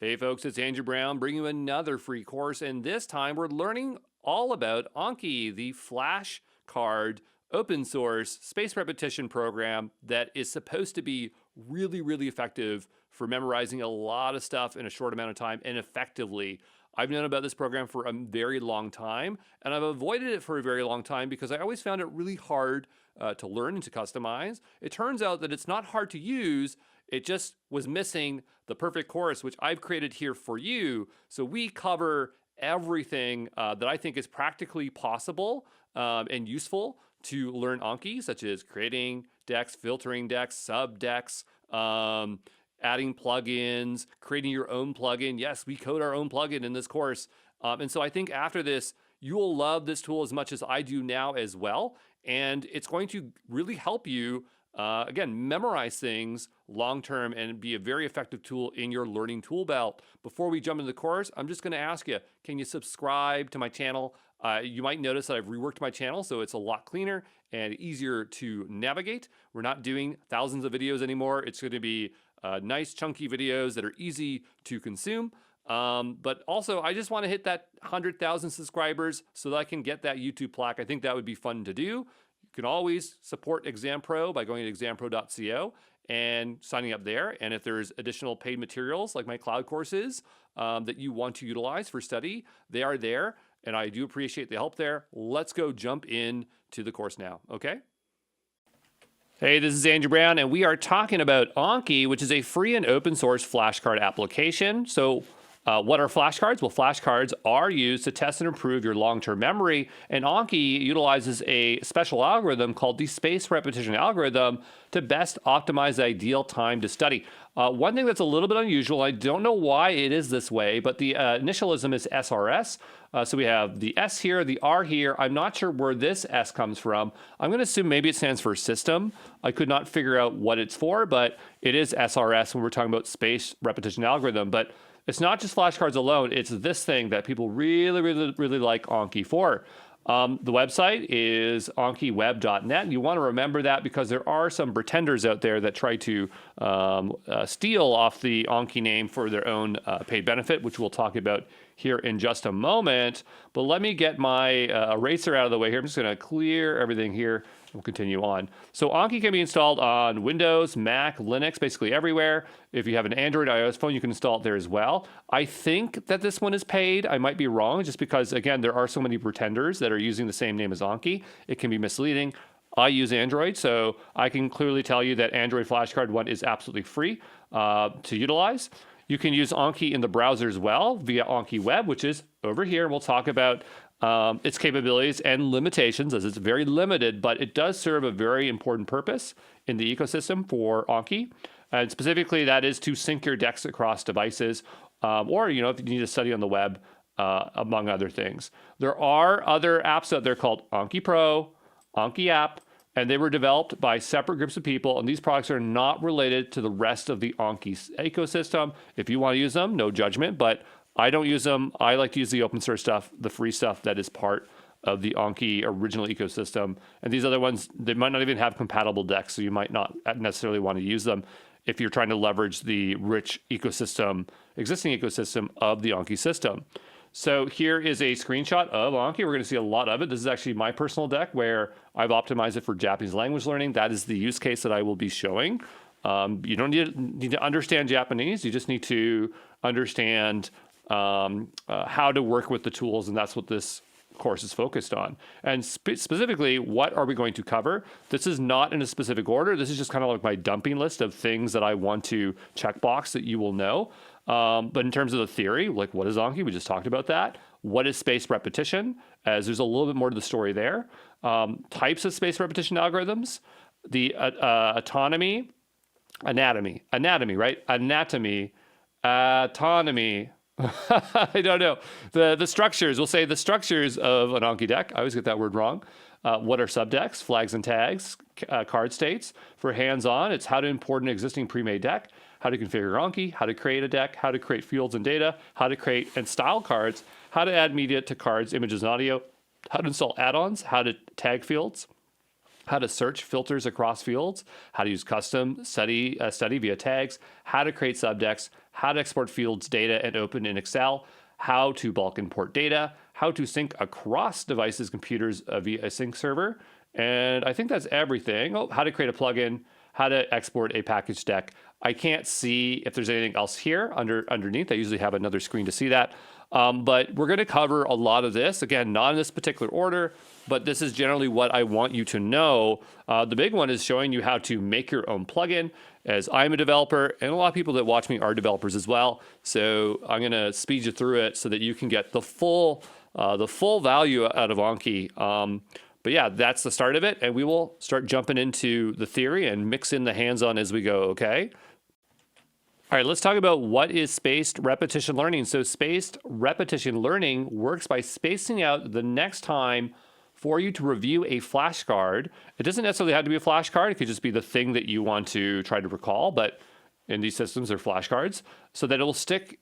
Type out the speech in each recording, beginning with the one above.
Hey folks, it's Andrew Brown bringing you another free course, and this time we're learning all about Anki, the flashcard open source space repetition program that is supposed to be really effective for memorizing a lot of stuff in a short amount of time and effectively. I've known about this program for a very long time, and I've avoided it for a very long time because I always found it really hard to learn and to customize. It turns out that it's not hard to use, it just was missing the perfect course, which I've created here for you. So we cover everything that I think is practically possible and useful to learn Anki, such as creating decks, filtering decks, subdecks, adding plugins, creating your own plugin. Yes, we code our own plugin in this course. And so I think after this, you will love this tool as much as I do now as well. And it's going to really help you again, memorize things long-term and be a very effective tool in your learning tool belt. Before we jump into the course, I'm just going to ask you, can you subscribe to my channel? You might notice that I've reworked my channel, so it's a lot cleaner and easier to navigate. We're not doing thousands of videos anymore. It's going to be nice, chunky videos that are easy to consume. But also, I just want to hit that 100,000 subscribers so that I can get that YouTube plaque. I think that would be fun to do. You can always support ExamPro by going to exampro.co and signing up there. And if there's additional paid materials like my cloud courses that you want to utilize for study, they are there. And I do appreciate the help there. Let's go jump in to the course now, okay? Hey, this is Andrew Brown, and we are talking about Anki, which is a free and open source flashcard application. So what are flashcards? Well, flashcards are used to test and improve your long-term memory, and Anki utilizes a special algorithm called the space repetition algorithm to best optimize the ideal time to study. One thing that's a little bit unusual, I don't know why it is this way, but the initialism is SRS. So we have the S here, the R here. I'm not sure where this S comes from. I'm going to assume maybe it stands for system. I could not figure out what it's for, but it is SRS when we're talking about space repetition algorithm. But it's not just flashcards alone. It's this thing that people really like Anki for. The website is AnkiWeb.net. You want to remember that because there are some pretenders out there that try to steal off the Anki name for their own paid benefit, which we'll talk about here in just a moment. But let me get my eraser out of the way here. I'm just going to clear everything here. We'll continue on. So Anki can be installed on Windows, Mac, Linux, basically everywhere. If you have an Android iOS phone, you can install it there as well. I think that this one is paid. I might be wrong, just because, again, there are so many pretenders that are using the same name as Anki. It can be misleading. I use Android, so I can clearly tell you that Android Flashcard 1 is absolutely free to utilize. You can use Anki in the browser as well via AnkiWeb, which is over here. We'll talk about its capabilities and limitations, as it's very limited, but it does serve a very important purpose in the ecosystem for Anki. And specifically, that is to sync your decks across devices, or if you need to study on the web, among other things. There are other apps out there called Anki Pro, Anki App, and they were developed by separate groups of people, and these products are not related to the rest of the Anki ecosystem. If you want to use them, no judgment, but I don't use them. I like to use the open source stuff, the free stuff that is part of the Anki original ecosystem. And these other ones, they might not even have compatible decks, so you might not necessarily want to use them if you're trying to leverage the rich ecosystem, existing ecosystem of the Anki system. So here is a screenshot of Anki. We're going to see a lot of it. This is actually my personal deck where I've optimized it for Japanese language learning. That is the use case that I will be showing. You don't need to understand Japanese. You just need to understand how to work with the tools, and that's what this course is focused on. And specifically, what are we going to cover? This is not in a specific order. This is just kind of like my dumping list of things that I want to checkbox that you will know. But in terms of the theory, like what is Anki? We just talked about that. What is space repetition? As there's a little bit more to the story there. Types of space repetition algorithms. The autonomy, anatomy, right? Anatomy, autonomy. I don't know. The structures, we'll say the structures of an Anki deck. I always get that word wrong. What are subdecks, flags and tags, card states? For hands-on, it's how to import an existing pre-made deck, how to configure Anki, how to create a deck, how to create fields and data, how to create and style cards, how to add media to cards, images and audio, how to install add-ons, how to tag fields, how to search filters across fields, how to use custom study via tags, how to create subdecks, how to export fields data and open in Excel, how to bulk import data, how to sync across devices, computers via a sync server. And I think that's everything. Oh, how to create a plugin, how to export a package deck. I can't see if there's anything else here underneath. I usually have another screen to see that. But we're going to cover a lot of this. Again, not in this particular order, but this is generally what I want you to know. The big one is showing you how to make your own plugin, as I'm a developer, and a lot of people that watch me are developers as well. So I'm going to speed you through it so that you can get the full value out of Anki. But yeah, that's the start of it, and we will start jumping into the theory and mix in the hands-on as we go, okay? All right, let's talk about what is spaced repetition learning. So spaced repetition learning works by spacing out the next time for you to review a flashcard. It doesn't necessarily have to be a flashcard. It could just be the thing that you want to try to recall, but in these systems, they're flashcards, so that it will stick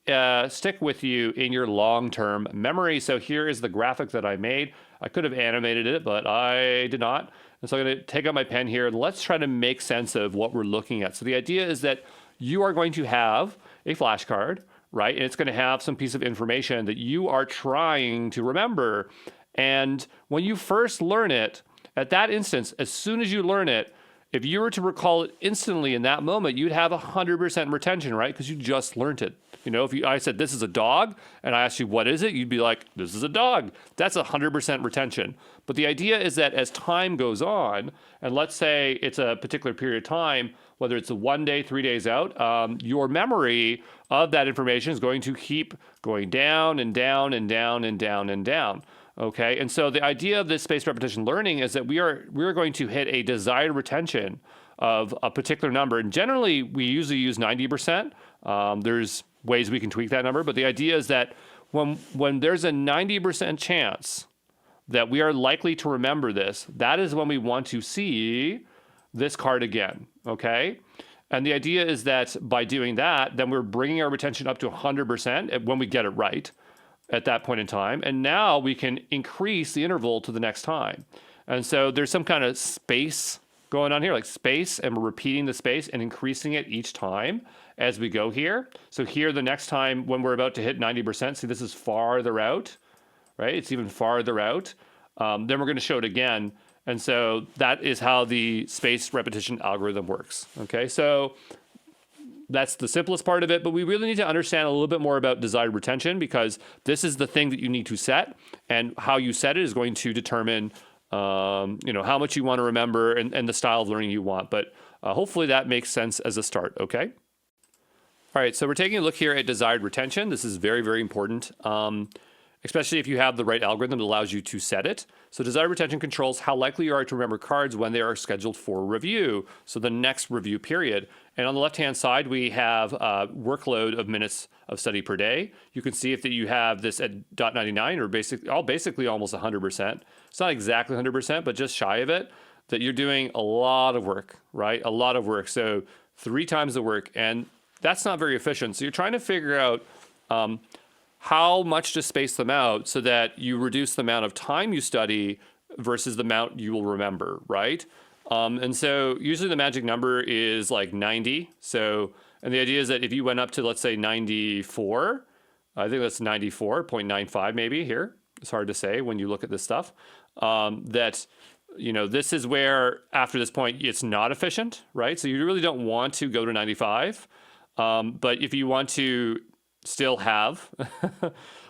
with you in your long-term memory. So here is the graphic that I made. I could have animated it, but I did not. And so I'm going to take out my pen here, and let's try to make sense of what we're looking at. So the idea is that you are going to have a flashcard, right? And it's going to have some piece of information that you are trying to remember. And when you first learn it, at that instance, as soon as you learn it, if you were to recall it instantly in that moment, you'd have 100% retention, right? Because you just learned it. You know, if I said, this is a dog, and I asked you, what is it? You'd be like, this is a dog. That's 100% retention. But the idea is that as time goes on, and let's say it's a particular period of time, whether it's a 1 day, 3 days out, your memory of that information is going to keep going down and down and down and down and down. Okay, and so the idea of this spaced repetition learning is that we are going to hit a desired retention of a particular number, and generally we usually use 90%. There's ways we can tweak that number, but the idea is that when there's a 90% chance that we are likely to remember this, that is when we want to see this card again. Okay, and the idea is that by doing that, then we're bringing our retention up to 100% when we get it right at that point in time. And now we can increase the interval to the next time. And so there's some kind of space going on here, like space, and we're repeating the space and increasing it each time as we go here. So here, the next time when we're about to hit 90%, see, this is farther out, right? It's even farther out. Then we're going to show it again. And so that is how the spaced repetition algorithm works. Okay, so that's the simplest part of it, but we really need to understand a little bit more about desired retention, because this is the thing that you need to set, and how you set it is going to determine how much you want to remember and the style of learning you want. But hopefully that makes sense as a start, okay? All right, so we're taking a look here at desired retention. This is very, very important, especially if you have the right algorithm that allows you to set it. So desired retention controls how likely you are to remember cards when they are scheduled for review, so the next review period. And on the left-hand side, we have a workload of minutes of study per day. You can see if that you have this at .99, or basically almost 100%. It's not exactly 100%, but just shy of it, that you're doing a lot of work, right? A lot of work. So 3 times the work, and that's not very efficient. So you're trying to figure out how much to space them out so that you reduce the amount of time you study versus the amount you will remember, right? And so usually the magic number is like 90. So, and the idea is that if you went up to, let's say 94, I think that's 94.95 maybe here. It's hard to say when you look at this stuff. That, this is where after this point, it's not efficient, right? So you really don't want to go to 95. But if you want to still have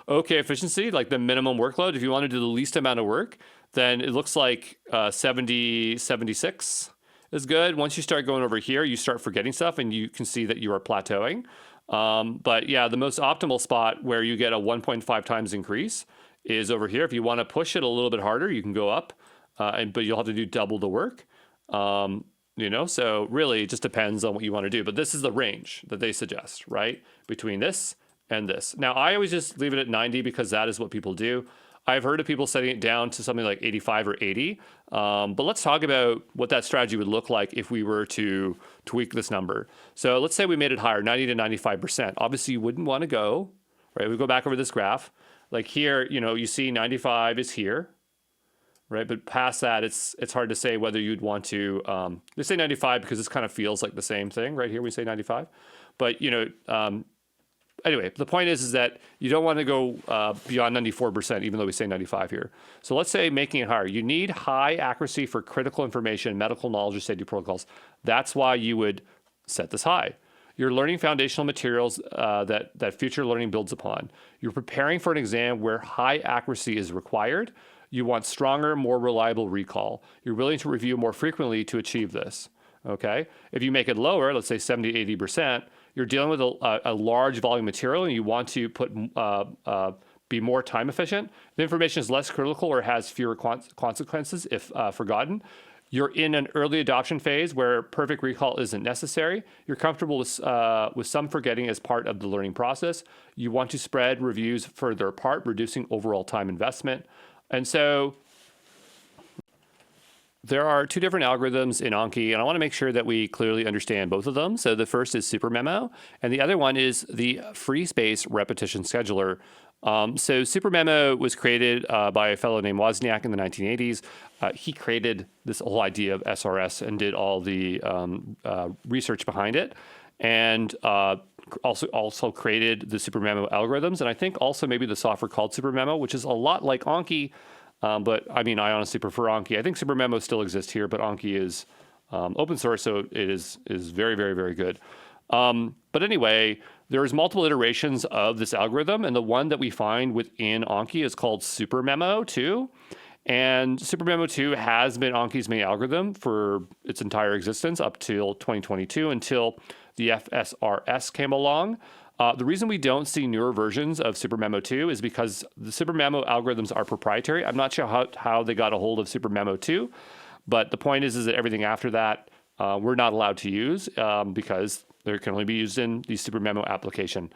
okay efficiency, like the minimum workload, if you want to do the least amount of work, then it looks like 70, 76 is good. Once you start going over here, you start forgetting stuff, and you can see that you are plateauing. But yeah, the most optimal spot where you get a 1.5 times increase is over here. If you want to push it a little bit harder, you can go up, but you'll have to do double the work. So really it just depends on what you want to do. But this is the range that they suggest, right? Between this and this. Now, I always just leave it at 90 because that is what people do. I've heard of people setting it down to something like 85 or 80. But let's talk about what that strategy would look like if we were to tweak this number. So let's say we made it higher, 90 to 95%. Obviously, you wouldn't want to go, right? We go back over this graph. Like here, you see 95 is here, right? But past that, it's hard to say whether you'd want to, let's say 95 because this kind of feels like the same thing right here. We say 95, but anyway, the point is that you don't want to go beyond 94%, even though we say 95 here. So let's say making it higher. You need high accuracy for critical information, medical knowledge, or safety protocols. That's why you would set this high. You're learning foundational materials that future learning builds upon. You're preparing for an exam where high accuracy is required. You want stronger, more reliable recall. You're willing to review more frequently to achieve this. Okay? If you make it lower, let's say 70, 80%, you're dealing with a large volume material and you want to be more time efficient. The information is less critical or has fewer consequences if forgotten. You're in an early adoption phase where perfect recall isn't necessary. You're comfortable with some forgetting as part of the learning process. You want to spread reviews further apart, reducing overall time investment. And so there are two different algorithms in Anki, and I want to make sure that we clearly understand both of them. So the first is Super Memo, and the other one is the Free Space Repetition Scheduler. So Super Memo was created by a fellow named Wozniak in the 1980s. He created this whole idea of SRS and did all the research behind it, and also created the Super Memo algorithms, and I think also maybe the software called Super Memo, which is a lot like Anki. But I mean, I honestly prefer Anki. I think Super Memo still exists here, but Anki is open source, so it is very, very, very good. But anyway, there's multiple iterations of this algorithm, and the one that we find within Anki is called Super Memo 2. And Super Memo 2 has been Anki's main algorithm for its entire existence up till 2022, until the FSRS came along. The reason we don't see newer versions of Super Memo 2 is because the Super Memo algorithms are proprietary. I'm not sure how they got a hold of Super Memo 2, but the point is that everything after that we're not allowed to use because they can only be used in the Super Memo application.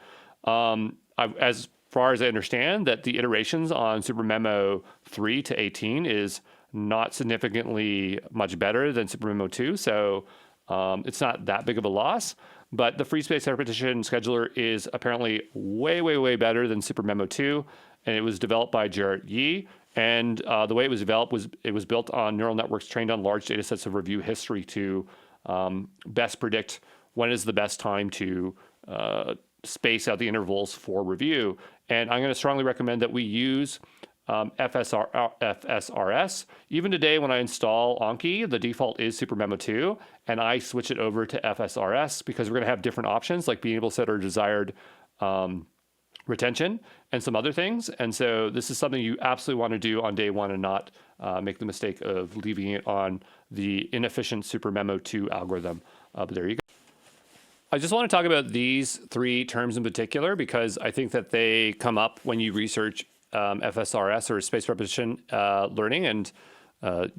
As far as I understand, that the iterations on Super Memo 3 to 18 is not significantly much better than Super Memo 2, so it's not that big of a loss. But the Free Space Repetition Scheduler is apparently way, way, way better than Super Memo 2, and it was developed by Jarrett Yee. And the way it was developed was it was built on neural networks trained on large data sets of review history to best predict when is the best time to space out the intervals for review. And I'm going to strongly recommend that we use FSRS. Even today, when I install Anki, the default is Super Memo 2, and I switch it over to FSRS because we're going to have different options, like being able to set our desired retention and some other things. And so this is something you absolutely want to do on day one and not make the mistake of leaving it on the inefficient Super Memo 2 algorithm. But there you go. I just want to talk about these three terms in particular because I think that they come up when you research FSRS or space repetition learning, and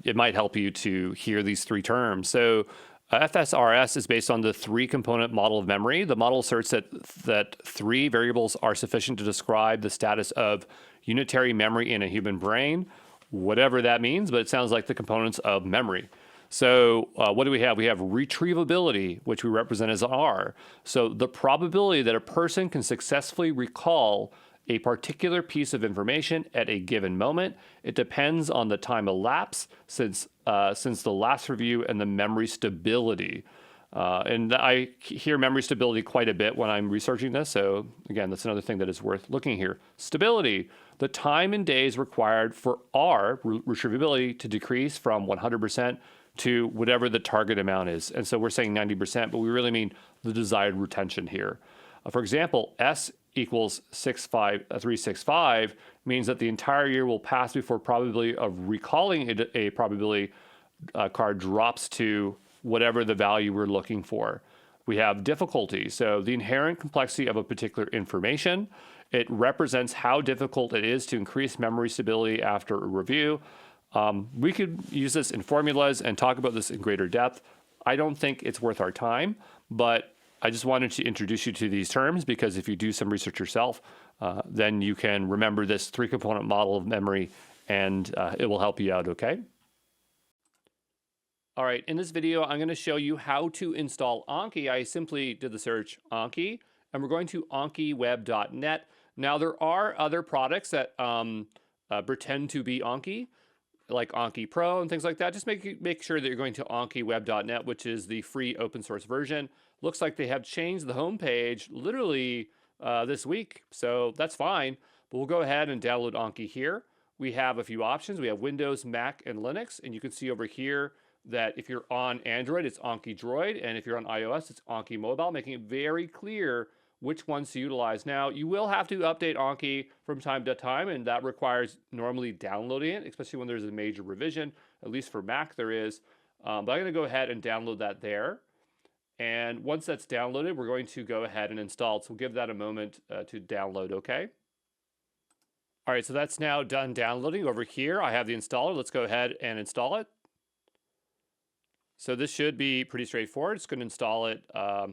it might help you to hear these three terms. So FSRS is based on the three-component model of memory. The model asserts that three variables are sufficient to describe the status of unitary memory in a human brain, whatever that means, but it sounds like the components of memory. So what do we have? We have retrievability, which we represent as R. So the probability that a person can successfully recall a particular piece of information at a given moment. It depends on the time elapsed since the last review and the memory stability. And I hear memory stability quite a bit when I'm researching this. So again, that's another thing that is worth looking here. Stability, the time in days required for R, retrievability, to decrease from 100% to whatever the target amount is. And so we're saying 90%, but we really mean the desired retention here. For example, S equals 365 means that the entire year will pass before probability of recalling a probability card drops to whatever the value we're looking for. We have difficulty, so the inherent complexity of a particular information. It represents how difficult it is to increase memory stability after a review. We could use this in formulas and talk about this in greater depth. I don't think it's worth our time, but I just wanted to introduce you to these terms because if you do some research yourself, then you can remember this three-component model of memory and it will help you out, okay? All right, in this video, I'm going to show you how to install Anki. I simply did the search Anki, and we're going to AnkiWeb.net. Now, there are other products that pretend to be Anki, like Anki Pro and things like that. Just make sure that you're going to AnkiWeb.net, which is the free open source version. Looks like they have changed the homepage literally this week, so that's fine. But we'll go ahead and download Anki here. We have a few options. We have Windows, Mac, and Linux, and you can see over here that if you're on Android, it's Anki Droid, and if you're on iOS, it's Anki Mobile, making it very clear which ones to utilize. Now, you will have to update Anki from time to time, and that requires normally downloading it, especially when there's a major revision. At least for Mac there is. But I'm going to go ahead and download that there. And once that's downloaded, we're going to go ahead and install it. So we'll give that a moment to download, okay? All right, so that's now done downloading. Over here, I have the installer. Let's go ahead and install it. So this should be pretty straightforward. It's going to install it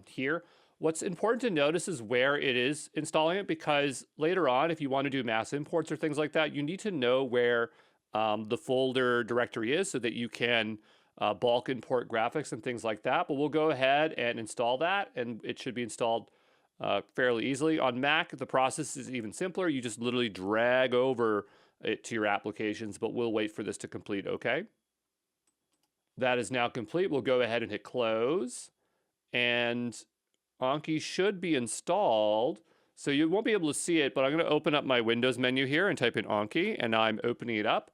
here. What's important to notice is where it is installing it, because later on, if you want to do mass imports or things like that, you need to know where the folder directory is so that you can bulk import graphics and things like that. But we'll go ahead and install that, and it should be installed fairly easily. On Mac, the process is even simpler. You just literally drag over it to your applications, but we'll wait for this to complete, okay? That is now complete. We'll go ahead and hit close, and Anki should be installed. So you won't be able to see it, but I'm going to open up my Windows menu here and type in Anki, and I'm opening it up.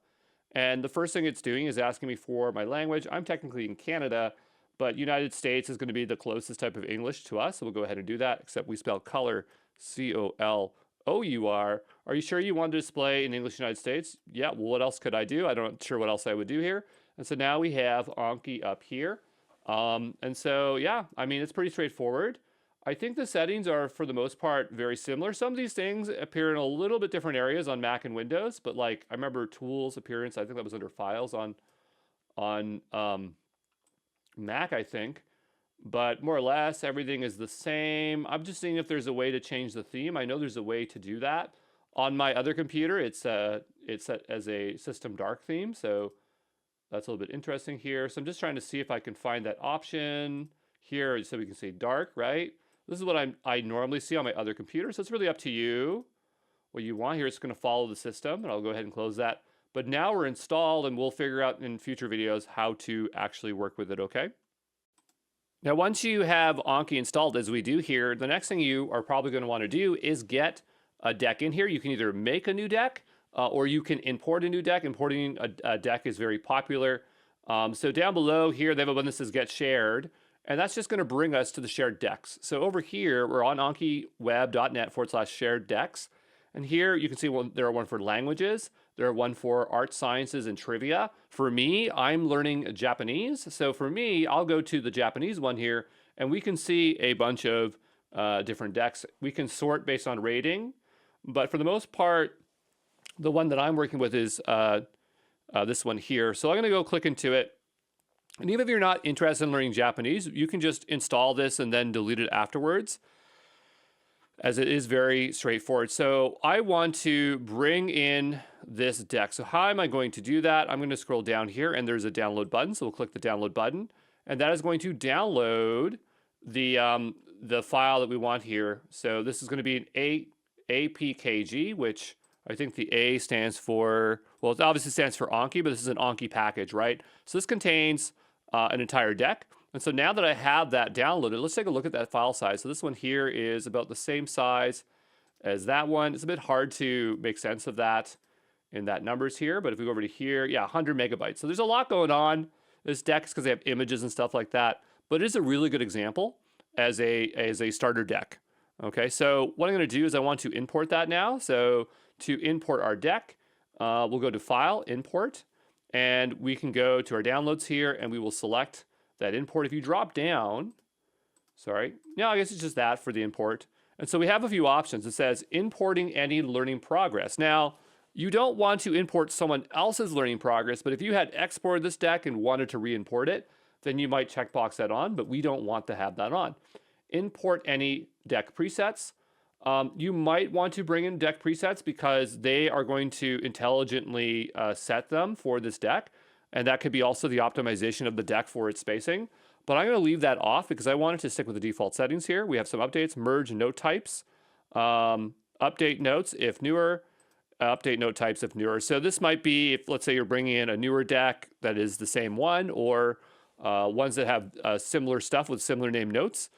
And the first thing it's doing is asking me for my language. I'm technically in Canada, but United States is going to be the closest type of English to us. So we'll go ahead and do that, except we spell color C-O-L-O-U-R. Are you sure you want to display in English United States? Yeah, well, what else could I do? I'm not sure what else I would do here. And so now we have Anki up here. And so, yeah, I mean, it's pretty straightforward. I think the settings are, for the most part, very similar. Some of these things appear in a little bit different areas on Mac and Windows, but like I remember Tools appearance, I think that was under Files on Mac, I think. But more or less, everything is the same. I'm just seeing if there's a way to change the theme. I know there's a way to do that. On my other computer, it's set as a System Dark theme, so that's a little bit interesting here. So I'm just trying to see if I can find that option here so we can say dark, right? This is what I normally see on my other computer, so it's really up to you what you want here. It's going to follow the system, and I'll go ahead and close that. But now we're installed, and we'll figure out in future videos how to actually work with it, okay? Now, once you have Anki installed, as we do here, the next thing you are probably going to want to do is get a deck in here. You can either make a new deck, or you can import a new deck. Importing a deck is very popular. So down below here, they have a button that says Get Shared. And that's just going to bring us to the shared decks. So over here, we're on AnkiWeb.net/shared decks. And here you can see there are one for languages. There are one for art, sciences, and trivia. For me, I'm learning Japanese. So for me, I'll go to the Japanese one here, and we can see a bunch of different decks. We can sort based on rating. But for the most part, the one that I'm working with is this one here. So I'm going to go click into it. And even if you're not interested in learning Japanese, you can just install this and then delete it afterwards, as it is very straightforward. So I want to bring in this deck. So how am I going to do that? I'm going to scroll down here, and there's a download button. So we'll click the download button, and that is going to download the file that we want here. So this is going to be an APKG, which I think the A stands for, well, it obviously stands for Anki, but this is an Anki package, right? So this contains an entire deck. And so now that I have that downloaded, let's take a look at that file size. So this one here is about the same size as that one. It's a bit hard to make sense of that in that numbers here, but if we go over to here, yeah, 100 megabytes. So there's a lot going on. This deck is because they have images and stuff like that, but it is a really good example as a starter deck. Okay, so what I'm going to do is I want to import that now. So to import our deck, we'll go to File, Import, and we can go to our downloads here, and we will select that import. If you drop down, I guess it's just that for the import. And so we have a few options. It says importing any learning progress. Now, you don't want to import someone else's learning progress, but if you had exported this deck and wanted to re-import it, then you might checkbox that on, but we don't want to have that on. Import any deck presets. You might want to bring in deck presets because they are going to intelligently set them for this deck. And that could be also the optimization of the deck for its spacing. But I'm going to leave that off because I wanted to stick with the default settings here. We have some updates, merge note types, update notes if newer, update note types if newer. So this might be if, let's say, you're bringing in a newer deck that is the same one, or ones that have similar stuff with similar name notes.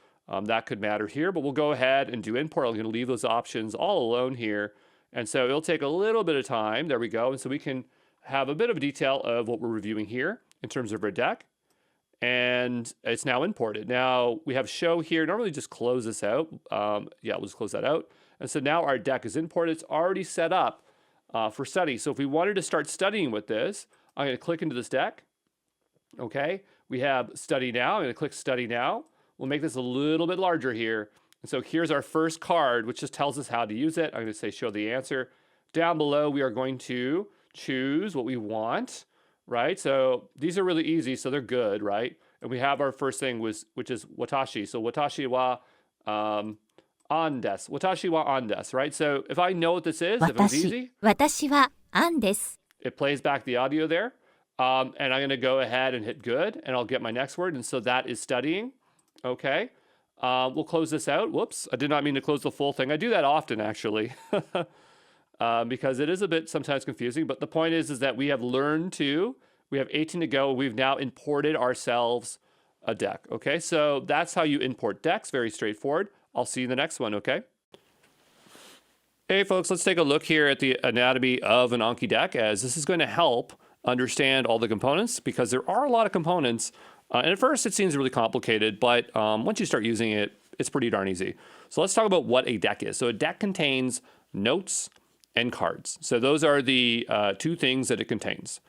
That could matter here, but we'll go ahead and do import. I'm going to leave those options all alone here. And so it'll take a little bit of time. There we go. And so we can have a bit of detail of what we're reviewing here in terms of our deck. And it's now imported. Now we have show here. Normally just close this out. Yeah, we'll just close that out. And so now our deck is imported. It's already set up for study. So if we wanted to start studying with this, I'm going to click into this deck. Okay, we have study now. I'm going to click study now. We'll make this a little bit larger here. And so here's our first card, which just tells us how to use it. I'm going to say show the answer. Down below, we are going to choose what we want, right? So these are really easy, so they're good, right? And we have our first thing, which is watashi. So watashi wa andes. Watashi wa andes, right? So if I know what this is, if it was easy, 私はアンです。 it plays back the audio there. And I'm going to go ahead and hit good, and I'll get my next word. And so that is studying. Okay. We'll close this out. Whoops. I did not mean to close the full thing. I do that often, actually, because it is a bit sometimes confusing. But the point is that we have learned to, we have 18 to go. We've now imported ourselves a deck. Okay. So that's how you import decks. Very straightforward. I'll see you in the next one. Okay. Hey, folks, let's take a look here at the anatomy of an Anki deck, as this is going to help understand all the components, because there are a lot of components. And at first it seems really complicated, but once you start using it, it's pretty darn easy. So let's talk about what a deck is. So a deck contains notes and cards. So those are the two things that it contains.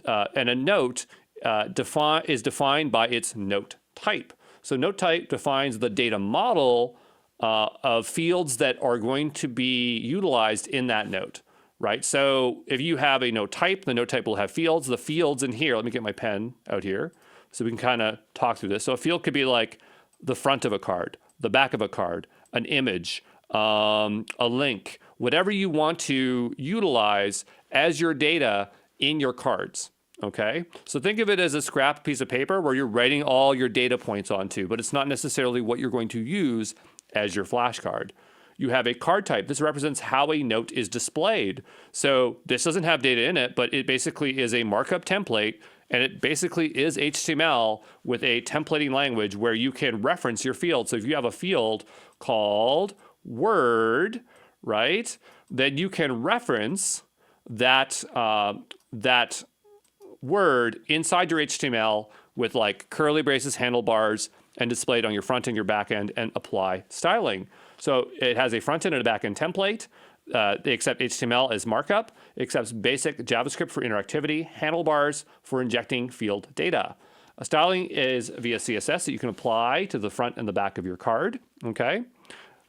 And a note is defined by its note type. So note type defines the data model of fields that are going to be utilized in that note, right? So if you have a note type, the note type will have fields. The fields in here, let me get my pen out here, so we can kind of talk through this. So a field could be like the front of a card, the back of a card, an image, a link, whatever you want to utilize as your data in your cards, okay? So think of it as a scrap piece of paper where you're writing all your data points onto, but it's not necessarily what you're going to use as your flashcard. You have a card type. This represents how a note is displayed. So this doesn't have data in it, but it basically is a markup template. And it basically is HTML with a templating language where you can reference your field. So if you have a field called word, right, then you can reference that, that word inside your HTML with like curly braces, handlebars, and displayed on your front and your back end, and apply styling. So it has a front end and a back end template. They accept HTML as markup. It accepts basic JavaScript for interactivity, handlebars for injecting field data. Styling is via CSS that you can apply to the front and the back of your card. Okay.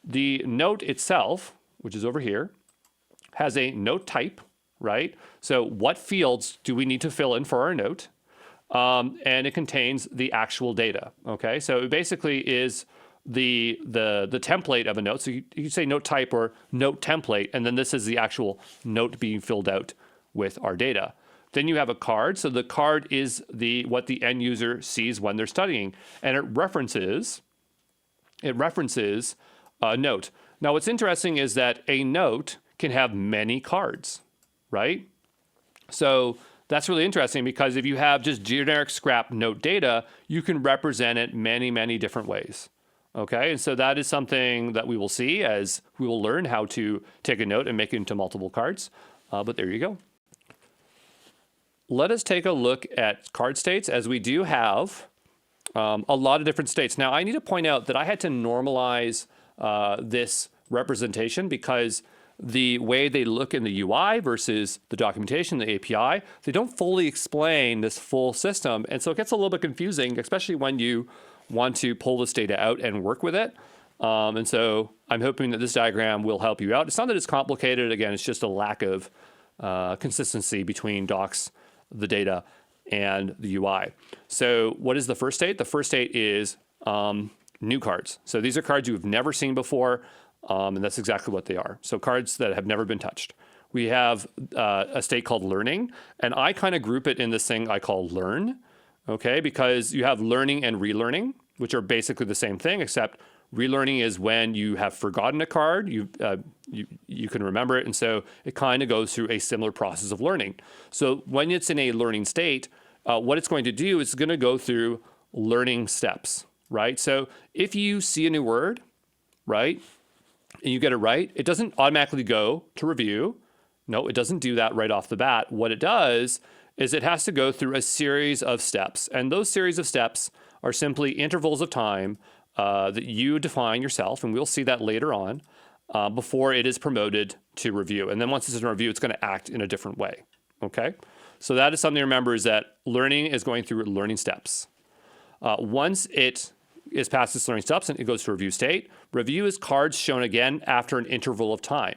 The note itself, which is over here, has a note type, right? So what fields do we need to fill in for our note? And it contains the actual data. Okay. So it basically is the template of a note. So you say note type or note template, and then this is the actual note being filled out with our data. Then you have a card. So the card is what the end user sees when they're studying, and it references a note. Now, what's interesting is that a note can have many cards, right? So that's really interesting, because if you have just generic scrap note data, you can represent it many, many different ways. Okay, and so that is something that we will see as we will learn how to take a note and make it into multiple cards. But there you go. Let us take a look at card states, as we do have a lot of different states. Now, I need to point out that I had to normalize this representation, because the way they look in the UI versus the documentation, the API, they don't fully explain this full system. And so it gets a little bit confusing, especially when you want to pull this data out and work with it. And so I'm hoping that this diagram will help you out. It's not that it's complicated. Again, it's just a lack of consistency between docs, the data, and the UI. So what is the first state? The first state is new cards. So these are cards you've never seen before, and that's exactly what they are. So cards that have never been touched. We have a state called learning, and I kind of group it in this thing I call learn, okay? Because you have learning and relearning, which are basically the same thing, except relearning is when you have forgotten a card, you can remember it, and so it kind of goes through a similar process of learning. So when it's in a learning state, what it's going to do is it's going to go through learning steps, right? So if you see a new word, right, and you get it right, it doesn't automatically go to review. No, it doesn't do that right off the bat. What it does is it has to go through a series of steps. And those series of steps are simply intervals of time that you define yourself, and we'll see that later on, before it is promoted to review. And then once it's in review, it's going to act in a different way, okay? So that is something to remember, is that learning is going through learning steps. Once it is past its learning steps and it goes to review state, review is cards shown again after an interval of time.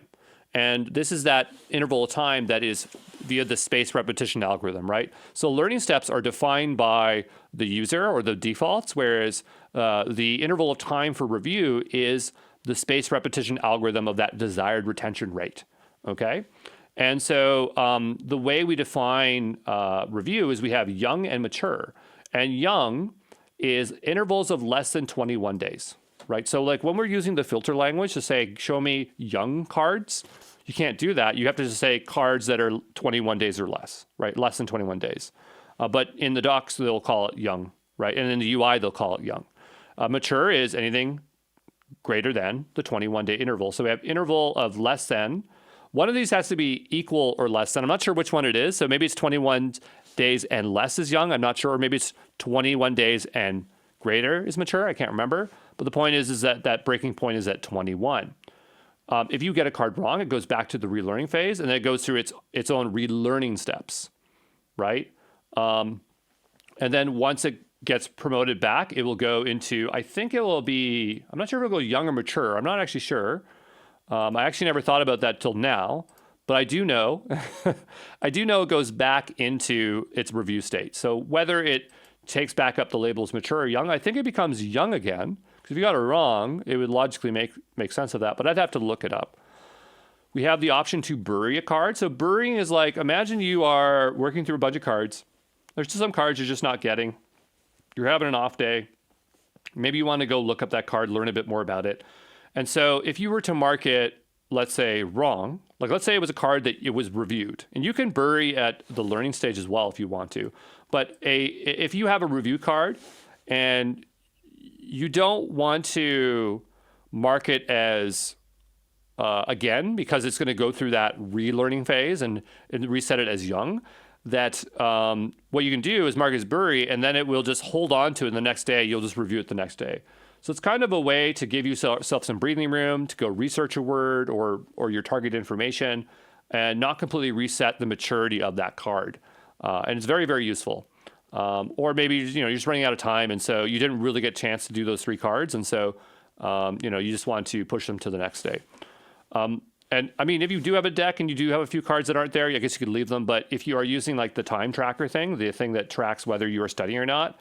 And this is that interval of time that is via the space repetition algorithm, right? So learning steps are defined by the user or the defaults, whereas the interval of time for review is the space repetition algorithm of that desired retention rate, okay? And so the way we define review is we have young and mature. And young is intervals of less than 21 days, right? So like when we're using the filter language to say, show me young cards, you can't do that. You have to just say cards that are 21 days or less, right? Less than 21 days. But in the docs, they'll call it young, right? And in the UI, they'll call it young. Mature is anything greater than the 21-day interval. So we have interval of less than. One of these has to be equal or less than. I'm not sure which one it is. So maybe it's 21 days and less is young. I'm not sure. Or maybe it's 21 days and greater is mature. I can't remember. But the point is that that breaking point is at 21. If you get a card wrong, it goes back to the relearning phase, and then it goes through its own relearning steps, right? And then once it gets promoted back, it will go into, I think it will be, I'm not sure if it'll go young or mature. I'm not actually sure. I actually never thought about that till now, but I do know, I do know it goes back into its review state. So whether it takes back up the labels mature or young, I think it becomes young again. Because if you got it wrong, it would logically make sense of that, but I'd have to look it up. We have the option to bury a card. So burying is like, imagine you are working through a bunch of cards. There's just some cards you're just not getting. You're having an off day. Maybe you want to go look up that card, learn a bit more about it. And so if you were to mark it, let's say wrong, like let's say it was a card that it was reviewed, and you can bury at the learning stage as well if you want to. But if you have a review card and you don't want to mark it as again, because it's going to go through that relearning phase and reset it as young, that what you can do is mark it as bury, and then it will just hold on to it, and the next day you'll just review it the next day. So it's kind of a way to give yourself some breathing room to go research a word or your target information and not completely reset the maturity of that card. And it's very, very useful. Or maybe you're just running out of time, and so you didn't really get a chance to do those 3 cards, and so you just want to push them to the next day. And I mean, if you do have a deck and you do have a few cards that aren't there, I guess you could leave them. But if you are using like the time tracker thing, the thing that tracks whether you are studying or not,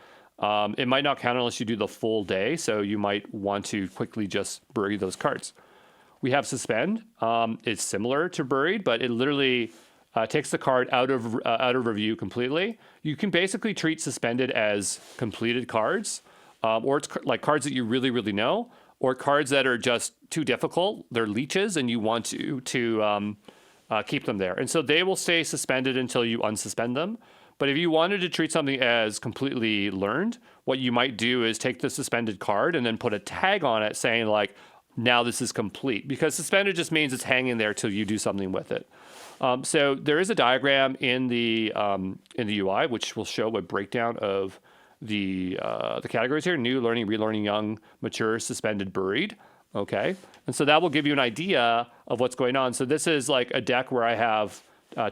it might not count unless you do the full day. So you might want to quickly just bury those cards. We have Suspend. It's similar to buried, but it literally takes the card out of review completely. You can basically treat Suspended as completed cards, or it's like cards that you really, really know, or cards that are just too difficult. They're leeches, and you want to keep them there. And so they will stay suspended until you unsuspend them. But if you wanted to treat something as completely learned, what you might do is take the suspended card and then put a tag on it saying like, now this is complete. Because suspended just means it's hanging there till you do something with it. So there is a diagram in the UI, which will show a breakdown of the categories here: new, learning, relearning, young, mature, suspended, buried. Okay, and so that will give you an idea of what's going on. So this is like a deck where I have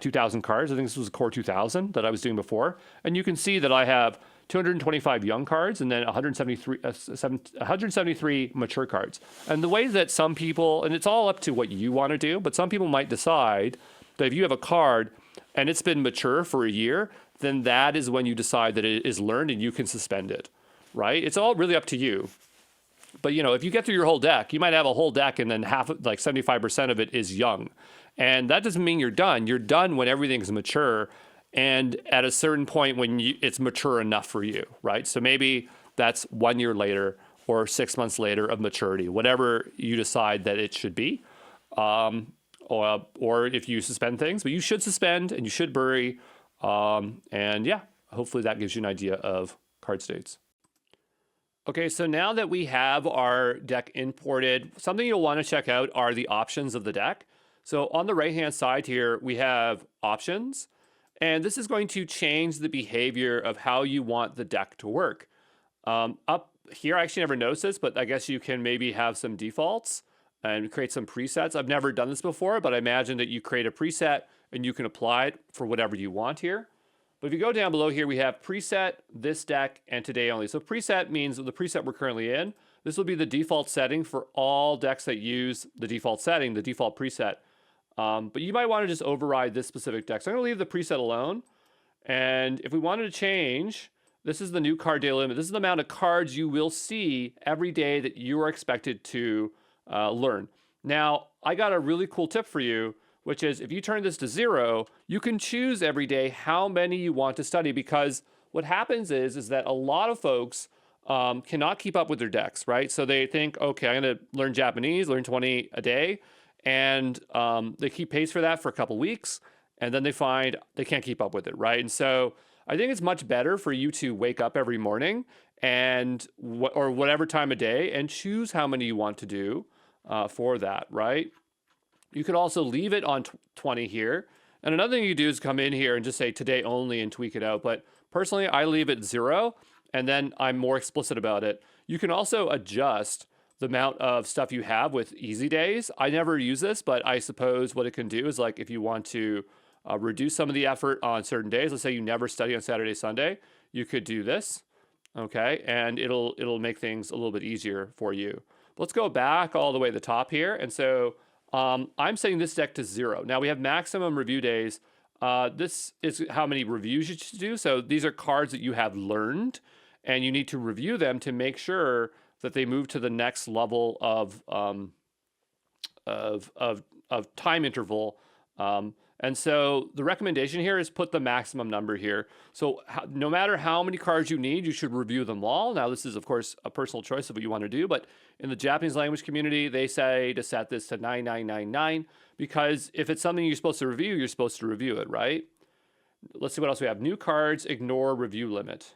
2,000 cards. I think this was a core 2,000 that I was doing before, and you can see that I have 225 young cards and then 173 mature cards. And the way that some people, and it's all up to what you want to do, but some people might decide that if you have a card and it's been mature for a year, then that is when you decide that it is learned and you can suspend it, right? It's all really up to you. But if you get through your whole deck, you might have a whole deck and then half, like 75% of it is young. And that doesn't mean you're done. You're done when everything's mature and at a certain point when it's mature enough for you, right? So maybe that's 1 year later or 6 months later of maturity, whatever you decide that it should be. Or if you suspend things, but you should suspend and you should bury. And yeah, hopefully that gives you an idea of card states. Okay, so now that we have our deck imported, something you'll want to check out are the options of the deck. So on the right-hand side here, we have options, and this is going to change the behavior of how you want the deck to work. Up here, I actually never noticed this, but I guess you can maybe have some defaults and create some presets. I've never done this before, but I imagine that you create a preset and you can apply it for whatever you want here. But if you go down below here, we have preset, this deck, and today only. So preset means the preset we're currently in. This will be the default setting for all decks that use the default setting, the default preset. But you might want to just override this specific deck. So I'm going to leave the preset alone. And if we wanted to change, this is the new card daily limit. This is the amount of cards you will see every day that you are expected to learn. Now, I got a really cool tip for you, which is if you turn this to 0, you can choose every day how many you want to study, because what happens is that a lot of folks cannot keep up with their decks, right? So they think, okay, I'm going to learn Japanese, learn 20 a day, and they keep pace for that for a couple weeks, and then they find they can't keep up with it, right? And so I think it's much better for you to wake up every morning and or whatever time of day and choose how many you want to do for that, right? You could also leave it on 20 here. And another thing you do is come in here and just say today only and tweak it out. But personally, I leave it 0, and then I'm more explicit about it. You can also adjust the amount of stuff you have with easy days. I never use this, but I suppose what it can do is, like, if you want to reduce some of the effort on certain days, let's say you never study on Saturday, Sunday, you could do this, okay? And it'll make things a little bit easier for you. But let's go back all the way to the top here. And so I'm setting this deck to 0. Now we have maximum review days. This is how many reviews you should do. So these are cards that you have learned, and you need to review them to make sure that they move to the next level of time interval. And so the recommendation here is put the maximum number here. So no matter how many cards you need, you should review them all. Now, this is, of course, a personal choice of what you want to do, but in the Japanese language community, they say to set this to 9999, because if it's something you're supposed to review, you're supposed to review it, right? Let's see what else we have. New cards, ignore review limit.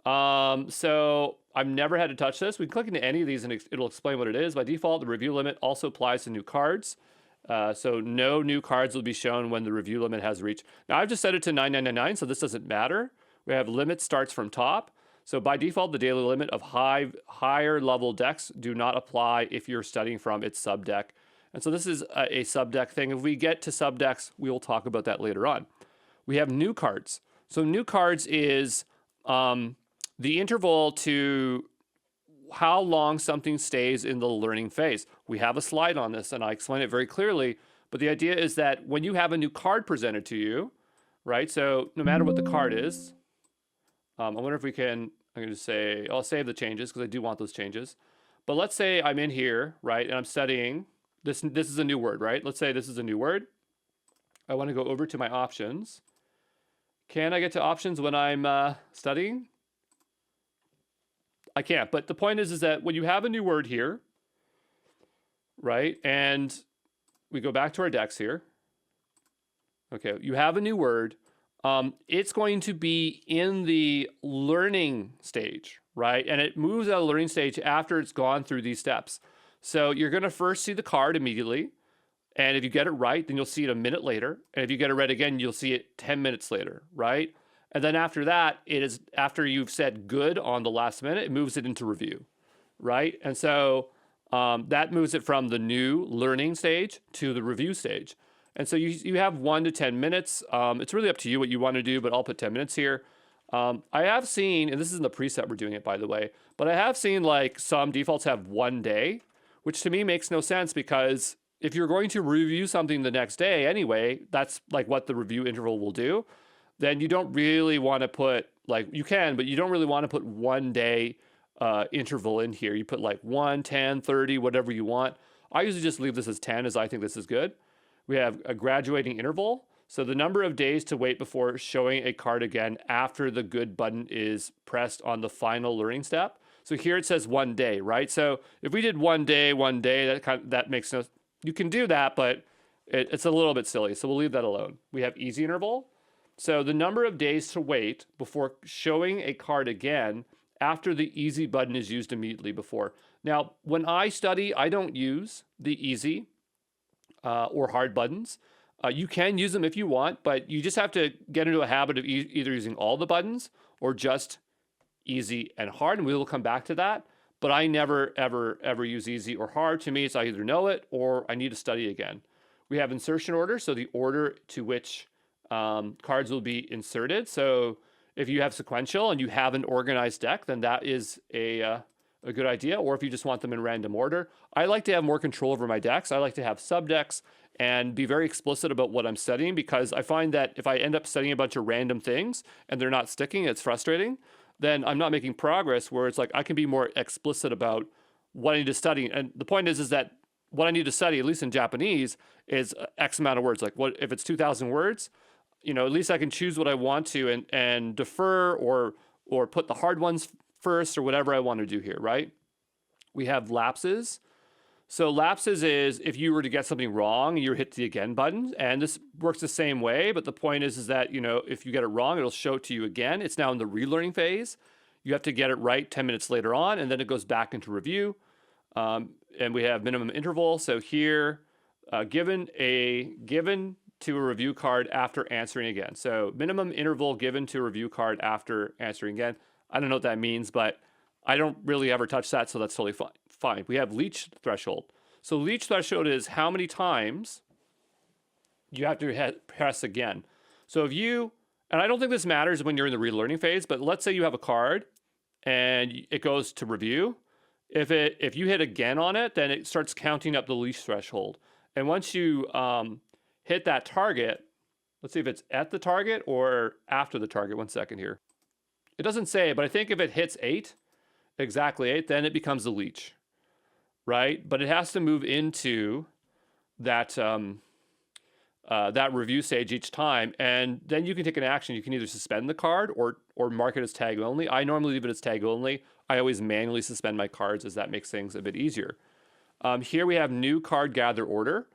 So I've never had to touch this. We can click into any of these and it'll explain what it is. By default, the review limit also applies to new cards. So no new cards will be shown when the review limit has reached. Now I've just set it to 9999, so this doesn't matter. We have limit starts from top. So by default, the daily limit of higher level decks do not apply if you're studying from its subdeck. And so this is a subdeck thing. If we get to subdecks, we will talk about that later on. We have new cards. So new cards is the interval to how long something stays in the learning phase. We have a slide on this, and I explain it very clearly. But the idea is that when you have a new card presented to you, right? So no matter what the card is, I wonder if we can, I'm going to say, I'll save the changes because I do want those changes. But let's say I'm in here, right? And I'm studying, this is a new word, right? Let's say this is a new word. I want to go over to my options. Can I get to options when I'm studying? I can't, but the point is that when you have a new word here, right, and we go back to our decks here, okay, you have a new word, it's going to be in the learning stage, right, and it moves out of the learning stage after it's gone through these steps. So you're going to first see the card immediately, and if you get it right, then you'll see it a minute later, and if you get it right again, you'll see it 10 minutes later, right? And then after that, it is after you've said good on the last minute, it moves it into review, right? And so that moves it from the new learning stage to the review stage. And so you have 1 to 10 minutes. It's really up to you what you want to do, but I'll put 10 minutes here. I have seen, and this is in the preset we're doing it, by the way, but I have seen like some defaults have 1 day, which to me makes no sense, because if you're going to review something the next day anyway, that's like what the review interval will do. Then you don't really want to put, like, you can, but you don't really want to put 1 day interval in here. You put like 1, 10, 30, whatever you want. I usually just leave this as 10, as I think this is good. We have a graduating interval. So the number of days to wait before showing a card again after the good button is pressed on the final learning step. So here it says 1 day, right? So if we did 1 day, that makes no, you can do that, but it's a little bit silly. So we'll leave that alone. We have easy interval. So the number of days to wait before showing a card again after the easy button is used immediately before. Now, when I study, I don't use the easy or hard buttons. You can use them if you want, but you just have to get into a habit of either using all the buttons or just easy and hard, and we will come back to that. But I never, ever use easy or hard. To me, it's I either know it or I need to study again. We have insertion order, so the order to which cards will be inserted. So if you have sequential and you have an organized deck, then that is a good idea. Or if you just want them in random order. I like to have more control over my decks. I like to have subdecks and be very explicit about what I'm studying, because I find that if I end up studying a bunch of random things and they're not sticking, it's frustrating. Then I'm not making progress, where it's like I can be more explicit about what I need to study. And the point is that what I need to study, at least in Japanese, is X amount of words. Like what if it's 2,000 words, you know, at least I can choose what I want to and defer or put the hard ones first or whatever I want to do here, right? We have lapses. So lapses is if you were to get something wrong, you hit the again button, and this works the same way. But the point is that, you know, if you get it wrong, it'll show it to you again. It's now in the relearning phase. You have to get it right 10 minutes later on, and then it goes back into review. And we have minimum interval. So here, given to a review card after answering again. So minimum interval given to a review card after answering again. I don't know what that means, but I don't really ever touch that, so that's totally fine. We have leech threshold. So leech threshold is how many times you have to press again. So if you, and I don't think this matters when you're in the relearning phase, but let's say you have a card and it goes to review. If you hit again on it, then it starts counting up the leech threshold. And once you hit that target, let's see if it's at the target or after the target. 1 second here. It doesn't say, but I think if it hits 8, exactly 8, then it becomes a leech, right? But it has to move into that that review stage each time, and then you can take an action. You can either suspend the card or mark it as tag only. I normally leave it as tag only. I always manually suspend my cards, as that makes things a bit easier. Here we have new card gather order.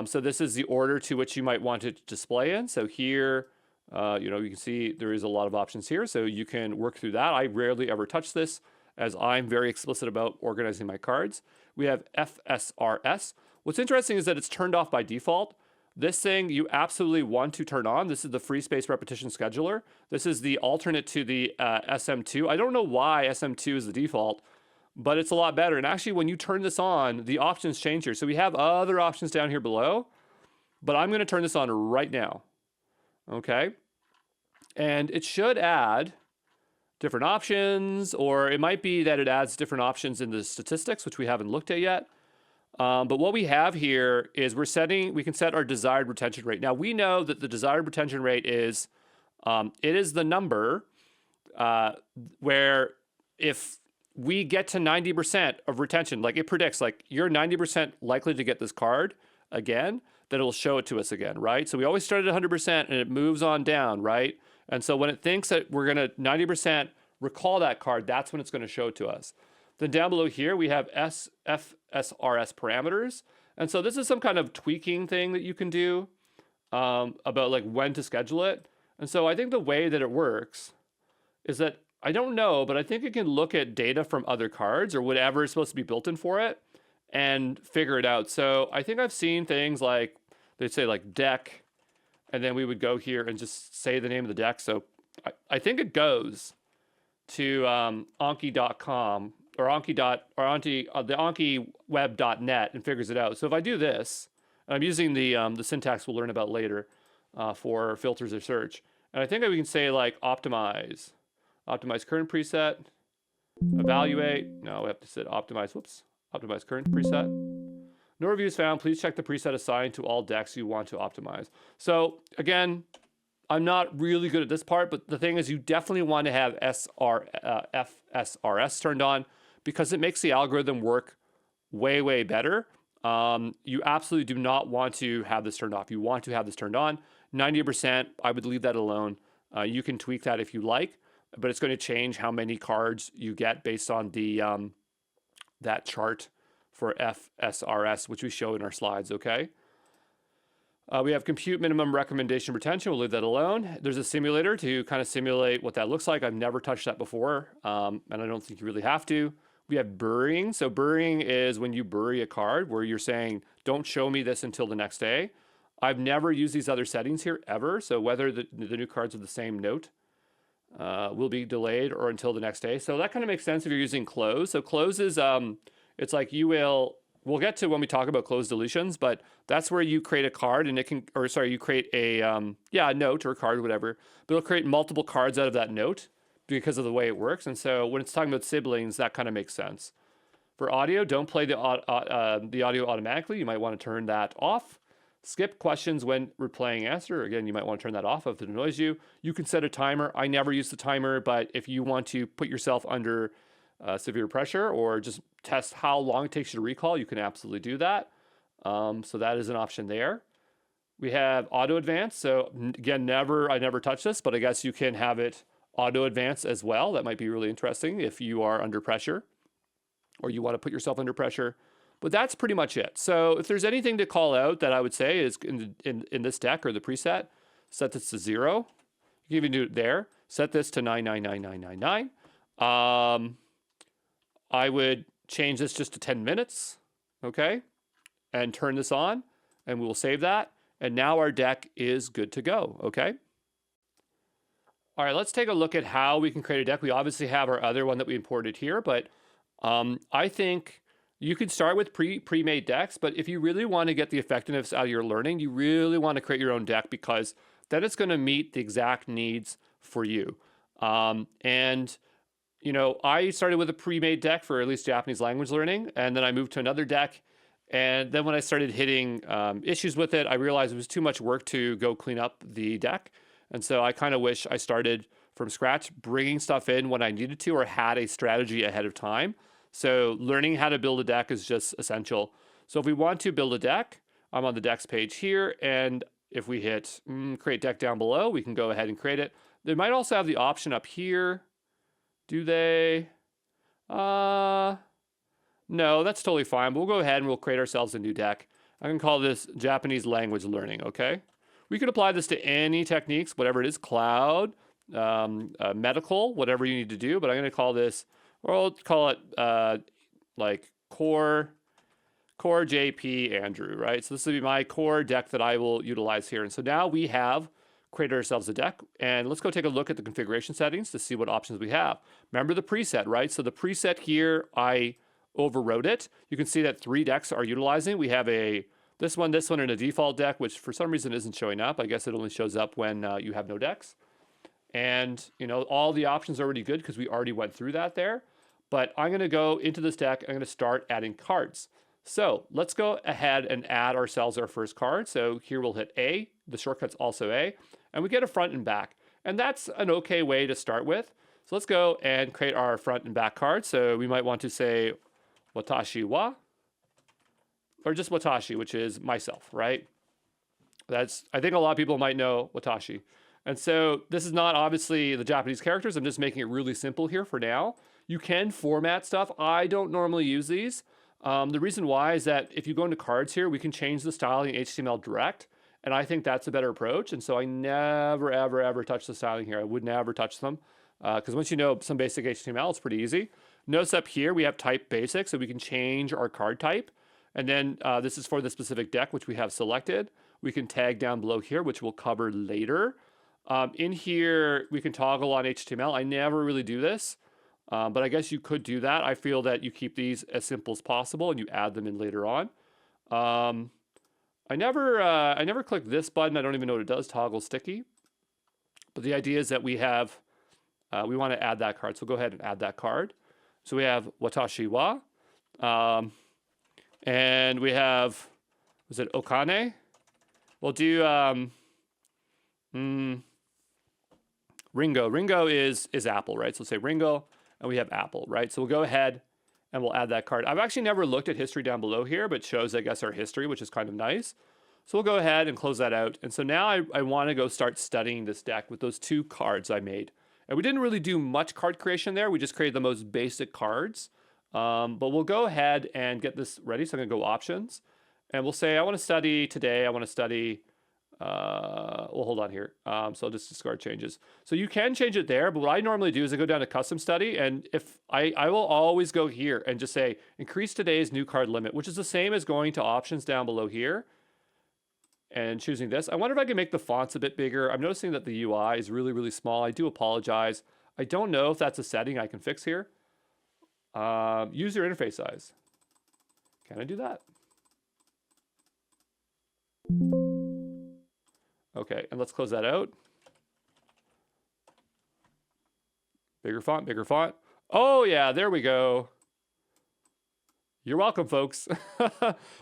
So this is the order to which you might want it to display in. So here, you know, you can see there is a lot of options here, so you can work through that. I rarely ever touch this, as I'm very explicit about organizing my cards. We have FSRS. What's interesting is that it's turned off by default. This thing you absolutely want to turn on. This is the free space repetition scheduler. This is the alternate to the SM2. I don't know why SM2 is the default, but it's a lot better. And actually, when you turn this on, the options change here. So we have other options down here below, but I'm going to turn this on right now. Okay. And it should add different options, or it might be that it adds different options in the statistics, which we haven't looked at yet. But what we have here is we can set our desired retention rate. Now we know that the desired retention rate is, it is the number where if we get to 90% of retention, like it predicts, like you're 90% likely to get this card again, that it'll show it to us again, right? So we always start at 100% and it moves on down, right? And so when it thinks that we're going to 90% recall that card, that's when it's going to show it to us. Then down below here, we have FSRS parameters. And so this is some kind of tweaking thing that you can do about like when to schedule it. And so I think the way that it works is that, I don't know, but I think it can look at data from other cards or whatever is supposed to be built in for it and figure it out. So I think I've seen things like, they'd say like deck, and then we would go here and just say the name of the deck. So I think it goes to Anki.com or the AnkiWeb.net and figures it out. So if I do this, and I'm using the syntax we'll learn about later for filters or search, and I think we can say like optimize current preset, evaluate. No, we have to say optimize current preset. No reviews found. Please check the preset assigned to all decks you want to optimize. So again, I'm not really good at this part, but the thing is you definitely want to have FSRS turned on because it makes the algorithm work way, way better. You absolutely do not want to have this turned off. You want to have this turned on. 90%, I would leave that alone. You can tweak that if you like, but it's going to change how many cards you get based on the that chart for FSRS, which we show in our slides, okay? We have compute minimum recommendation retention. We'll leave that alone. There's a simulator to kind of simulate what that looks like. I've never touched that before, and I don't think you really have to. We have burying. So burying is when you bury a card where you're saying, don't show me this until the next day. I've never used these other settings here ever. So whether the new cards are the same note will be delayed or until the next day. So that kind of makes sense if you're using Cloze. So Cloze is, it's like we'll get to when we talk about closed deletions, but that's where you create a card and you create a note or a card, whatever, but it'll create multiple cards out of that note because of the way it works. And so when it's talking about siblings, that kind of makes sense. For audio, don't play the audio automatically. You might want to turn that off. Skip questions when replaying answer. Again, you might want to turn that off if it annoys you. You can set a timer. I never use the timer, but if you want to put yourself under severe pressure or just test how long it takes you to recall, you can absolutely do that. So that is an option there. We have auto advance. So again, I never touch this, but I guess you can have it auto advance as well. That might be really interesting if you are under pressure or you want to put yourself under pressure. But that's pretty much it. So if there's anything to call out that I would say is in this deck or the preset, set this to 0. You can even do it there. Set this to 9999999. I would change this just to 10 minutes, okay? And turn this on, and we will save that. And now our deck is good to go, okay? All right, let's take a look at how we can create a deck. We obviously have our other one that we imported here, but I think you could start with pre-made decks, but if you really want to get the effectiveness out of your learning, you really want to create your own deck because then it's going to meet the exact needs for you. You know, I started with a pre-made deck for at least Japanese language learning, and then I moved to another deck. And then when I started hitting issues with it, I realized it was too much work to go clean up the deck. And so I kind of wish I started from scratch, bringing stuff in when I needed to or had a strategy ahead of time. So learning how to build a deck is just essential. So if we want to build a deck, I'm on the decks page here. And if we hit create deck down below, we can go ahead and create it. They might also have the option up here. Do they? No, that's totally fine. We'll go ahead and we'll create ourselves a new deck. I can call this Japanese language learning, okay? We could apply this to any techniques, whatever it is, cloud, medical, whatever you need to do. But I'm going to call this, or I'll call it like core JP Andrew, right? So this will be my core deck that I will utilize here. And so now we have created ourselves a deck, and let's go take a look at the configuration settings to see what options we have. Remember the preset, right? So the preset here, I overrode it. You can see that 3 decks are utilizing. We have this one, and a default deck, which for some reason isn't showing up. I guess it only shows up when you have no decks. And, you know, all the options are already good because we already went through that there. But I'm going to go into this deck. I'm going to start adding cards. So let's go ahead and add ourselves our first card. So here we'll hit A. The shortcut's also A. And we get a front and back. And that's an okay way to start with. So let's go and create our front and back card. So we might want to say watashi wa, or just watashi, which is myself, right? I think a lot of people might know watashi. And so this is not obviously the Japanese characters. I'm just making it really simple here for now. You can format stuff. I don't normally use these. The reason why is that if you go into cards here, we can change the styling in HTML direct. And I think that's a better approach. And so I never, ever, ever touch the styling here. I would never touch them. Because once you know some basic HTML, it's pretty easy. Notice up here, we have type basic, so we can change our card type. And then this is for the specific deck, which we have selected. We can tag down below here, which we'll cover later. In here, we can toggle on HTML. I never really do this, but I guess you could do that. I feel that you keep these as simple as possible and you add them in later on. I never click this button. I don't even know what it does, toggle sticky. But the idea is that we want to add that card. So go ahead and add that card. So we have watashi wa, and we have, was it okane? We'll do Ringo. Ringo is Apple, right? So say Ringo, and we have Apple, right? So we'll go ahead and we'll add that card. I've actually never looked at history down below here, but shows, I guess, our history, which is kind of nice. So we'll go ahead and close that out. And so now I want to go start studying this deck with those 2 cards I made. And we didn't really do much card creation there. We just created the most basic cards. But we'll go ahead and get this ready. So I'm going to go options. And we'll say, I want to study today. I want to study Well, hold on here. So I'll just discard changes. So you can change it there, but what I normally do is I go down to custom study, and if I will always go here and just say increase today's new card limit, which is the same as going to options down below here and choosing this. I wonder if I can make the fonts a bit bigger. I'm noticing that the UI is really, really small. I do apologize. I don't know if that's a setting I can fix here. User interface size. Can I do that? Okay, and let's close that out. Bigger font, bigger font. Oh yeah, there we go. You're welcome, folks.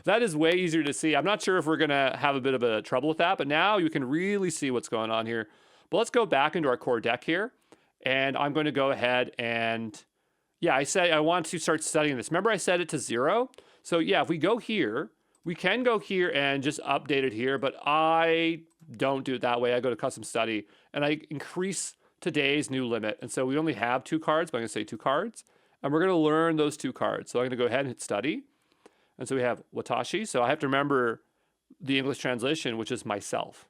That is way easier to see. I'm not sure if we're gonna have a bit of a trouble with that, but now you can really see what's going on here. But let's go back into our core deck here, and I'm going to go ahead and, yeah, I said I want to start studying this. Remember I set it to 0? So yeah, if we go here, we can go here and just update it here, but I don't do it that way. I go to custom study and I increase today's new limit. And so we only have 2 cards, but I'm gonna say 2 cards. And we're gonna learn those 2 cards. So I'm gonna go ahead and hit study. And so we have watashi. So I have to remember the English translation, which is myself,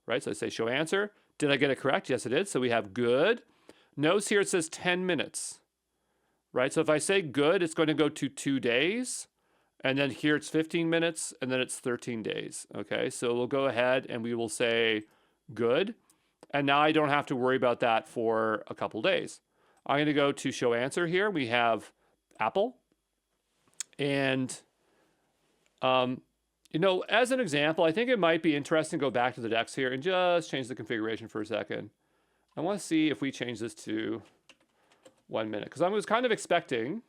right? So I say show answer. Did I get it correct? Yes, it did. So we have good. Notice here it says 10 minutes, right? So if I say good, it's going to go to 2 days. And then here it's 15 minutes, and then it's 13 days, okay? So we'll go ahead and we will say good. And now I don't have to worry about that for a couple days. I'm gonna go to show answer here. We have Apple. And, you know, as an example, I think it might be interesting to go back to the decks here and just change the configuration for a second. I wanna see if we change this to 1 minute, because I was kind of expecting,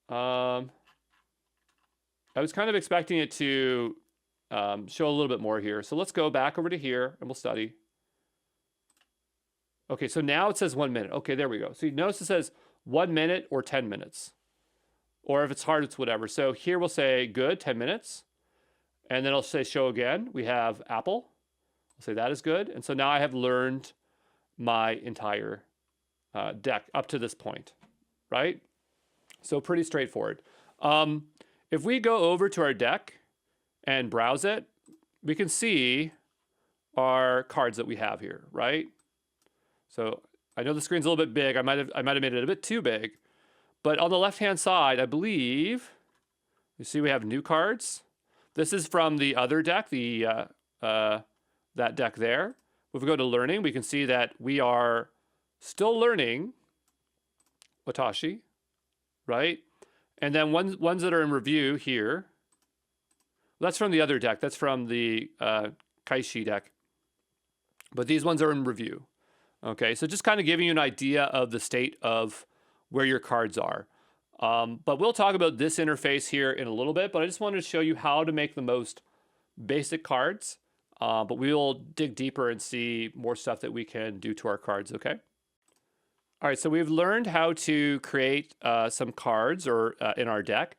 I was kind of expecting it to show a little bit more here. So let's go back over to here and we'll study. Okay, so now it says 1 minute. Okay, there we go. So you notice it says 1 minute or 10 minutes. Or if it's hard, it's whatever. So here we'll say good, 10 minutes. And then I'll say show again. We have Apple. I'll say that is good. And so now I have learned my entire deck up to this point, right? So pretty straightforward. If we go over to our deck and browse it, we can see our cards that we have here, right? So I know the screen's a little bit big. I might have made it a bit too big. But on the left-hand side, I believe, you see we have new cards. This is from the other deck, that deck there. If we go to learning, we can see that we are still learning watashi, right? And then ones that are in review here, that's from the other deck. That's from the Kaishi deck. But these ones are in review. Okay, so just kind of giving you an idea of the state of where your cards are. But we'll talk about this interface here in a little bit, but I just wanted to show you how to make the most basic cards. But we will dig deeper and see more stuff that we can do to our cards, okay? All right, so we've learned how to create some cards or in our deck,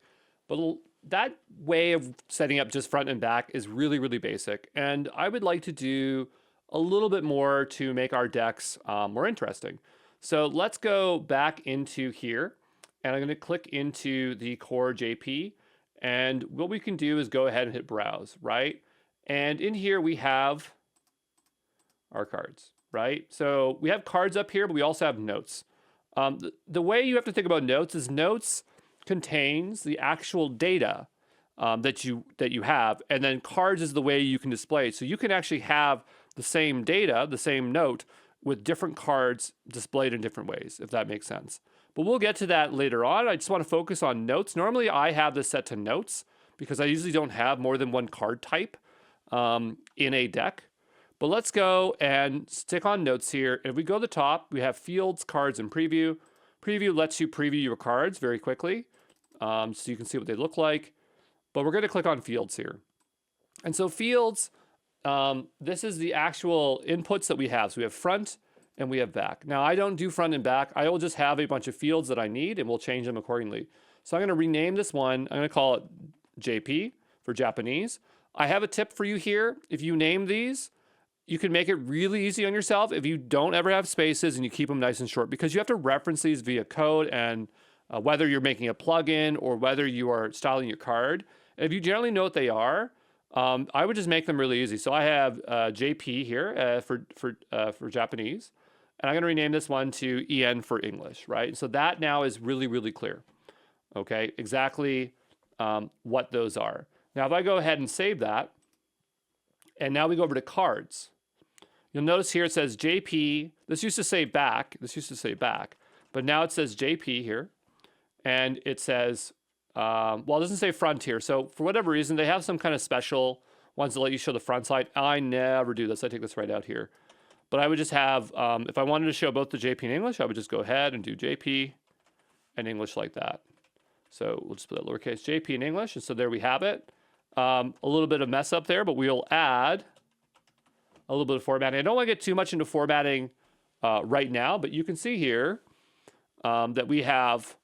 but that way of setting up just front and back is really, really basic. And I would like to do a little bit more to make our decks more interesting. So let's go back into here, and I'm gonna click into the core JP, and what we can do is go ahead and hit browse, right? And in here we have our cards, right? So we have cards up here, but we also have notes. The way you have to think about notes is notes contains the actual data that you have, and then cards is the way you can display it. So you can actually have the same data, the same note, with different cards displayed in different ways, if that makes sense. But we'll get to that later on. I just want to focus on notes. Normally I have this set to notes because I usually don't have more than one card type in a deck. But let's go and stick on notes here. If we go to the top, we have fields, cards, and preview. Preview lets you preview your cards very quickly, so you can see what they look like. But we're going to click on fields here. And so fields, this is the actual inputs that we have. So we have front and we have back. Now I don't do front and back. I will just have a bunch of fields that I need and we'll change them accordingly. So I'm going to rename this one. I'm going to call it JP for Japanese. I have a tip for you here. If you name these, you can make it really easy on yourself if you don't ever have spaces and you keep them nice and short, because you have to reference these via code, and whether you're making a plugin or whether you are styling your card. And if you generally know what they are, I would just make them really easy. So I have JP here for Japanese, and I'm going to rename this one to EN for English, right? So that now is really, really clear. Okay, exactly what those are. Now, if I go ahead and save that, and now we go over to cards, you'll notice here it says JP. This used to say back. But now it says JP here, and it says, well, it doesn't say front here. So for whatever reason, they have some kind of special ones that let you show the front side. I never do this. I take this right out here. But I would just have, if I wanted to show both the JP and English, I would just go ahead and do JP and English like that. So we'll just put that lowercase JP and English. And so there we have it. A little bit of mess up there, but we'll add a little bit of formatting. I don't want to get too much into formatting right now, but you can see here that we have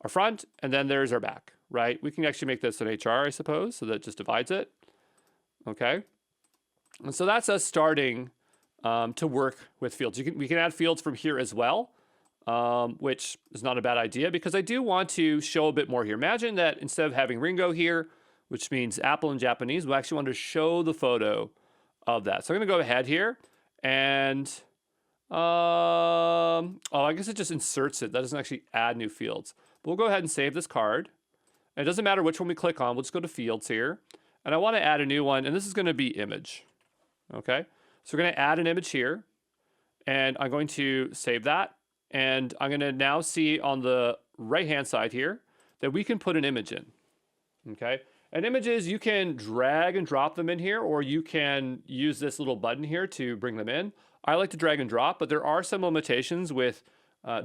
our front and then there's our back, right? We can actually make this an HR, I suppose, so that just divides it. Okay. And so that's us starting to work with fields. We can add fields from here as well, which is not a bad idea because I do want to show a bit more here. Imagine that instead of having Ringo here, which means apple in Japanese, we actually want to show the photo of that. So I'm going to go ahead here and, oh, I guess it just inserts it. That doesn't actually add new fields. But we'll go ahead and save this card. And it doesn't matter which one we click on. We'll just go to fields here. And I want to add a new one, and this is going to be image. Okay, so we're going to add an image here, and I'm going to save that. And I'm going to now see on the right-hand side here that we can put an image in. Okay. And images, you can drag and drop them in here, or you can use this little button here to bring them in. I like to drag and drop, but there are some limitations with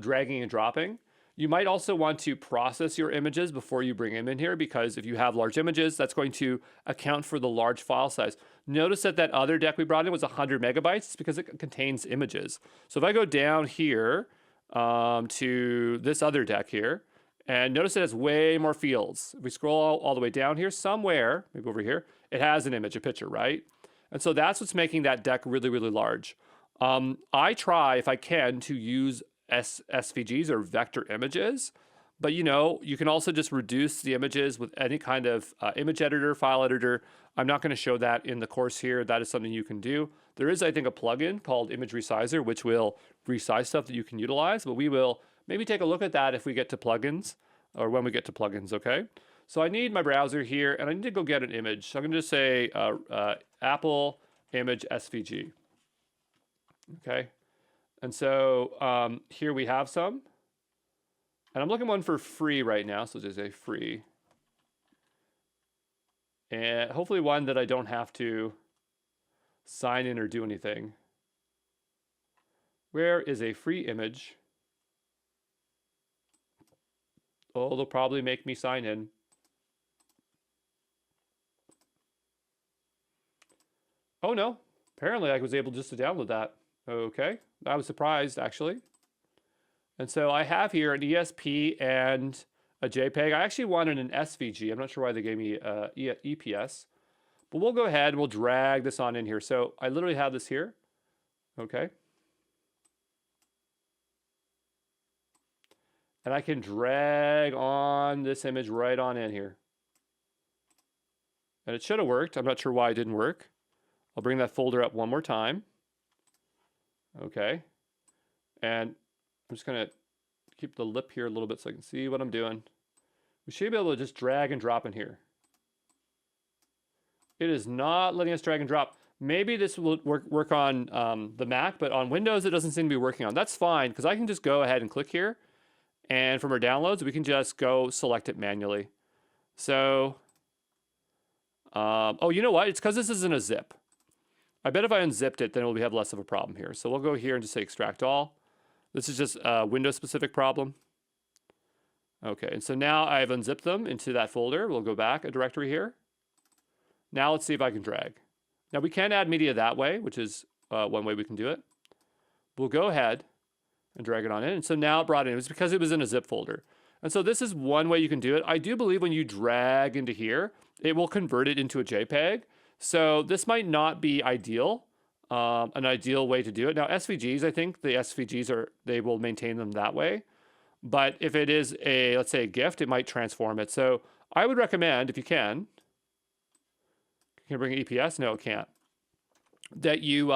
dragging and dropping. You might also want to process your images before you bring them in here, because if you have large images, that's going to account for the large file size. Notice that that other deck we brought in was 100 megabytes. It's because it contains images. So if I go down here to this other deck here, and notice it has way more fields. If we scroll all the way down here, somewhere, maybe over here, it has an image, a picture, right? And so that's what's making that deck really, really large. I try, if I can, to use SVGs or vector images, but you know, you can also just reduce the images with any kind of image editor, file editor. I'm not going to show that in the course here. That is something you can do. There is, I think, a plugin called Image Resizer, which will resize stuff that you can utilize, but we will maybe take a look at that if we get to plugins, or when we get to plugins, okay? So I need my browser here, and I need to go get an image. So I'm going to just say Apple image SVG, okay? And so here we have some, and I'm looking one for free right now, so just say free. And hopefully one that I don't have to sign in or do anything. Where is a free image? Oh, they'll probably make me sign in. Oh no, apparently I was able just to download that. Okay, I was surprised actually. And so I have here an ESP and a JPEG. I actually wanted an SVG. I'm not sure why they gave me EPS, but we'll go ahead and we'll drag this on in here. So I literally have this here. Okay. And I can drag on this image right on in here. And it should have worked. I'm not sure why it didn't work. I'll bring that folder up one more time. Okay. And I'm just going to keep the lip here a little bit so I can see what I'm doing. We should be able to just drag and drop in here. It is not letting us drag and drop. Maybe this will work on the Mac, but on Windows it doesn't seem to be working on. That's fine, because I can just go ahead and click here. And from our downloads, we can just go select it manually. So, oh, you know what? It's because this isn't a zip. I bet if I unzipped it, then we'll have less of a problem here. So we'll go here and just say extract all. This is just a Windows-specific problem. Okay, and so now I've unzipped them into that folder. We'll go back a directory here. Now let's see if I can drag. Now we can add media that way, which is one way we can do it. We'll go ahead and drag it on in. And so now it brought it in. It was because it was in a zip folder. And so this is one way you can do it. I do believe when you drag into here, it will convert it into a JPEG. So this might not be ideal, an ideal way to do it. Now SVGs, I think the SVGs they will maintain them that way. But if it is a, let's say a GIF, it might transform it. So I would recommend, if you can Can it bring EPS? No, it can't. That you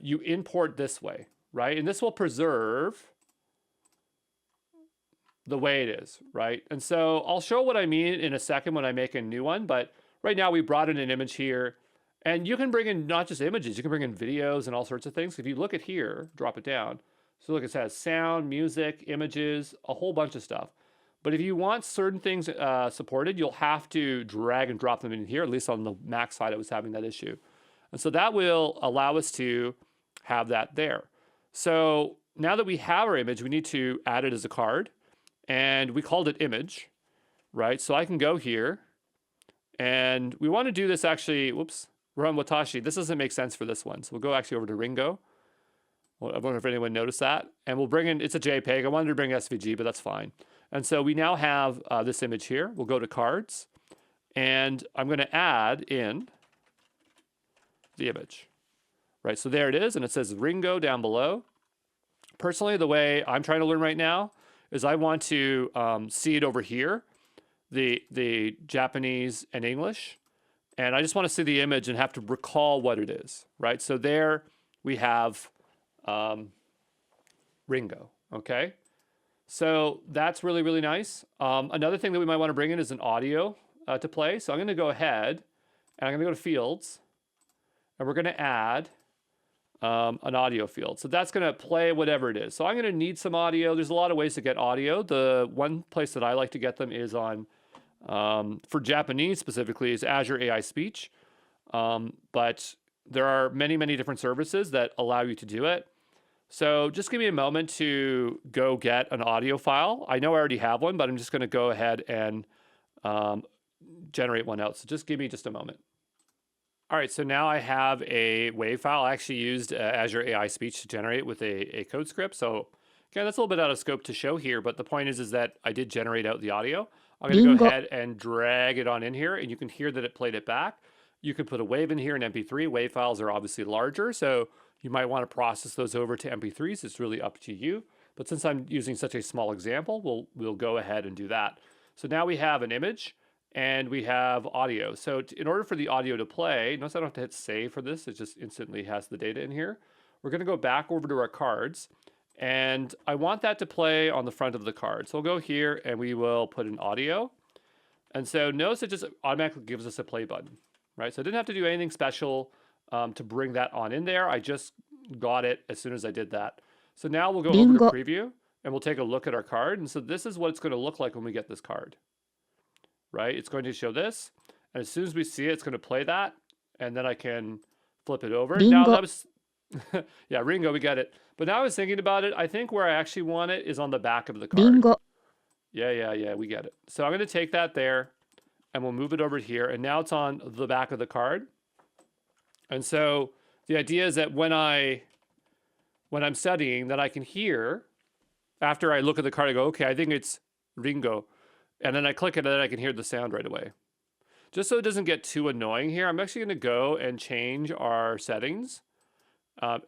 you import this way, right? And this will preserve the way it is, right? And so I'll show what I mean in a second when I make a new one, but right now we brought in an image here, and you can bring in not just images, you can bring in videos and all sorts of things. If you look at here, drop it down. So look, it says sound, music, images, a whole bunch of stuff. But if you want certain things supported, you'll have to drag and drop them in here. At least on the Mac side, I was having that issue. And so that will allow us to have that there. So now that we have our image, we need to add it as a card. And we called it image, right? So I can go here. And we want to do this actually, whoops, we're on Watashi. This doesn't make sense for this one. So we'll go actually over to Ringo. Well, I wonder if anyone noticed that. And we'll bring in, it's a JPEG. I wanted to bring SVG, but that's fine. And so we now have this image here. We'll go to cards. And I'm going to add in the image, right? So there it is. And it says Ringo down below. Personally, the way I'm trying to learn right now is I want to see it over here, the Japanese and English. And I just want to see the image and have to recall what it is, right? So there we have Ringo, okay? So that's really, really nice. Another thing that we might want to bring in is an audio to play. So I'm going to go ahead and I'm going to go to Fields. And we're going to add an audio field. So that's going to play whatever it is. So I'm going to need some audio. There's a lot of ways to get audio. The one place that I like to get them is on, for Japanese specifically, is Azure AI Speech. But there are many, many different services that allow you to do it. So just give me a moment to go get an audio file. I know I already have one, but I'm just going to go ahead and generate one out. So just give me just a moment. All right, so now I have a WAV file. I actually used Azure AI Speech to generate with a code script. So again, that's a little bit out of scope to show here, but the point is that I did generate out the audio. I'm going to go ahead and drag it on in here, and you can hear that it played it back. You can put a WAV in here in MP3. WAV files are obviously larger, so you might want to process those over to MP3s. It's really up to you. But since I'm using such a small example, we'll go ahead and do that. So now we have an image. And we have audio. So in order for the audio to play, notice I don't have to hit save for this. It just instantly has the data in here. We're going to go back over to our cards. And I want that to play on the front of the card. So we'll go here and we will put in audio. And so notice it just automatically gives us a play button, right? So I didn't have to do anything special to bring that on in there. I just got it as soon as I did that. So now we'll go over to preview and we'll take a look at our card. And so this is what it's going to look like when we get this card. Right? It's going to show this. And as soon as we see it, it's going to play that. And then I can flip it over. Ringo. Now that was, yeah, Ringo, we got it. But now I was thinking about it. I think where I actually want it is on the back of the card. Ringo. Yeah, we get it. So I'm going to take that there and we'll move it over here. And now it's on the back of the card. And so the idea is that when I'm studying, that I can hear, after I look at the card, I go, okay, I think it's Ringo. And then I click it and then I can hear the sound right away. Just so it doesn't get too annoying here, I'm actually going to go and change our settings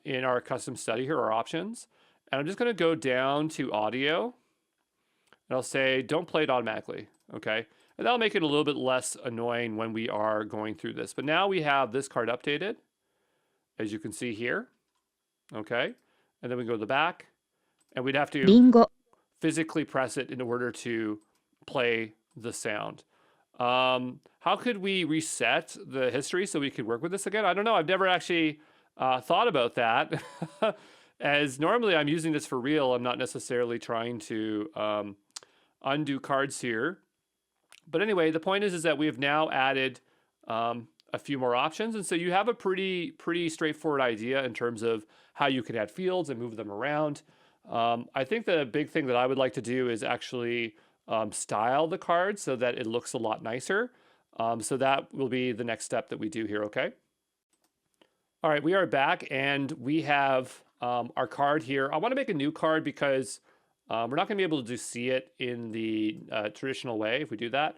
in our custom study here, our options. And I'm just going to go down to audio. And I'll say, don't play it automatically. Okay. And that'll make it a little bit less annoying when we are going through this. But now we have this card updated, as you can see here. Okay. And then we go to the back. And we'd have to physically press it in order to play the sound. How could we reset the history so we could work with this again? I don't know. I've never actually thought about that. As normally I'm using this for real. I'm not necessarily trying to undo cards here. But anyway, the point is that we have now added a few more options. And so you have a pretty straightforward idea in terms of how you can add fields and move them around. I think the big thing that I would like to do is actually style the card so that it looks a lot nicer. So that will be the next step that we do here, okay? All right, we are back and we have our card here. I want to make a new card because we're not going to be able to see it in the traditional way if we do that.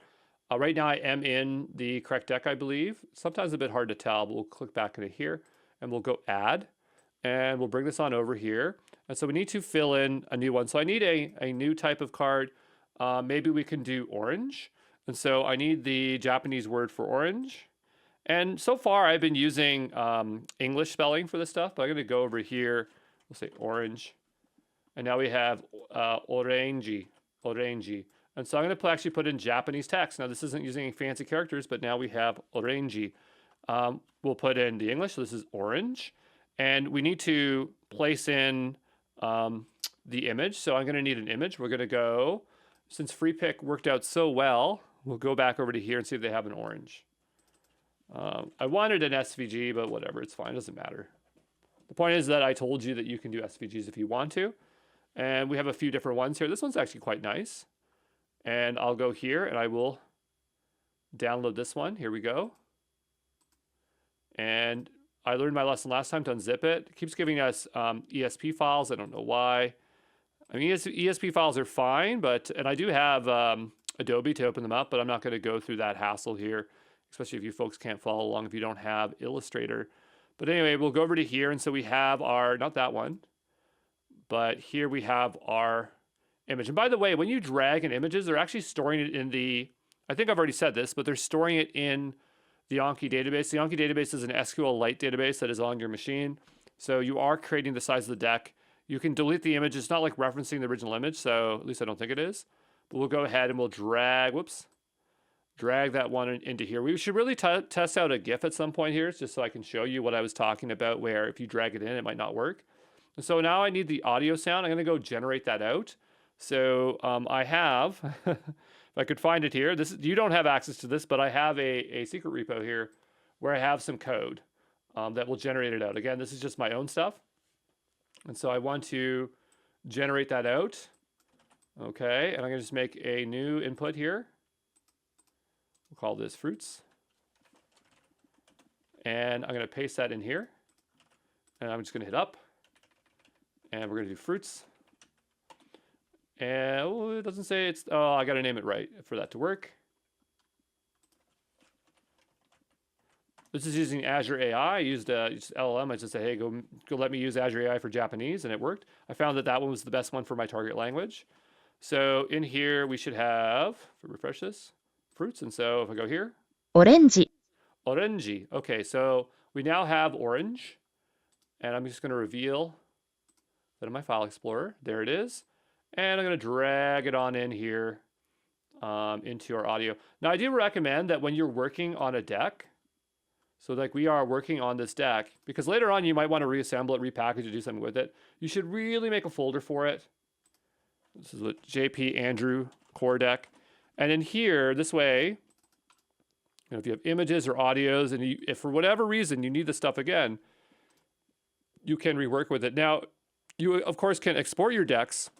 Right now I am in the correct deck, I believe. Sometimes a bit hard to tell, but we'll click back into here and we'll go add and we'll bring this on over here. And so we need to fill in a new one. So I need a new type of card. Maybe we can do orange. And so I need the Japanese word for orange. And so far I've been using English spelling for this stuff, but I'm going to go over here. We'll say orange. And now we have orangey. And so I'm going to actually put in Japanese text. Now this isn't using any fancy characters, but now we have orangey. We'll put in the English. So this is orange. And we need to place in the image. So I'm going to need an image. We're going to go, since free pick worked out so well, we'll go back over to here and see if they have an orange. I wanted an SVG, but whatever, it's fine, it doesn't matter. The point is that I told you that you can do SVGs if you want to. And we have a few different ones here. This one's actually quite nice. And I'll go here and I will download this one. Here we go. And I learned my lesson last time to unzip it. It keeps giving us ESP files. I don't know why. I mean, ESP files are fine, and I do have Adobe to open them up, but I'm not going to go through that hassle here, especially if you folks can't follow along if you don't have Illustrator. But anyway, we'll go over to here. And so we have our, not that one, but here we have our image. And by the way, when you drag in images, they're actually storing it in the, I think I've already said this, but they're storing it in the Anki database. The Anki database is an SQLite database that is on your machine. So you are creating the size of the deck. You can delete the image. It's not like referencing the original image, so at least I don't think it is. But we'll go ahead and we'll drag that one into here. We should really test out a GIF at some point here, just so I can show you what I was talking about, where if you drag it in, it might not work. And so now I need the audio sound. I'm going to go generate that out. So I have, if I could find it here, you don't have access to this, but I have a secret repo here where I have some code that will generate it out. Again, this is just my own stuff. And so I want to generate that out. Okay, and I'm going to just make a new input here. We'll call this fruits. And I'm going to paste that in here. And I'm just going to hit up. And we're going to do fruits. And it doesn't say it's, I got to name it right for that to work. This is using Azure AI. I used LLM. I just said, hey, go let me use Azure AI for Japanese, and it worked. I found that one was the best one for my target language. So in here, we should have, if I refresh this, fruits. And so if I go here. Orangey. Orangey. Okay, so we now have orange. And I'm just going to reveal that in my file explorer. There it is. And I'm going to drag it on in here into our audio. Now, I do recommend that when you're working on a deck, so like we are working on this deck, because later on you might want to reassemble it, repackage it, do something with it. You should really make a folder for it. This is what JP Andrew core deck. And in here, this way, if you have images or audios, and if for whatever reason you need this stuff again, you can rework with it. Now, you of course can export your decks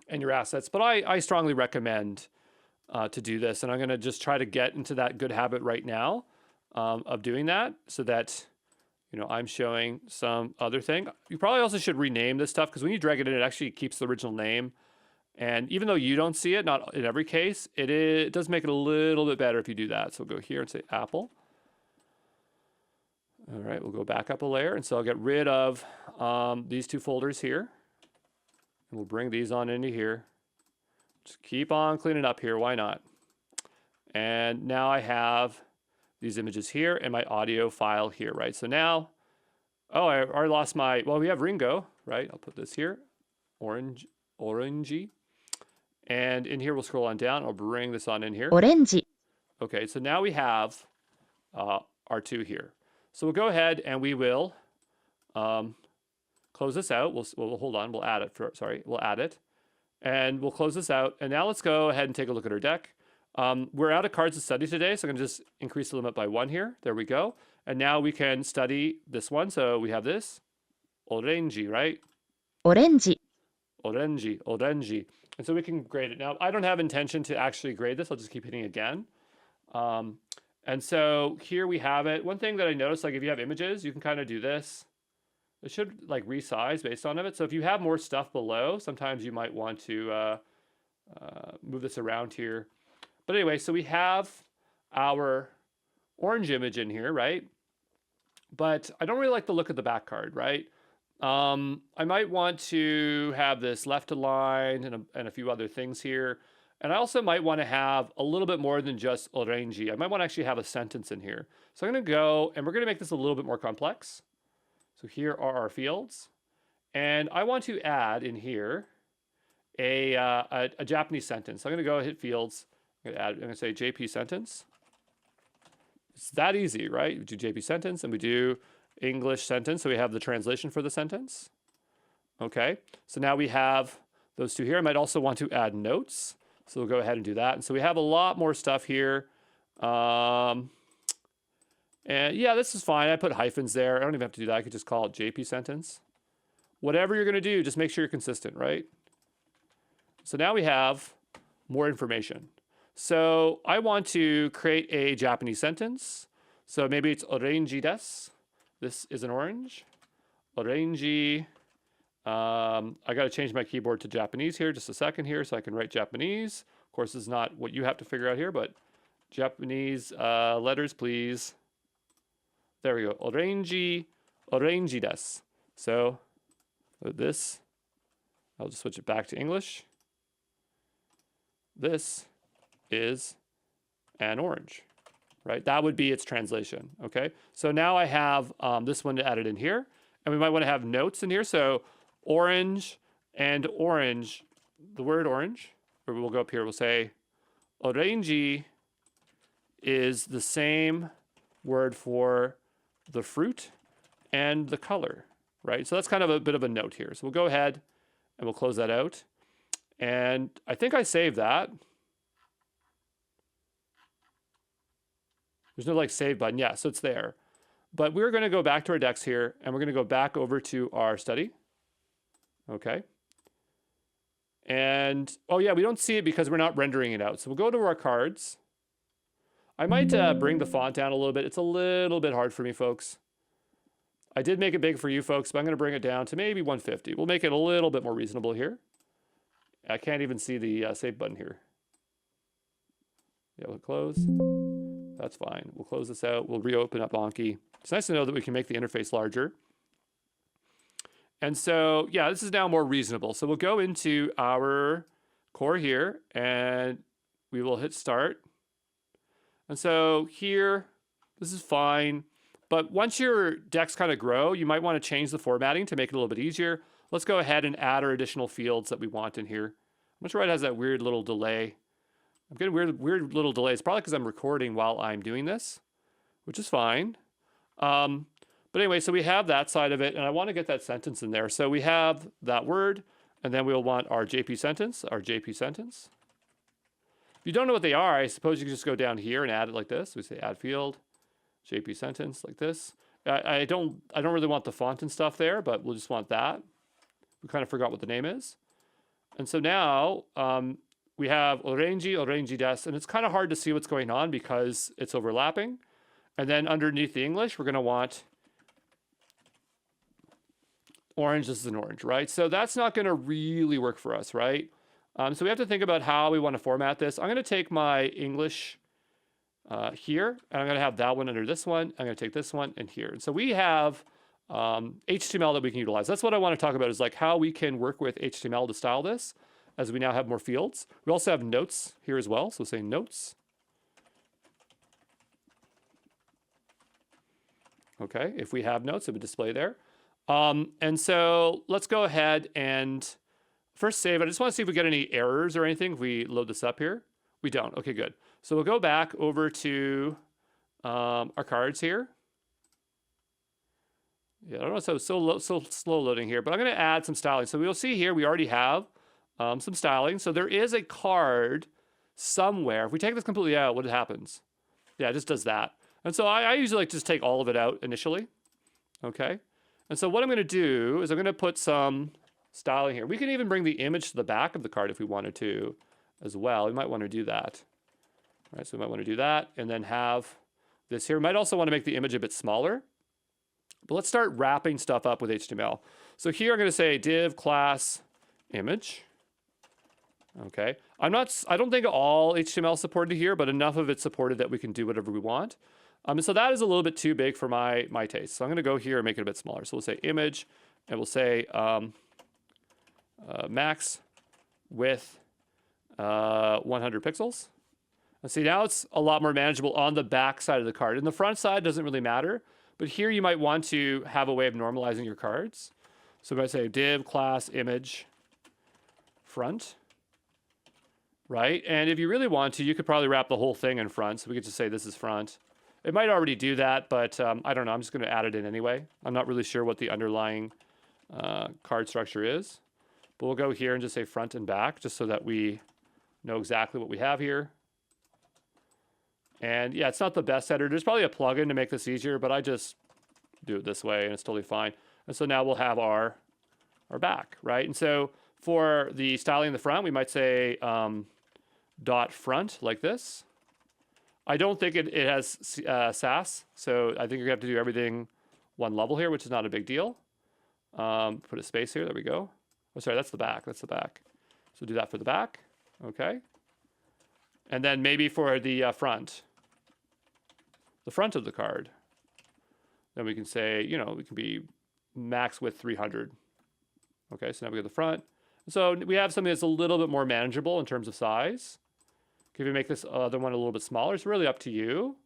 and your assets, but I strongly recommend to do this. And I'm going to just try to get into that good habit right now of doing that, so that I'm showing some other thing. You probably also should rename this stuff, because when you drag it in, it actually keeps the original name. And even though you don't see it, not in every case, it does make it a little bit better if you do that. So we'll go here and say Apple. All right, we'll go back up a layer. And so I'll get rid of these two folders here. And we'll bring these on into here. Just keep on cleaning up here. Why not? And now I have these images here and my audio file here, right? So now, I already lost we have Ringo, right? I'll put this here, orangey. And in here, we'll scroll on down. I'll bring this on in here. Orangey. Okay, so now we have our two here. So we'll go ahead and we will close this out. We'll hold on, we'll add it. We'll add it. And we'll close this out. And now let's go ahead and take a look at our deck. We're out of cards to study today, so I'm going to just increase the limit by 1 here. There we go. And now we can study this one. So we have this, orangey, right? Orangey. Orangey. And so we can grade it. Now, I don't have intention to actually grade this. I'll just keep hitting again. And so here we have it. One thing that I noticed, like if you have images, you can kind of do this. It should like resize based on it. So if you have more stuff below, sometimes you might want to move this around here. But anyway, so we have our orange image in here, right? But I don't really like the look of the back card, right? I might want to have this left aligned and a few other things here. And I also might want to have a little bit more than just orange. I might want to actually have a sentence in here. So I'm going to go, and we're going to make this a little bit more complex. So here are our fields. And I want to add in here a Japanese sentence. So I'm going to go hit fields. I'm going to say JP sentence. It's that easy, right? We do JP sentence and we do English sentence. So we have the translation for the sentence. Okay. So now we have those two here. I might also want to add notes. So we'll go ahead and do that. And so we have a lot more stuff here. And yeah, this is fine. I put hyphens there. I don't even have to do that. I could just call it JP sentence. Whatever you're going to do, just make sure you're consistent, right? So now we have more information. So I want to create a Japanese sentence. So maybe it's orange desu. This is an orange. Orange. I got to change my keyboard to Japanese here just a second here so I can write Japanese. Of course, this is not what you have to figure out here, but Japanese letters, please. There we go. Orange desu. So this, I'll just switch it back to English. This is an orange, right? That would be its translation, okay? So now I have this one added in here, and we might want to have notes in here. So orange and orange, the word orange, or we'll go up here, we'll say orange is the same word for the fruit and the color, right? So that's kind of a bit of a note here. So we'll go ahead and we'll close that out. And I think I saved that. There's no like save button. Yeah, so it's there. But we're going to go back to our decks here, and we're going to go back over to our study. Okay. And, oh yeah, we don't see it because we're not rendering it out. So we'll go to our cards. I might bring the font down a little bit. It's a little bit hard for me, folks. I did make it big for you folks, but I'm going to bring it down to maybe 150. We'll make it a little bit more reasonable here. I can't even see the save button here. Yeah, we'll close. That's fine. We'll close this out. We'll reopen up Anki. It's nice to know that we can make the interface larger. And so, yeah, this is now more reasonable. So we'll go into our core here, and we will hit start. And so here, this is fine. But once your decks kind of grow, you might want to change the formatting to make it a little bit easier. Let's go ahead and add our additional fields that we want in here. I'm not sure why it has that weird little delay. I'm getting weird little delays. Probably because I'm recording while I'm doing this, which is fine. But anyway, so we have that side of it, and I want to get that sentence in there. So we have that word, and then we'll want our JP sentence, If you don't know what they are, I suppose you can just go down here and add it like this. We say add field, JP sentence, like this. I don't really want the font and stuff there, but we'll just want that. We kind of forgot what the name is. And so now we have orange desu, and it's kind of hard to see what's going on because it's overlapping. And then underneath the English, we're going to want orange. This is an orange, right? So that's not going to really work for us, right? So we have to think about how we want to format this. I'm going to take my English here, and I'm going to have that one under this one. I'm going to take this one and here. And so we have HTML that we can utilize. That's what I want to talk about, is like how we can work with HTML to style this as we now have more fields. We also have notes here as well. So we'll say notes. Okay, if we have notes, it would display there. And so let's go ahead and first save it. I just want to see if we get any errors or anything if we load this up here. We don't. Okay, good. So we'll go back over to our cards here. Yeah, I don't know, so slow loading here, but I'm going to add some styling. So we'll see here we already have some styling. So there is a card somewhere. If we take this completely out, what happens? Yeah, it just does that. And so I usually like to just take all of it out initially. Okay. And so what I'm going to do is I'm going to put some styling here. We can even bring the image to the back of the card if we wanted to as well. We might want to do that. All right, so we might want to do that and then have this here. We might also want to make the image a bit smaller. But let's start wrapping stuff up with HTML. So here I'm going to say div class image. Okay. I don't think all HTML is supported here, but enough of it's supported that we can do whatever we want. And so that is a little bit too big for my taste. So I'm going to go here and make it a bit smaller. So we'll say image, and we'll say max width 100 pixels. And see, now it's a lot more manageable on the back side of the card. And the front side doesn't really matter, but here you might want to have a way of normalizing your cards. So I'm going to say div class image front, right? And if you really want to, you could probably wrap the whole thing in front. So we could just say this is front. It might already do that, but I don't know. I'm just going to add it in anyway. I'm not really sure what the underlying card structure is. But we'll go here and just say front and back, just so that we know exactly what we have here. And yeah, it's not the best header. There's probably a plugin to make this easier, but I just do it this way and it's totally fine. And so now we'll have our back, right? And so for the styling in the front, we might say dot front like this. I don't think it has SAS, so I think you're gonna have to do everything one level here, which is not a big deal. Put a space here, there we go. Oh, sorry, that's the back, that's the back. So do that for the back, okay. And then maybe for the front of the card, then we can say, you know, we can be max width 300. Okay, so now we go to the front. So we have something that's a little bit more manageable in terms of size. If we make this other one a little bit smaller, it's really up to you,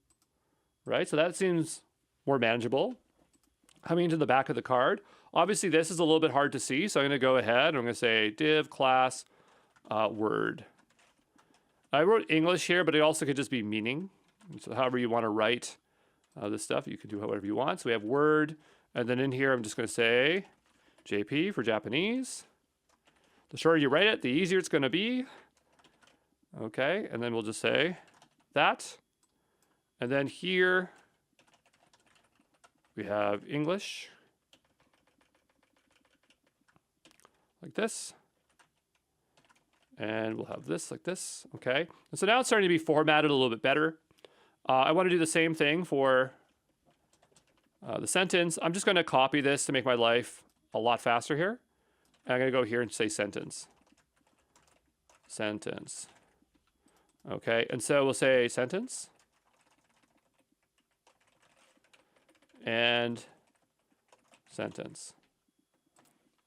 right? So that seems more manageable. Coming into the back of the card, obviously this is a little bit hard to see, so I'm gonna go ahead and I'm gonna say div class word. I wrote English here, but it also could just be meaning. So however you want to write this stuff, you can do however you want. So we have word, and then in here I'm just going to say JP for Japanese. The shorter you write it, the easier it's going to be. Okay, and then we'll just say that. And then here we have English, like this. And we'll have this like this, okay? And so now it's starting to be formatted a little bit better. I want to do the same thing for the sentence. I'm just going to copy this to make my life a lot faster here. And I'm going to go here and say sentence. Sentence. Okay, and so we'll say sentence. And sentence.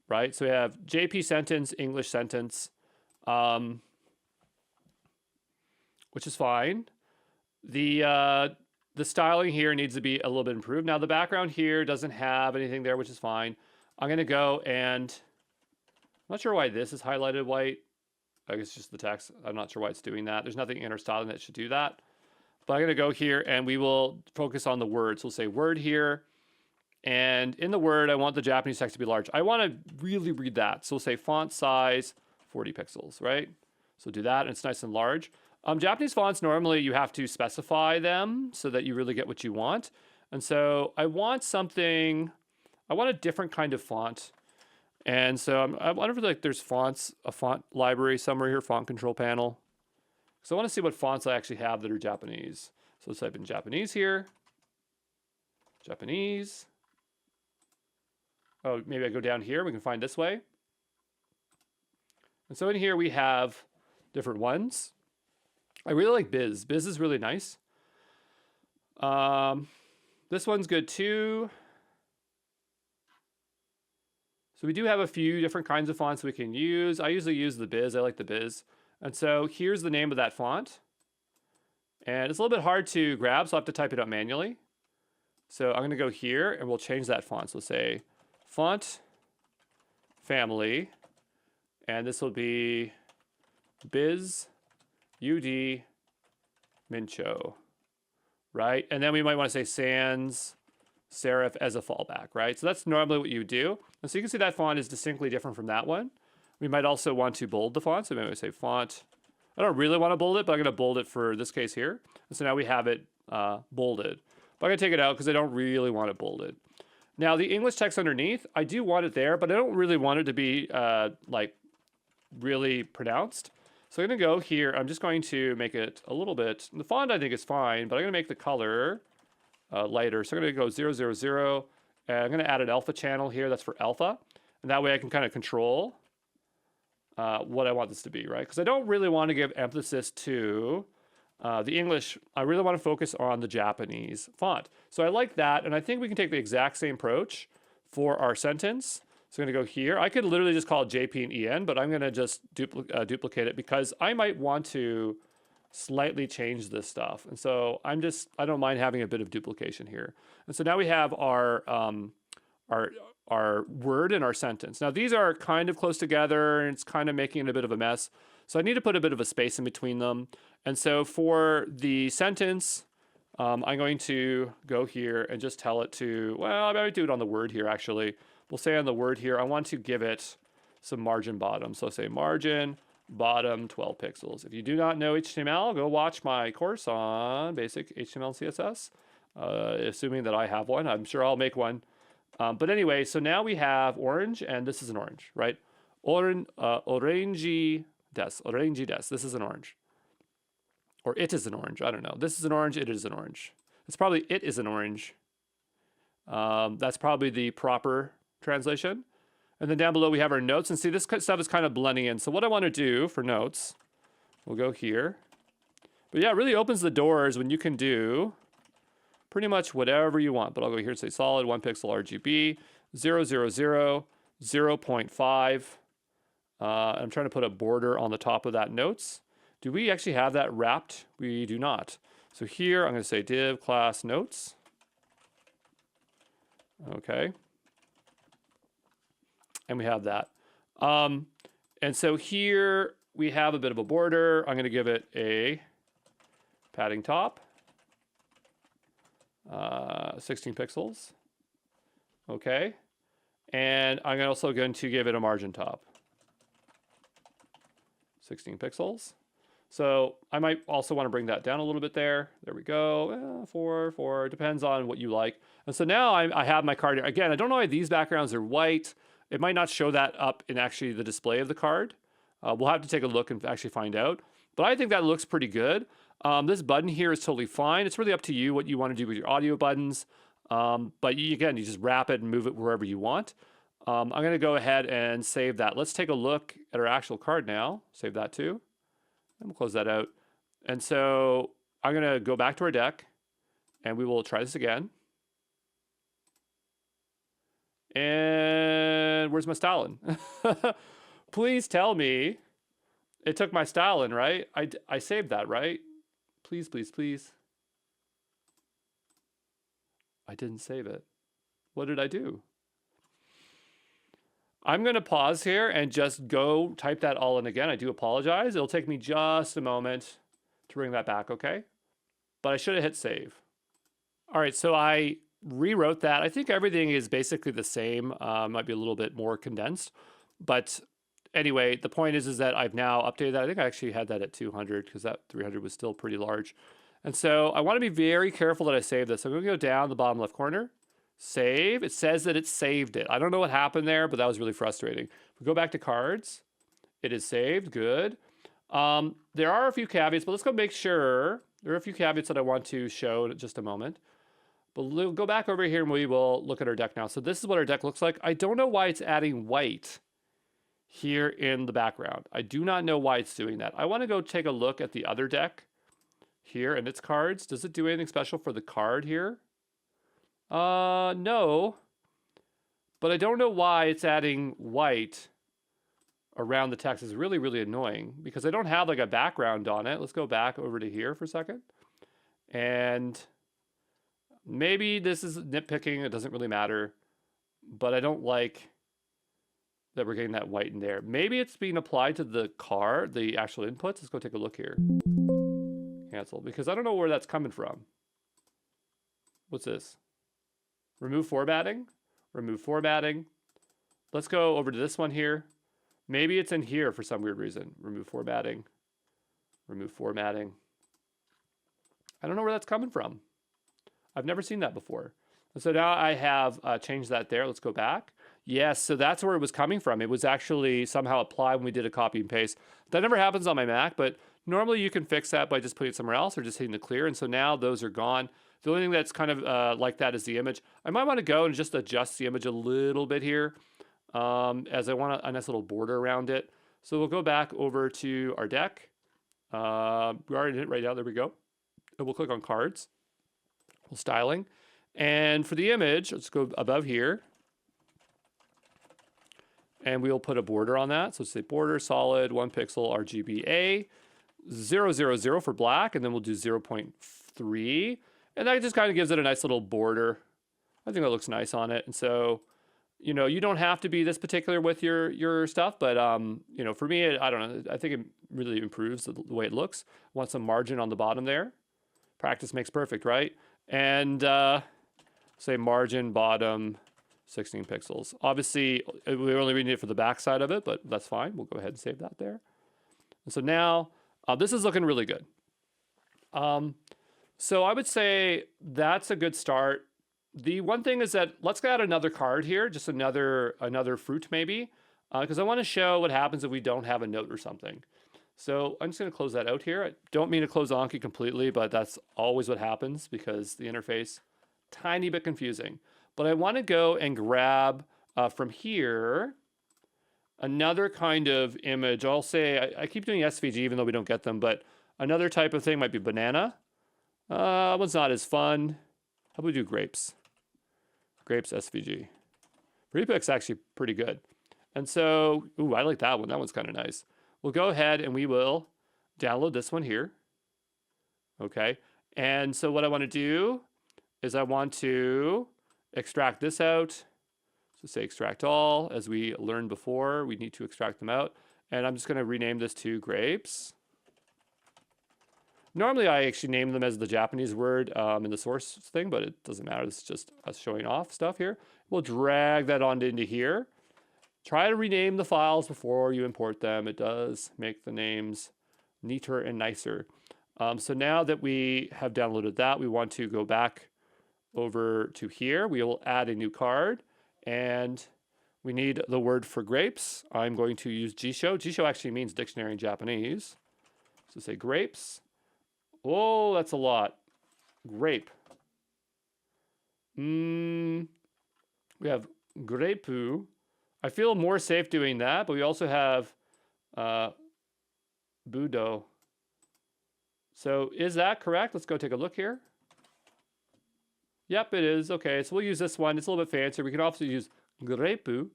Right, so we have JP sentence, English sentence. Which is fine. The styling here needs to be a little bit improved. Now the background here doesn't have anything there, which is fine. I'm gonna go and I'm not sure why this is highlighted white. I guess it's just the text. I'm not sure why it's doing that. There's nothing in our styling that should do that. But I'm gonna go here and we will focus on the words. We'll say word here. And in the word, I want the Japanese text to be large. I want to really read that. So we'll say font size 40 pixels, right? So do that, and it's nice and large. Japanese fonts, normally you have to specify them so that you really get what you want. And so I want a different kind of font. And so I wonder if like there's a font library somewhere here, font control panel. So I want to see what fonts I actually have that are Japanese. So let's type in Japanese here. Japanese. Oh, maybe I go down here, we can find this way. And so in here we have different ones. I really like Biz. Biz is really nice. This one's good too. So we do have a few different kinds of fonts we can use. I usually use the Biz. I like the Biz. And so here's the name of that font. And it's a little bit hard to grab, so I'll have to type it out manually. So I'm going to go here and we'll change that font. So we'll say font family. And this will be Biz UD Mincho, right? And then we might want to say sans serif as a fallback, right? So that's normally what you do. And so you can see that font is distinctly different from that one. We might also want to bold the font. So maybe we say font. I don't really want to bold it, but I'm going to bold it for this case here. And so now we have it bolded. But I'm going to take it out because I don't really want it bolded. Now the English text underneath, I do want it there, but I don't really want it to be like really pronounced. So I'm going to go here. I'm just going to make it a little bit, the font I think is fine, but I'm going to make the color lighter. So I'm going to go 000, and I'm going to add an alpha channel here. That's for alpha. And that way I can kind of control what I want this to be, right? Because I don't really want to give emphasis to the English. I really want to focus on the Japanese font. So I like that, and I think we can take the exact same approach for our sentence. So I'm going to go here. I could literally just call it JP and EN, but I'm going to just duplicate it because I might want to slightly change this stuff. And so I don't mind having a bit of duplication here. And so now we have our word and our sentence. Now these are kind of close together and it's kind of making it a bit of a mess. So I need to put a bit of a space in between them. And so for the sentence, I'm going to go here and just tell it to, well, I might do it on the word here actually. We'll say on the word here, I want to give it some margin bottom. So say margin bottom 12 pixels. If you do not know HTML, go watch my course on basic HTML and CSS, assuming that I have one. I'm sure I'll make one. But anyway, so now we have orange, and this is an orange, right? Orangey des. This is an orange. Or it is an orange. I don't know. This is an orange. It is an orange. It's probably it is an orange. That's probably the proper translation. And then down below we have our notes. And see, this stuff is kind of blending in. So what I want to do for notes, we'll go here. But yeah, it really opens the doors when you can do pretty much whatever you want. But I'll go here and say solid 1 pixel RGB, 000, 0.5. I'm trying to put a border on the top of that notes. Do we actually have that wrapped? We do not. So here I'm going to say div class notes. Okay. And we have that. And so here we have a bit of a border. I'm going to give it a padding top. 16 pixels. Okay. And I'm also going to give it a margin top. 16 pixels. So I might also want to bring that down a little bit there. There we go. 4, depends on what you like. And so now I have my card here. Again, I don't know why these backgrounds are white. It might not show that up in actually the display of the card. We'll have to take a look and actually find out. But I think that looks pretty good. This button here is totally fine. It's really up to you what you want to do with your audio buttons. But again, you just wrap it and move it wherever you want. I'm going to go ahead and save that. Let's take a look at our actual card now. Save that too. And we'll close that out. And so I'm going to go back to our deck and we will try this again. And where's my styling? Please tell me it took my styling, right? I saved that, right? Please, please, please. I didn't save it. What did I do? I'm going to pause here and just go type that all in again. I do apologize. It'll take me just a moment to bring that back, okay? But I should have hit save. All right, so I rewrote that. I think everything is basically the same. Might be a little bit more condensed. But anyway, the point is that I've now updated that. I think I actually had that at 200 because that 300 was still pretty large. And so I want to be very careful that I save this. So I'm going to go down the bottom left corner. Save. It says that it saved it. I don't know what happened there, but that was really frustrating. If we go back to cards, it is saved. Good. There are a few caveats, but let's go make sure. There are a few caveats that I want to show in just a moment. But we'll go back over here and we will look at our deck now. So this is what our deck looks like. I don't know why it's adding white here in the background. I do not know why it's doing that. I want to go take a look at the other deck here and its cards. Does it do anything special for the card here? No. But I don't know why it's adding white around the text. It's really, really annoying because I don't have like a background on it. Let's go back over to here for a second. And maybe this is nitpicking. It doesn't really matter. But I don't like that we're getting that white in there. Maybe it's being applied to the card, the actual inputs. Let's go take a look here. Cancel. Because I don't know where that's coming from. What's this? Remove formatting. Remove formatting. Let's go over to this one here. Maybe it's in here for some weird reason. Remove formatting. Remove formatting. I don't know where that's coming from. I've never seen that before. And so now I have changed that there. Let's go back. Yes, so that's where it was coming from. It was actually somehow applied when we did a copy and paste. That never happens on my Mac, but normally you can fix that by just putting it somewhere else or just hitting the clear. And so now those are gone. The only thing that's kind of like that is the image. I might want to go and just adjust the image a little bit here as I want a nice little border around it. So we'll go back over to our deck. We already did it right now. There we go. And we'll click on cards. We'll styling. And for the image, let's go above here. and we'll put a border on that. So say border solid 1 pixel RGBA 000 for black, and then we'll do 0.3, and that just kind of gives it a nice little border. I think that looks nice on it. And so, you know, you don't have to be this particular with your stuff, but you know, for me, I don't know. I think it really improves the way it looks. Want some margin on the bottom there. Practice makes perfect, right? And say margin bottom 16 pixels. Obviously, we're only reading it for the back side of it, but that's fine. We'll go ahead and save that there. And so now this is looking really good. So I would say that's a good start. The one thing is that let's add another card here, just another fruit maybe, because I want to show what happens if we don't have a note or something. So I'm just going to close that out here. I don't mean to close Anki completely, but that's always what happens because the interface, tiny bit confusing. But I want to go and grab from here another kind of image. I'll say, I keep doing SVG even though we don't get them, but another type of thing might be banana. One's not as fun. How about we do grapes? Grapes SVG. Repic's actually pretty good. And so, ooh, I like that one. That one's kind of nice. We'll go ahead and we will download this one here. Okay. And so what I want to do is I want to extract this out. So say extract all. As we learned before, we need to extract them out. And I'm just going to rename this to grapes. Normally, I actually name them as the Japanese word in the source thing, but it doesn't matter. This is just us showing off stuff here. We'll drag that on into here. Try to rename the files before you import them. It does make the names neater and nicer. So now that we have downloaded that, we want to go back over to here. We will add a new card, and we need the word for grapes. I'm going to use Jisho. Jisho actually means dictionary in Japanese. So say grapes. Oh, that's a lot. Grape. We have grapeu. I feel more safe doing that, but we also have budo. So is that correct? Let's go take a look here. Yep, it is. Okay, so we'll use this one. It's a little bit fancier. We can also use grapeu,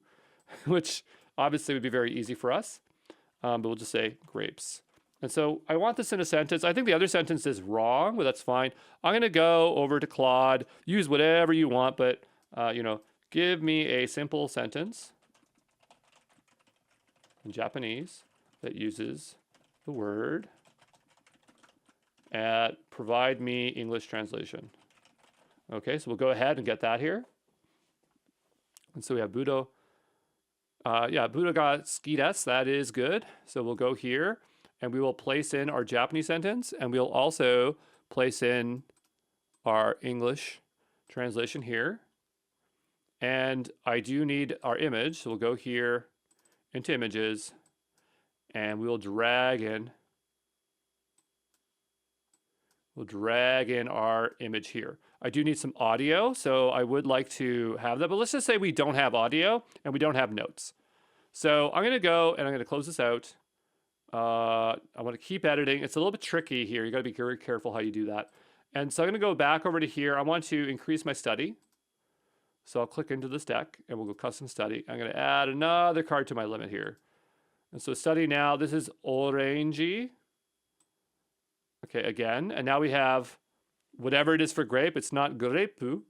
which obviously would be very easy for us. But we'll just say grapes. And so I want this in a sentence. I think the other sentence is wrong, but that's fine. I'm going to go over to Claude, use whatever you want, but, you know, give me a simple sentence in Japanese that uses the word and provide me English translation. Okay, so we'll go ahead and get that here. And so we have budo. Yeah, budo ga suki desu. That is good. So we'll go here. And we will place in our Japanese sentence, and we'll also place in our English translation here. And I do need our image, so we'll go here into images, and we'll drag in. We'll drag in our image here. I do need some audio, so I would like to have that, but let's just say we don't have audio and we don't have notes. So I'm going to go and I'm going to close this out. I want to keep editing. It's a little bit tricky here. You got to be very careful how you do that. And so I'm going to go back over to here. I want to increase my study. So I'll click into this deck and we'll go custom study. I'm going to add another card to my limit here. And so study now, this is orangey. Okay, again. And now we have whatever it is for grape. It's not grapeu.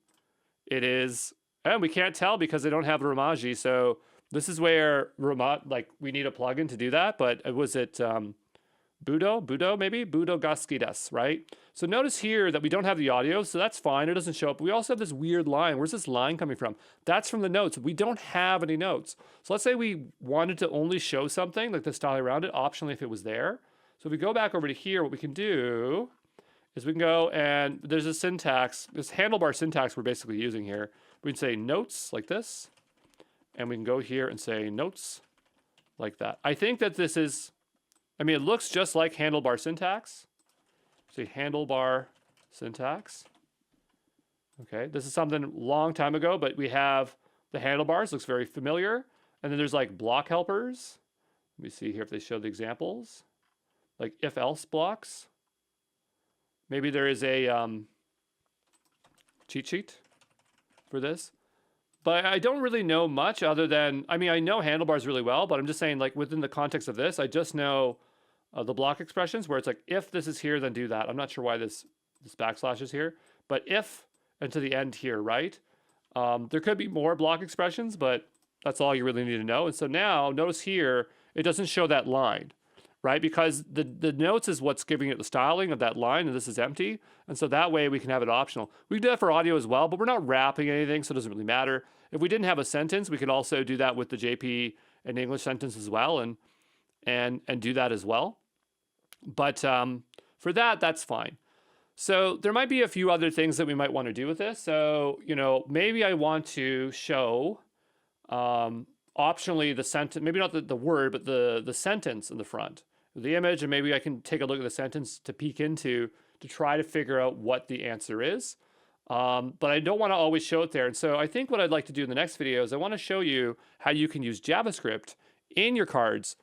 It is, and we can't tell because they don't have romaji. So this is where like we need a plugin to do that, but was it budo maybe? Budo ga suki desu, right? So notice here that we don't have the audio, so that's fine. It doesn't show up. We also have this weird line. Where's this line coming from? That's from the notes. We don't have any notes. So let's say we wanted to only show something, like the style around it, optionally if it was there. So if we go back over to here, what we can do is we can go and there's a syntax, this handlebar syntax we're basically using here. We can say notes like this. And we can go here and say notes like that. I think that this is, I mean, it looks just like handlebar syntax. Say handlebar syntax. Okay, this is something a long time ago, but we have the handlebars, looks very familiar. And then there's like block helpers. Let me see here if they show the examples. Like if else blocks. Maybe there is a cheat sheet for this. But I don't really know much other than, I mean, I know handlebars really well, but I'm just saying, like, within the context of this, I just know the block expressions where it's like, if this is here, then do that. I'm not sure why this backslash is here, but if, and to the end here, right? There could be more block expressions, but that's all you really need to know. And so now, notice here, it doesn't show that line, right? Because the notes is what's giving it the styling of that line, and this is empty. And so that way we can have it optional. We can do that for audio as well, but we're not wrapping anything, so it doesn't really matter. If we didn't have a sentence, we could also do that with the JP and English sentence as well, and do that as well. But for that, that's fine. So there might be a few other things that we might want to do with this. So, you know, maybe I want to show optionally the sentence, maybe not the word, but the sentence in the front of the image, and maybe I can take a look at the sentence to peek into to try to figure out what the answer is. But I don't want to always show it there. And so I think what I'd like to do in the next video is I want to show you how you can use JavaScript in your cards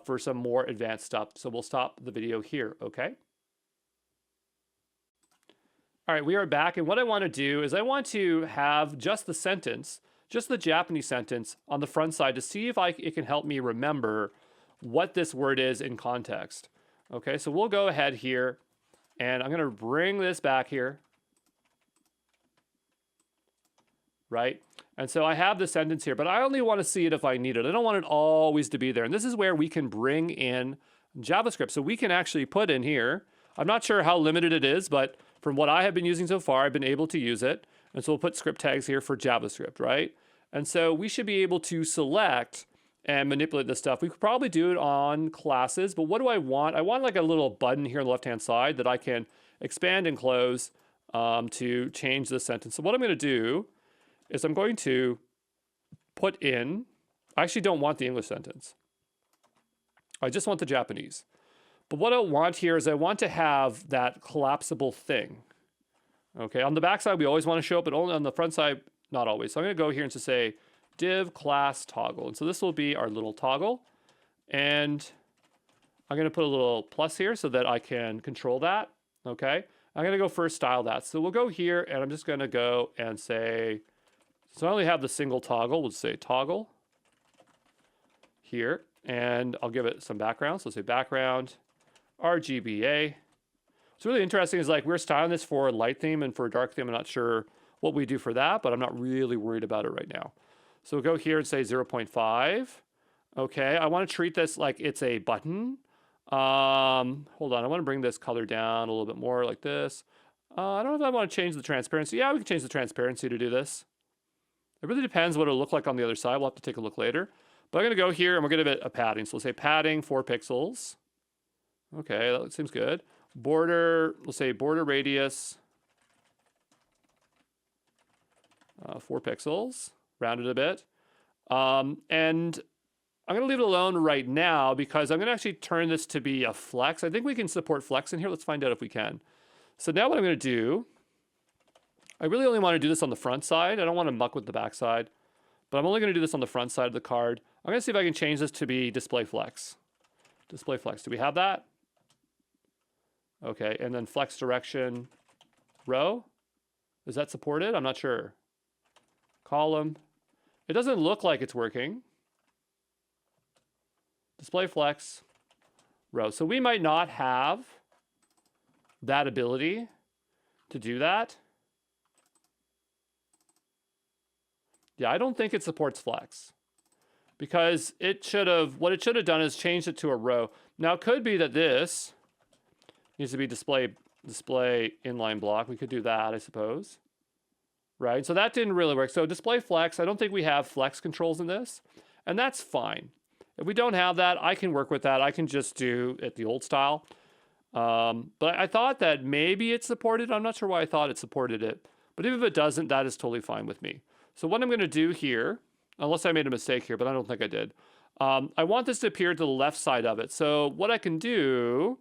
for some more advanced stuff. So we'll stop the video here, okay? All right, we are back. And what I want to do is I want to have just the sentence, just the Japanese sentence on the front side to see if it can help me remember what this word is in context. Okay, so we'll go ahead here and I'm going to bring this back here. Right? And so I have the sentence here, but I only want to see it if I need it. I don't want it always to be there. And this is where we can bring in JavaScript. So we can actually put in here, I'm not sure how limited it is, but from what I have been using so far, I've been able to use it. And so we'll put script tags here for JavaScript, right? And so we should be able to select and manipulate this stuff. We could probably do it on classes, but what do I want? I want like a little button here on the left-hand side that I can expand and close to change the sentence. So what I'm going to do is I'm going to put in, I actually don't want the English sentence. I just want the Japanese. But what I want here is I want to have that collapsible thing. Okay, on the back side, we always want to show up, but only on the front side, not always. So I'm going to go here and just say div class toggle. And so this will be our little toggle. And I'm going to put a little plus here so that I can control that. Okay, I'm going to go first style that. So we'll go here and I'm just going to go and say, so I only have the single toggle. We'll say toggle here, and I'll give it some background. So say background, RGBA. What's really interesting is like we're styling this for light theme and for dark theme. I'm not sure what we do for that, but I'm not really worried about it right now. So we'll go here and say 0.5. Okay, I want to treat this like it's a button. Hold on, I want to bring this color down a little bit more like this. I don't know if I want to change the transparency. Yeah, we can change the transparency to do this. It really depends what it'll look like on the other side. We'll have to take a look later. But I'm going to go here and we're going to give it a padding. So we'll say padding 4 pixels. Okay, that seems good. Border, we'll say border radius 4 pixels, round it a bit. And I'm going to leave it alone right now because I'm going to actually turn this to be a flex. I think we can support flex in here. Let's find out if we can. So now what I'm going to do, I really only want to do this on the front side. I don't want to muck with the back side, but I'm only going to do this on the front side of the card. I'm going to see if I can change this to be display flex. Display flex. Do we have that? Okay, and then flex direction row. Is that supported? I'm not sure. Column. It doesn't look like it's working. Display flex row. So we might not have that ability to do that. Yeah, I don't think it supports flex because it should have, what it should have done is changed it to a row. Now it could be that this needs to be display inline block. We could do that, I suppose. Right, so that didn't really work. So display flex, I don't think we have flex controls in this, and that's fine. If we don't have that, I can work with that. I can just do it the old style. But I thought that maybe it supported. I'm not sure why I thought it supported it. But even if it doesn't, that is totally fine with me. So what I'm going to do here, unless I made a mistake here, but I don't think I did. I want this to appear to the left side of it. So what I can do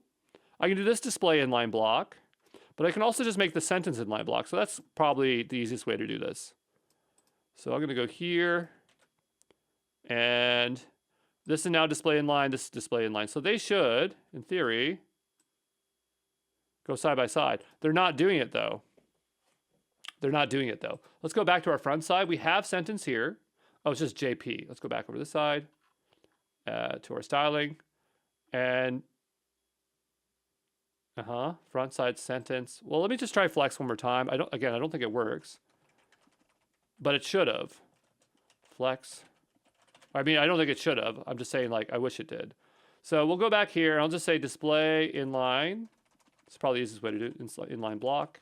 this display inline block, but I can also just make the sentence inline block. So that's probably the easiest way to do this. So I'm going to go here, and this is now display inline, this is display inline. So they should, in theory, go side by side. They're not doing it though. They're not doing it though. Let's go back to our front side. We have sentence here. Oh, it's just JP. Let's go back over this side to our styling and front side sentence. Well, let me just try flex one more time. I don't think it works, but it should have. Flex. I mean, I don't think it should have. I'm just saying, like, I wish it did. So we'll go back here and I'll just say display inline. It's probably the easiest way to do it, inline block.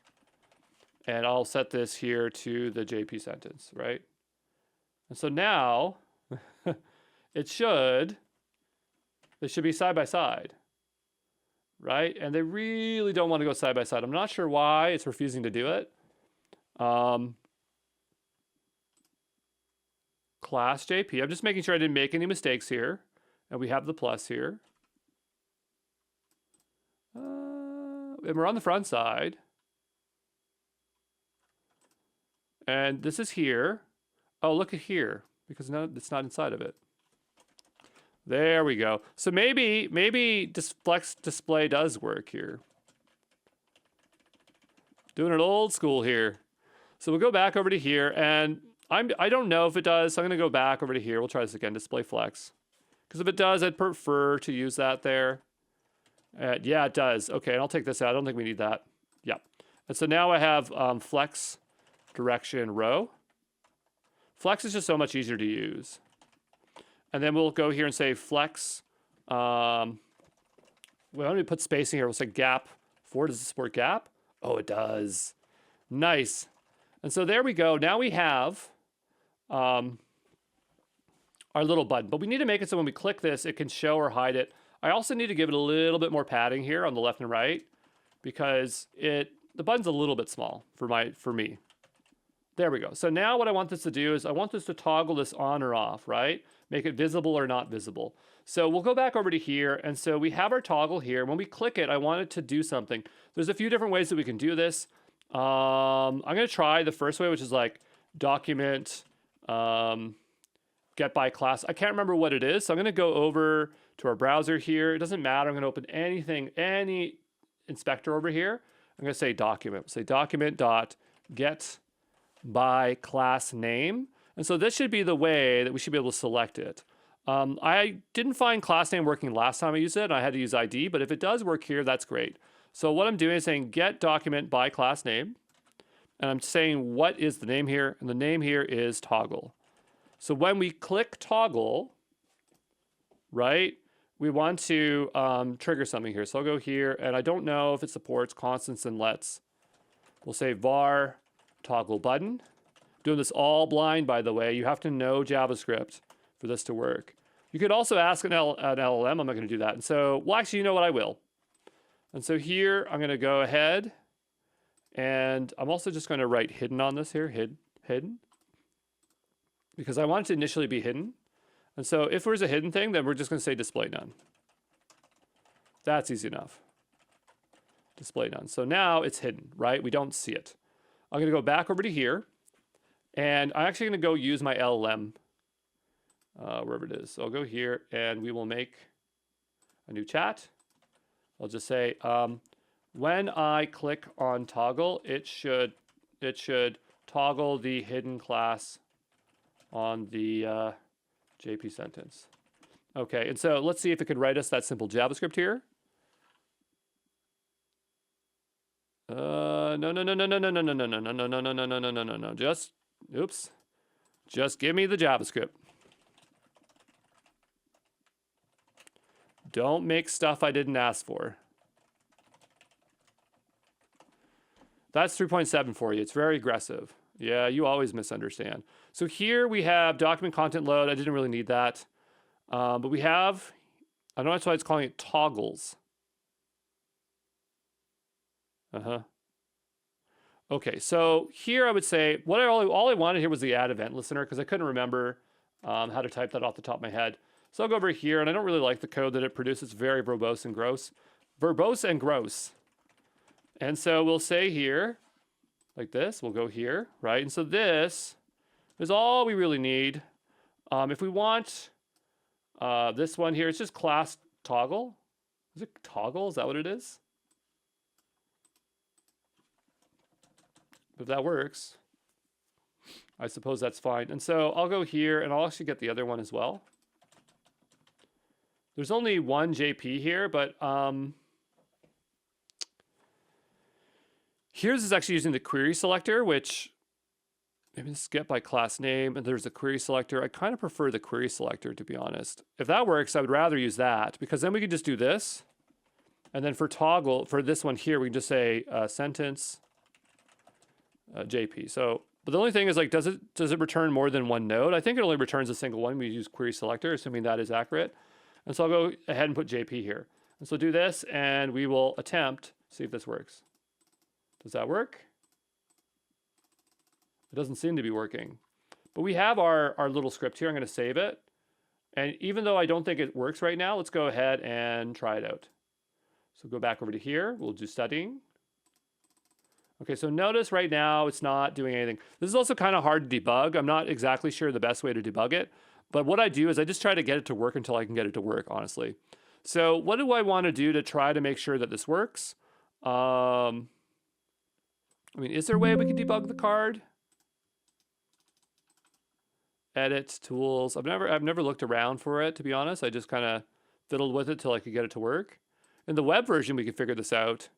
And I'll set this here to the JP sentence, right? And so now they should be side by side, right? And they really don't want to go side by side. I'm not sure why it's refusing to do it. Class JP. I'm just making sure I didn't make any mistakes here. And we have the plus here. And we're on the front side. And this is here. Oh, look at here. Because now it's not inside of it. There we go. So maybe flex display does work here. Doing it old school here. So we'll go back over to here, and I don't know if it does, so I'm gonna go back over to here. We'll try this again, display flex. Because if it does, I'd prefer to use that there. Yeah, it does. Okay, and I'll take this out. I don't think we need that. Yeah. And so now I have flex direction row. Flex is just so much easier to use. And then we'll go here and say flex. Well, let me put spacing here. We'll say gap 4. Does it support gap? Oh, it does. Nice. And so there we go. Now we have our little button. But we need to make it so when we click this, it can show or hide it. I also need to give it a little bit more padding here on the left and right because the button's a little bit small for me. There we go. So now what I want this to do is I want this to toggle this on or off, right? Make it visible or not visible. So we'll go back over to here. And so we have our toggle here. When we click it, I want it to do something. There's a few different ways that we can do this. I'm going to try the first way, which is like document get by class. I can't remember what it is. So I'm going to go over to our browser here. It doesn't matter. I'm going to open any inspector over here. I'm going to say document. Say document dot get by class name. And so this should be the way that we should be able to select it. I didn't find class name working last time I used it. I had to use ID, but if it does work here, that's great. So what I'm doing is saying get document by class name. And I'm saying what is the name here? And the name here is toggle. So when we click toggle, right, we want to trigger something here. So I'll go here, and I don't know if it supports constants and lets. We'll say var toggle button. Doing this all blind, by the way. You have to know JavaScript for this to work. You could also ask an LLM. I'm not going to do that. And so, well, actually, you know what? I will. And so here, I'm going to go ahead, and I'm also just going to write hidden on this here, hidden, because I want it to initially be hidden. And so if there's a hidden thing, then we're just going to say display none. That's easy enough. Display none. So now it's hidden, right? We don't see it. I'm going to go back over to here, and I'm actually going to go use my LLM, wherever it is. So I'll go here, and we will make a new chat. I'll just say, when I click on toggle, it should toggle the hidden class on the JP sentence. Okay, and so let's see if it could write us that simple JavaScript here. No. Just, oops. Just give me the JavaScript. Don't make stuff I didn't ask for. That's 3.7 for you. It's very aggressive. Yeah, you always misunderstand. So here we have document content load. I didn't really need that. But we have, I don't know that's why it's calling it toggles. Okay, so here I would say, all I wanted here was the add event listener because I couldn't remember how to type that off the top of my head. So I'll go over here, and I don't really like the code that it produces. It's very verbose and gross. Verbose and gross. And so we'll say here, like this, we'll go here, right? And so this is all we really need. If we want this one here, it's just class toggle. Is it toggle? Is that what it is? If that works, I suppose that's fine. And so I'll go here and I'll actually get the other one as well. There's only one JP here, but here's is actually using the query selector, which maybe this is get by class name, and there's the query selector. I kind of prefer the query selector, to be honest. If that works, I would rather use that, because then we can just do this. And then for toggle, for this one here, we can just say sentence JP. So, but the only thing is, like, does it return more than one node? I think it only returns a single one. We use query selector, assuming that is accurate. And so I'll go ahead and put JP here. And so do this, and we will attempt, see if this works. Does that work? It doesn't seem to be working. But we have our little script here. I'm going to save it. And even though I don't think it works right now, let's go ahead and try it out. So go back over to here. We'll do studying. Okay, so notice right now it's not doing anything. This is also kind of hard to debug. I'm not exactly sure the best way to debug it. But what I do is I just try to get it to work until I can get it to work, honestly. So what do I want to do to try to make sure that this works? I mean, is there a way we can debug the card? Edit, tools. I've never looked around for it, to be honest. I just kind of fiddled with it till I could get it to work. In the web version, we could figure this out.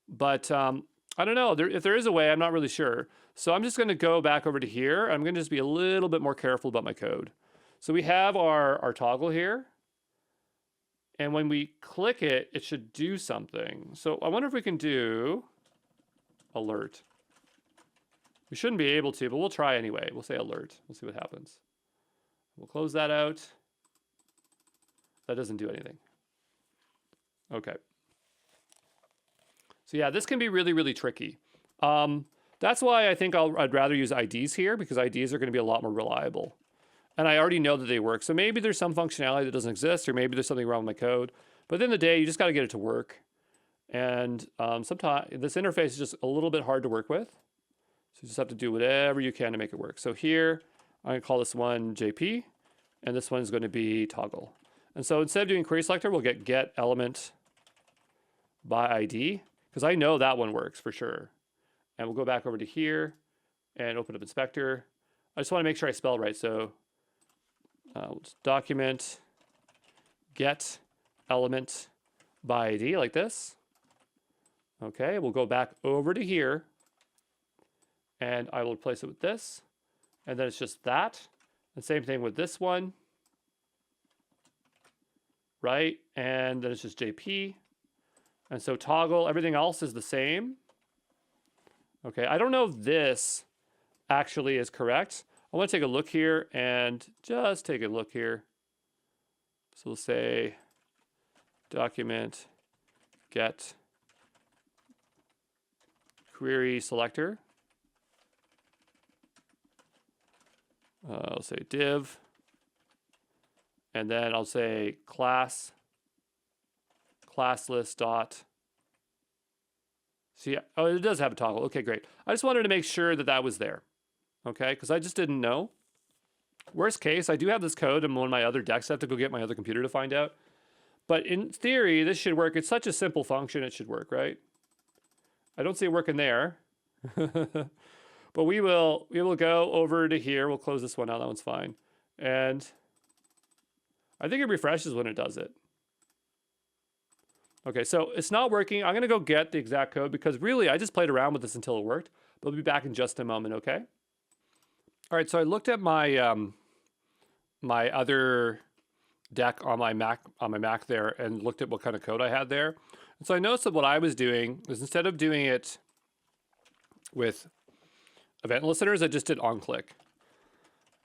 But I don't know. If there is a way, I'm not really sure. So I'm just going to go back over to here. I'm going to just be a little bit more careful about my code. So we have our toggle here. And when we click it, it should do something. So I wonder if we can do alert. We shouldn't be able to, but we'll try anyway. We'll say alert. We'll see what happens. We'll close that out. That doesn't do anything. Okay. So yeah, this can be really, really tricky. That's why I think I'd rather use IDs here, because IDs are going to be a lot more reliable. And I already know that they work. So maybe there's some functionality that doesn't exist, or maybe there's something wrong with my code. But at the end of the day, you just got to get it to work. And sometimes this interface is just a little bit hard to work with. So you just have to do whatever you can to make it work. So here, I'm going to call this one JP, and this one is going to be toggle. And so instead of doing query selector, we'll get element by ID, because I know that one works for sure. And we'll go back over to here and open up inspector. I just want to make sure I spell it right. So we'll just document get element by ID like this. Okay, we'll go back over to here, and I will replace it with this. And then it's just that. And same thing with this one. Right? And then it's just JP. And so toggle, everything else is the same. Okay, I don't know if this actually is correct. I want to take a look here and just take a look here. So we'll say document get query selector. I'll say div. And then I'll say class list dot. See, oh, it does have a toggle. Okay, great. I just wanted to make sure that that was there. Okay, because I just didn't know. Worst case, I do have this code in one of my other decks. I have to go get my other computer to find out. But in theory, this should work. It's such a simple function, it should work, right? I don't see it working there. But we will go over to here. We'll close this one out. That one's fine. And I think it refreshes when it does it. Okay, so it's not working. I'm going to go get the exact code, because really I just played around with this until it worked. But we'll be back in just a moment, okay? All right, so I looked at my my other deck on my Mac there and looked at what kind of code I had there. And so I noticed that what I was doing is, instead of doing it with event listeners, I just did onClick.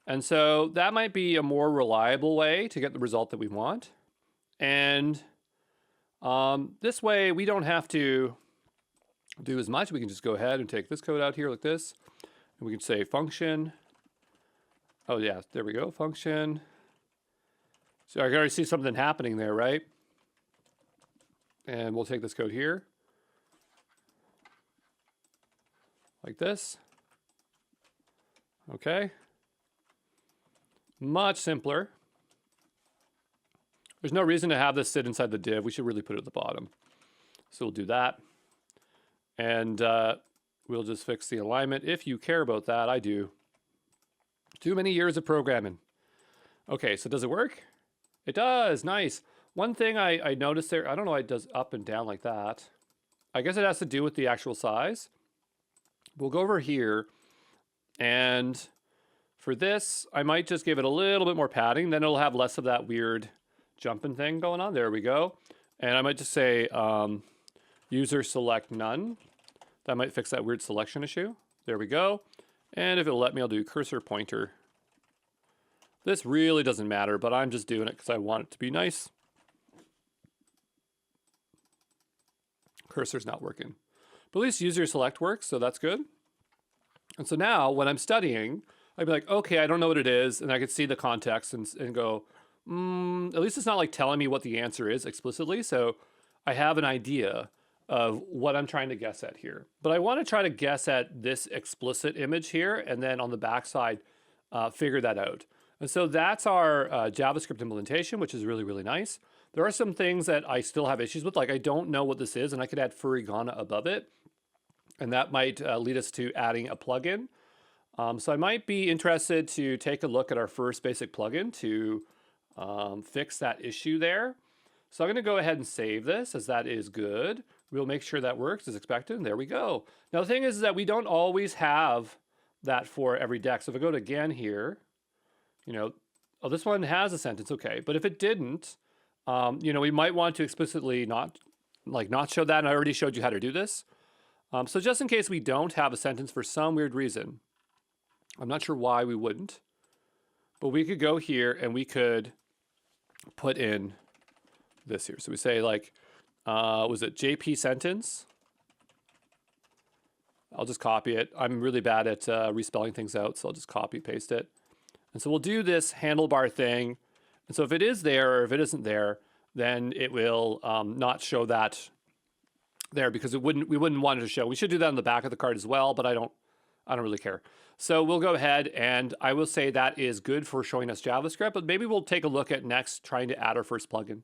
And so that might be a more reliable way to get the result that we want. And this way we don't have to do as much. We can just go ahead and take this code out here like this. And we can say function. Oh yeah, there we go, function. So I can already see something happening there, right? And we'll take this code here. Like this. Okay. Much simpler. There's no reason to have this sit inside the div. We should really put it at the bottom. So we'll do that. And We'll just fix the alignment if you care about that. I do. Too many years of programming. Okay, so does it work? It does. Nice. One thing I noticed there, I don't know why it does up and down like that. I guess it has to do with the actual size. We'll go over here, and for this, I might just give it a little bit more padding. Then it'll have less of that weird jumping thing going on. There we go. And I might just say user select none. That might fix that weird selection issue. There we go. And if it'll let me, I'll do cursor pointer. This really doesn't matter, but I'm just doing it because I want it to be nice. Cursor's not working. But at least user select works, so that's good. And so now when I'm studying, I'd be like, okay, I don't know what it is. And I could see the context and go, at least it's not like telling me what the answer is explicitly. So I have an idea of what I'm trying to guess at here. But I want to try to guess at this explicit image here, and then on the backside, figure that out. And so that's our JavaScript implementation, which is really, really nice. There are some things that I still have issues with, like I don't know what this is, and I could add furigana above it. And that might lead us to adding a plugin. So I might be interested to take a look at our first basic plugin to fix that issue there. So I'm going to go ahead and save this, as that is good. We'll make sure that works as expected, and there we go. Now the thing is that we don't always have that for every deck. So if I go to again here, you know, oh, this one has a sentence, okay. But if it didn't, you know, we might want to explicitly not show that, and I already showed you how to do this. So just in case we don't have a sentence for some weird reason, I'm not sure why we wouldn't, but we could go here and we could put in this here. So we say like, was it JP sentence? I'll just copy it. I'm really bad at respelling things out, so I'll just copy paste it. And so we'll do this handlebar thing. And so if it is there or if it isn't there, then it will not show that there, because we wouldn't want it to show. We should do that on the back of the card as well, but I don't really care. So we'll go ahead and I will say that is good for showing us JavaScript, but maybe we'll take a look at next trying to add our first plugin.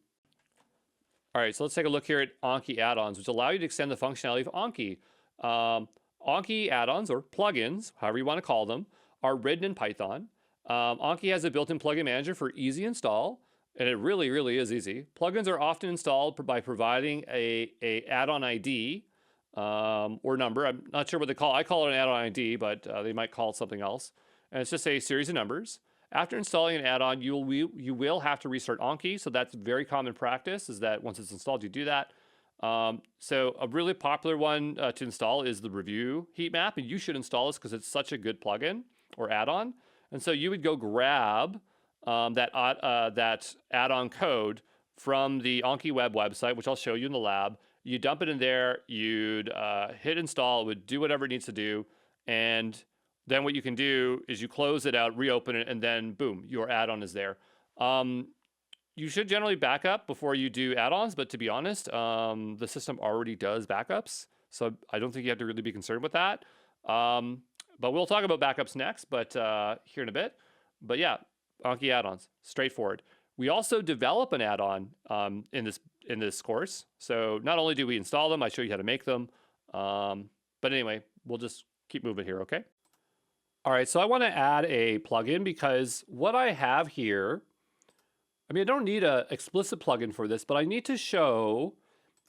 All right, so let's take a look here at Anki Addons, which allow you to extend the functionality of Anki. Anki Addons, or plugins, however you want to call them, are written in Python. Anki has a built-in plugin manager for easy install, and it really, really is easy. Plugins are often installed by providing a add-on ID or number. I'm not sure what they call it. I call it an add-on ID, but they might call it something else. And it's just a series of numbers. After installing an add-on, you will have to restart Anki. So that's very common practice, is that once it's installed, you do that. So a really popular one to install is the review heat map, and you should install this because it's such a good plugin or add-on. And so you would go grab that add-on code from the AnkiWeb website, which I'll show you in the lab. You dump it in there, you'd hit install, it would do whatever it needs to do, and then what you can do is you close it out, reopen it, and then boom, your add-on is there. You should generally back up before you do add-ons, but to be honest, the system already does backups, so I don't think you have to really be concerned with that. But we'll talk about backups next, but here in a bit. But yeah, Anki add-ons, straightforward. We also develop an add-on in this course. So not only do we install them, I show you how to make them. But anyway, we'll just keep moving here, okay? All right, so I want to add a plugin because what I have here, I mean, I don't need an explicit plugin for this, but I need to show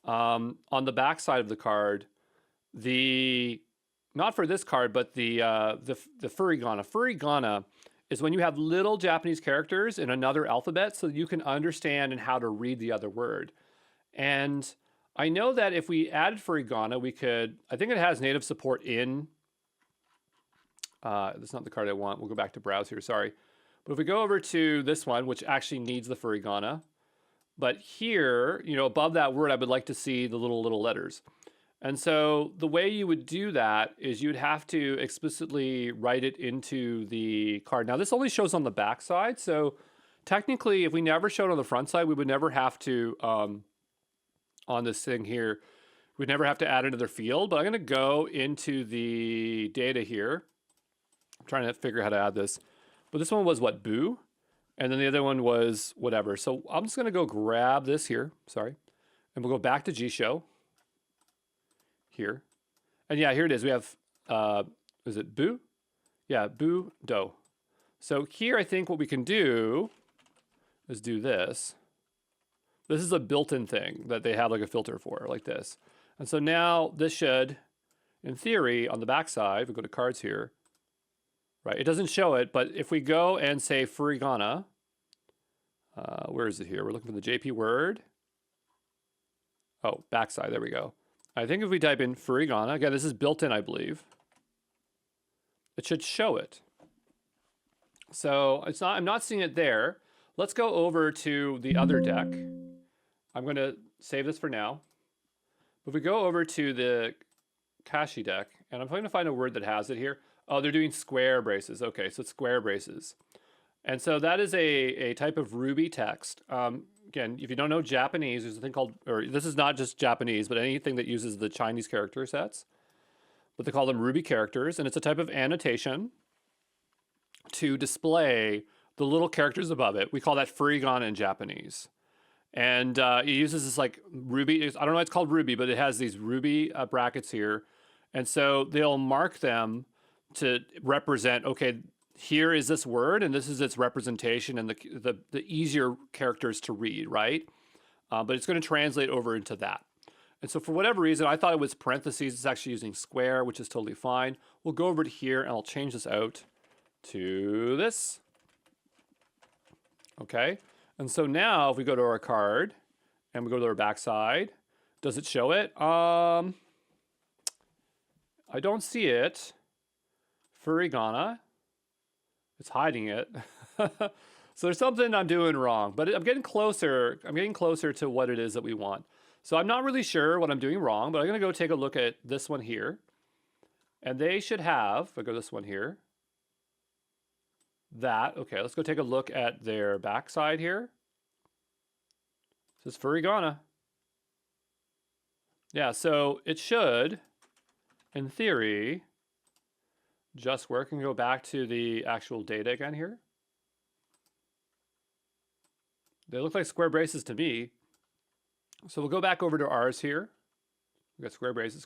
on the back side of the card not for this card, but the furigana. Furigana is when you have little Japanese characters in another alphabet so you can understand and how to read the other word. And I know that if we added furigana, we could, I think it has native support in, that's not the card I want. We'll go back to browse here, sorry. But if we go over to this one, which actually needs the furigana, but here, you know, above that word, I would like to see the little letters. And so the way you would do that is you'd have to explicitly write it into the card. Now this only shows on the back side, so technically if we never showed on the front side, we would never have to, on this thing here, we'd never have to add another field, but I'm gonna go into the data here. I'm trying to figure out how to add this. But this one was what, boo? And then the other one was whatever. So I'm just gonna go grab this here, sorry, and we'll go back to gshow. Here. And yeah, here it is. We have is it bu? Yeah, bu do. So here I think what we can do is do this. This is a built-in thing that they have like a filter for, like this. And so now this should, in theory, on the back side, if we go to cards here, right, it doesn't show it, but if we go and say furigana, where is it here? We're looking for the JP word. Oh, backside, there we go. I think if we type in furigana, again, this is built in, I believe, it should show it. So it's not, I'm not seeing it there. Let's go over to the other deck. I'm going to save this for now. If we go over to the Kashi deck, and I'm trying to find a word that has it here. Oh, they're doing square braces. Okay, so it's square braces. And so that is a type of Ruby text. Again, if you don't know Japanese, there's a thing called, or this is not just Japanese, but anything that uses the Chinese character sets. But they call them Ruby characters, and it's a type of annotation to display the little characters above it. We call that furigana in Japanese. And it uses this like Ruby, I don't know why it's called Ruby, but it has these Ruby brackets here. And so they'll mark them to represent, okay, here is this word, and this is its representation and the easier characters to read, right? But it's going to translate over into that. And so for whatever reason, I thought it was parentheses. It's actually using square, which is totally fine. We'll go over to here, and I'll change this out to this. Okay. And so now if we go to our card, and we go to our backside, does it show it? I don't see it. Furigana. It's hiding it. So there's something I'm doing wrong, but I'm getting closer. I'm getting closer to what it is that we want. So I'm not really sure what I'm doing wrong, but I'm going to go take a look at this one here. And they should have, if I go this one here, that. Okay, let's go take a look at their backside here. It says furigana. Yeah, so it should, in theory, just work. And go back to the actual data again here. They look like square braces to me. So we'll go back over to ours here. We've got square braces,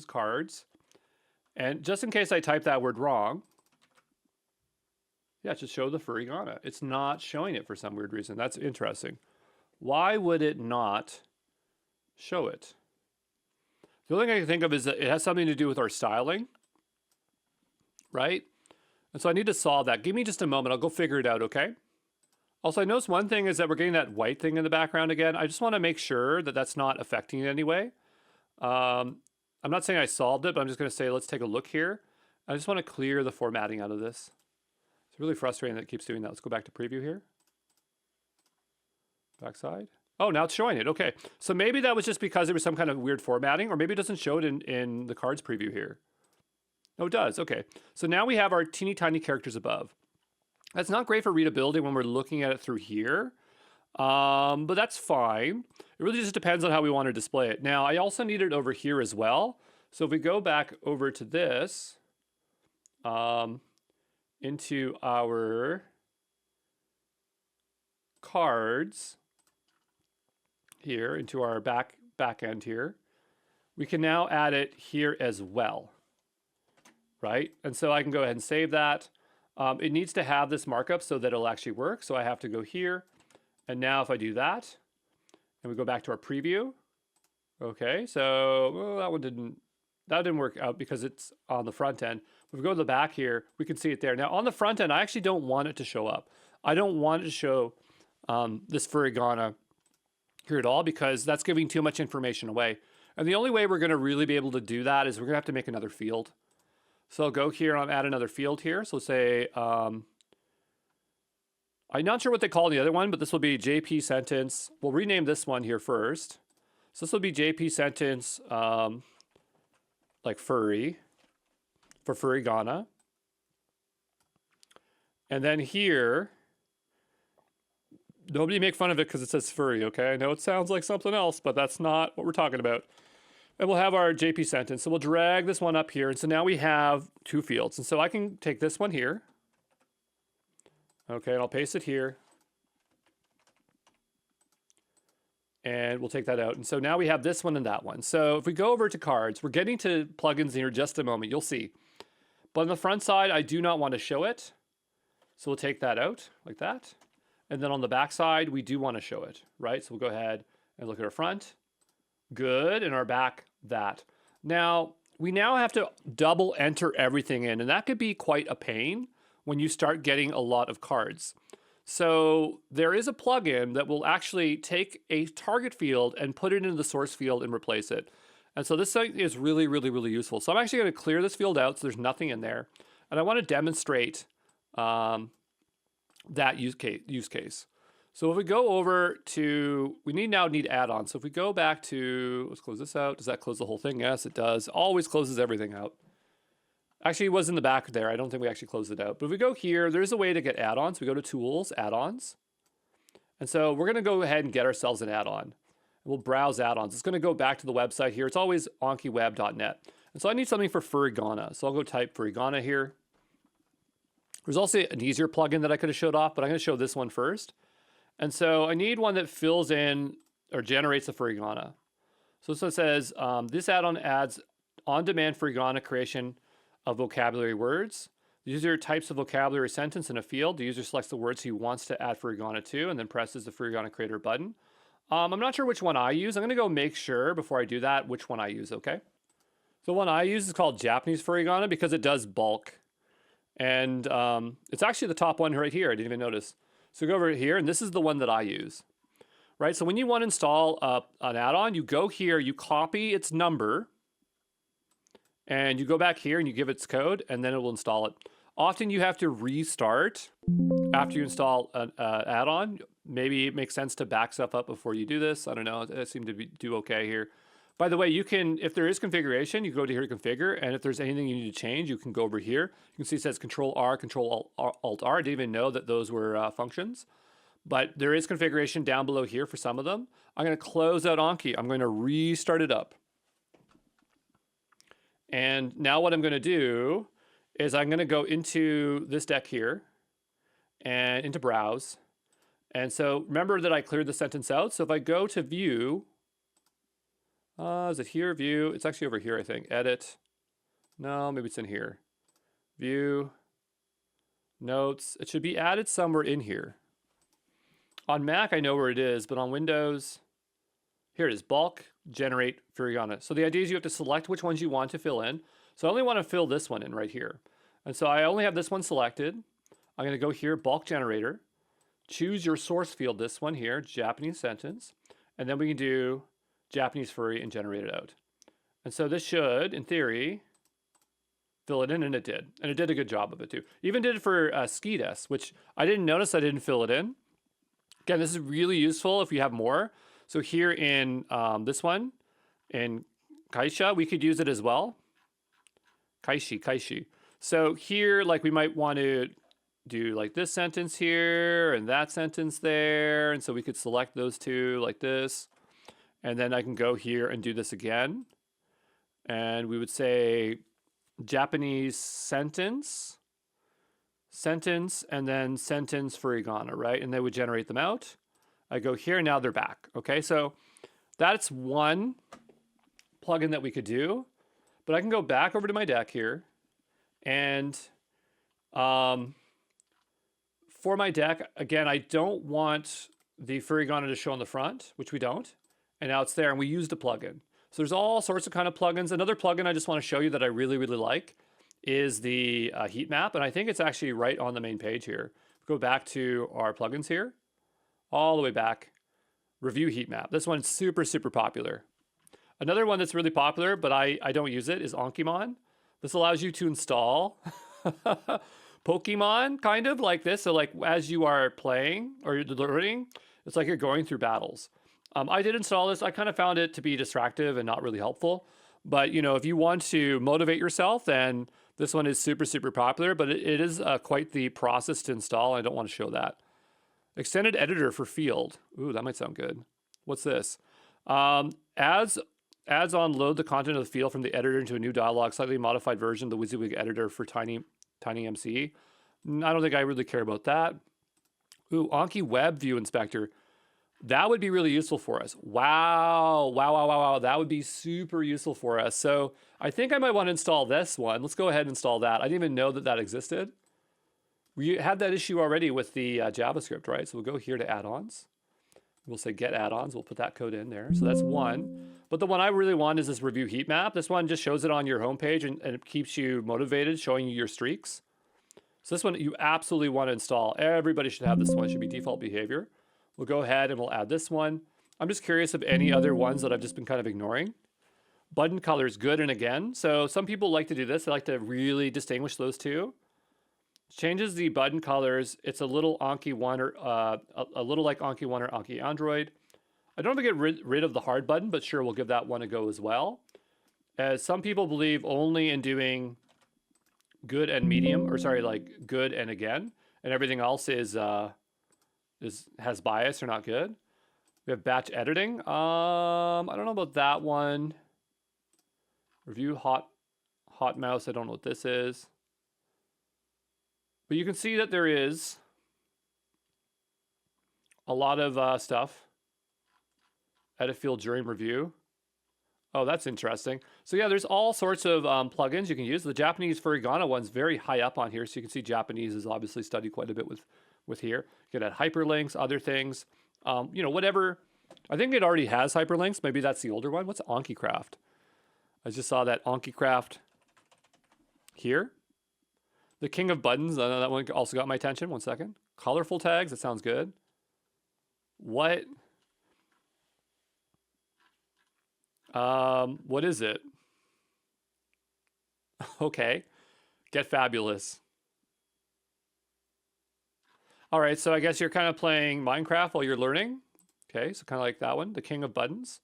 cards. And just in case I type that word wrong, yeah, it should show the furigana. It's not showing it for some weird reason. That's interesting. Why would it not show it? The only thing I can think of is that it has something to do with our styling, right? And so I need to solve that. Give me just a moment. I'll go figure it out, okay? Also, I noticed one thing is that we're getting that white thing in the background again. I just want to make sure that that's not affecting it anyway. I'm not saying I solved it, but I'm just going to say, let's take a look here. I just want to clear the formatting out of this. It's really frustrating that it keeps doing that. Let's go back to preview here. Backside. Oh, now it's showing it. Okay. So maybe that was just because there was some kind of weird formatting, or maybe it doesn't show it in the cards preview here. Oh, it does. Okay. So now we have our teeny tiny characters above. That's not great for readability when we're looking at it through here, but that's fine. It really just depends on how we want to display it. Now, I also need it over here as well. So if we go back over to this, into our cards here, into our back end here, we can now add it here as well, right? And so I can go ahead and save that. It needs to have this markup so that it'll actually work. So I have to go here. And now if I do that, and we go back to our preview, okay, so that didn't work out because it's on the front end. If we go to the back here, we can see it there. Now on the front end, I actually don't want it to show up. I don't want it to show this furigana here at all because that's giving too much information away. And the only way we're going to really be able to do that is we're going to have to make another field. So I'll go here and I'll add another field here. So say, I'm not sure what they call the other one, but this will be JP sentence. We'll rename this one here first. So this will be JP sentence, like furry, for furigana. And then here, nobody make fun of it because it says furry, okay? I know it sounds like something else, but that's not what we're talking about. And we'll have our JP sentence. So we'll drag this one up here. And so now we have two fields. And so I can take this one here. Okay, and I'll paste it here. And we'll take that out. And so now we have this one and that one. So if we go over to cards, we're getting to plugins here in just a moment. You'll see. But on the front side, I do not want to show it. So we'll take that out like that. And then on the back side, we do want to show it, right? So we'll go ahead and look at our front. Good. And our back, that. Now, we now have to double enter everything in, and that could be quite a pain when you start getting a lot of cards. So there is a plugin that will actually take a target field and put it into the source field and replace it. And so this thing is really, really, really useful. So I'm actually going to clear this field out so there's nothing in there. And I want to demonstrate that use case. So if we go over to, we now need add-ons. So if we go back to, let's close this out. Does that close the whole thing? Yes, it does. Always closes everything out. Actually, it was in the back there. I don't think we actually closed it out. But if we go here, there's a way to get add-ons. We go to Tools, Add-ons. And so we're going to go ahead and get ourselves an add-on. We'll browse add-ons. It's going to go back to the website here. It's always AnkiWeb.net. And so I need something for Furigana. So I'll go type Furigana here. There's also an easier plugin that I could have showed off, but I'm going to show this one first. And so I need one that fills in or generates the Furigana. So this one says, this add-on adds on-demand Furigana creation of vocabulary words. The user types a vocabulary sentence in a field. The user selects the words he wants to add Furigana to and then presses the Furigana Creator button. I'm not sure which one I use. I'm going to go make sure before I do that which one I use, okay? So one I use is called Japanese Furigana because it does bulk. And it's actually the top one right here. I didn't even notice. So go over here, and this is the one that I use. Right, so when you want to install an add-on, you go here, you copy its number, and you go back here and you give its code, and then it will install it. Often you have to restart after you install an add-on. Maybe it makes sense to back stuff up before you do this. I don't know. I seem to do okay here. By the way, you can, if there is configuration, you go to here to configure, and if there's anything you need to change, you can go over here. You can see it says Control-R, Control-Alt-R. I didn't even know that those were functions. But there is configuration down below here for some of them. I'm going to close out Anki. I'm going to restart it up. And now what I'm going to do is I'm going to go into this deck here and into Browse. And so remember that I cleared the sentence out. So if I go to View, is it here? View. It's actually over here, I think. Edit. No, maybe it's in here. View. Notes. It should be added somewhere in here. On Mac, I know where it is, but on Windows, here it is. Bulk, generate, Furigana. So the idea is you have to select which ones you want to fill in. So I only want to fill this one in right here. And so I only have this one selected. I'm going to go here, bulk generator. Choose your source field, this one here, Japanese sentence. And then we can do Japanese furry and generate it out. And so this should, in theory, fill it in, and it did. And it did a good job of it too. Even did it for Skides, which I didn't notice I didn't fill it in. Again, this is really useful if you have more. So here in this one, in Kaisha, we could use it as well. Kaishi. So here, like we might want to do like this sentence here and that sentence there. And so we could select those two like this. And then I can go here and do this again. And we would say Japanese sentence, and then sentence Furigana, right? And they would generate them out. I go here, now they're back. Okay, so that's one plugin that we could do. But I can go back over to my deck here. And for my deck, again, I don't want the Furigana to show on the front, which we don't. And now it's there, and we used a plugin. So there's all sorts of kind of plugins. Another plugin I just want to show you that I really, really like is the heat map. And I think it's actually right on the main page here. Go back to our plugins here, all the way back. Review heat map. This one's super, super popular. Another one that's really popular, but I don't use it, is Ankimon. This allows you to install Pokemon, kind of like this. So like as you are playing or you're learning, it's like you're going through battles. I did install this. I kind of found it to be distractive and not really helpful. But, you know, if you want to motivate yourself, then this one is super, super popular. But it is quite the process to install. I don't want to show that. Extended editor for field. Ooh, that might sound good. What's this? Adds on load the content of the field from the editor into a new dialog, slightly modified version of the WYSIWYG editor for Tiny MC. I don't think I really care about that. Ooh, AnkiWeb view inspector. That would be really useful for us. Wow. Wow, wow, wow, wow. That would be super useful for us. So I think I might want to install this one. Let's go ahead and install that. I didn't even know that that existed. We had that issue already with the JavaScript, right? So we'll go here to add-ons. We'll say get add-ons. We'll put that code in there. So that's one. But the one I really want is this review heat map. This one just shows it on your homepage and it keeps you motivated, showing you your streaks. So this one you absolutely want to install. Everybody should have this one. It should be default behavior. We'll go ahead and we'll add this one. I'm just curious of any other ones that I've just been kind of ignoring. Button colors, good and again. So some people like to do this. They like to really distinguish those two. Changes the button colors. It's a little Anki 1 or a little like Anki 1 or Anki Android. I don't want to get rid of the hard button, but sure, we'll give that one a go as well. As some people believe only in doing good and medium, or sorry, like good and again, and everything else has bias or not good. We have batch editing. I don't know about that one. Review hot mouse. I don't know what this is. But you can see that there is a lot of stuff. Edit field during review. Oh, that's interesting. So yeah, there's all sorts of plugins you can use. The Japanese Furigana one's very high up on here, so you can see Japanese is obviously studied quite a bit with here. You can add hyperlinks, other things, you know, whatever. I think it already has hyperlinks. Maybe that's the older one. What's AnkiCraft? I just saw that AnkiCraft here. The King of Buttons, that one also got my attention. 1 second. Colorful tags, that sounds good. What? What is it? Okay. Get Fabulous. All right, so I guess you're kind of playing Minecraft while you're learning. Okay, so kind of like that one, the King of Buttons.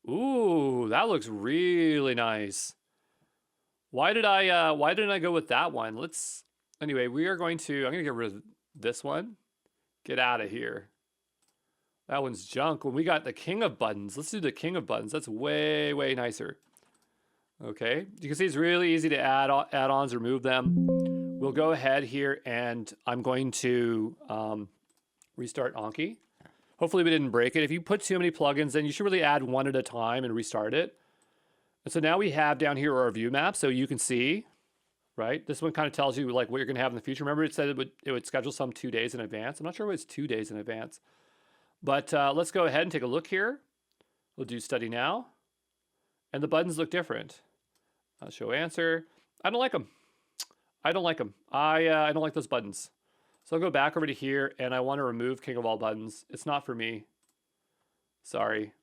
Ooh, that looks really nice. Why didn't I go with that one? Anyway, I'm going to get rid of this one. Get out of here. That one's junk. When we got the King of Buttons, let's do the King of Buttons. That's way, way nicer. Okay, you can see it's really easy to add add-ons, remove them. We'll go ahead here and I'm going to restart Anki. Hopefully we didn't break it. If you put too many plugins, then you should really add one at a time and restart it. And so now we have down here our view map, so you can see, right? This one kind of tells you like what you're going to have in the future. Remember it said it would schedule some 2 days in advance. I'm not sure what it's 2 days in advance. But let's go ahead and take a look here. We'll do study now. And the buttons look different. Show answer. I don't like them. I don't like them. I don't like those buttons. So I'll go back over to here and I want to remove King of All Buttons. It's not for me. Sorry.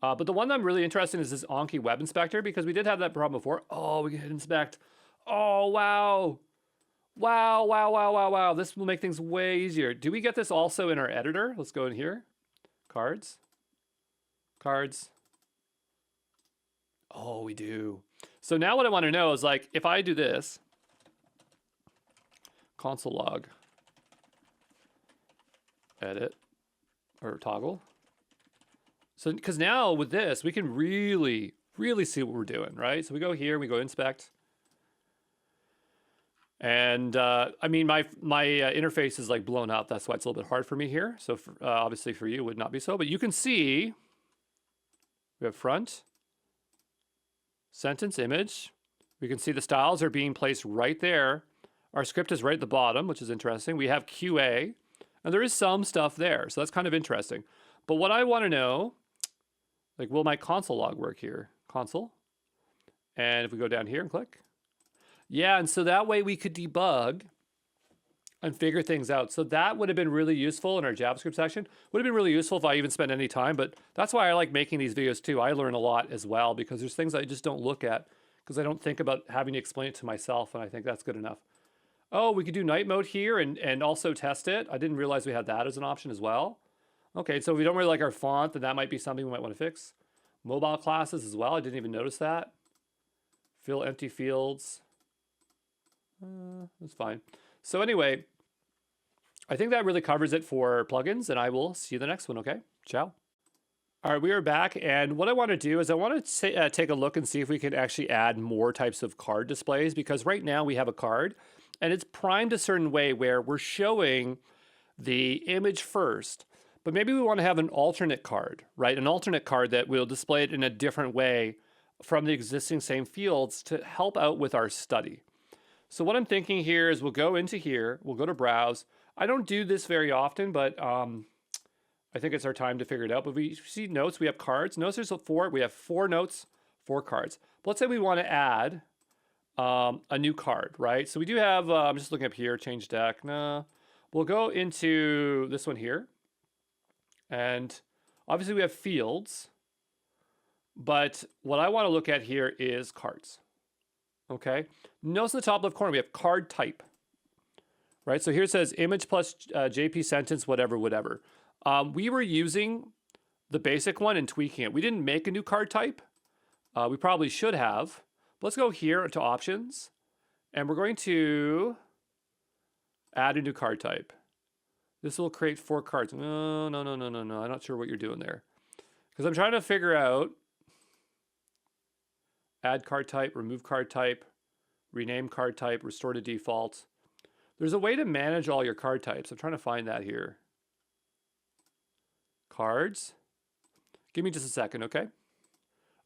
But the one that I'm really interested in is this Anki Web Inspector because we did have that problem before. Oh, we can hit inspect. Oh, wow. Wow, wow, wow, wow, wow. This will make things way easier. Do we get this also in our editor? Let's go in here. Cards. Cards. Oh, we do. So now what I want to know is like, if I do this, console log, edit, or toggle. So, because now with this, we can really, really see what we're doing, right? So we go here, we go inspect. And I mean, my interface is like blown up. That's why it's a little bit hard for me here. So obviously for you, it would not be so. But you can see we have front, sentence, image. We can see the styles are being placed right there. Our script is right at the bottom, which is interesting. We have QA, and there is some stuff there. So that's kind of interesting. But what I want to know, like, will my console log work here? Console. And if we go down here and click. Yeah, and so that way we could debug and figure things out. So that would have been really useful in our JavaScript section. Would have been really useful if I even spent any time, but that's why I like making these videos too. I learn a lot as well because there's things I just don't look at because I don't think about having to explain it to myself, and I think that's good enough. Oh, we could do night mode here and also test it. I didn't realize we had that as an option as well. Okay, so if we don't really like our font, then that might be something we might want to fix. Mobile classes as well. I didn't even notice that. Fill empty fields. That's fine. So anyway, I think that really covers it for plugins, and I will see you the next one, okay? Ciao. All right, we are back, and what I want to do is I want to take a look and see if we can actually add more types of card displays, because right now we have a card, and it's primed a certain way where we're showing the image first, But maybe we want to have an alternate card, right? An alternate card that will display it in a different way from the existing same fields to help out with our study. So what I'm thinking here is we'll go into here, we'll go to browse. I don't do this very often, but I think it's our time to figure it out. But we see notes, we have cards. Notice there's we have 4 notes, 4 cards. But let's say we want to add a new card, right? So we do have, I'm just looking up here, change deck. No, we'll go into this one here. And obviously we have fields, but what I want to look at here is cards. Okay. Notice in the top left corner, we have card type, right? So here it says image plus JP sentence, whatever. We were using the basic one and tweaking it. We didn't make a new card type. We probably should have. Let's go here to options, and we're going to add a new card type. This will create 4 cards. No. I'm not sure what you're doing there. Because I'm trying to figure out add card type, remove card type, rename card type, restore to default. There's a way to manage all your card types. I'm trying to find that here. Cards. Give me just a second, okay?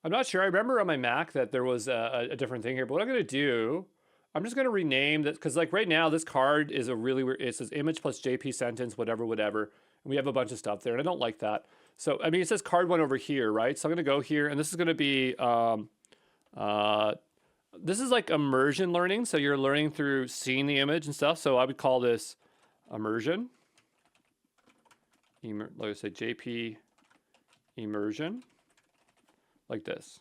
I'm not sure. I remember on my Mac that there was a different thing here. But what I'm going to do, I'm just going to rename that, because like right now this card is a really weird, it says image plus JP sentence, whatever. And we have a bunch of stuff there, and I don't like that. So, I mean, it says card 1 over here, right? So I'm going to go here, and this is going to be, this is like immersion learning. So you're learning through seeing the image and stuff. So I would call this immersion. Like I say, JP immersion, like this.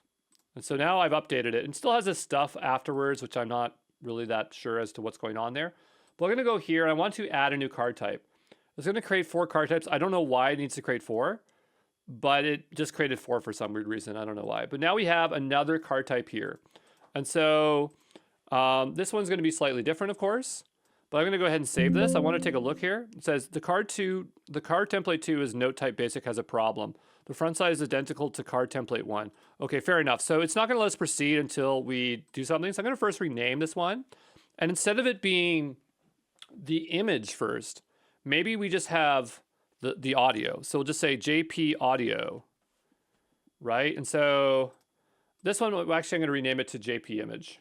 And so now I've updated it, and still has this stuff afterwards, which I'm not really that sure as to what's going on there. But I'm going to go here, and I want to add a new card type. It's going to create 4 card types. I don't know why it needs to create 4, but it just created 4 for some weird reason. I don't know why. But now we have another card type here. And so this one's going to be slightly different, of course. But I'm going to go ahead and save this. I want to take a look here. It says the card template 2 is note type basic has a problem. The front side is identical to card template 1. Okay, fair enough. So it's not going to let us proceed until we do something. So I'm going to first rename this one. And instead of it being the image first, maybe we just have the audio. So we'll just say JP audio, right? And so this one, actually, I'm going to rename it to JP image.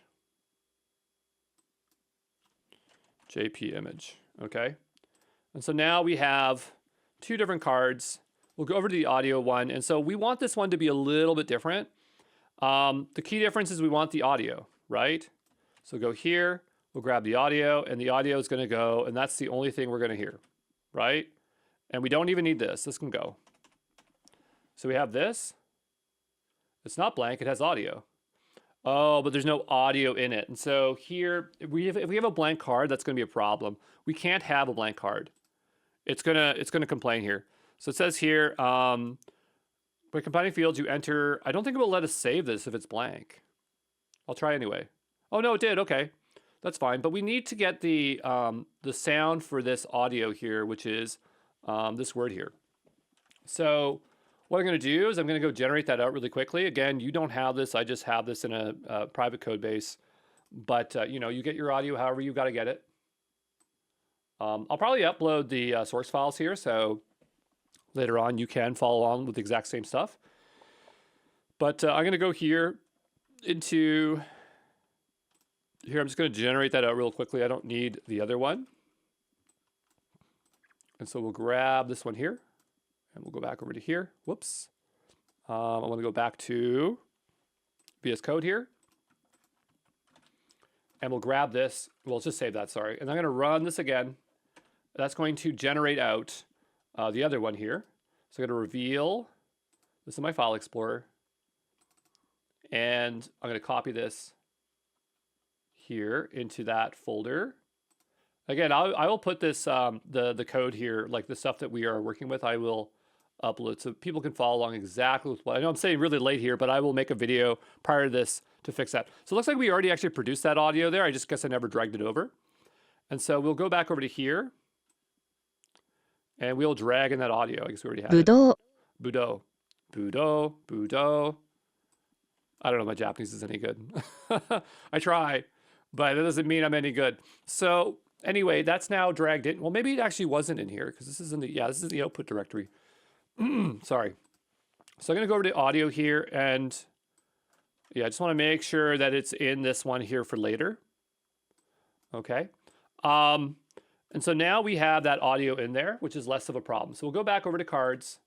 JP image, okay? And so now we have 2 different cards. We'll go over to the audio one. And so we want this one to be a little bit different. The key difference is we want the audio, right? So go here, we'll grab the audio, and the audio is going to go, and that's the only thing we're going to hear, right? And we don't even need this. This can go. So we have this. It's not blank. It has audio. Oh, but there's no audio in it. And so here, if we have a blank card, that's going to be a problem. We can't have a blank card. It's gonna complain here. So it says here, by combining fields, you enter. I don't think it will let us save this if it's blank. I'll try anyway. Oh no, it did. Okay, that's fine. But we need to get the sound for this audio here, which is this word here. So what I'm going to do is I'm going to go generate that out really quickly. Again, you don't have this. I just have this in a private code base. But, you get your audio however you got to get it. I'll probably upload the source files here. So later on, you can follow along with the exact same stuff. But I'm going to go here into here. I'm just going to generate that out real quickly. I don't need the other one. And so we'll grab this one here. And we'll go back over to here. Whoops. I want to go back to VS Code here. And we'll grab this. We'll just save that, sorry. And I'm going to run this again. That's going to generate out the other one here. So I'm going to reveal. This is my file explorer. And I'm going to copy this here into that folder. Again, I will put this, the code here, like the stuff that we are working with, I will upload so people can follow along exactly with what I know. I'm saying really late here, but I will make a video prior to this to fix that. So it looks like we already actually produced that audio there. I just guess I never dragged it over. And so we'll go back over to here and we'll drag in that audio. I guess we already have it. Budo. I don't know if my Japanese is any good. I try, but it doesn't mean I'm any good. So anyway, that's now dragged in. Well, maybe it actually wasn't in here because this is in the, this is the output directory. Sorry. So I'm going to go over to audio here, and yeah, I just want to make sure that it's in this one here for later. Okay. And so now we have that audio in there, which is less of a problem. So we'll go back over to cards,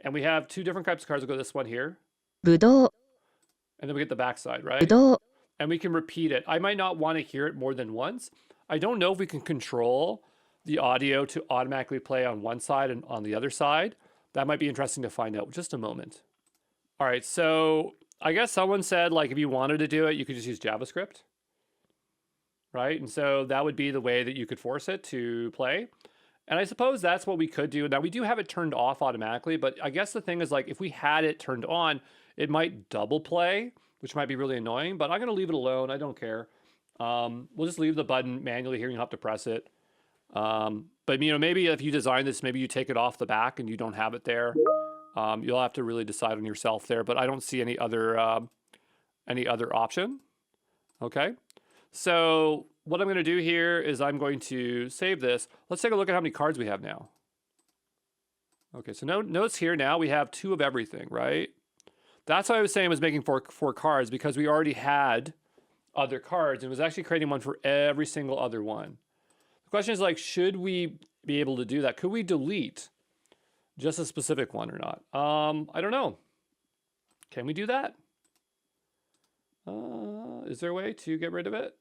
and we have two different types of cards. We'll go to this one here, ぶどう、 and then we get the backside, ぶ right? どう、 And we can repeat it. I might not want to hear it more than once. I don't know if we can control the audio to automatically play on one side and on the other side. That might be interesting to find out. Just a moment. All right, so I guess someone said, like, if you wanted to do it, you could just use JavaScript, right? And so that would be the way that you could force it to play. And I suppose that's what we could do. Now, we do have it turned off automatically, but I guess the thing is, like, if we had it turned on, it might double play, which might be really annoying, but I'm going to leave it alone. I don't care. We'll just leave the button manually here. You don't have to press it. But, you know, maybe if you design this, maybe you take it off the back and you don't have it there. You'll have to really decide on yourself there, but I don't see any other option. Okay. So what I'm going to do here is I'm going to save this. Let's take a look at how many cards we have now. Okay, so notice here now we have 2 of everything, right? That's what I was saying was making four cards, because we already had other cards and was actually creating one for every single other one. The question is, like, should we be able to do that? Could we delete just a specific one or not? I don't know. Can we do that? Is there a way to get rid of it?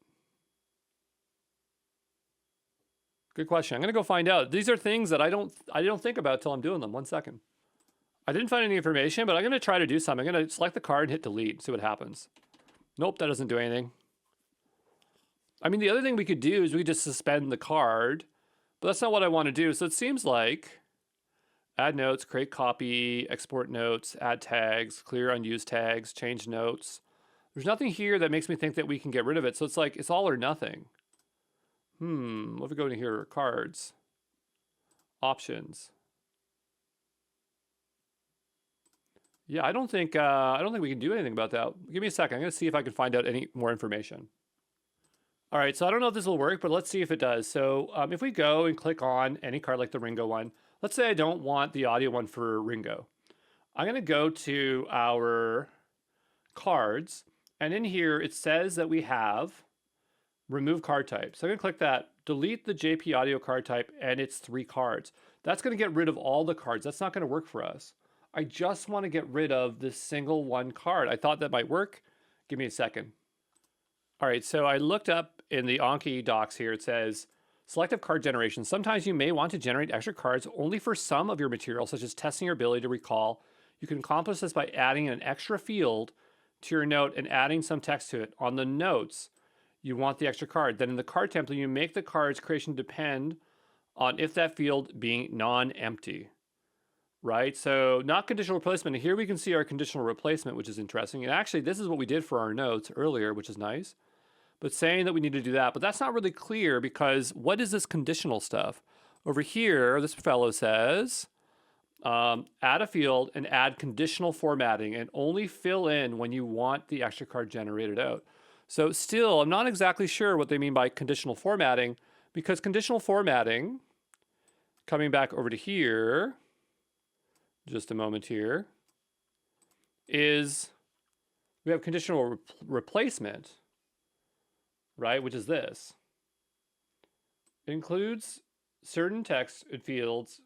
Good question. I'm going to go find out. These are things that I don't think about till I'm doing them. 1 second. I didn't find any information, but I'm going to try to do something. I'm going to select the card and hit delete, see what happens. Nope, that doesn't do anything. I mean, the other thing we could do is we could just suspend the card, but that's not what I want to do. So it seems like add notes, create copy, export notes, add tags, clear unused tags, change notes. There's nothing here that makes me think that we can get rid of it. So it's like, it's all or nothing. What if we go to here, cards, options. Yeah, I don't think we can do anything about that. Give me a second. I'm going to see if I can find out any more information. All right, so I don't know if this will work, but let's see if it does. So if we go and click on any card like the Ringo one, let's say I don't want the audio one for Ringo. I'm going to go to our cards, and in here it says that we have remove card type. So I'm going to click that, delete the JP audio card type, and it's 3 cards. That's going to get rid of all the cards. That's not going to work for us. I just want to get rid of this single one card. I thought that might work. Give me a second. All right, so I looked up in the Anki docs here. It says selective card generation. Sometimes you may want to generate extra cards only for some of your material, such as testing your ability to recall. You can accomplish this by adding an extra field to your note and adding some text to it. On the notes, you want the extra card. Then in the card template, you make the card's creation depend on if that field being non-empty. Right, so not conditional replacement. And here we can see our conditional replacement, which is interesting. And actually, this is what we did for our notes earlier, which is nice. But saying that we need to do that, but that's not really clear, because what is this conditional stuff? Over here, this fellow says, add a field and add conditional formatting and only fill in when you want the extra card generated out. So still, I'm not exactly sure what they mean by conditional formatting, because conditional formatting, coming back over to here, just a moment here, is we have conditional replacement, right, which is this. It includes certain text and fields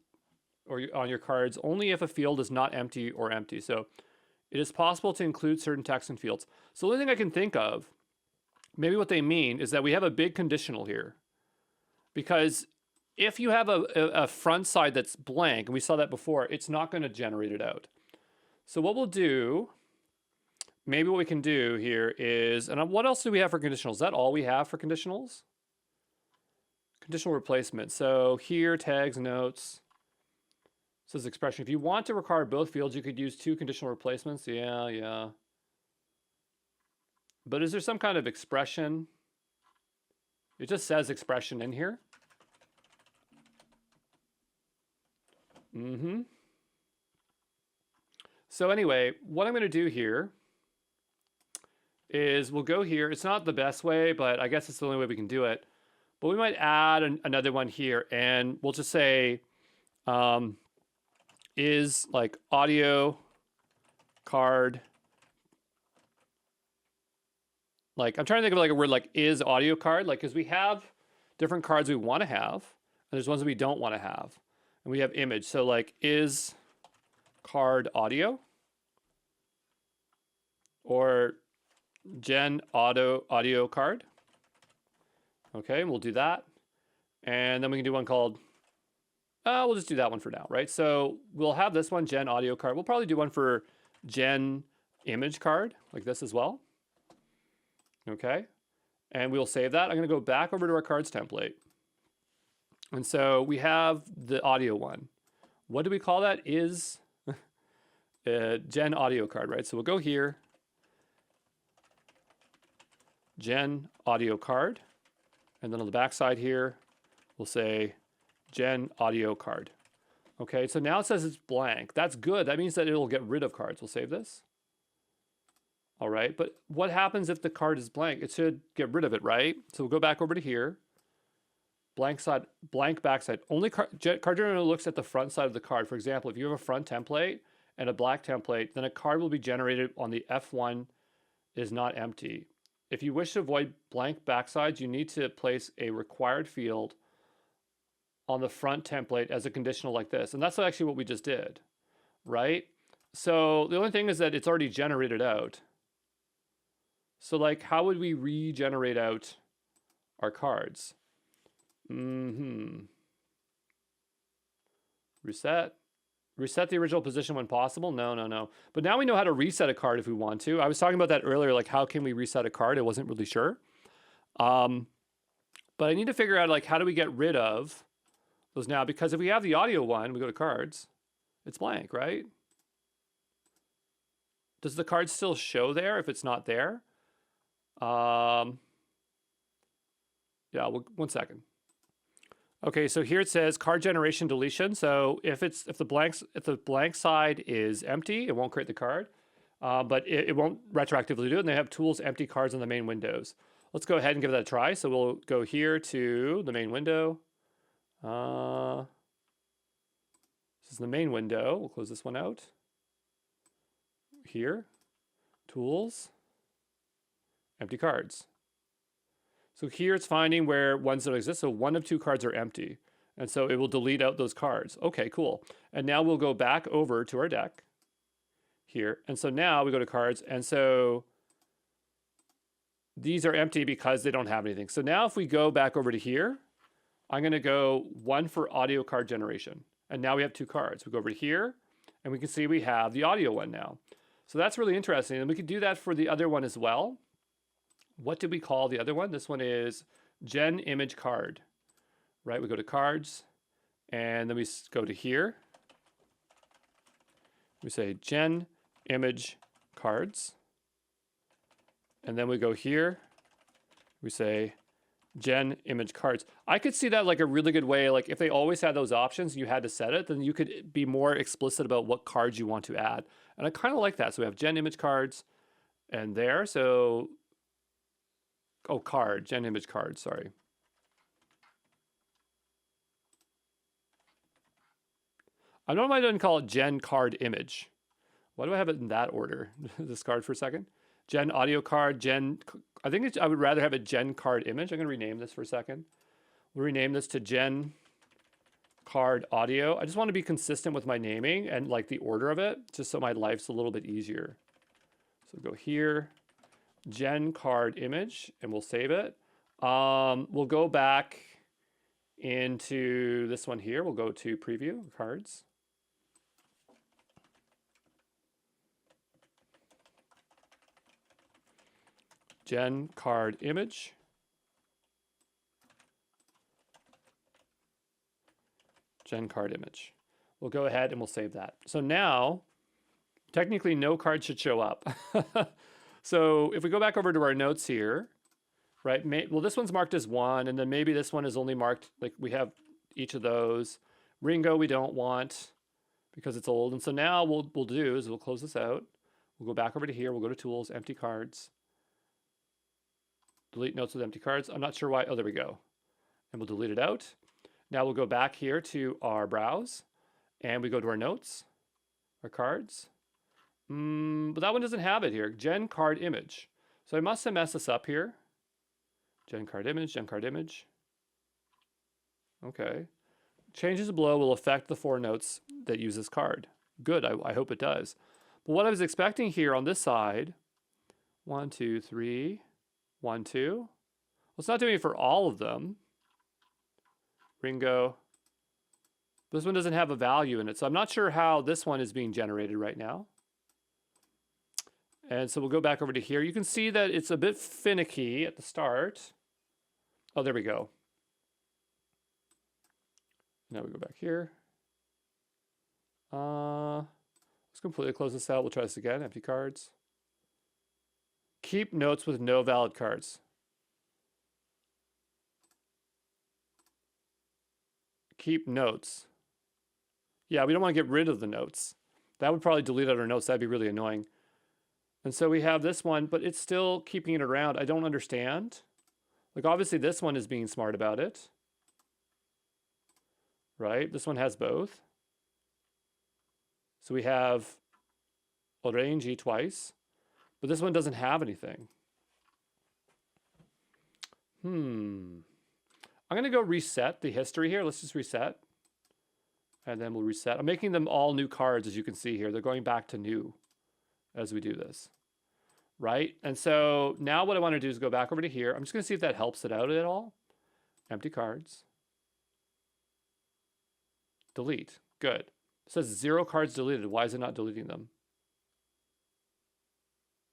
or on your cards only if a field is not empty or empty. So it is possible to include certain text and fields. So the only thing I can think of, maybe what they mean is that we have a big conditional here, because if you have a front side that's blank, and we saw that before, it's not going to generate it out. So what we'll do, maybe what we can do here is, and what else do we have for conditionals? Is that all we have for conditionals? Conditional replacement. So here, tags, notes, says expression. If you want to require both fields, you could use 2 conditional replacements. Yeah. But is there some kind of expression? It just says expression in here. So anyway, what I'm going to do here is we'll go here. It's not the best way, but I guess it's the only way we can do it. But we might add another one here, and we'll just say, if is like audio card. Like I'm trying to think of like a word like is audio card, like because we have different cards we want to have, and there's ones that we don't want to have, and we have image. So like is card audio or gen audio card. Okay, we'll do that, and then we can do one called. We'll just do that one for now, right? So we'll have this one, gen audio card. We'll probably do one for gen image card, like this as well. Okay, and we'll save that. I'm going to go back over to our cards template. And so we have the audio one. What do we call that? Is gen audio card, right? So we'll go here, gen audio card, and then on the back side here, we'll say gen audio card. Okay, so now it says it's blank. That's good. That means that it'll get rid of cards. We'll save this. All right, but what happens if the card is blank? It should get rid of it, right? So we'll go back over to here. Blank side, blank backside. Only card generator looks at the front side of the card. For example, if you have a front template and a black template, then a card will be generated on the F1 is not empty. If you wish to avoid blank backsides, you need to place a required field on the front template as a conditional like this. And that's actually what we just did, right? So the only thing is that it's already generated out. So like, how would we regenerate out our cards? Reset the original position when possible. No. But now we know how to reset a card if we want to. I was talking about that earlier, like how can we reset a card? I wasn't really sure. But I need to figure out like, how do we get rid of those now? Because if we have the audio one, we go to cards, it's blank, right? Does the card still show there if it's not there? Yeah, well, 1 second. Okay, so here it says card generation deletion. So if the blank side is empty, it won't create the card, but it won't retroactively do it. And they have tools empty cards on the main windows. Let's go ahead and give that a try. So we'll go here to the main window. This is the main window. We'll close this one out. Here, tools, empty cards. So here it's finding where ones don't exist. So 1 of 2 cards are empty. And so it will delete out those cards. Okay, cool. And now we'll go back over to our deck here. And so now we go to cards. And so these are empty because they don't have anything. So now if we go back over to here, I'm going to go 1 for audio card generation. And now we have 2 cards. We go over to here and we can see we have the audio one now. So that's really interesting. And we could do that for the other one as well. What did we call the other one? This one is gen image card, right? We go to cards and then we go to here. We say gen image cards. And then we go here. We say gen image cards. I could see that like a really good way. Like if they always had those options, you had to set it, then you could be more explicit about what cards you want to add. And I kind of like that. So we have gen image cards and there. So gen image card, sorry. I don't know why I didn't call it gen card image. Why do I have it in that order? Discard for a second. Gen audio card, I think I would rather have a gen card image. I'm going to rename this for a second. We'll rename this to gen card audio. I just want to be consistent with my naming and like the order of it, just so my life's a little bit easier. So go here. Gen card image, and we'll save it. We'll go back into this one here. We'll go to preview cards. Gen card image. Gen card image. We'll go ahead and we'll save that. So now, technically no card should show up. So if we go back over to our notes here, right? Well, this one's marked as 1, and then maybe this one is only marked, like we have each of those. Ringo we don't want because it's old. And so now we'll do is we'll close this out. We'll go back over to here. We'll go to tools, empty cards. Delete notes with empty cards. I'm not sure why. Oh, there we go. And we'll delete it out. Now we'll go back here to our browse and we go to our notes our cards. But that one doesn't have it here. Gen card image. So I must have messed this up here. Gen card image, gen card image. Okay. Changes below will affect the 4 notes that use this card. Good, I hope it does. But what I was expecting here on this side, 1, 2, 3, 1, 2. Well, it's not doing it for all of them. Ringo. This one doesn't have a value in it, so I'm not sure how this one is being generated right now. And so we'll go back over to here. You can see that it's a bit finicky at the start. Oh, there we go. Now we go back here. Let's completely close this out. We'll try this again. Empty cards. Keep notes with no valid cards. Keep notes. Yeah, we don't want to get rid of the notes. That would probably delete out our notes. That'd be really annoying. And so we have this one, but it's still keeping it around. I don't understand. Like, obviously this one is being smart about it. Right? This one has both. So we have orange twice, but this one doesn't have anything. I'm going to go reset the history here. Let's just reset. And then we'll reset. I'm making them all new cards, as you can see here. They're going back to new as we do this. Right? And so now what I want to do is go back over to here. I'm just going to see if that helps it out at all. Empty cards. Delete. Good. It says 0 cards deleted. Why is it not deleting them?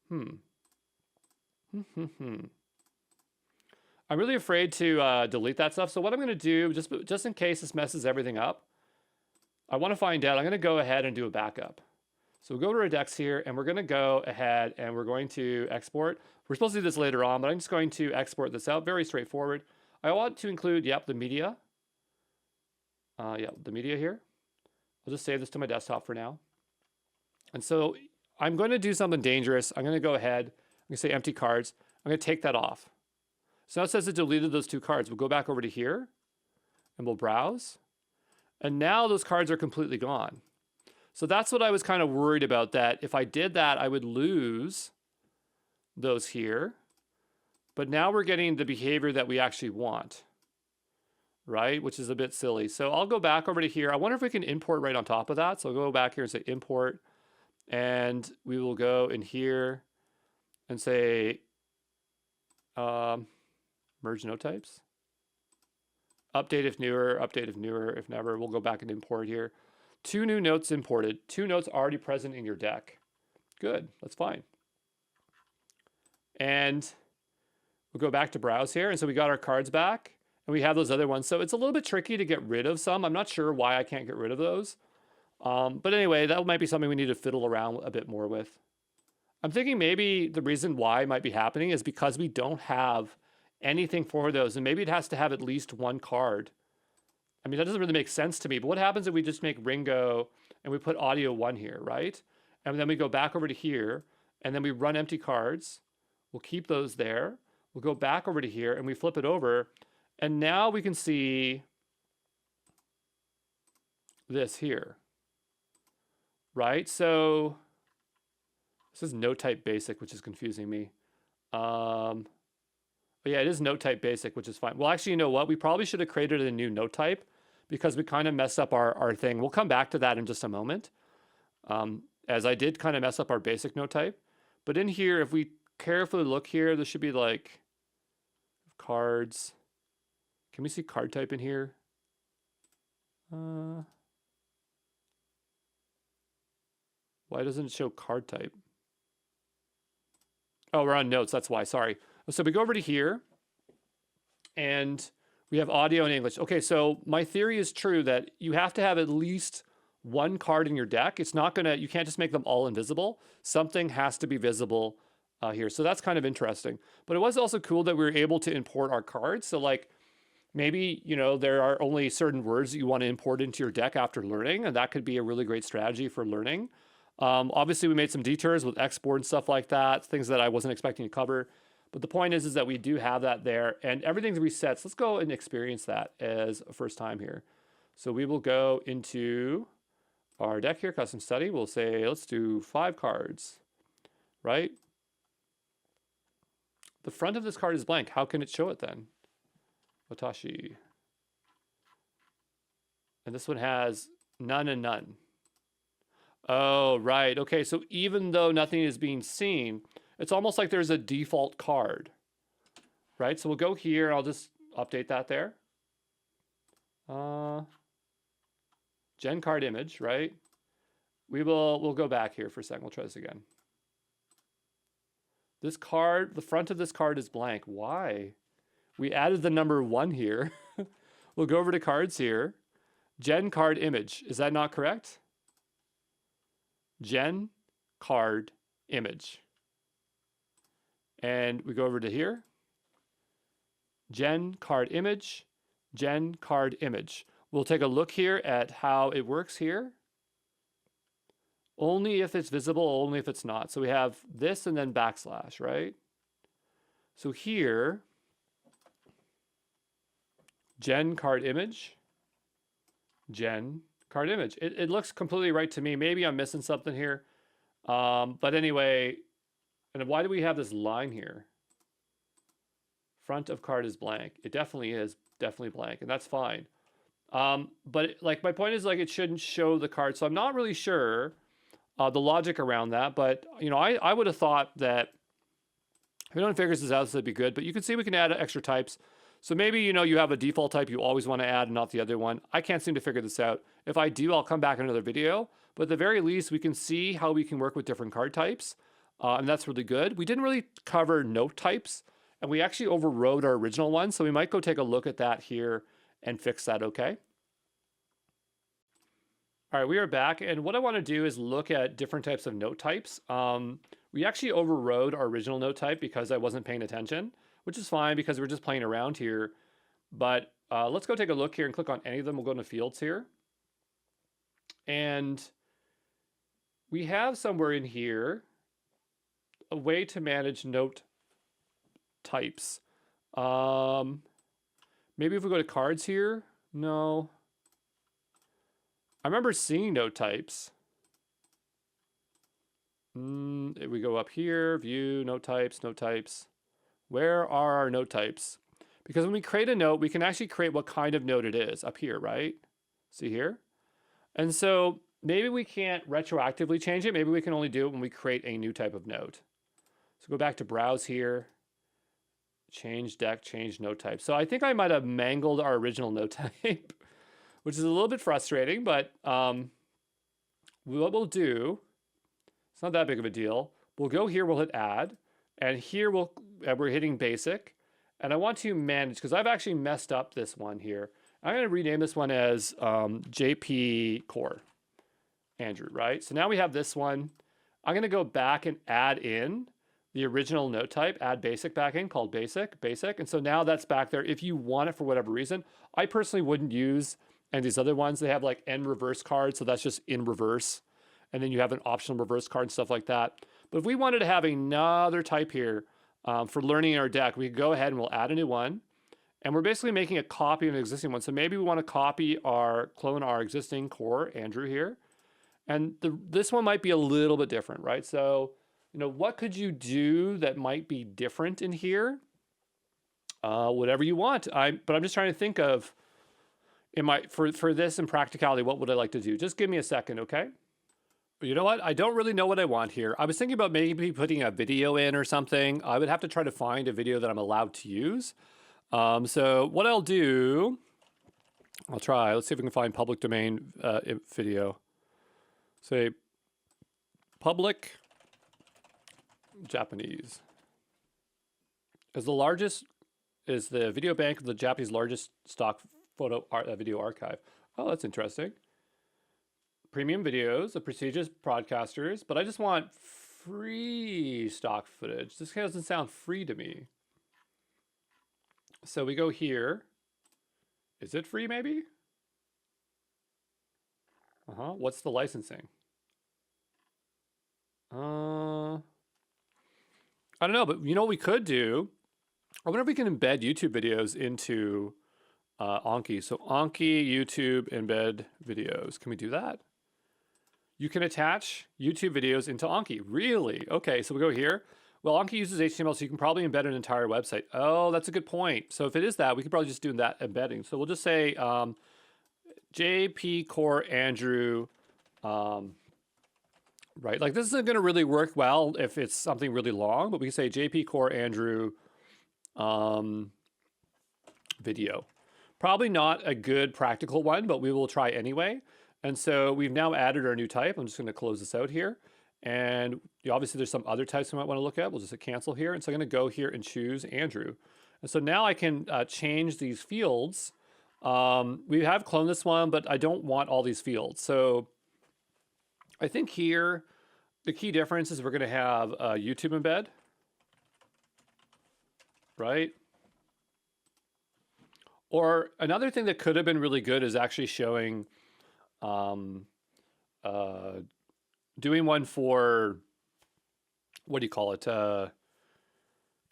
I'm really afraid to delete that stuff. So what I'm going to do, just in case this messes everything up, I want to find out. I'm going to go ahead and do a backup. So we'll go to our decks here, and we're going to go ahead and we're going to export. We're supposed to do this later on, but I'm just going to export this out. Very straightforward. I want to include, the media. The media here. I'll just save this to my desktop for now. And so I'm going to do something dangerous. I'm going to go ahead. I'm going to say empty cards. I'm going to take that off. So now it says it deleted those 2 cards. We'll go back over to here, and we'll browse. And now those cards are completely gone. So that's what I was kind of worried about, that if I did that, I would lose those here. But now we're getting the behavior that we actually want, right? Which is a bit silly. So I'll go back over to here. I wonder if we can import right on top of that. So I'll go back here and say import. And we will go in here and say merge note types. Update if newer, update if newer, if never. We'll go back and import here. 2 new notes imported. 2 notes already present in your deck. Good, that's fine. And we'll go back to browse here. And so we got our cards back and we have those other ones. So it's a little bit tricky to get rid of some. I'm not sure why I can't get rid of those. But anyway, that might be something we need to fiddle around a bit more with. I'm thinking maybe the reason why it might be happening is because we don't have anything for those. And maybe it has to have at least 1 card. I mean, that doesn't really make sense to me. But what happens if we just make Ringo and we put audio 1 here, right? And then we go back over to here and then we run empty cards. We'll keep those there. We'll go back over to here and we flip it over. And now we can see this here, right? So this is note type basic, which is confusing me. But yeah, it is note type basic, which is fine. Well, actually, you know what? We probably should have created a new note type because we kind of messed up our thing. We'll come back to that in just a moment. As I did kind of mess up our basic note type. But in here, if we carefully look here, there should be like cards. Can we see card type in here? Why doesn't it show card type? Oh, we're on notes. That's why. Sorry. So we go over to here and we have audio in English. Okay, so my theory is true that you have to have at least 1 card in your deck. It's not gonna, you can't just make them all invisible. Something has to be visible here. So that's kind of interesting. But it was also cool that we were able to import our cards. So like maybe, you know, there are only certain words that you want to import into your deck after learning, and that could be a really great strategy for learning. Obviously, we made some detours with export and stuff like that, things that I wasn't expecting to cover. But the point is that we do have that there, and everything's reset. So let's go and experience that as a first time here. So we will go into our deck here, custom study, we'll say, let's do 5 cards, right? The front of this card is blank. How can it show it then? Watashi. And this one has none and none. Oh, right. Okay, so even though nothing is being seen, it's almost like there's a default card, right? So we'll go here. I'll just update that there. Gen card image, right? We'll go back here for a second. We'll try this again. This card, the front of this card is blank. Why? We added the number 1 here. We'll go over to cards here. Gen card image. Is that not correct? Gen card image. And we go over to here. Gen card image. Gen card image. We'll take a look here at how it works here. Only if it's visible, only if it's not. So we have this and then backslash, right? So here, gen card image, gen card image. It looks completely right to me. Maybe I'm missing something here. But anyway, and why do we have this line here? Front of card is blank. It definitely is, definitely blank, and that's fine. But like my point is like it shouldn't show the card. So I'm not really sure the logic around that, but you know, I would have thought that if anyone figures this out, this would be good. But you can see we can add extra types. So maybe, you know, you have a default type you always want to add and not the other one. I can't seem to figure this out. If I do, I'll come back in another video. But at the very least, we can see how we can work with different card types. And that's really good. We didn't really cover note types, and we actually overrode our original one. So we might go take a look at that here and fix that, okay? All right, we are back. And what I want to do is look at different types of note types. We actually overrode our original note type because I wasn't paying attention, which is fine because we're just playing around here. But let's go take a look here and click on any of them. We'll go into fields here. And we have somewhere in here a way to manage note types. Maybe if we go to cards here. No. I remember seeing note types. We go up here, view, note types, note types. Where are our note types? Because when we create a note, we can actually create what kind of note it is up here, right? See here? And so maybe we can't retroactively change it. Maybe we can only do it when we create a new type of note. So go back to browse here, change deck, change note type. So I think I might have mangled our original note type, which is a little bit frustrating, but what we'll do, it's not that big of a deal. We'll go here, we'll hit add, and here we're hitting basic. And I want to manage, because I've actually messed up this one here. I'm going to rename this one as JP Core, Andrew, right? So now we have this one. I'm going to go back and add in the original note type, add basic back in, called basic. And so now that's back there if you want it for whatever reason. I personally wouldn't use any of these other ones. They have like N reverse cards, so that's just in reverse. And then you have an optional reverse card and stuff like that. But if we wanted to have another type here for learning in our deck, we could go ahead and we'll add a new one. And we're basically making a copy of an existing one. So maybe we want to clone our existing core, Andrew here. And this one might be a little bit different, right? So, you know, what could you do that might be different in here? Whatever you want. But I'm just trying to think of, for this in practicality, what would I like to do? Just give me a second, okay? You know what? I don't really know what I want here. I was thinking about maybe putting a video in or something. I would have to try to find a video that I'm allowed to use. So what I'll do, I'll try. Let's see if we can find public domain video. Say public Japanese. Is the video bank of the Japanese largest stock video archive. Oh, that's interesting. Premium videos of prestigious broadcasters, but I just want free stock footage. This doesn't sound free to me. So we go here. Is it free maybe? What's the licensing? I don't know, but you know what we could do? I wonder if we can embed YouTube videos into Anki. So Anki YouTube embed videos. Can we do that? You can attach YouTube videos into Anki. Really? Okay, so we'll go here. Well, Anki uses HTML, so you can probably embed an entire website. Oh, that's a good point. So if it is that, we could probably just do that embedding. So we'll just say JP Core Andrew, right? Like this isn't going to really work well if it's something really long, but we can say JP Core Andrew video. Probably not a good practical one, but we will try anyway. And so we've now added our new type. I'm just going to close this out here. And obviously there's some other types we might want to look at. We'll just hit cancel here. And so I'm going to go here and choose Andrew. And so now I can change these fields. We have cloned this one, but I don't want all these fields. So I think here, the key difference is we're going to have a YouTube embed, right? Or another thing that could have been really good is actually showing, doing one for, what do you call it?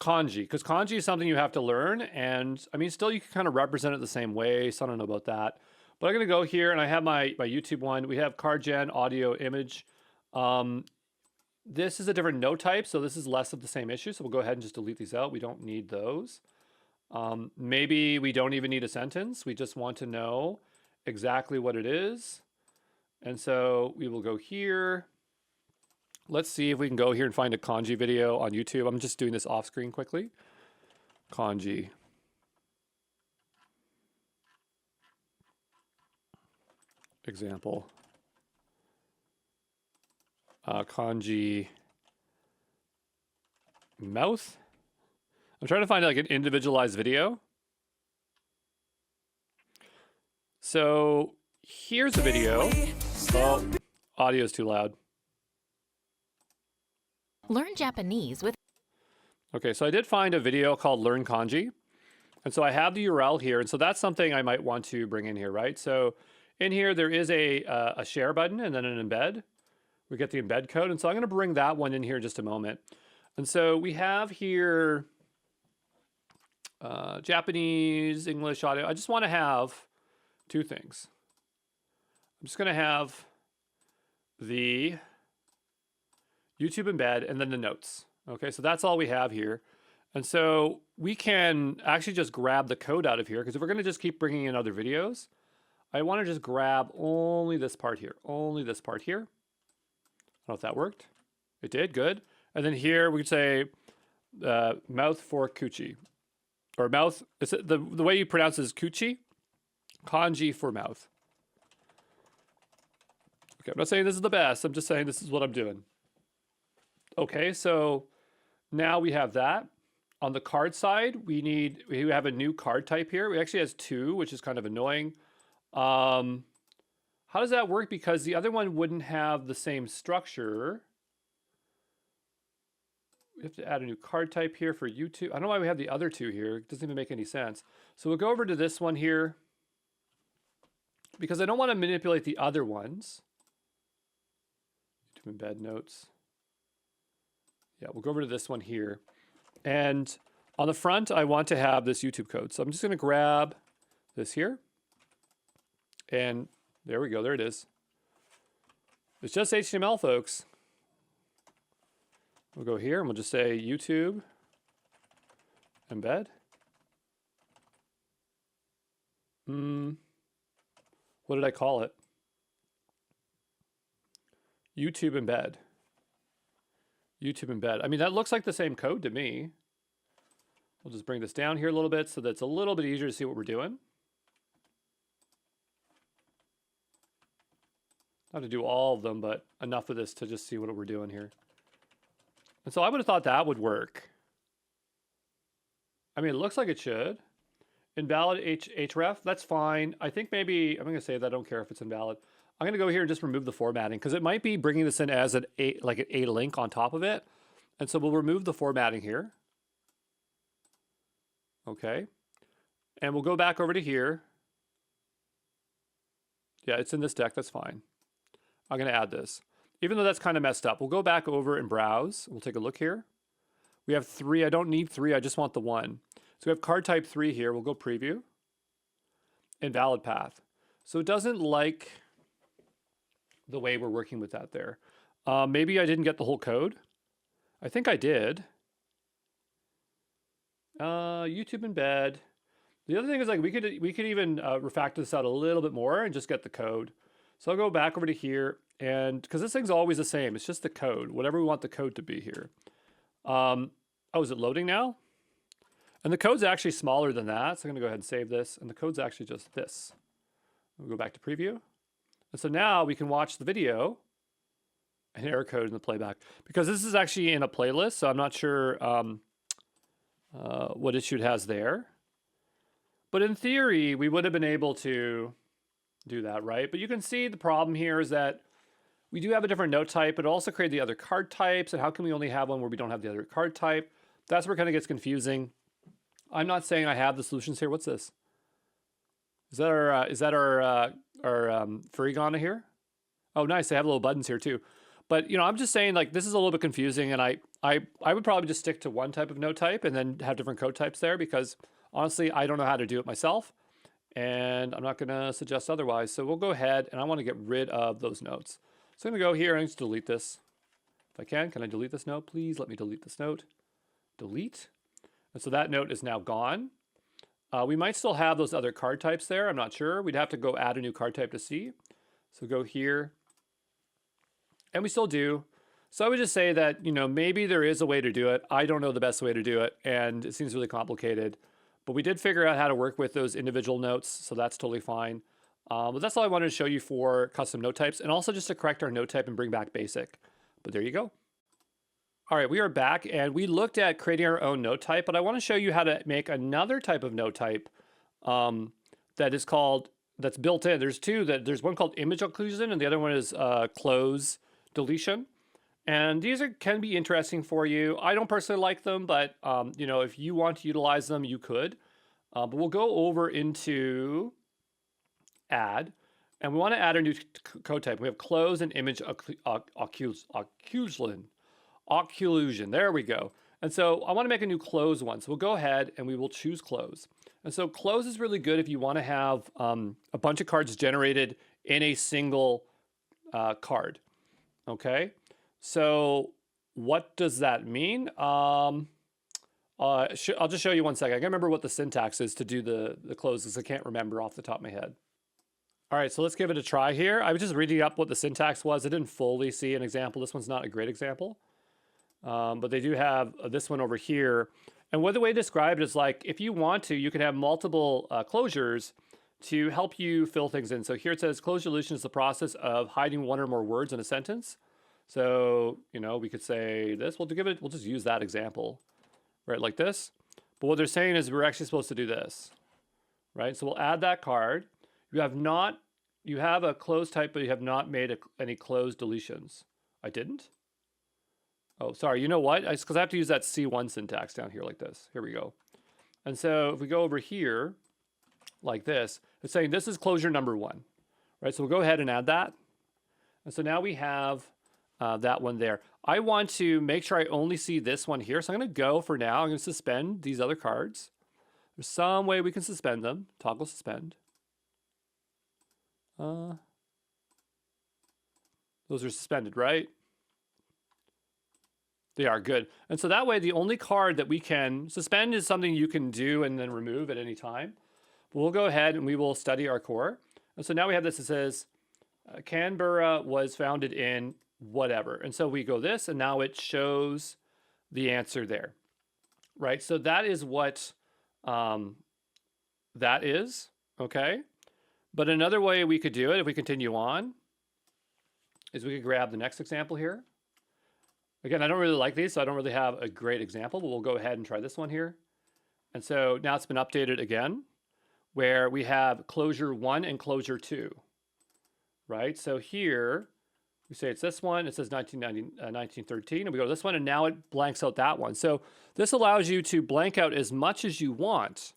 Kanji, because kanji is something you have to learn. And I mean, still you can kind of represent it the same way. So I don't know about that, but I'm going to go here and I have my YouTube one. We have card gen, audio, image. This is a different note type. So this is less of the same issue. So we'll go ahead and just delete these out. We don't need those. Maybe we don't even need a sentence. We just want to know exactly what it is. And so we will go here. Let's see if we can go here and find a kanji video on YouTube. I'm just doing this off screen quickly. Kanji. Example. Kanji mouth. I'm trying to find like an individualized video. So here's a video. Oh, audio is too loud. Learn Japanese with. Okay, so I did find a video called Learn Kanji. And so I have the URL here. And so that's something I might want to bring in here, right? So in here, there is a share button and then an embed. We get the embed code. And so I'm going to bring that one in here in just a moment. And so we have here Japanese, English, audio. I just want to have two things. I'm just going to have the YouTube embed and then the notes. Okay, so that's all we have here. And so we can actually just grab the code out of here because if we're going to just keep bringing in other videos, I want to just grab only this part here, only this part here. I don't know if that worked. It did, good. And then here we could say mouth for Kuchi. Or mouth, the way you pronounce it is Kuchi, kanji for mouth. Okay, I'm not saying this is the best, I'm just saying this is what I'm doing. Okay, so now we have that. On the card side, we have a new card type here. We actually has two, which is kind of annoying. How does that work? Because the other one wouldn't have the same structure. We have to add a new card type here for YouTube. I don't know why we have the other two here. It doesn't even make any sense. So we'll go over to this one here because I don't want to manipulate the other ones. YouTube embed notes. Yeah, we'll go over to this one here. And on the front, I want to have this YouTube code. So I'm just going to grab this here. And there we go. There it is. It's just HTML, folks. We'll go here and we'll just say YouTube embed. What did I call it? YouTube embed. YouTube embed. I mean, that looks like the same code to me. We'll just bring this down here a little bit so that it's a little bit easier to see what we're doing. Not to do all of them, but enough of this to just see what we're doing here. And so I would have thought that would work. I mean, it looks like it should. Invalid href, that's fine. I think maybe, I'm going to say that I don't care if it's invalid. I'm going to go here and just remove the formatting because it might be bringing this in as like an A link on top of it. And so we'll remove the formatting here. Okay. And we'll go back over to here. Yeah, it's in this deck. That's fine. I'm going to add this. Even though that's kind of messed up, we'll go back over and browse. We'll take a look here. We have 3. I don't need 3. I just want the 1. So we have card type 3 here. We'll go preview. Invalid path. So it doesn't like the way we're working with that there. Maybe I didn't get the whole code. I think I did. YouTube embed. The other thing is like we could even refactor this out a little bit more and just get the code. So I'll go back over to here, and because this thing's always the same, it's just the code, whatever we want the code to be here. Oh, is it loading now? And the code's actually smaller than that, so I'm gonna go ahead and save this, and the code's actually just this. We'll go back to preview. And so now we can watch the video and error code in the playback, because this is actually in a playlist, so I'm not sure what issue it has there. But in theory, we would have been able to do that, right? But you can see the problem here is that we do have a different note type, but also create the other card types. And how can we only have one where we don't have the other card type? That's where it kind of gets confusing. I'm not saying I have the solutions here. What's this? Is that our Furigana here? Oh, nice. They have little buttons here too. But you know, I'm just saying like this is a little bit confusing, and I would probably just stick to one type of note type and then have different code types there, because honestly, I don't know how to do it myself, and I'm not going to suggest otherwise. So we'll go ahead, and I want to get rid of those notes. So I'm going to go here and just delete this. If I can I delete this note? Please let me delete this note. Delete. And so that note is now gone. We might still have those other card types there. I'm not sure. We'd have to go add a new card type to see. So go here. And we still do. So I would just say that, you know, maybe there is a way to do it. I don't know the best way to do it, and it seems really complicated. But we did figure out how to work with those individual notes, so that's totally fine. But that's all I wanted to show you for custom note types, and also just to correct our note type and bring back basic. But there you go. All right, we are back, and we looked at creating our own note type, but I want to show you how to make another type of note type that's built in. There's two. There's one called image occlusion, and the other one is Cloze deletion. And these can be interesting for you. I don't personally like them, but you know, if you want to utilize them, you could. But we'll go over into add, and we want to add a new code type. We have Cloze and image occlusion. There we go. And so I want to make a new Cloze one. So we'll go ahead and we will choose Cloze. And so Cloze is really good if you want to have a bunch of cards generated in a single card. Okay. So what does that mean? I'll just show you one second. I can't remember what the syntax is to do the closes. I can't remember off the top of my head. All right, so let's give it a try here. I was just reading up what the syntax was. I didn't fully see an example. This one's not a great example. But they do have this one over here. And what the way to describe it is like, if you want to, you can have multiple closures to help you fill things in. So here it says closure deletion is the process of hiding one or more words in a sentence. So, you know, we could say this, we'll just use that example, right? Like this. But what they're saying is we're actually supposed to do this, right? So we'll add that card. You have a close type, but you have not made any closed deletions. I didn't? Oh, sorry. You know what? It's because I have to use that C1 syntax down here like this. Here we go. And so if we go over here like this, it's saying this is closure number 1, right? So we'll go ahead and add that. And so now we have that one there. I want to make sure I only see this one here. So I'm going to go for now. I'm going to suspend these other cards. There's some way we can suspend them. Toggle suspend. Those are suspended, right? They are good. And so that way, the only card that we can suspend is something you can do and then remove at any time. But we'll go ahead and we will study our core. And so now we have this that says, Canberra was founded in whatever. And so we go this, and now it shows the answer there, right? So that is what that is, okay? But another way we could do it, if we continue on, is we could grab the next example here. Again, I don't really like these, so I don't really have a great example, but we'll go ahead and try this one here. And so now it's been updated again, where we have closure 1 and closure 2, right? So here, we say it's this one, it says 1913, and we go to this one, and now it blanks out that one. So this allows you to blank out as much as you want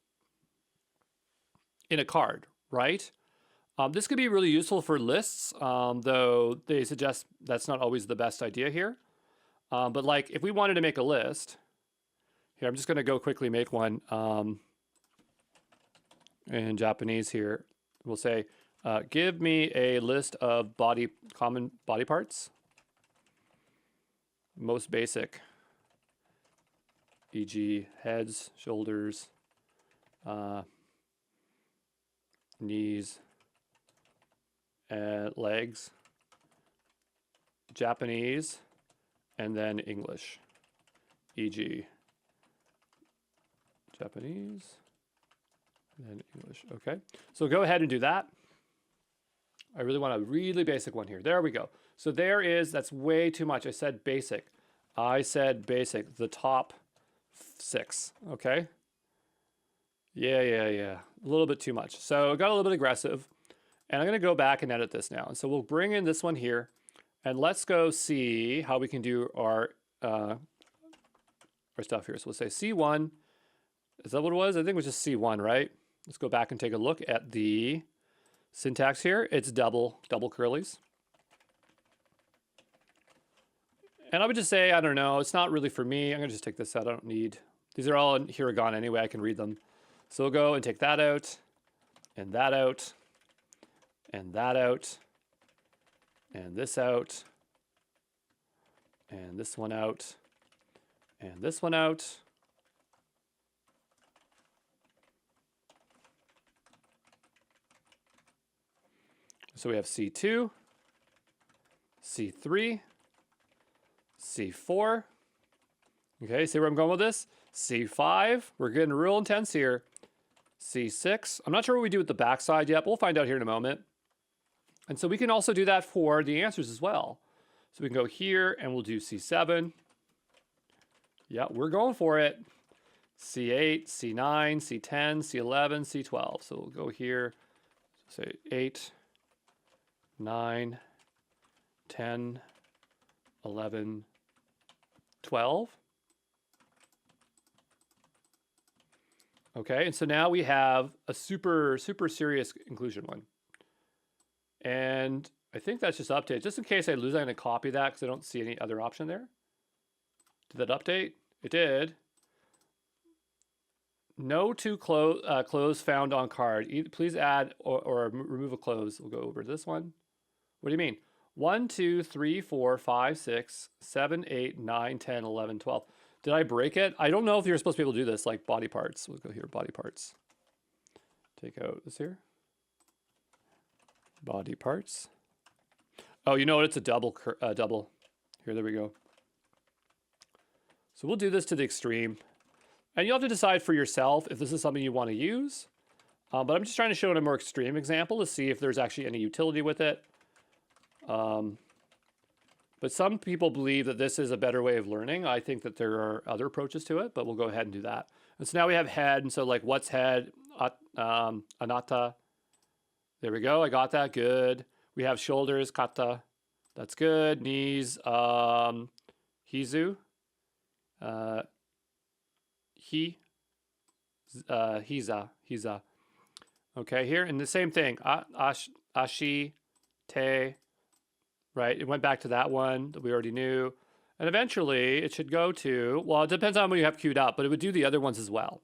in a card, right? This could be really useful for lists, though they suggest that's not always the best idea here. But like if we wanted to make a list, here, I'm just going to go quickly make one in Japanese here. We'll say Give me a list of common body parts. Most basic, e.g. heads, shoulders, knees, and legs, Japanese, and then English, e.g. Japanese, and then English. Okay, so go ahead and do that. I really want a really basic one here. There we go. So that's way too much. I said basic. The top 6, okay? Yeah. A little bit too much. So I got a little bit aggressive, and I'm gonna go back and edit this now. And so we'll bring in this one here, and let's go see how we can do our stuff here. So we'll say C1, is that what it was? I think it was just C1, right? Let's go back and take a look at the syntax here. It's double curlies. And I would just say, I don't know, it's not really for me. I'm gonna just take this out. I don't need, these are all in Hiragan anyway, I can read them. So we'll go and take that out, and that out, and that out, and this out, and this one out, and this one out. So we have C2, C3, C4. Okay, see where I'm going with this? C5, we're getting real intense here. C6, I'm not sure what we do with the backside yet, but we'll find out here in a moment. And so we can also do that for the answers as well. So we can go here and we'll do C7. Yeah, we're going for it. C8, C9, C10, C11, C12. So we'll go here, say 8, 9, 10, 11, 12. Okay, and so now we have a super serious inclusion one. And I think that's just updated. Just in case I lose, I'm going to copy that because I don't see any other option there. Did that update? It did. No two clothes found on card. Please add or remove a clothes. We'll go over this one. What do you mean? 1, 2, 3, 4, 5, 6, 7, 8, 9, 10, 11, 12. Did I break it? I don't know if you're supposed to be able to do this, like body parts. We'll go here, body parts. Take out this here. Body parts. Oh, you know what? It's a double. Here, there we go. So we'll do this to the extreme. And you'll have to decide for yourself if this is something you want to use. But I'm just trying to show a more extreme example to see if there's actually any utility with it. But some people believe that this is a better way of learning. I think that there are other approaches to it, but we'll go ahead and do that. And so now we have head, and so like what's head? Anata. There we go, I got that, good. We have shoulders, kata. That's good. Knees, hizu. Hiza. Okay, here, and the same thing. Ashi, te. Right, it went back to that one that we already knew. And eventually it should go to, well, it depends on when you have queued up, but it would do the other ones as well.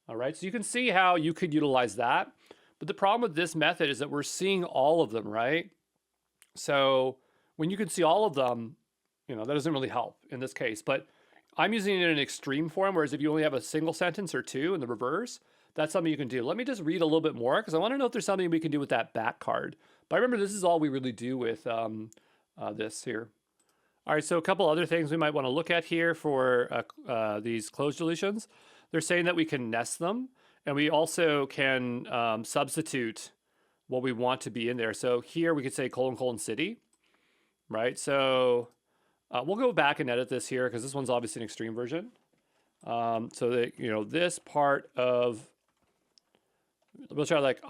All right, so you can see how you could utilize that. But the problem with this method is that we're seeing all of them, right? So when you can see all of them, you know, that doesn't really help in this case. But I'm using it in an extreme form, whereas if you only have a single sentence or two in the reverse, that's something you can do. Let me just read a little bit more because I want to know if there's something we can do with that back card. But remember, this is all we really do with this here. All right, so a couple other things we might want to look at here for these closed deletions. They're saying that we can nest them, and we also can substitute what we want to be in there. So here we could say : city, right? So we'll go back and edit this here because this one's obviously an extreme version. So that, you know, this part of, we'll try like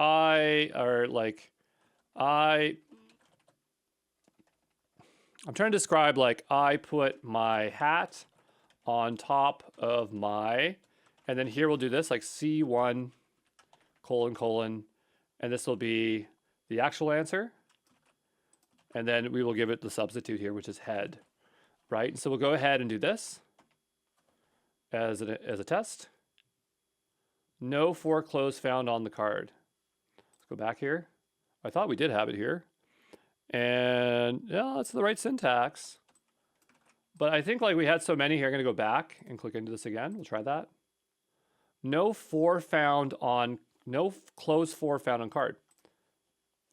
I'm trying to describe like I put my hat on top of my, and then here we'll do this like C1 : and this will be the actual answer. And then we will give it the substitute here, which is head, right? And so we'll go ahead and do this as a test. No 4 clothes found on the card. Let's go back here. I thought we did have it here. And yeah, that's the right syntax. But I think like we had so many here, I'm going to go back and click into this again. We'll try that. No Cloze 4 found on card.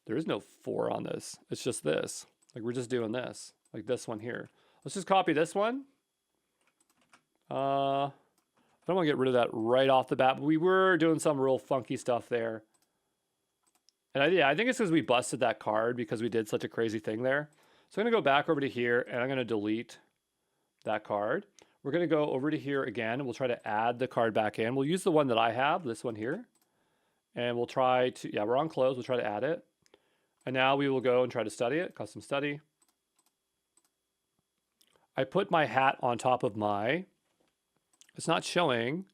There is no 4 on this. It's just this. Like we're just doing this, like this one here. Let's just copy this one. I don't want to get rid of that right off the bat, but we were doing some real funky stuff there. And yeah, I think it's because we busted that card because we did such a crazy thing there. So I'm going to go back over to here and I'm going to delete that card. We're going to go over to here again and we'll try to add the card back in. We'll use the one that I have, this one here. And we'll try to, yeah, we're on Cloze. We'll try to add it. And now we will go and try to study it, custom study. I put my hat on top of my, it's not showing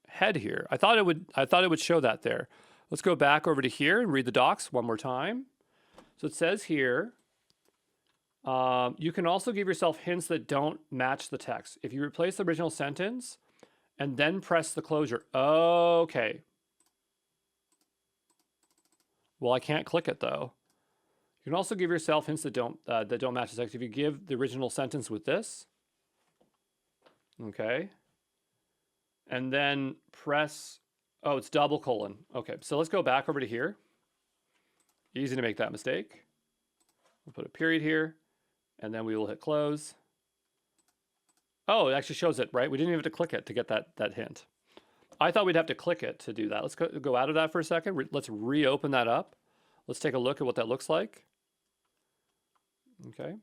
head here. I thought it would show that there. Let's go back over to here and read the docs one more time. So it says here, you can also give yourself hints that don't match the text. If you replace the original sentence and then press the closure. Okay. Well, I can't click it though. You can also give yourself hints that don't match the text. If you give the original sentence with this, okay, and then press, oh, it's double colon. Okay, so let's go back over to here. Easy to make that mistake. We'll put a period here, and then we will hit close. Oh, it actually shows it, right? We didn't even have to click it to get that hint. I thought we'd have to click it to do that. Let's go out of that for a second. Let's reopen that up. Let's take a look at what that looks like. Okay.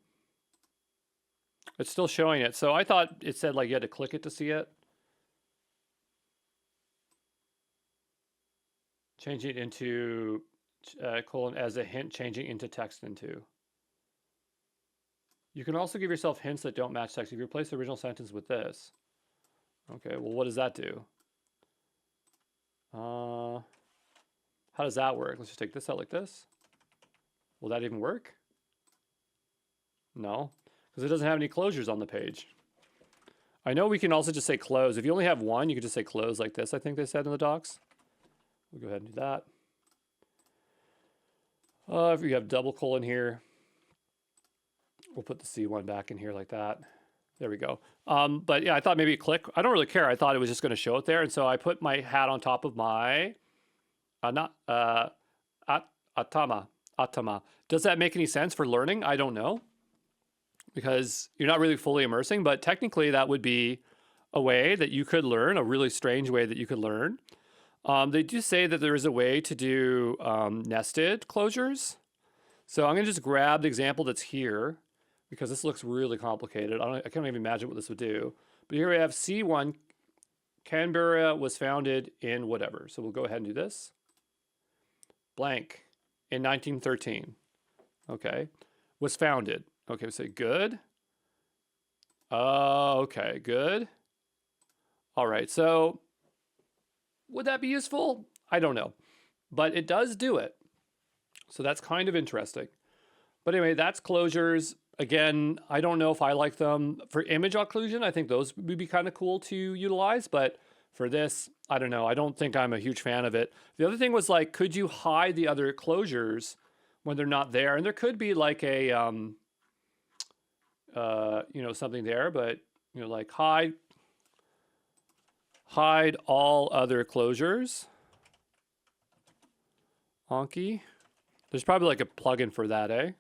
It's still showing it. So I thought it said like you had to click it to see it. Changing it into colon as a hint, changing into text into. You can also give yourself hints that don't match text. If you replace the original sentence with this. Okay, well, what does that do? How does that work? Let's just take this out like this. Will that even work? No, because it doesn't have any closures on the page. I know we can also just say close. If you only have one, you could just say close like this, I think they said in the docs. We'll go ahead and do that. If we have double colon here, we'll put the C1 back in here like that. There we go. But yeah, I thought maybe click. I don't really care. I thought it was just going to show it there. And so I put my hat on top of my Atama. Does that make any sense for learning? I don't know. Because you're not really fully immersing, but technically that would be a way that you could learn, a really strange way that you could learn. They do say that there is a way to do nested closures. So I'm going to just grab the example that's here because this looks really complicated. I can't even imagine what this would do. But here we have C1, Canberra was founded in whatever. So we'll go ahead and do this. Blank in 1913. Okay. Was founded. Okay, we say good. Okay, good. All right, so would that be useful? I don't know, but it does do it. So that's kind of interesting. But anyway, that's closures. Again, I don't know if I like them. For image occlusion, I think those would be kind of cool to utilize, but for this, I don't know. I don't think I'm a huge fan of it. The other thing was like, could you hide the other closures when they're not there? And there could be like a, something there, but like hide all other closures. Anki. There's probably like a plugin for that, eh?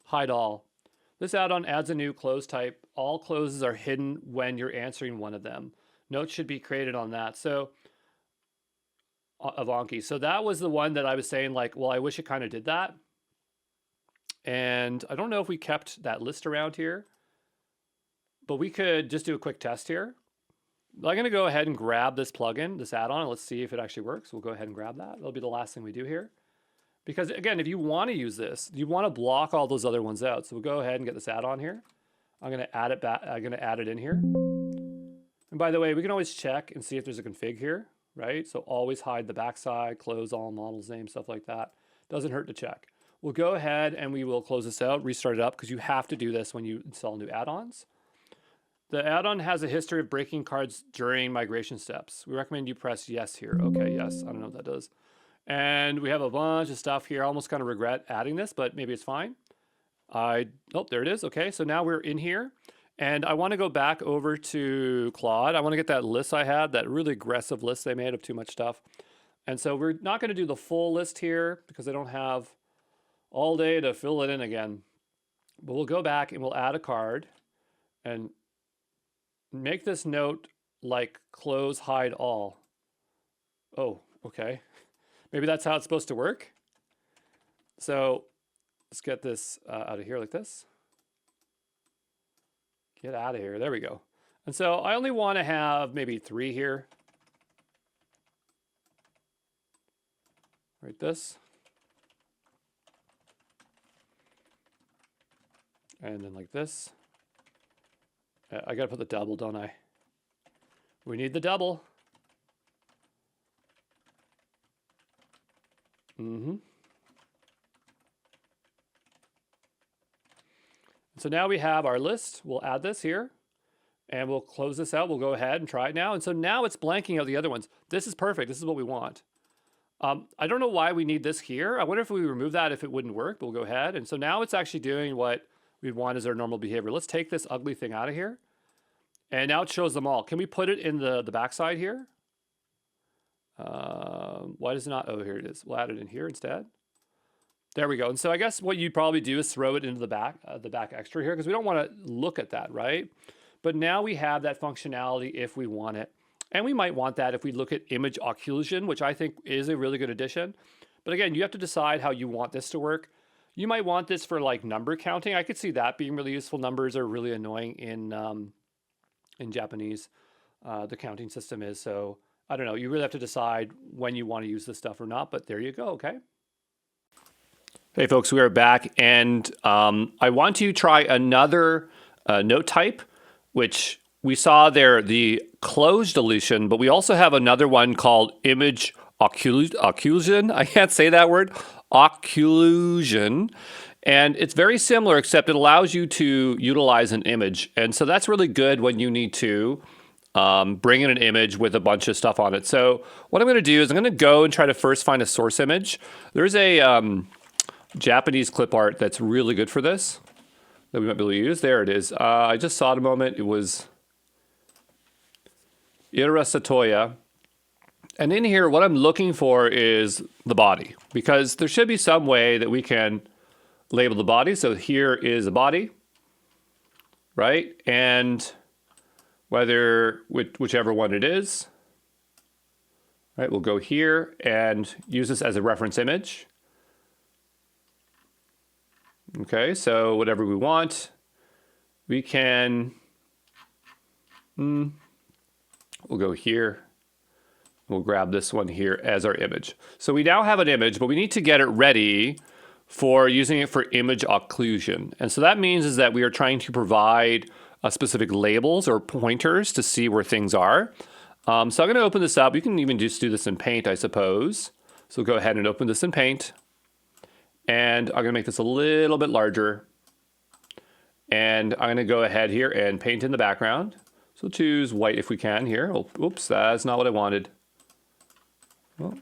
Hide all. This add-on adds a new close type. All closes are hidden when you're answering one of them. Notes should be created on that. So of Anki. So that was the one that I was saying like, well, I wish it kind of did that. And I don't know if we kept that list around here, but we could just do a quick test here. I'm going to go ahead and grab this plugin, this add-on, and let's see if it actually works. We'll go ahead and grab that. That'll be the last thing we do here. Because again, if you want to use this, you want to block all those other ones out. So we'll go ahead and get this add-on here. I'm going to add it back. I'm going to add it in here. And by the way, we can always check and see if there's a config here, right? So always hide the backside, close all models names, stuff like that. Doesn't hurt to check. We'll go ahead and we will close this out, restart it up, because you have to do this when you install new add-ons. The add-on has a history of breaking cards during migration steps. We recommend you press yes here. Okay, yes. I don't know what that does. And we have a bunch of stuff here. I almost kind of regret adding this, but maybe it's fine. Oh, there it is. Okay, so now we're in here. And I want to go back over to Claude. I want to get that list I had, that really aggressive list they made of too much stuff. And so we're not going to do the full list here because I don't have all day to fill it in again. But we'll go back and we'll add a card and make this note like close hide all. Oh, okay. Maybe that's how it's supposed to work. So let's get this out of here like this. Get out of here. There we go. And so I only want to have maybe 3 here. Right, this. And then like this. I got to put the double, don't I? We need the double. So now we have our list. We'll add this here and we'll close this out. We'll go ahead and try it now. And so now it's blanking out the other ones. This is perfect. This is what we want. I don't know why we need this here. I wonder if we remove that, if it wouldn't work, but we'll go ahead. And so now it's actually doing what we want as our normal behavior. Let's take this ugly thing out of here. And now it shows them all. Can we put it in the backside here? Why does it not? Oh, here it is. We'll add it in here instead. There we go. And so I guess what you'd probably do is throw it into the back extra here because we don't want to look at that, right? But now we have that functionality if we want it. And we might want that if we look at image occlusion, which I think is a really good addition. But again, you have to decide how you want this to work. You might want this for like number counting. I could see that being really useful. Numbers are really annoying in Japanese. The counting system is. So I don't know. You really have to decide when you want to use this stuff or not. But there you go. Okay. Hey folks, we are back, and I want to try another note type, which we saw there, the Cloze deletion, but we also have another one called image occlusion. I can't say that word. Occlusion. And it's very similar, except it allows you to utilize an image. And so that's really good when you need to bring in an image with a bunch of stuff on it. So what I'm going to do is I'm going to go and try to first find a source image. There's a Japanese clip art that's really good for this that we might be able to use. There it is. I just saw it a moment. It was Ira Satoya. And in here, what I'm looking for is the body, because there should be some way that we can label the body. So here is a body, right? And whichever one it is, right? We'll go here and use this as a reference image. Okay, so whatever we want, we can, we'll go here. We'll grab this one here as our image. So we now have an image, but we need to get it ready for using it for image occlusion. And so that means is that we are trying to provide specific labels or pointers to see where things are. So I'm going to open this up. You can even just do this in Paint, I suppose. So go ahead and open this in Paint. And I'm going to make this a little bit larger. And I'm going to go ahead here and paint in the background. So choose white if we can here. Oh, oops, that's not what I wanted. Well,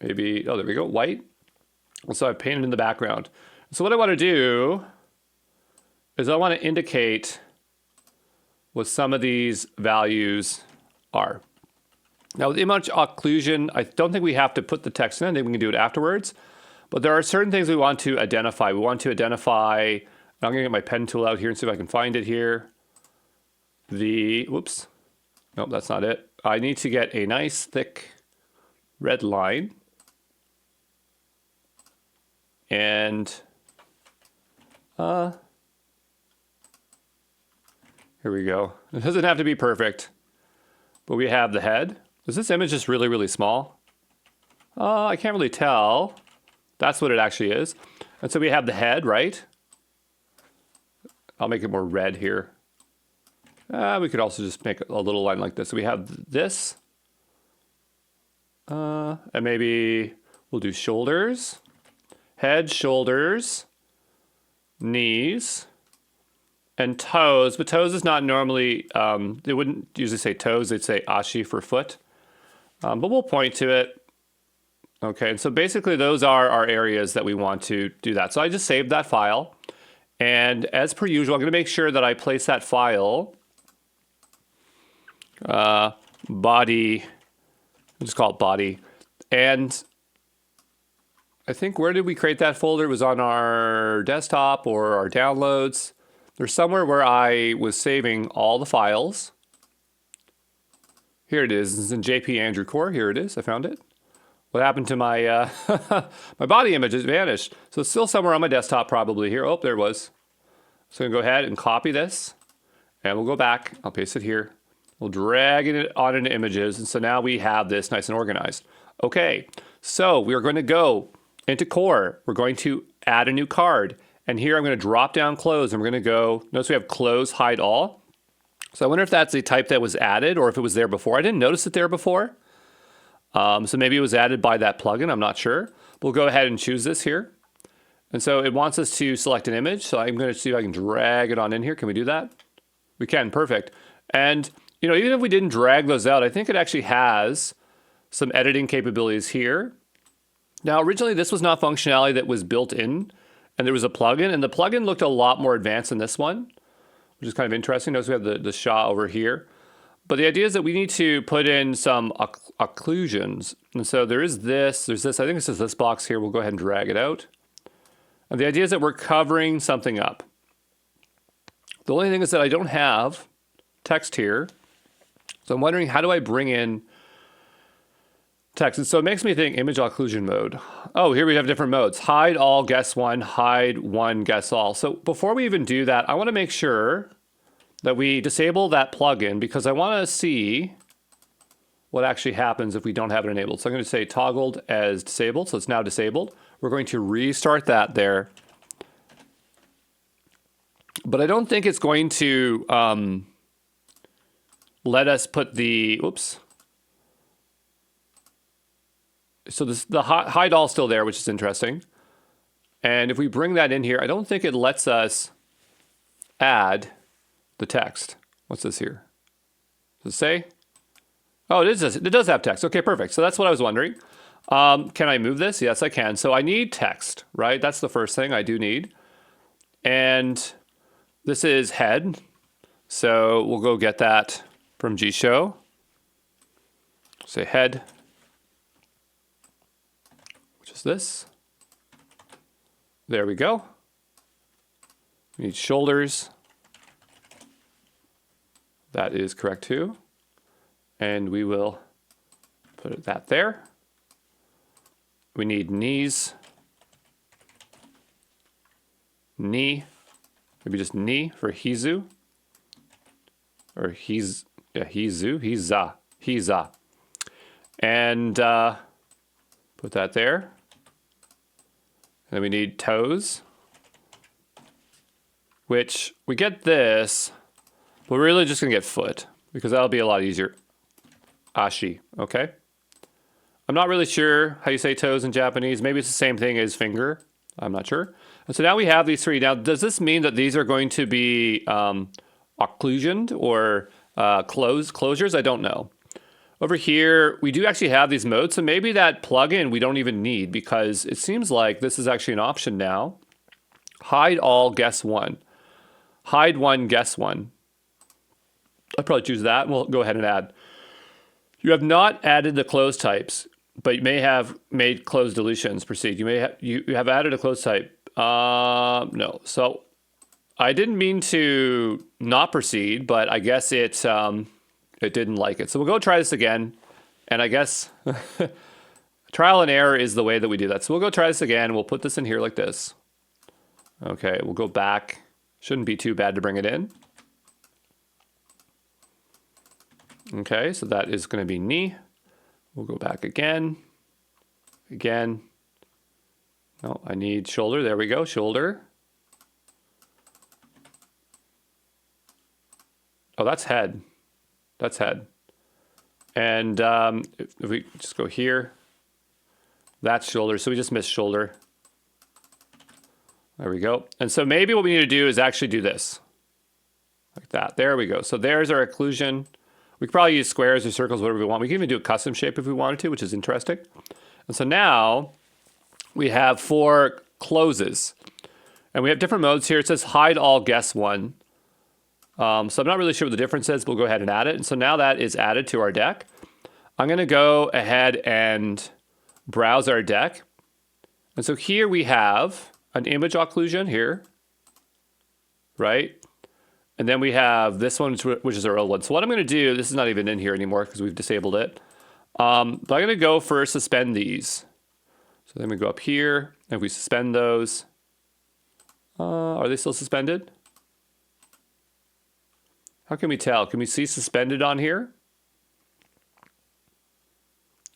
maybe, oh, there we go, white. So I've painted in the background. So what I want to do is I want to indicate what some of these values are. Now with image occlusion, I don't think we have to put the text in. I think we can do it afterwards. But there are certain things we want to identify. We want to identify, I'm going to get my pen tool out here and see if I can find it here. Whoops, nope, that's not it. I need to get a nice thick red line. And here we go. It doesn't have to be perfect, but we have the head. Is this image just really, really small? I can't really tell. That's what it actually is. And so we have the head, right? I'll make it more red here. We could also just make a little line like this. So we have this. And maybe we'll do shoulders, head, shoulders, knees, and toes. But toes is not normally, they wouldn't usually say toes. They'd say ashi for foot. But we'll point to it. Okay, and so basically those are our areas that we want to do that. So I just saved that file. And as per usual, I'm going to make sure that I place that file, body, I'll just call it body. And I think, where did we create that folder? It was on our desktop or our downloads. There's somewhere where I was saving all the files. Here it is. This is in JP Andrew Core. Here it is. I found it. What happened to my my body image? It vanished. So it's still somewhere on my desktop probably here. Oh, there it was. So I'm going to go ahead and copy this. And we'll go back. I'll paste it here. We'll drag it on into images. And so now we have this nice and organized. Okay. So we are going to go into Core. We're going to add a new card. And here I'm going to drop down Cloze. And we're going to go. Notice we have Cloze Hide All. So I wonder if that's a type that was added or if it was there before. I didn't notice it there before. So maybe it was added by that plugin. I'm not sure. We'll go ahead and choose this here. And so it wants us to select an image. So I'm going to see if I can drag it on in here. Can we do that? We can. Perfect. And, you know, even if we didn't drag those out, I think it actually has some editing capabilities here. Now, originally, this was not functionality that was built in. And there was a plugin. And the plugin looked a lot more advanced than this one, which is kind of interesting. Notice we have the Shah over here. But the idea is that we need to put in some occlusions. And so there's this. I think this is this box here. We'll go ahead and drag it out. And the idea is that we're covering something up. The only thing is that I don't have text here. So I'm wondering, how do I bring in text? And so it makes me think image occlusion mode. Oh, here we have different modes. Hide all, guess one. Hide one, guess all. So before we even do that, I want to make sure that we disable that plugin because I want to see what actually happens if we don't have it enabled. So I'm going to say toggled as disabled. So it's now disabled. We're going to restart that there. But I don't think it's going to let us put the, oops. So the hide all still there, which is interesting. And if we bring that in here, I don't think it lets us add the text. What's this here? Does it say? Oh, it does have text. Okay, perfect. So that's what I was wondering. Can I move this? Yes, I can. So I need text, right? That's the first thing I do need. And this is head. So we'll go get that from Gshow. Say head, which is this. There we go. We need shoulders. That is correct too. And we will put that there. We need knees. Knee. Maybe just knee for Hizu. Or Hizu. Hiza. And put that there. And then we need toes. Which we get this. But we're really just going to get foot, because that'll be a lot easier. Ashi, okay? I'm not really sure how you say toes in Japanese. Maybe it's the same thing as finger. I'm not sure. And so now we have these three. Now, does this mean that these are going to be occlusioned or closures? I don't know. Over here, we do actually have these modes. So maybe that plugin we don't even need, because it seems like this is actually an option now. Hide all, guess one. Hide one, guess one. I'd probably choose that, and we'll go ahead and add. You have not added the close types, but you may have made close deletions. Proceed. You may have you have added a close type. No. So I didn't mean to not proceed, but I guess it didn't like it. So we'll go try this again, and I guess trial and error is the way that we do that. So we'll go try this again. We'll put this in here like this. Okay, we'll go back. Shouldn't be too bad to bring it in. Okay, so that is going to be knee. We'll go back again. Again. No, I need shoulder. There we go, shoulder. Oh, that's head. That's head. And if we just go here, that's shoulder. So we just missed shoulder. There we go. And so maybe what we need to do is actually do this. Like that. There we go. So there's our occlusion. We could probably use squares or circles, whatever we want. We can even do a custom shape if we wanted to, which is interesting. And so now we have 4 closes. And we have different modes here. It says hide all guess one. So I'm not really sure what the difference is. We'll go ahead and add it. And so now that is added to our deck. I'm going to go ahead and browse our deck. And so here we have an image occlusion here, right? And then we have this one, which is our old one. So what I'm going to do, this is not even in here anymore because we've disabled it. But I'm going to go for suspend these. So then we go up here and we suspend those. Are they still suspended? How can we tell? Can we see suspended on here?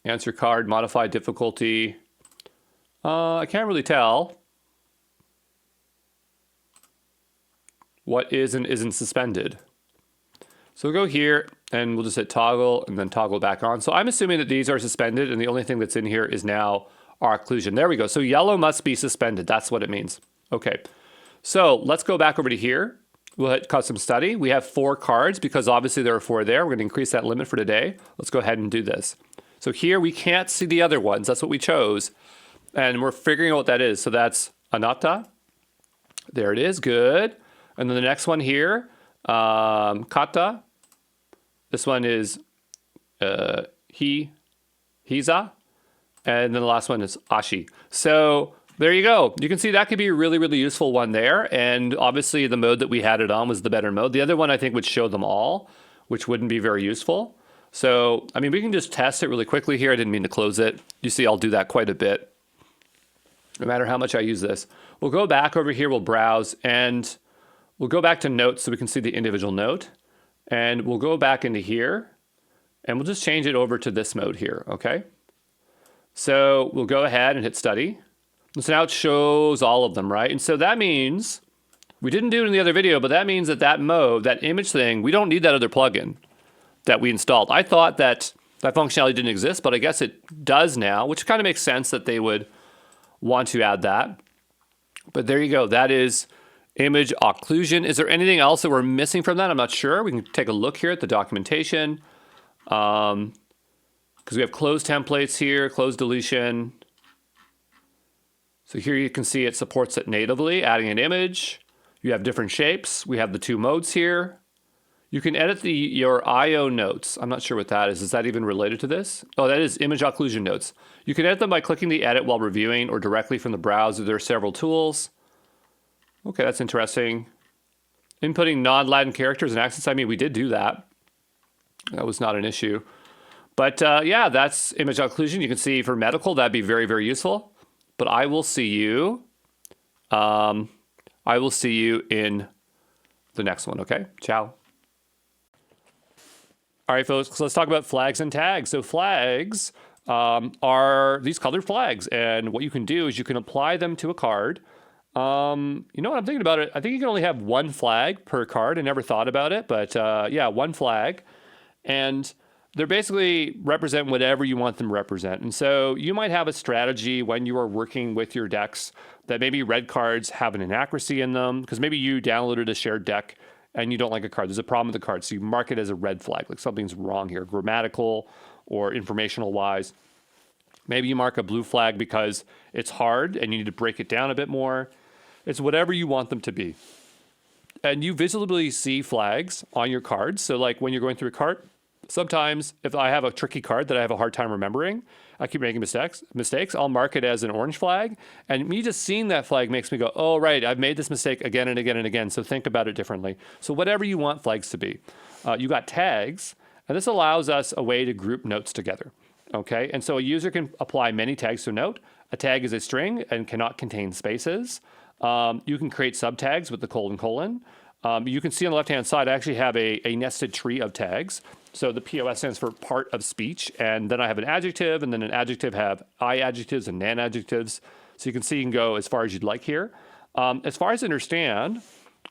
Answer card, modify difficulty. I can't really tell what is and isn't suspended. So we'll go here and we'll just hit toggle and then toggle back on. So I'm assuming that these are suspended and the only thing that's in here is now our occlusion. There we go. So yellow must be suspended. That's what it means. Okay. So let's go back over to here. We'll hit custom study. We have 4 cards because obviously there are 4 there. We're going to increase that limit for today. Let's go ahead and do this. So here we can't see the other ones. That's what we chose. And we're figuring out what that is. So that's anatta. There it is. Good. And then the next one here, kata. This one is hiza. And then the last one is ashi. So there you go. You can see that could be a really, really useful one there. And obviously the mode that we had it on was the better mode. The other one I think would show them all, which wouldn't be very useful. So, I mean, we can just test it really quickly here. I didn't mean to close it. You see, I'll do that quite a bit, no matter how much I use this. We'll go back over here. We'll browse and we'll go back to notes so we can see the individual note. And we'll go back into here and we'll just change it over to this mode here, okay? So we'll go ahead and hit study. And so now it shows all of them, right? And so that means, we didn't do it in the other video, but that means that that mode, that image thing, we don't need that other plugin that we installed. I thought that that functionality didn't exist, but I guess it does now, which kind of makes sense that they would want to add that. But there you go. That is image occlusion. Is there anything else that we're missing from that? I'm not sure. We can take a look here at the documentation. Because we have close templates here, close deletion. So here you can see it supports it natively, adding an image. You have different shapes. We have the 2 modes here. You can edit your IO notes. I'm not sure what that is. Is that even related to this? Oh, that is image occlusion notes. You can edit them by clicking the edit while reviewing or directly from the browser. There are several tools. Okay, that's interesting. Inputting non-Latin characters and accents. I mean, we did do that. That was not an issue. But yeah, that's image occlusion. You can see for medical, that'd be very, very useful. But I will see you. I will see you in the next one. Okay, ciao. All right, folks, so let's talk about flags and tags. So flags are these colored flags. And what you can do is you can apply them to a card. You know what I'm thinking about it? I think you can only have 1 flag per card. I never thought about it, but yeah, 1 flag. And they're basically represent whatever you want them to represent. And so you might have a strategy when you are working with your decks that maybe red cards have an inaccuracy in them because maybe you downloaded a shared deck and you don't like a card. There's a problem with the card. So you mark it as a red flag, like something's wrong here, grammatical or informational wise. Maybe you mark a blue flag because it's hard and you need to break it down a bit more. It's whatever you want them to be. And you visibly see flags on your cards. So like when you're going through a card, sometimes if I have a tricky card that I have a hard time remembering, I keep making mistakes, I'll mark it as an orange flag. And me just seeing that flag makes me go, oh, right, I've made this mistake again and again and again. So think about it differently. So whatever you want flags to be. You got tags, and this allows us a way to group notes together. Okay, and so a user can apply many tags to a note. A tag is a string and cannot contain spaces. You can create subtags with the colon. You can see on the left-hand side, I actually have a nested tree of tags. So the POS stands for part of speech. And then I have an adjective, and then an adjective have I adjectives and nan adjectives. So you can see you can go as far as you'd like here. As far as I understand,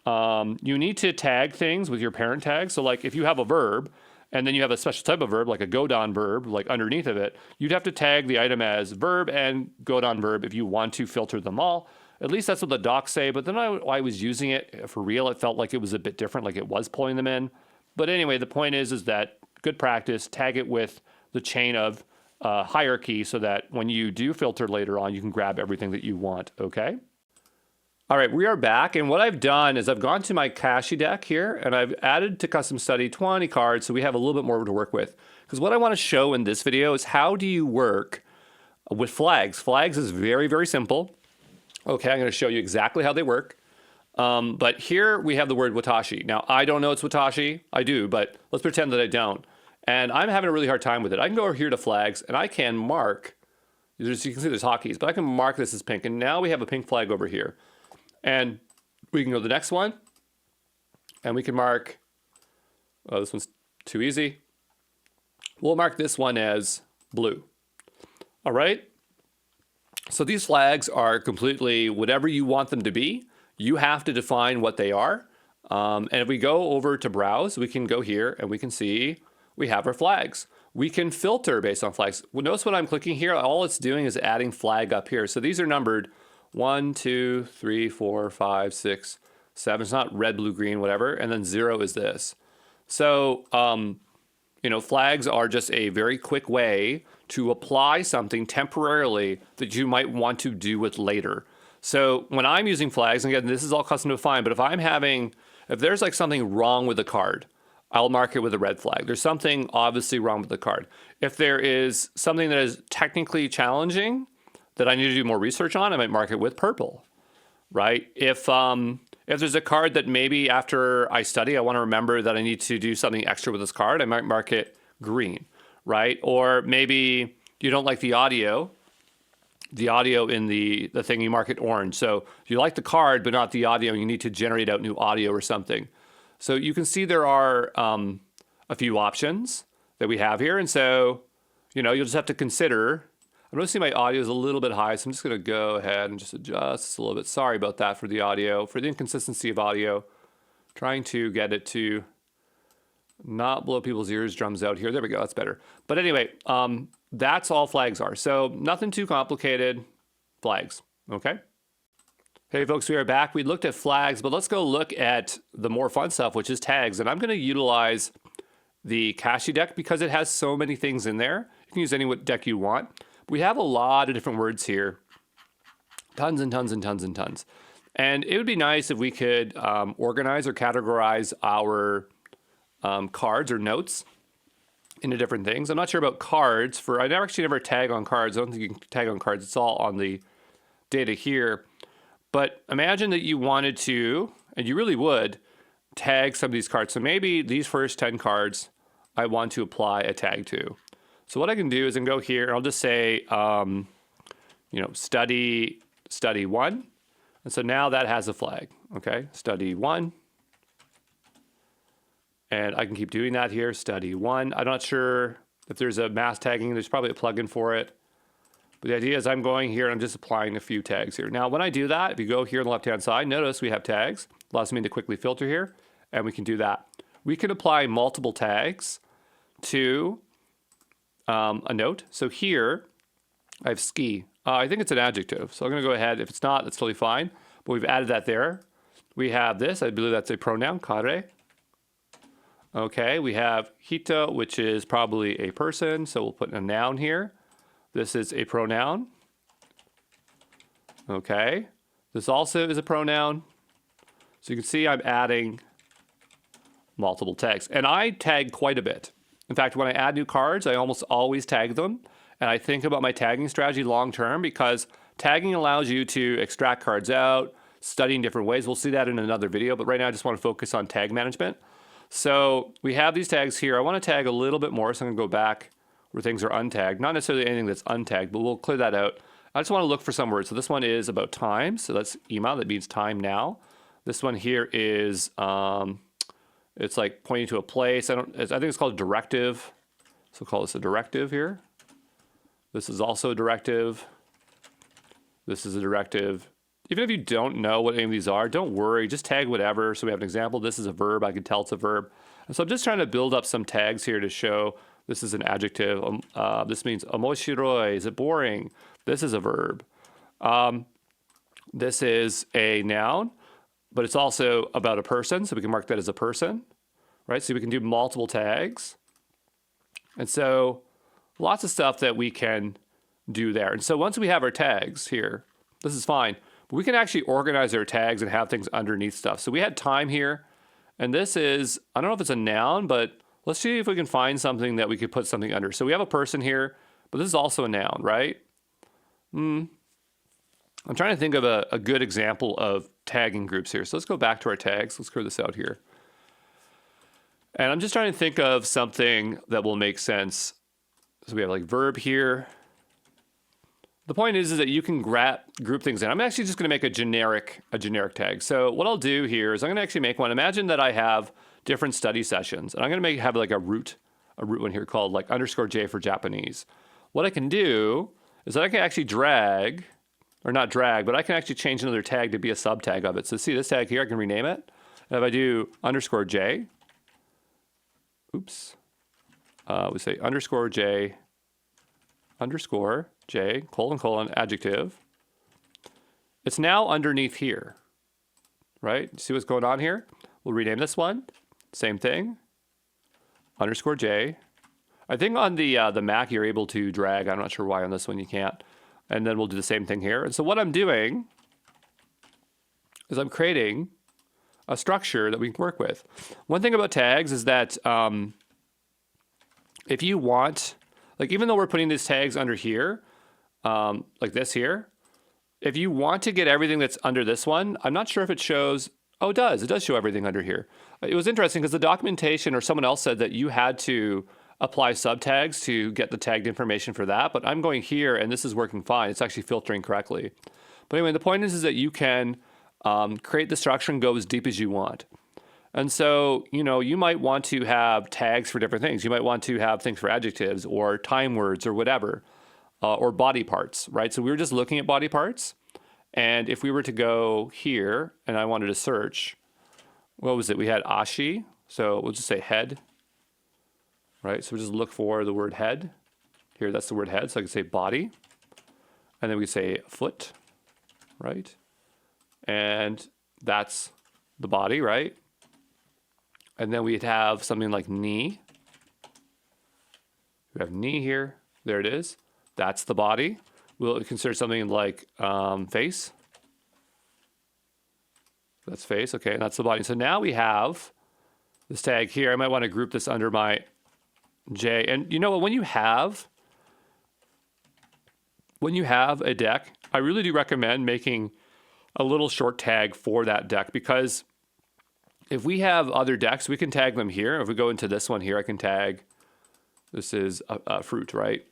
you need to tag things with your parent tag. So like if you have a verb, and then you have a special type of verb, like a go-down verb, like underneath of it, you'd have to tag the item as verb and go-down verb if you want to filter them all. At least that's what the docs say, but then I was using it for real. It felt like it was a bit different, like it was pulling them in. But anyway, the point is that good practice, tag it with the chain of hierarchy so that when you do filter later on, you can grab everything that you want, okay? All right, we are back, and what I've done is I've gone to my cache deck here, and I've added to custom study 20 cards, so we have a little bit more to work with. Because what I want to show in this video is how do you work with flags. Flags is very, very simple. Okay, I'm going to show you exactly how they work. But here we have the word watashi. Now, I don't know it's watashi. I do, but let's pretend that I don't. And I'm having a really hard time with it. I can go over here to flags, and I can mark, you can see there's hotkeys, but I can mark this as pink, and now we have a pink flag over here. And we can go to the next one, and we can mark, oh, this one's too easy. We'll mark this one as blue. All right? So these flags are completely whatever you want them to be. You have to define what they are. And if we go over to browse, we can go here and we can see we have our flags. We can filter based on flags. Well, notice when I'm clicking here, all it's doing is adding flag up here. So these are numbered 1, 2, 3, 4, 5, 6, 7. It's not red, blue, green, whatever. And then 0 is this. So, you know, flags are just a very quick way to apply something temporarily that you might want to do with later. So when I'm using flags, and again, this is all custom defined, but if there's like something wrong with the card, I'll mark it with a red flag. There's something obviously wrong with the card. If there is something that is technically challenging that I need to do more research on, I might mark it with purple, right? If there's a card that maybe after I study, I want to remember that I need to do something extra with this card, I might mark it green, right? Or maybe you don't like the audio in the thing, you mark it orange. So you like the card, but not the audio, and you need to generate out new audio or something. So you can see there are a few options that we have here. And so, you know, you'll just have to consider. I'm noticing my audio is a little bit high, so I'm just going to go ahead and just adjust a little bit. Sorry about that for the audio, for the inconsistency of audio. Trying to get it to not blow people's eardrums out here. There we go, that's better. But anyway, that's all flags are. So nothing too complicated, flags, okay? Hey folks, we are back. We looked at flags, but let's go look at the more fun stuff, which is tags. And I'm going to utilize the cache deck because it has so many things in there. You can use any deck you want. We have a lot of different words here. Tons and tons and tons and tons. And it would be nice if we could organize or categorize our cards or notes into different things. I'm not sure about cards. I never tag on cards. I don't think you can tag on cards. It's all on the data here. But imagine that you wanted to, and you really would, tag some of these cards. So maybe these first 10 cards I want to apply a tag to. So what I can do is I can go here and I'll just say, you know, study 1. And so now that has a flag, okay? Study 1. And I can keep doing that here, study 1. I'm not sure if there's a mass tagging. There's probably a plugin for it. But the idea is I'm going here and I'm just applying a few tags here. Now, when I do that, if you go here on the left-hand side, notice we have tags. Allows me to quickly filter here, and we can do that. We can apply multiple tags to a note. So here, I have ski. I think it's an adjective. So I'm going to go ahead. If it's not, that's totally fine. But we've added that there. We have this. I believe that's a pronoun, kare. Okay, we have hito, which is probably a person. So we'll put a noun here. This is a pronoun. Okay. This also is a pronoun. So you can see I'm adding multiple tags. And I tag quite a bit. In fact, when I add new cards, I almost always tag them. And I think about my tagging strategy long term because tagging allows you to extract cards out, study in different ways. We'll see that in another video. But right now I just want to focus on tag management. So we have these tags here. I want to tag a little bit more. So I'm going to go back where things are untagged. Not necessarily anything that's untagged, but we'll clear that out. I just want to look for some words. So this one is about time. So that's ima, that means time now. This one here is, it's like pointing to a place. I think it's called a directive. So we'll call this a directive here. This is also a directive. This is a directive. Even if you don't know what any of these are, don't worry, just tag whatever. So we have an example. This is a verb. I can tell it's a verb. And so I'm just trying to build up some tags here to show this is an adjective. This means omoshiroi. Is it boring? This is a verb. This is a noun, but it's also about a person. So we can mark that as a person, right? So we can do multiple tags. And so lots of stuff that we can do there. And so once we have our tags here, this is fine. But we can actually organize our tags and have things underneath stuff. So we had time here, and this is, I don't know if it's a noun, but let's see if we can find something that we could put something under. So we have a person here, but this is also a noun, right? I'm trying to think of a good example of tagging groups here. So let's go back to our tags. Let's clear this out here. And I'm just trying to think of something that will make sense. So we have like verb here. The point is that you can group things in. I'm actually just going to make a generic tag. So what I'll do here is I'm going to actually make one. Imagine that I have different study sessions, and I'm going to have like a root one here called like _J for Japanese. What I can do is that I can actually drag, or not drag, but I can actually change another tag to be a sub tag of it. So see this tag here, I can rename it. And if I do _J, oops, we say _J, _J, colon, adjective. It's now underneath here, right? See what's going on here? We'll rename this one. Same thing, _J. I think on the Mac you're able to drag. I'm not sure why on this one you can't. And then we'll do the same thing here. And so what I'm doing is I'm creating a structure that we can work with. One thing about tags is that if you want, like even though we're putting these tags under here, like this here, if you want to get everything that's under this one, I'm not sure if it shows, oh, it does show everything under here. It was interesting because the documentation or someone else said that you had to apply subtags to get the tagged information for that, but I'm going here and this is working fine. It's actually filtering correctly. But anyway, the point is that you can create the structure and go as deep as you want. And so, you know, you might want to have tags for different things. You might want to have things for adjectives or time words or whatever, or body parts, right? So we were just looking at body parts. And if we were to go here and I wanted to search, what was it? We had ashi. So we'll just say head, right? So we just look for the word head. Here, that's the word head. So I can say body. And then we say foot, right? And that's the body, right? And then we'd have something like knee. We have knee here. There it is. That's the body. We'll consider something like face. That's face, okay, and that's the body. So now we have this tag here. I might want to group this under my J. And you know what, when you have a deck, I really do recommend making a little short tag for that deck, because if we have other decks, we can tag them here. If we go into this one here, I can tag, this is a fruit, right?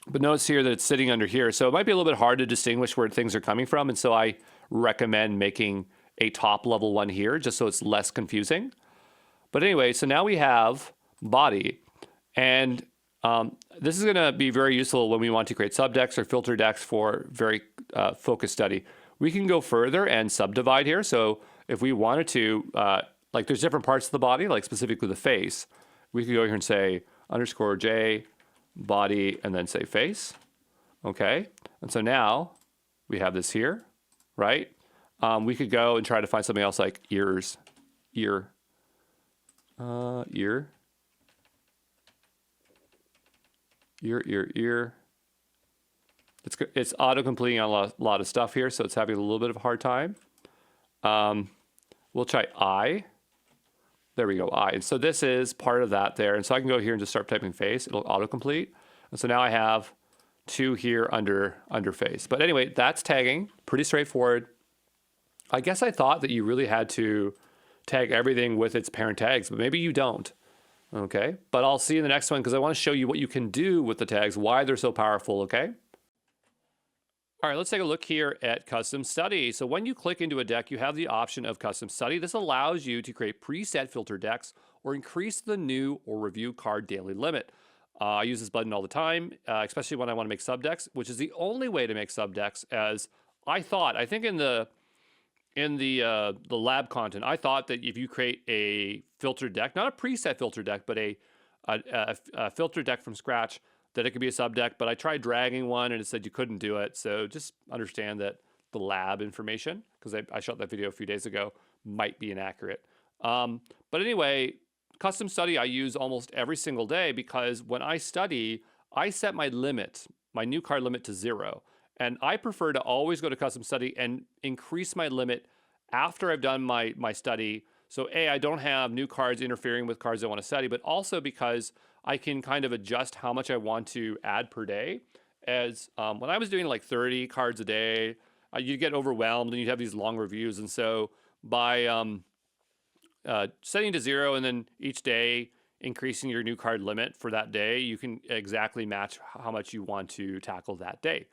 But notice here that it's sitting under here. So it might be a little bit hard to distinguish where things are coming from. And so I recommend making a top level one here just so it's less confusing. But anyway, so now we have body. And this is going to be very useful when we want to create subdecks or filter decks for very focused study. We can go further and subdivide here. So if we wanted to, like there's different parts of the body, like specifically the face, we could go here and say _J, body, and then say face. Okay. And so now we have this here, right? We could go and try to find something else like ears, ear. It's auto-completing on a lot of stuff here, so it's having a little bit of a hard time. We'll try eye. There we go, eye. And so this is part of that there. And so I can go here and just start typing face. It'll autocomplete. And so now I have two here under face. But anyway, that's tagging. Pretty straightforward. I guess I thought that you really had to tag everything with its parent tags, but maybe you don't. Okay, but I'll see you in the next one because I want to show you what you can do with the tags, why they're so powerful, okay? All right, let's take a look here at Custom Study. So when you click into a deck, you have the option of Custom Study. This allows you to create preset filter decks or increase the new or review card daily limit. I use this button all the time, especially when I want to make subdecks, which is the only way to make subdecks, as I think in the lab content, I thought that if you create a filter deck, not a preset filter deck, but a filter deck from scratch, that it could be a subdeck. But I tried dragging one and it said you couldn't do it. So just understand that the lab information, because I shot that video a few days ago, might be inaccurate. But anyway, Custom study I use almost every single day because when I study, I set my limit, my new card limit to 0. And I prefer to always go to custom study and increase my limit after I've done my study. So A, I don't have new cards interfering with cards I want to study, but also because I can kind of adjust how much I want to add per day. As when I was doing like 30 cards a day, you'd get overwhelmed and you'd have these long reviews. And so by setting to 0 and then each day increasing your new card limit for that day, you can exactly match how much you want to tackle that day.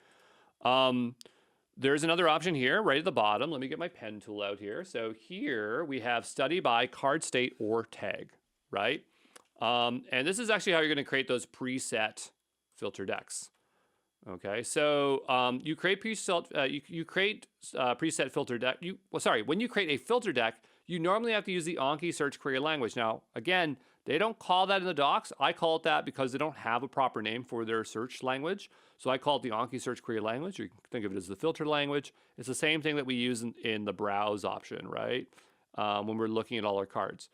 There's another option here right at the bottom. Let me get my pen tool out here. So here we have study by card state or tag, right? And this is actually how you're going to create those preset filter decks. Okay, so you create preset preset filter deck. When you create a filter deck, you normally have to use the Anki search query language. Now, again, they don't call that in the docs. I call it that because they don't have a proper name for their search language. So I call it the Anki search query language. You can think of it as the filter language. It's the same thing that we use in the browse option, right? When we're looking at all our cards.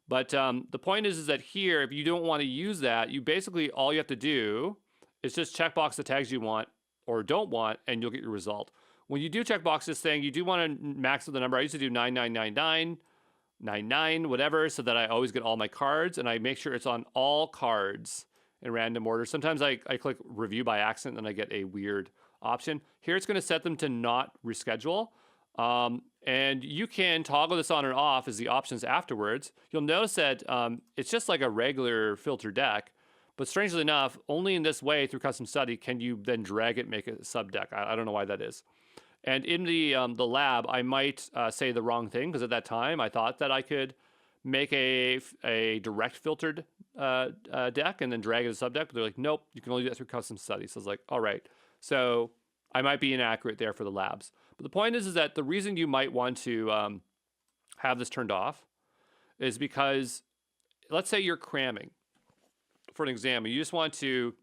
But the point is that here, if you don't want to use that, you basically, all you have to do is just checkbox the tags you want or don't want, and you'll get your result. When you do checkbox this thing, you do want to max out the number. I used to do 9999, 99, whatever, so that I always get all my cards, and I make sure it's on all cards in random order. Sometimes I click review by accident, and I get a weird option. Here it's going to set them to not reschedule. And you can toggle this on and off as the options afterwards. You'll notice that it's just like a regular filter deck, but strangely enough, only in this way through custom study can you then drag it, make a sub deck. I don't know why that is. And in the lab, I might say the wrong thing because at that time I thought that I could make a direct filtered deck and then drag it as a sub deck. But they're like, nope, you can only do that through custom study. So I was like, all right. So I might be inaccurate there for the labs. But the point is that the reason you might want to have this turned off is because let's say you're cramming. For an example, you just want to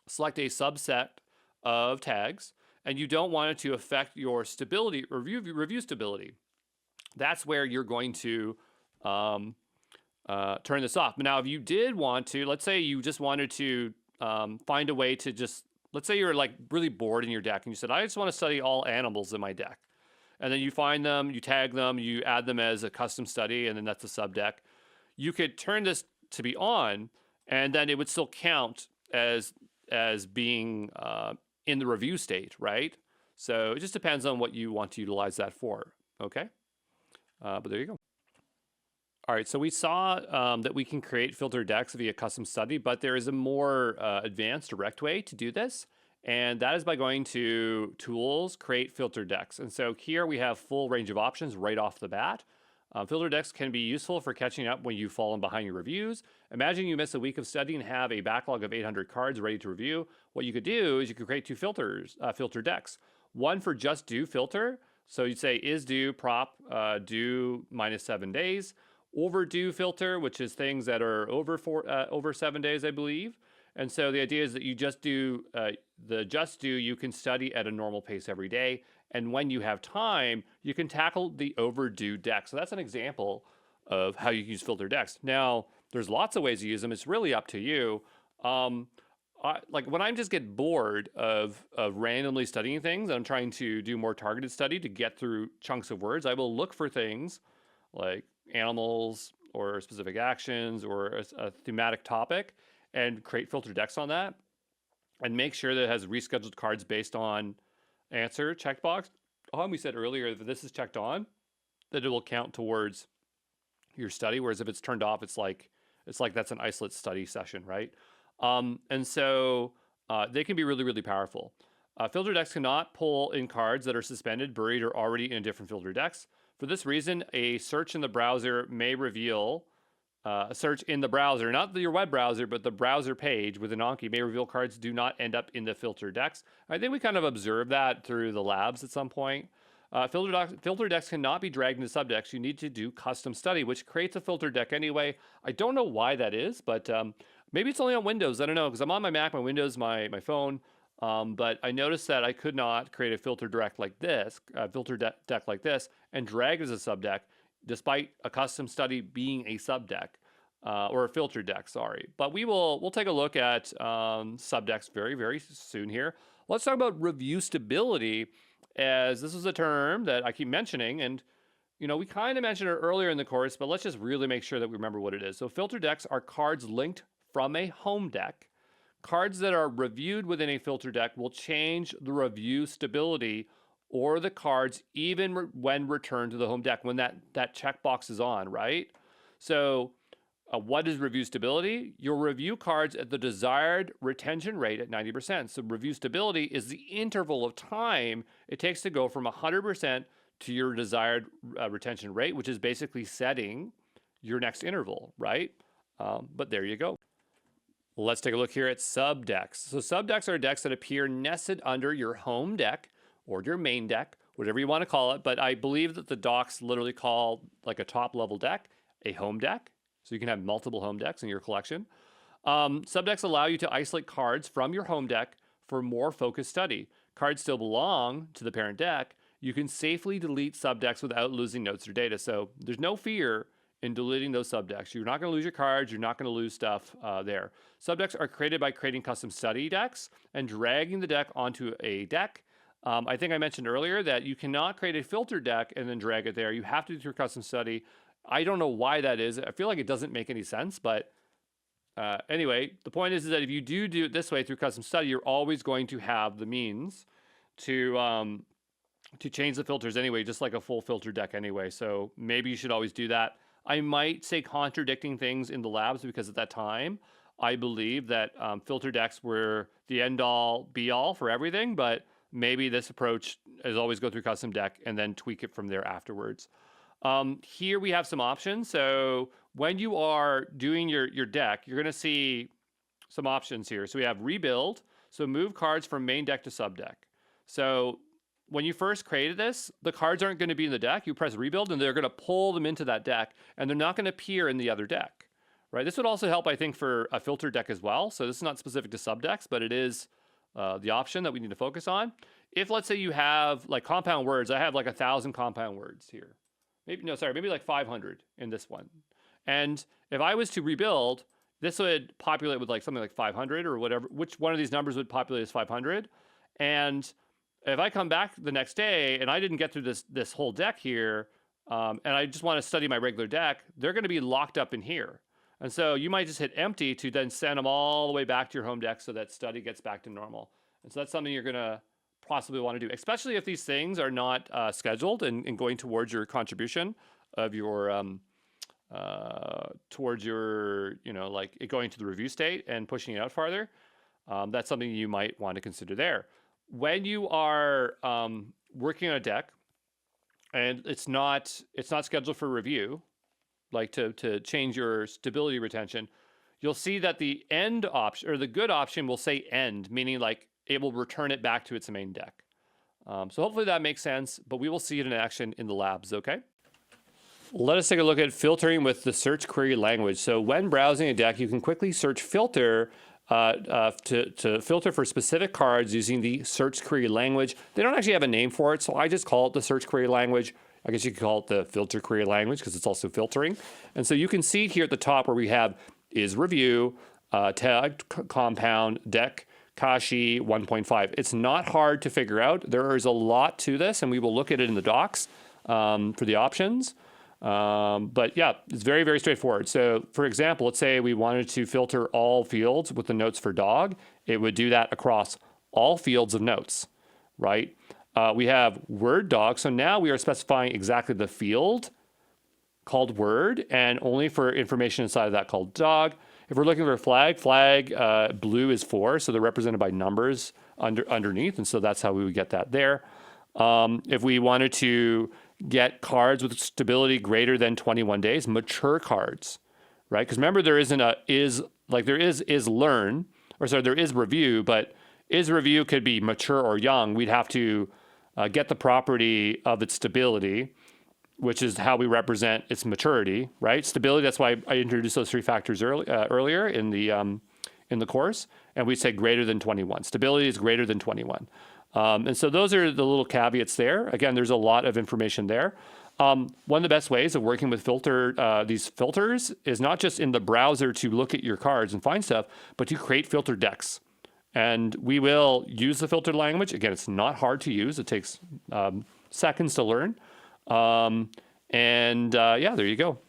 select a subset of tags and you don't want it to affect your stability, review stability. That's where you're going to turn this off. But now if you did want to, let's say you just wanted to find a way to just, let's say you're like really bored in your deck and you said, I just want to study all animals in my deck. And then you find them, you tag them, you add them as a custom study, and then that's a sub deck. You could turn this to be on, and then it would still count as being in the review state, right? So it just depends on what you want to utilize that for, okay? But there you go. All right, so we saw that we can create filter decks via custom study, but there is a more advanced direct way to do this, and that is by going to Tools, Create Filter Decks. And so here we have full range of options right off the bat. Filter decks can be useful for catching up when you've fallen behind your reviews. Imagine you miss a week of study and have a backlog of 800 cards ready to review. What you could do is you could create two filter decks. One for just due filter. So you'd say is due prop due -7 days. Overdue filter, which is things that are over 7 days, I believe. And so the idea is that you just do the just due, you can study at a normal pace every day. And when you have time, you can tackle the overdue deck. So that's an example of how you use filter decks. Now, there's lots of ways to use them. It's really up to you. Like when I just get bored of randomly studying things, and I'm trying to do more targeted study to get through chunks of words, I will look for things like animals or specific actions or a thematic topic and create filter decks on that and make sure that it has rescheduled cards based on answer checkbox. We said earlier that this is checked on, that it will count towards your study. Whereas if it's turned off, it's like that's an isolate study session, right? And so they can be really, really powerful. Filter decks cannot pull in cards that are suspended, buried, or already in different filter decks. For this reason, a search in the browser may reveal a search in the browser, not your web browser, but the browser page within Anki may reveal cards do not end up in the filter decks. I think we kind of observed that through the labs at some point. Filter decks cannot be dragged into subdecks. You need to do custom study, which creates a filter deck anyway. I don't know why that is, but maybe it's only on Windows. I don't know, because I'm on my Mac, my Windows, my phone. But I noticed that I could not create a filter deck like this, and drag it as a subdeck, despite a custom study being a subdeck. or a filter deck, sorry. But we'll take a look at subdecks very, very soon here. Let's talk about review stability, as this is a term that I keep mentioning, and we kind of mentioned it earlier in the course, but let's just really make sure that we remember what it is. So filter decks are cards linked from a home deck. Cards that are reviewed within a filter deck will change the review stability or the cards even when returned to the home deck, when that checkbox is on, right? So what is review stability? You'll review cards at the desired retention rate at 90%. So review stability is the interval of time it takes to go from 100% to your desired retention rate, which is basically setting your next interval, right? But there you go. Let's take a look here at subdecks. So subdecks are decks that appear nested under your home deck or your main deck, whatever you want to call it. But I believe that the docs literally call like a top level deck a home deck. So you can have multiple home decks in your collection. Subdecks allow you to isolate cards from your home deck for more focused study. Cards still belong to the parent deck. You can safely delete subdecks without losing notes or data. So there's no fear in deleting those subdecks. You're not going to lose your cards. You're not going to lose stuff there. Subdecks are created by creating custom study decks and dragging the deck onto a deck. I think I mentioned earlier that you cannot create a filter deck and then drag it there. You have to do your custom study. I don't know why that is. I feel like it doesn't make any sense, but anyway, the point is that if you do it this way through custom study, you're always going to have the means to change the filters anyway, just like a full filter deck anyway. So maybe you should always do that. I might say contradicting things in the labs because at that time, I believe that filter decks were the end all be all for everything, but maybe this approach is always go through custom deck and then tweak it from there afterwards. Here we have some options. So when you are doing your deck, you're going to see some options here. So we have rebuild. So move cards from main deck to subdeck. So when you first created this, the cards aren't going to be in the deck. You press rebuild and they're going to pull them into that deck and they're not going to appear in the other deck, right? This would also help, I think, for a filter deck as well. So this is not specific to subdecks, but it is the option that we need to focus on. If let's say you have like compound words, I have like 1,000 compound words here. Maybe like 500 in this one. And if I was to rebuild, this would populate with like something like 500 or whatever, which one of these numbers would populate as 500. And if I come back the next day and I didn't get through this whole deck here, and I just want to study my regular deck, they're going to be locked up in here. And so you might just hit empty to then send them all the way back to your home deck so that study gets back to normal. And so that's something you're going to possibly want to do, especially if these things are not scheduled and going towards your contribution of your, towards your, like it going to the review state and pushing it out farther. That's something you might want to consider there. When you are working on a deck and it's not scheduled for review, like to change your stability retention, you'll see that the end option or the good option will say end, meaning like it will return it back to its main deck. So hopefully that makes sense, but we will see it in action in the labs, okay? Let us take a look at filtering with the search query language. So when browsing a deck, you can quickly search filter to filter for specific cards using the search query language. They don't actually have a name for it, so I just call it the search query language. I guess you could call it the filter query language because it's also filtering. And so you can see here at the top where we have is review, tagged compound, deck, Kashi 1.5. It's not hard to figure out. There is a lot to this, and we will look at it in the docs for the options. But yeah, it's very, very straightforward. So for example, let's say we wanted to filter all fields with the notes for dog. It would do that across all fields of notes, right? We have word dog. So now we are specifying exactly the field called word and only for information inside of that called dog. If we're looking for flag, blue is 4. So they're represented by numbers underneath. And so that's how we would get that there. If we wanted to get cards with stability greater than 21 days, mature cards, right? Because remember, there isn't a there is learn, or sorry, there is review, but is review could be mature or young. We'd have to get the property of its stability, which is how we represent its maturity, right? Stability, that's why I introduced those 3 factors earlier in the course, and we say greater than 21. Stability is greater than 21. And so those are the little caveats there. Again, there's a lot of information there. One of the best ways of working with these filters is not just in the browser to look at your cards and find stuff, but to create filter decks. And we will use the filtered language. Again, it's not hard to use. It takes seconds to learn. Yeah, there you go.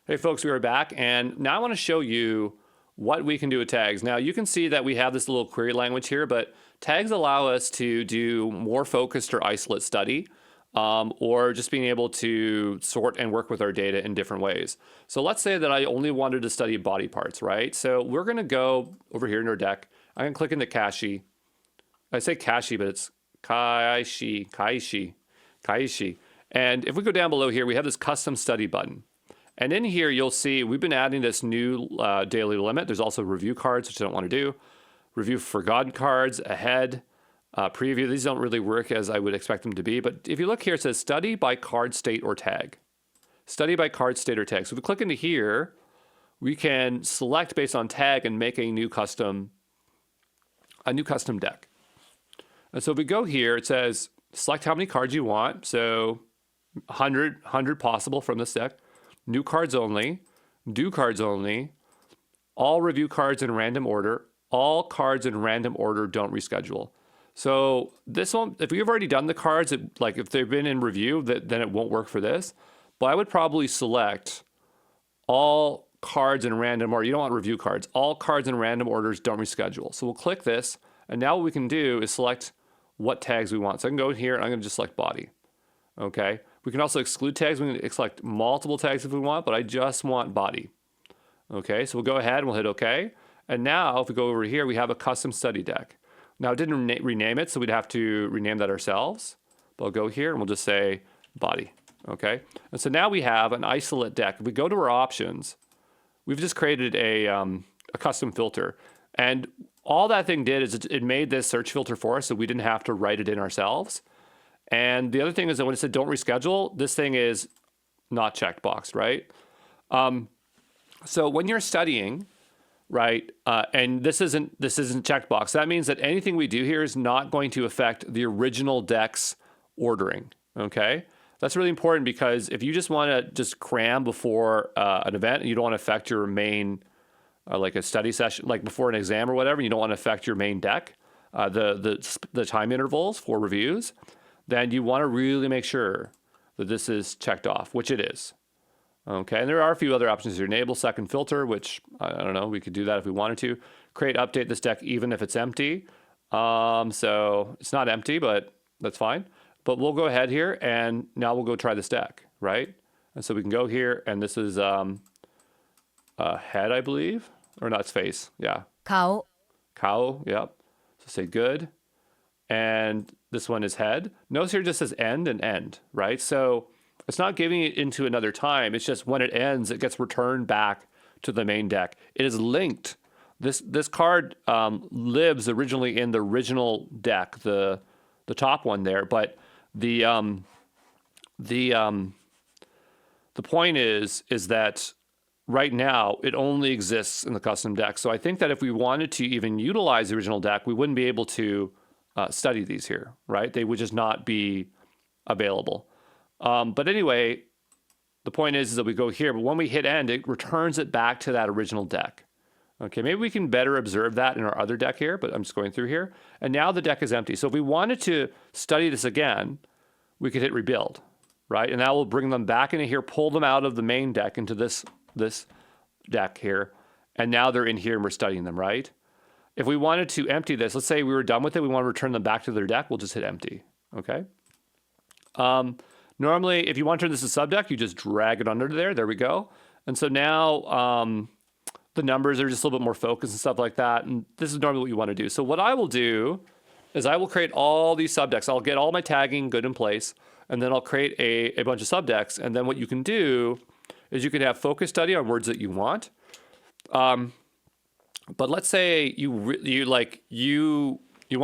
Hey folks, we are back, and now I want to show you what we can do with tags. Now you can see that we have this little query language here, but tags allow us to do more focused or isolate study, or just being able to sort and work with our data in different ways. So let's say that I only wanted to study body parts, right? So we're going to go over here in our deck. I'm going to click into Kashi. I say Kashi, but it's Kaishi. And if we go down below here, we have this custom study button. And in here, you'll see we've been adding this new daily limit. There's also review cards, which I don't want to do. Review forgotten cards, ahead, preview. These don't really work as I would expect them to be. But if you look here, it says study by card state or tag. Study by card state or tag. So if we click into here, we can select based on tag and make a new custom deck. And so if we go here, it says select how many cards you want. So 100 possible from this deck. New cards only, do cards only, all review cards in random order, all cards in random order, don't reschedule. So this one, if you've already done the cards, like if they've been in review, then it won't work for this. But I would probably select all cards in random order. You don't want review cards. All cards in random orders, don't reschedule. So we'll click this, and now what we can do is select what tags we want. So I can go here, and I'm going to just select body. Okay. We can also exclude tags. We can select multiple tags if we want, but I just want body. Okay, so we'll go ahead and we'll hit OK. And now if we go over here, we have a custom study deck. Now it didn't rename it, so we'd have to rename that ourselves. But I'll go here and we'll just say body. Okay, and so now we have an isolate deck. If we go to our options, we've just created a custom filter. And all that thing did is it made this search filter for us, so we didn't have to write it in ourselves. And the other thing is that when it said don't reschedule, this thing is not checked boxed, right? So when you're studying, right, and this isn't checkbox, that means that anything we do here is not going to affect the original deck's ordering, okay? That's really important because if you just want to just cram before an event and you don't want to affect your main, like a study session, like before an exam or whatever, and you don't want to affect your main deck, the time intervals for reviews, then you want to really make sure that this is checked off, which it is. Okay, and there are a few other options here. Enable second filter, which I don't know, we could do that if we wanted to. Create update this deck even if it's empty. So it's not empty, but that's fine. But we'll go ahead here and now we'll go try this deck, right? And so we can go here and this is head, I believe, or not, it's face, yeah. Kao. Cow, yep. So say good. And this one is head. Notice here it just says end and end, right? So it's not giving it into another time. It's just when it ends, it gets returned back to the main deck. It is linked. This card lives originally in the original deck, the top one there. But the point is that right now it only exists in the custom deck. So I think that if we wanted to even utilize the original deck, we wouldn't be able to study these here, right? They would just not be available. But anyway, the point is that we go here, but when we hit end, it returns it back to that original deck. Okay, maybe we can better observe that in our other deck here, but I'm just going through here. And now the deck is empty. So if we wanted to study this again, we could hit rebuild, right? And that will bring them back into here, pull them out of the main deck into this deck here. And now they're in here and we're studying them, right? If we wanted to empty this, let's say we were done with it, we want to return them back to their deck, we'll just hit empty, okay? Normally, if you want to turn this to subdeck, you just drag it under there. There we go. And so now the numbers are just a little bit more focused and stuff like that. And this is normally what you want to do. So what I will do is I will create all these subdecks. I'll get all my tagging good in place, and then I'll create a bunch of subdecks. And then what you can do is you can have focus study on words that you want. But let's say you want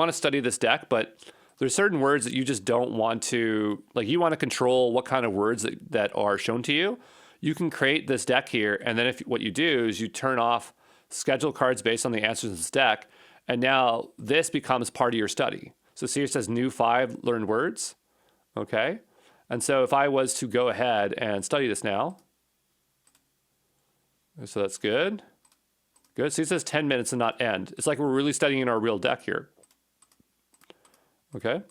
to study this deck, but there's certain words that you just don't want to, like you want to control what kind of words that are shown to you. You can create this deck here, and then what you do is you turn off schedule cards based on the answers in this deck, and now this becomes part of your study. So see, it says new 5 learned words. Okay. And so if I was to go ahead and study this now, so that's good. Good. See, it says 10 minutes and not end. It's like we're really studying in our real deck here. Okay.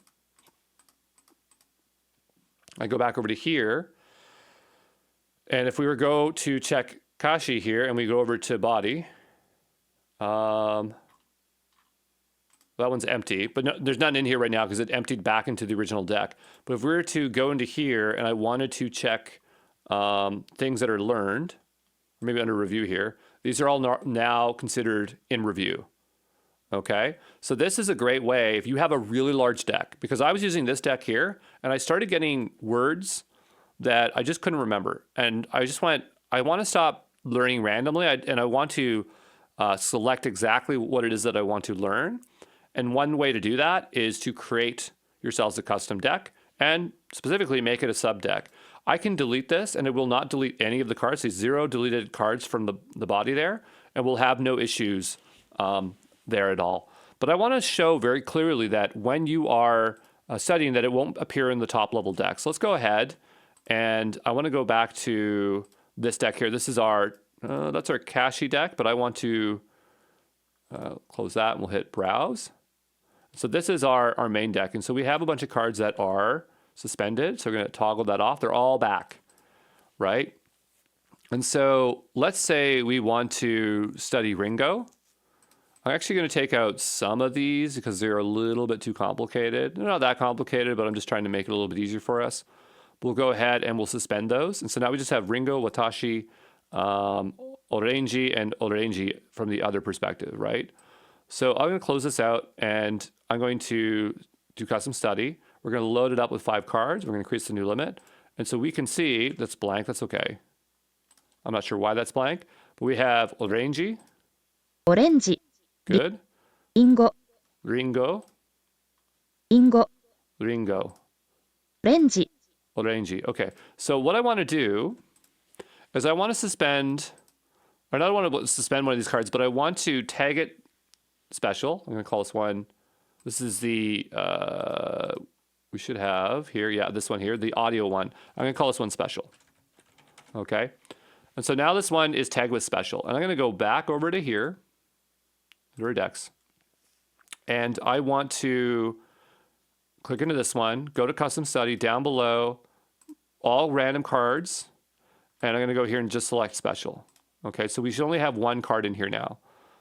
I go back over to here. And if we were go to check Kashi here and we go over to body, that one's empty, but no, there's none in here right now because it emptied back into the original deck. But if we were to go into here and I wanted to check things that are learned, or maybe under review here, these are all now considered in review. Okay, so this is a great way if you have a really large deck, because I was using this deck here and I started getting words that I just couldn't remember. And I just went, I want to stop learning randomly and I want to select exactly what it is that I want to learn. And one way to do that is to create yourselves a custom deck and specifically make it a sub deck. I can delete this and it will not delete any of the cards. See 0 deleted cards from the body there, and we'll have no issues there at all. But I want to show very clearly that when you are studying that it won't appear in the top level deck. So let's go ahead and I want to go back to this deck here. This is our, that's our Kashi deck, but I want to close that and we'll hit browse. So this is our main deck. And so we have a bunch of cards that are suspended. So we're going to toggle that off. They're all back, right? And so let's say we want to study Ringo. I'm actually going to take out some of these because they're a little bit too complicated. They're not that complicated, but I'm just trying to make it a little bit easier for us. We'll go ahead and we'll suspend those. And so now we just have Ringo, Watashi, Orenji, and Orenji from the other perspective, right? So I'm going to close this out and I'm going to do custom study. We're going to load it up with 5 cards. We're going to increase the new limit. And so we can see that's blank. That's okay. I'm not sure why that's blank, but we have Orenji. オレンジ、 Good. リンゴ、 Ringo. リンゴ、 Ringo. オレンジ、 Orenji. Okay. So what I want to do is I want to suspend, or not want to suspend one of these cards, but I want to tag it special. I'm going to call this one. This is the, we should have here. Yeah, this one here, the audio one. I'm going to call this one special. Okay. And so now this one is tagged with special. And I'm going to go back over to here, to our decks. And I want to click into this one, go to custom study, down below, all random cards. And I'm going to go here and just select special. Okay, so we should only have 1 card in here now.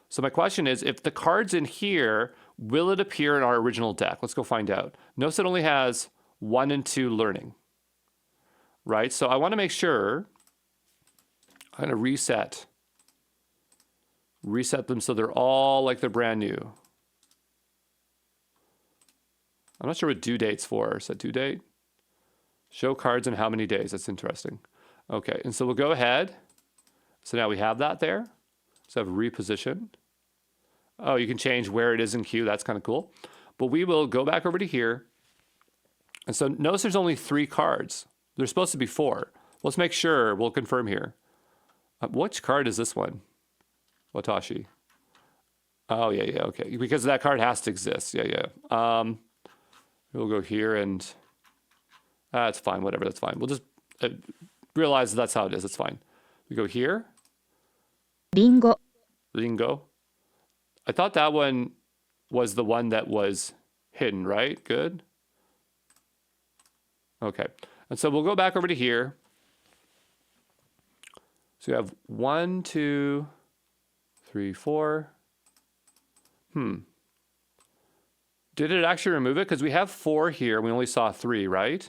So my question is, if the card's in here, will it appear in our original deck? Let's go find out. Notice it only has 1 and 2 learning, right? So I want to make sure, I'm going to reset them so they're all like they're brand new. I'm not sure what due date's for. Set due date. Show cards in how many days. That's interesting. Okay, and so we'll go ahead. So now we have that there. So have reposition. Oh, you can change where it is in queue. That's kind of cool. But we will go back over to here. And so notice there's only 3 cards. There's supposed to be 4. Let's make sure. We'll confirm here. Which card is this one? Watashi. Oh, yeah, okay. Because that card has to exist. Yeah. We'll go here and that's fine. Whatever, that's fine. We'll just realize that's how it is. It's fine. We go here. リンゴ、 Ringo. I thought that one was the one that was hidden, right? Good. Okay. And so we'll go back over to here. So you have 1, 2, 3, 4. Did it actually remove it? Because we have 4 here. We only saw 3, right?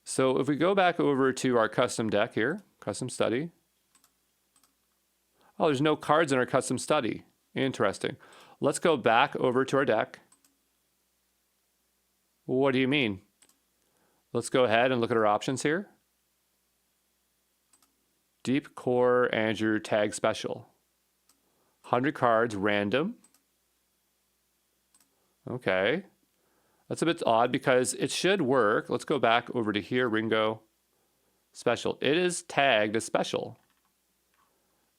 So if we go back over to our custom deck here, custom study. Oh, there's no cards in our custom study. Interesting. Let's go back over to our deck. What do you mean? Let's go ahead and look at our options here. Deep Core Andrew Tag Special. 100 cards, random. Okay. That's a bit odd because it should work. Let's go back over to here, Ringo. Special. It is tagged as special.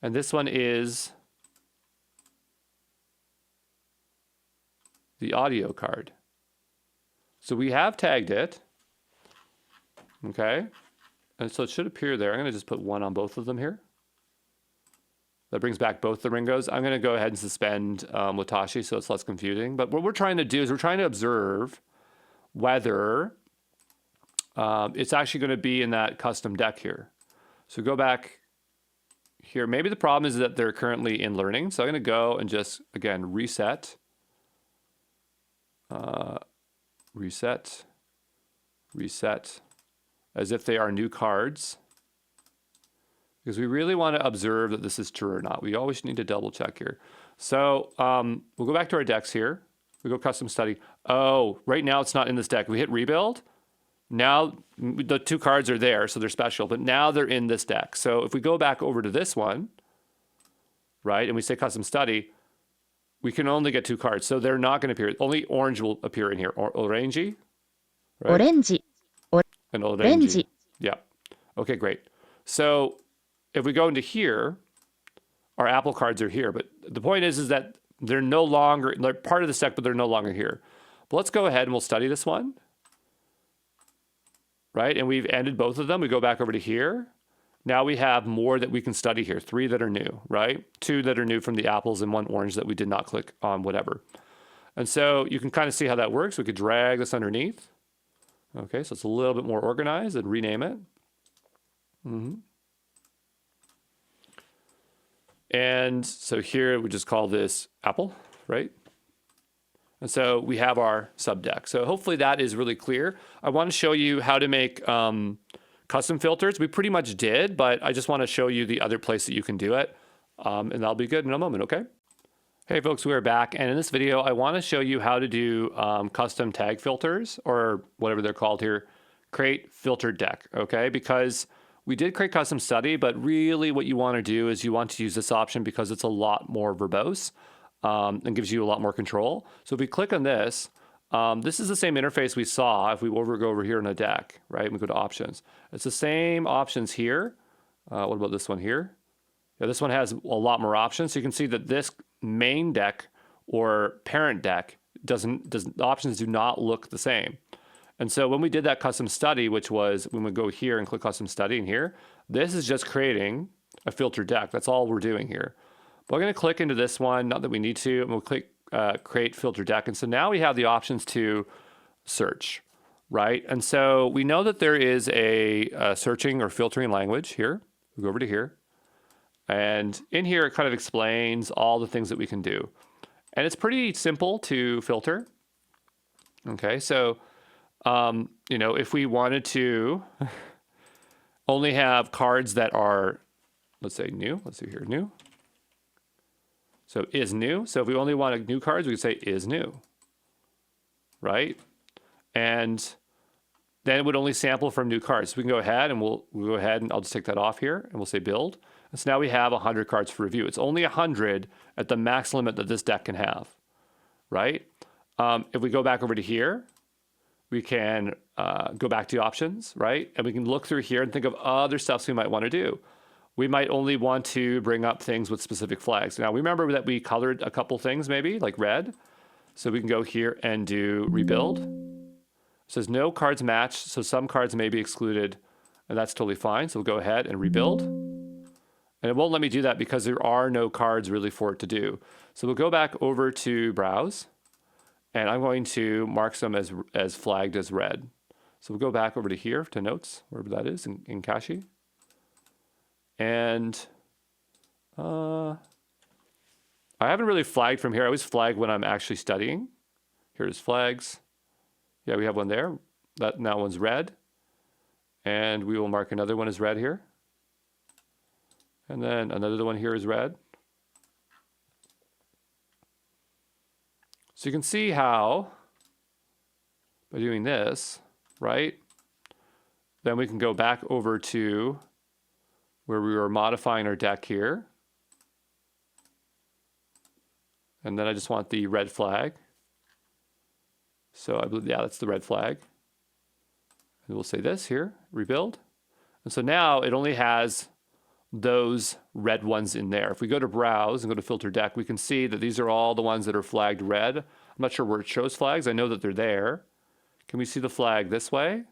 And this one is the audio card. So we have tagged it. Okay. And so it should appear there. I'm going to just put 1 on both of them here. That brings back both the Ringos. I'm going to go ahead and suspend Watashi so it's less confusing. But what we're trying to do is we're trying to observe whether it's actually going to be in that custom deck here. So go back here. Maybe the problem is that they're currently in learning. So I'm going to go and just, again, reset. Reset. Reset. As if they are new cards. Because we really want to observe that this is true or not. We always need to double check here. So we'll go back to our decks here. We go custom study. Oh, right now it's not in this deck. We hit rebuild. Now the 2 cards are there, so they're special. But now they're in this deck. So if we go back over to this one, right, and we say custom study, we can only get 2 cards. So they're not going to appear. Only orange will appear in here. Orangey. Right? オレンジ、 And オレン orangey. ジ、 Yeah. Okay, great. So if we go into here, our Apple cards are here. But the point is that they're no longer, they're part of the deck, but they're no longer here. But let's go ahead and we'll study this one. Right? And we've ended both of them. We go back over to here. Now we have more that we can study here. 3 that are new, right? 2 that are new from the apples and 1 orange that we did not click on, whatever. And so you can kind of see how that works. We could drag this underneath. Okay, so it's a little bit more organized and rename it. And so here we just call this apple, right? And so we have our subdeck. So hopefully that is really clear. I want to show you how to make custom filters. We pretty much did, but I just want to show you the other place that you can do it. And that'll be good in a moment, okay? Hey folks, we are back. And in this video, I want to show you how to do custom tag filters, or whatever they're called here, create filtered deck, okay? Because we did create custom study, but really what you want to do is you want to use this option because it's a lot more verbose and gives you a lot more control. So if we click on this, this is the same interface we saw if we go over here in a deck, right? We go to options. It's the same options here. What about this one here? Yeah, this one has a lot more options. So you can see that this main deck or parent deck the options do not look the same. And so when we did that custom study, which was when we go here and click custom study in here, this is just creating a filtered deck. That's all we're doing here. But we're going to click into this one, not that we need to, and we'll click create filter deck. And so now we have the options to search, right? And so we know that there is a searching or filtering language here. We go over to here. And in here, it kind of explains all the things that we can do. And it's pretty simple to filter. Okay, so you know, if we wanted to only have cards that are, let's say new, let's see here, new. So is new. So if we only wanted new cards, we could say is new, right? And then it would only sample from new cards. So we can go ahead and we'll go ahead and I'll just take that off here and we'll say build. And so now we have 100 cards for review. It's only 100 at the max limit that this deck can have, right? If we go back over to here, we can go back to options, right? And we can look through here and think of other stuff we might want to do. We might only want to bring up things with specific flags. Now, remember that we colored a couple things maybe, like red. So we can go here and do rebuild. It says no cards match, so some cards may be excluded, and that's totally fine. So we'll go ahead and rebuild. And it won't let me do that because there are no cards really for it to do. So we'll go back over to browse. And I'm going to mark some as flagged as red. So we'll go back over to here to notes, wherever that is in Kashi. And I haven't really flagged from here. I always flag when I'm actually studying. Here's flags. Yeah, we have one there. That one's red. And we will mark another one as red here. And then another one here is red. So you can see how, by doing this, right, then we can go back over to where we were modifying our deck here. And then I just want the red flag. So I believe, yeah, that's the red flag. And we'll say this here, rebuild. And so now it only has those red ones in there. If we go to browse and go to filter deck, we can see that these are all the ones that are flagged red. I'm not sure where it shows flags. I know that they're there. Can we see the flag this way?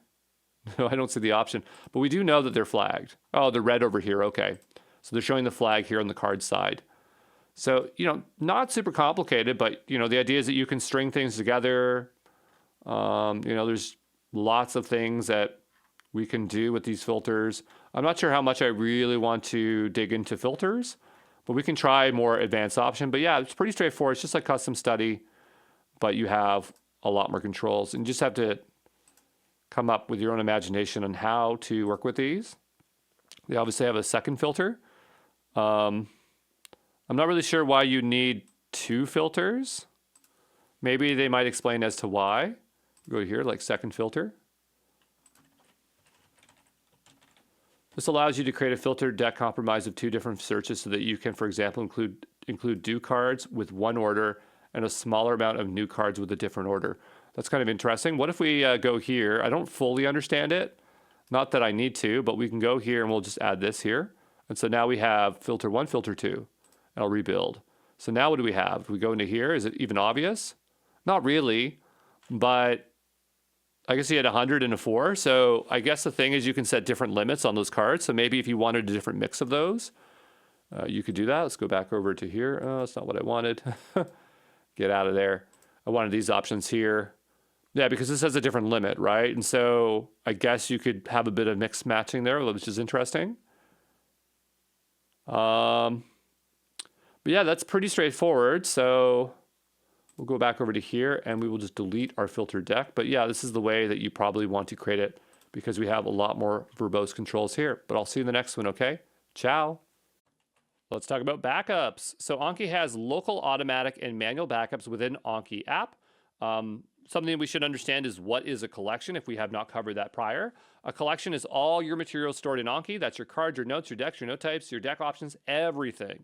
No, I don't see the option, but we do know that they're flagged. Oh, they're red over here. Okay. So they're showing the flag here on the card side. So, not super complicated, but, the idea is that you can string things together. There's lots of things that we can do with these filters. I'm not sure how much I really want to dig into filters, but we can try a more advanced option. But yeah, it's pretty straightforward. It's just like custom study, but you have a lot more controls, and you just have to come up with your own imagination on how to work with these. They obviously have a second filter. I'm not really sure why you need 2 filters. Maybe they might explain as to why. Go here, like second filter. This allows you to create a filtered deck comprised of 2 different searches so that you can, for example, include due cards with one order and a smaller amount of new cards with a different order. That's kind of interesting. What if we go here? I don't fully understand it. Not that I need to, but we can go here and we'll just add this here. And so now we have filter 1, filter 2, and I'll rebuild. So now what do we have? If we go into here, is it even obvious? Not really, but I guess you had 100 and a 4. So I guess the thing is you can set different limits on those cards. So maybe if you wanted a different mix of those, you could do that. Let's go back over to here. Oh, that's not what I wanted. Get out of there. I wanted these options here. Yeah, because this has a different limit, right? And so I guess you could have a bit of mix matching there, which is interesting. But yeah, that's pretty straightforward. So we'll go back over to here and we will just delete our filter deck. But yeah, this is the way that you probably want to create it because we have a lot more verbose controls here. But I'll see you in the next one, okay? Ciao. Let's talk about backups. So Anki has local, automatic, and manual backups within Anki app. Something we should understand is what is a collection if we have not covered that prior. A collection is all your materials stored in Anki. That's your cards, your notes, your decks, your note types, your deck options, everything.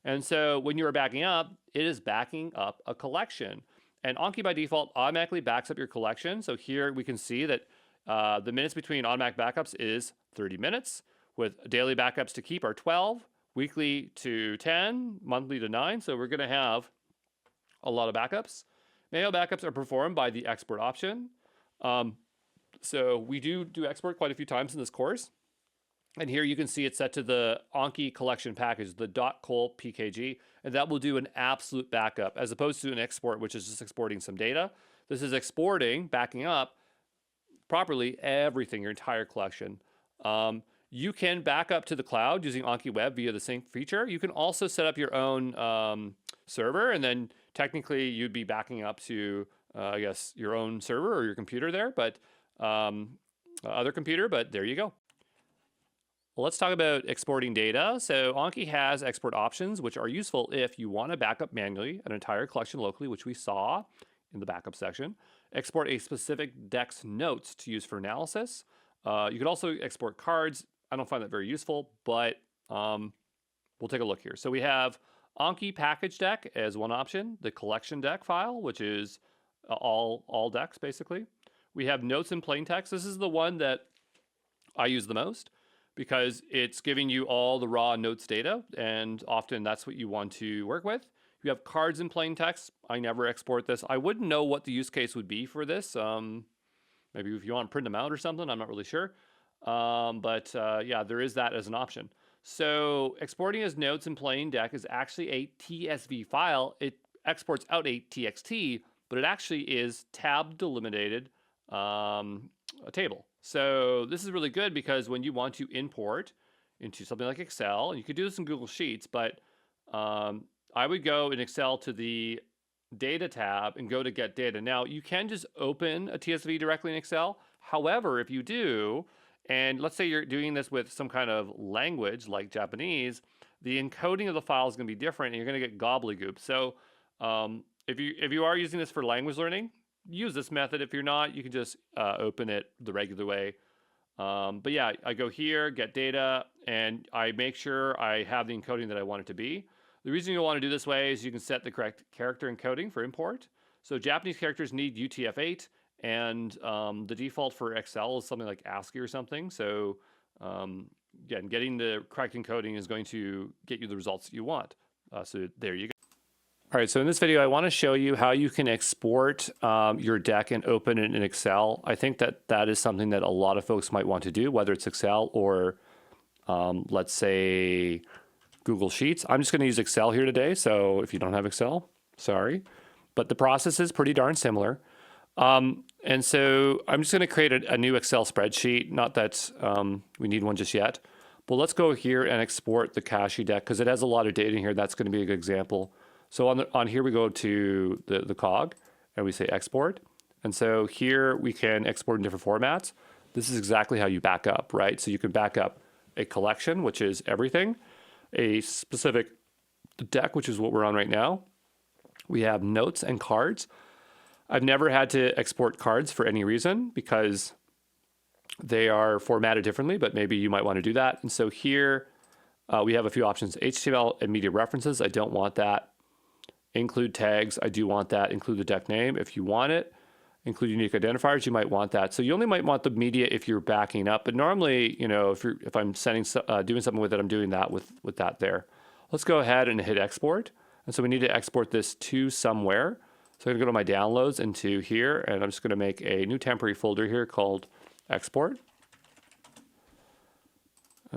And so when you are backing up, it is backing up a collection. And Anki by default automatically backs up your collection. So here we can see that the minutes between automatic backups is 30 minutes, with daily backups to keep are 12, weekly to 10, monthly to 9. So we're going to have a lot of backups. Manual backups are performed by the export option. So we do export quite a few times in this course. And here you can see it's set to the Anki collection package, the .col pkg, and that will do an absolute backup as opposed to an export, which is just exporting some data. This is exporting, backing up properly everything, your entire collection. You can back up to the cloud using AnkiWeb via the sync feature. You can also set up your own server, and then technically you'd be backing up to, I guess, your own server or your computer there, but other computer, but there you go. Well, let's talk about exporting data. So Anki has export options, which are useful if you want to back up manually an entire collection locally, which we saw in the backup section. Export a specific deck's notes to use for analysis. You could also export cards. I don't find that very useful, but we'll take a look here. So we have Anki package deck as one option, the collection deck file, which is all decks basically. We have notes in plain text. This is the one that I use the most because it's giving you all the raw notes data, and often that's what you want to work with. You have cards in plain text. I never export this. I wouldn't know what the use case would be for this. Maybe if you want to print them out or something, I'm not really sure. Yeah, there is that as an option. So exporting as notes in plain deck is actually a TSV file. It exports out a TXT, but it actually is tab delimited a table. So this is really good because when you want to import into something like Excel, and you could do this in Google Sheets, but I would go in Excel to the data tab and go to get data. Now you can just open a TSV directly in Excel. However, if you do, and let's say you're doing this with some kind of language like Japanese, the encoding of the file is going to be different and you're going to get gobbledygook. So if you are using this for language learning, use this method. If you're not, you can just open it the regular way. But yeah, I go here, get data, and I make sure I have the encoding that I want it to be. The reason you'll want to do this way is you can set the correct character encoding for import. So Japanese characters need UTF-8, and the default for Excel is something like ASCII or something. So again, getting the correct encoding is going to get you the results that you want. So there you go. All right, so in this video, I want to show you how you can export your deck and open it in Excel. I think that that is something that a lot of folks might want to do, whether it's Excel or let's say Google Sheets. I'm just going to use Excel here today, so if you don't have Excel, sorry. But the process is pretty darn similar. And so I'm just going to create a new Excel spreadsheet. Not that we need one just yet. But let's go here and export the Kashi deck because it has a lot of data in here. That's going to be a good example. So on here we go to the cog and we say export. And so here we can export in different formats. This is exactly how you back up, right? So you can back up a collection, which is everything, a specific deck, which is what we're on right now. We have notes and cards. I've never had to export cards for any reason because they are formatted differently, but maybe you might want to do that. And so here we have a few options. HTML and media references, I don't want that. Include tags, I do want that. Include the deck name if you want it. Include unique identifiers, you might want that. So you only might want the media if you're backing up, but normally, you know, if I'm sending doing something with it, I'm doing that with that there. Let's go ahead and hit export. And so we need to export this to somewhere. So I'm gonna go to my downloads into here, and I'm just gonna make a new temporary folder here called export.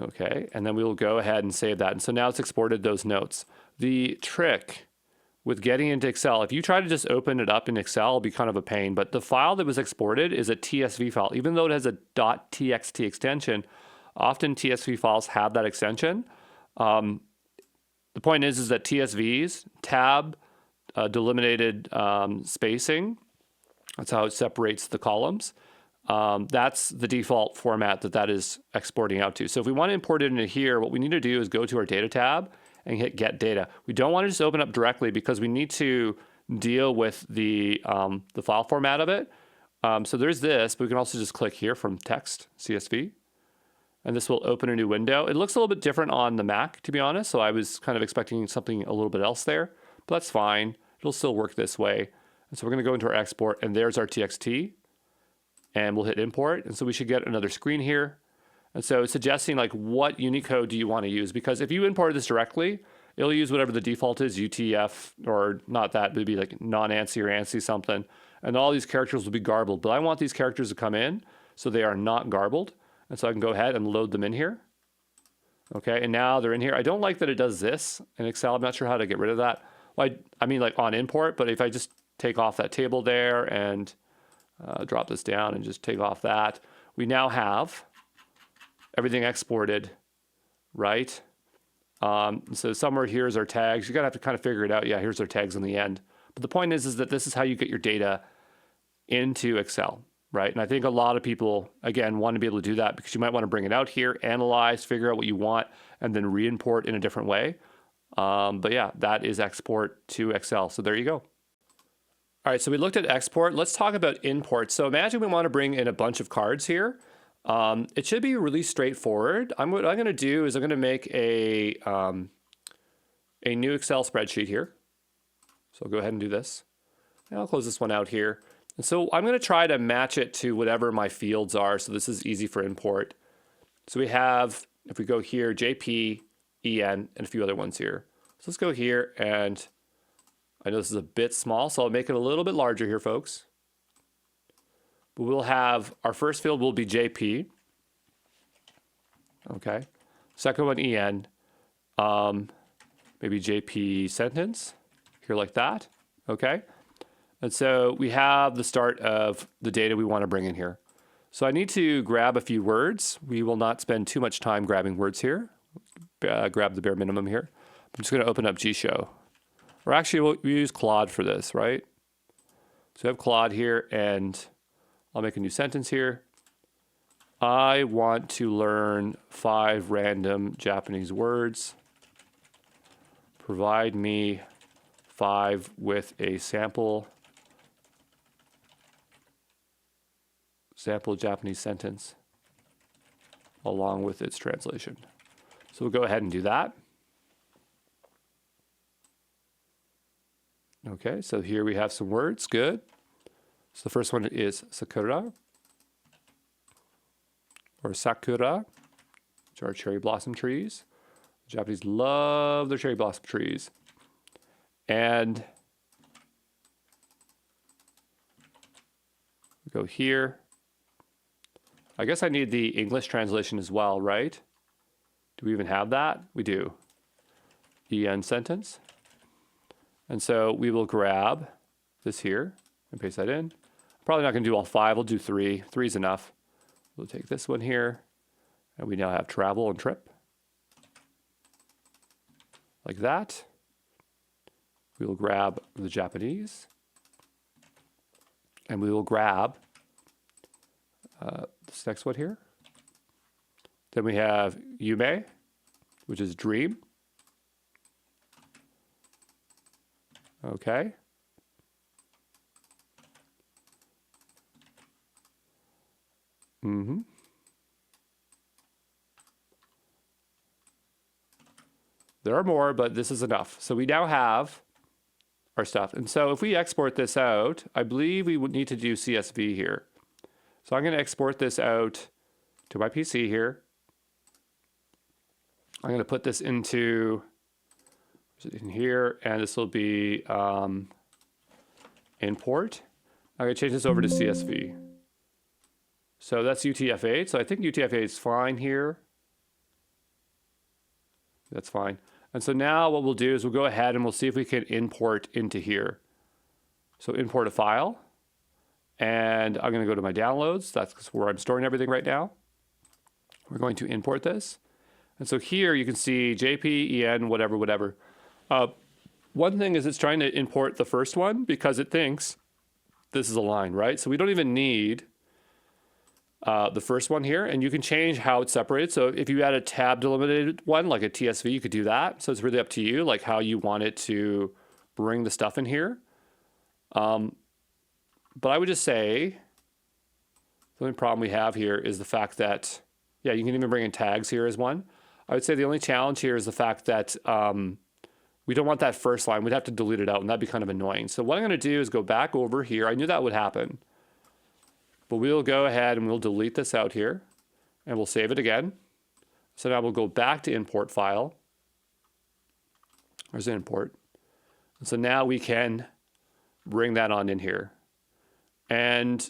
Okay, and then we will go ahead and save that. And so now it's exported those notes. The trick with getting into Excel, if you try to just open it up in Excel, it'll be kind of a pain, but the file that was exported is a TSV file. Even though it has a .txt extension, often TSV files have that extension. The point is that TSVs, tab, delimited spacing, that's how it separates the columns. That's the default format that is exporting out to. So if we want to import it into here, what we need to do is go to our data tab and hit get data. We don't want to just open up directly because we need to deal with the file format of it. So there's this, but we can also just click here from text, CSV, and this will open a new window. It looks a little bit different on the Mac, to be honest. So I was kind of expecting something a little bit else there, but that's fine. It'll still work this way. And so we're going to go into our export, and there's our TXT, and we'll hit import. And so we should get another screen here. And so it's suggesting like what Unicode do you want to use? Because if you import this directly, it'll use whatever the default is, UTF, or not that, it would be like non-ANSI or ANSI something. And all these characters will be garbled. But I want these characters to come in so they are not garbled. And so I can go ahead and load them in here. Okay, and now they're in here. I don't like that it does this in Excel. I'm not sure how to get rid of that. Well, I mean like on import, but if I just take off that table there and drop this down and just take off that, we now have everything exported, right? So somewhere here's our tags. You're gonna have to kind of figure it out. Yeah, here's our tags in the end. But the point is that this is how you get your data into Excel, right? And I think a lot of people, again, want to be able to do that because you might want to bring it out here, analyze, figure out what you want, and then re-import in a different way. But yeah, that is export to Excel. So there you go. All right, so we looked at export. Let's talk about import. So imagine we want to bring in a bunch of cards here. It should be really straightforward. What I'm going to do is I'm going to make a new Excel spreadsheet here. So I'll go ahead and do this. And I'll close this one out here. And so I'm going to try to match it to whatever my fields are. So this is easy for import. So we have, if we go here, JP, EN, and a few other ones here. So let's go here, and I know this is a bit small, so I'll make it a little bit larger here, folks. But we'll have, our first field will be JP. Okay. Second one, EN. Maybe JP sentence, here like that. Okay. And so we have the start of the data we want to bring in here. So I need to grab a few words. We will not spend too much time grabbing words here. Grab the bare minimum here. I'm just going to open up Gshow. Or actually, we use Claude for this, right? So we have Claude here, and I'll make a new sentence here. I want to learn 5 random Japanese words. Provide me 5 with a sample Japanese sentence along with its translation. So we'll go ahead and do that. Okay, so here we have some words, good. So the first one is sakura, or sakura, which are cherry blossom trees. The Japanese love their cherry blossom trees. And go here. I guess I need the English translation as well, right? Do we even have that? We do. EN sentence. And so we will grab this here and paste that in. Probably not going to do all 5. We'll do 3. 3 is enough. We'll take this one here. And we now have travel and trip. Like that. We will grab the Japanese. And we will grab this next one here. Then we have Yume, which is dream. Okay. There are more, but this is enough. So we now have our stuff. And so if we export this out, I believe we would need to do CSV here. So I'm going to export this out to my PC here. I'm going to put this into in here, and this will be import. I'm going to change this over to CSV. So that's UTF-8. So I think UTF-8 is fine here. That's fine. And so now what we'll do is we'll go ahead and we'll see if we can import into here. So import a file. And I'm going to go to my downloads. That's where I'm storing everything right now. We're going to import this. And so here you can see JP, EN, whatever, whatever. One thing is it's trying to import the first one because it thinks this is a line, right? So we don't even need the first one here, and you can change how it's separated. So if you had a tab delimited one, like a TSV, you could do that. So it's really up to you, like how you want it to bring the stuff in here. But I would just say the only problem we have here is the fact that, yeah, you can even bring in tags here as one. I would say the only challenge here is the fact that we don't want that first line. We'd have to delete it out, and that'd be kind of annoying. So what I'm going to do is go back over here. I knew that would happen. But we'll go ahead and we'll delete this out here, and we'll save it again. So now we'll go back to import file. There's an import. And so now we can bring that on in here. And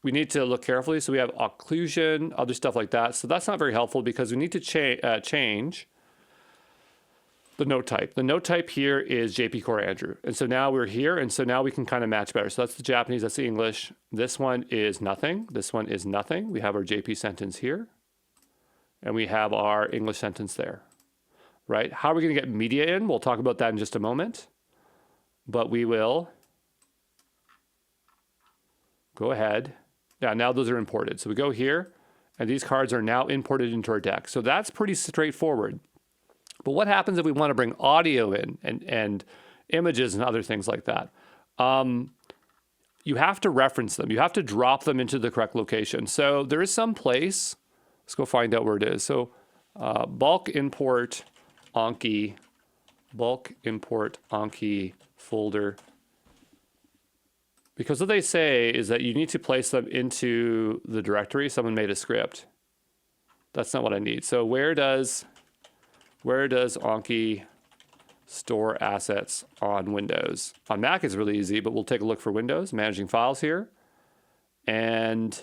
we need to look carefully. So we have occlusion, other stuff like that. So that's not very helpful because we need to change the note type. The note type here is JP Core Andrew. And so now we're here. And so now we can kind of match better. So that's the Japanese, that's the English. This one is nothing. This one is nothing. We have our JP sentence here. And we have our English sentence there, right? How are we going to get media in? We'll talk about that in just a moment. But we will go ahead. Yeah, now those are imported. So we go here, and these cards are now imported into our deck. So that's pretty straightforward. But what happens if we want to bring audio in and images and other things like that? You have to reference them. You have to drop them into the correct location. So there is some place. Let's go find out where it is. So bulk import Anki folder. Because what they say is that you need to place them into the directory. Someone made a script. That's not what I need. So where does Anki store assets on Windows? On Mac is really easy, but we'll take a look for Windows, managing files here. And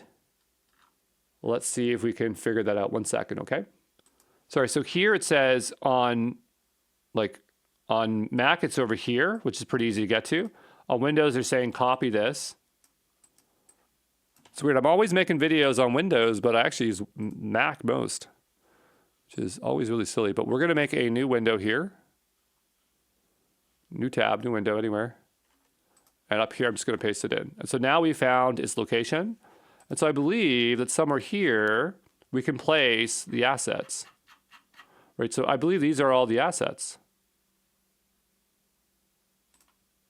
let's see if we can figure that out. 1 second, okay? Sorry, so here it says on Mac, it's over here, which is pretty easy to get to. On Windows, they're saying copy this. It's weird. I'm always making videos on Windows, but I actually use Mac most, which is always really silly. But we're going to make a new window here. New tab, new window, anywhere. And up here, I'm just going to paste it in. And so now we found its location. And so I believe that somewhere here, we can place the assets. Right, so I believe these are all the assets.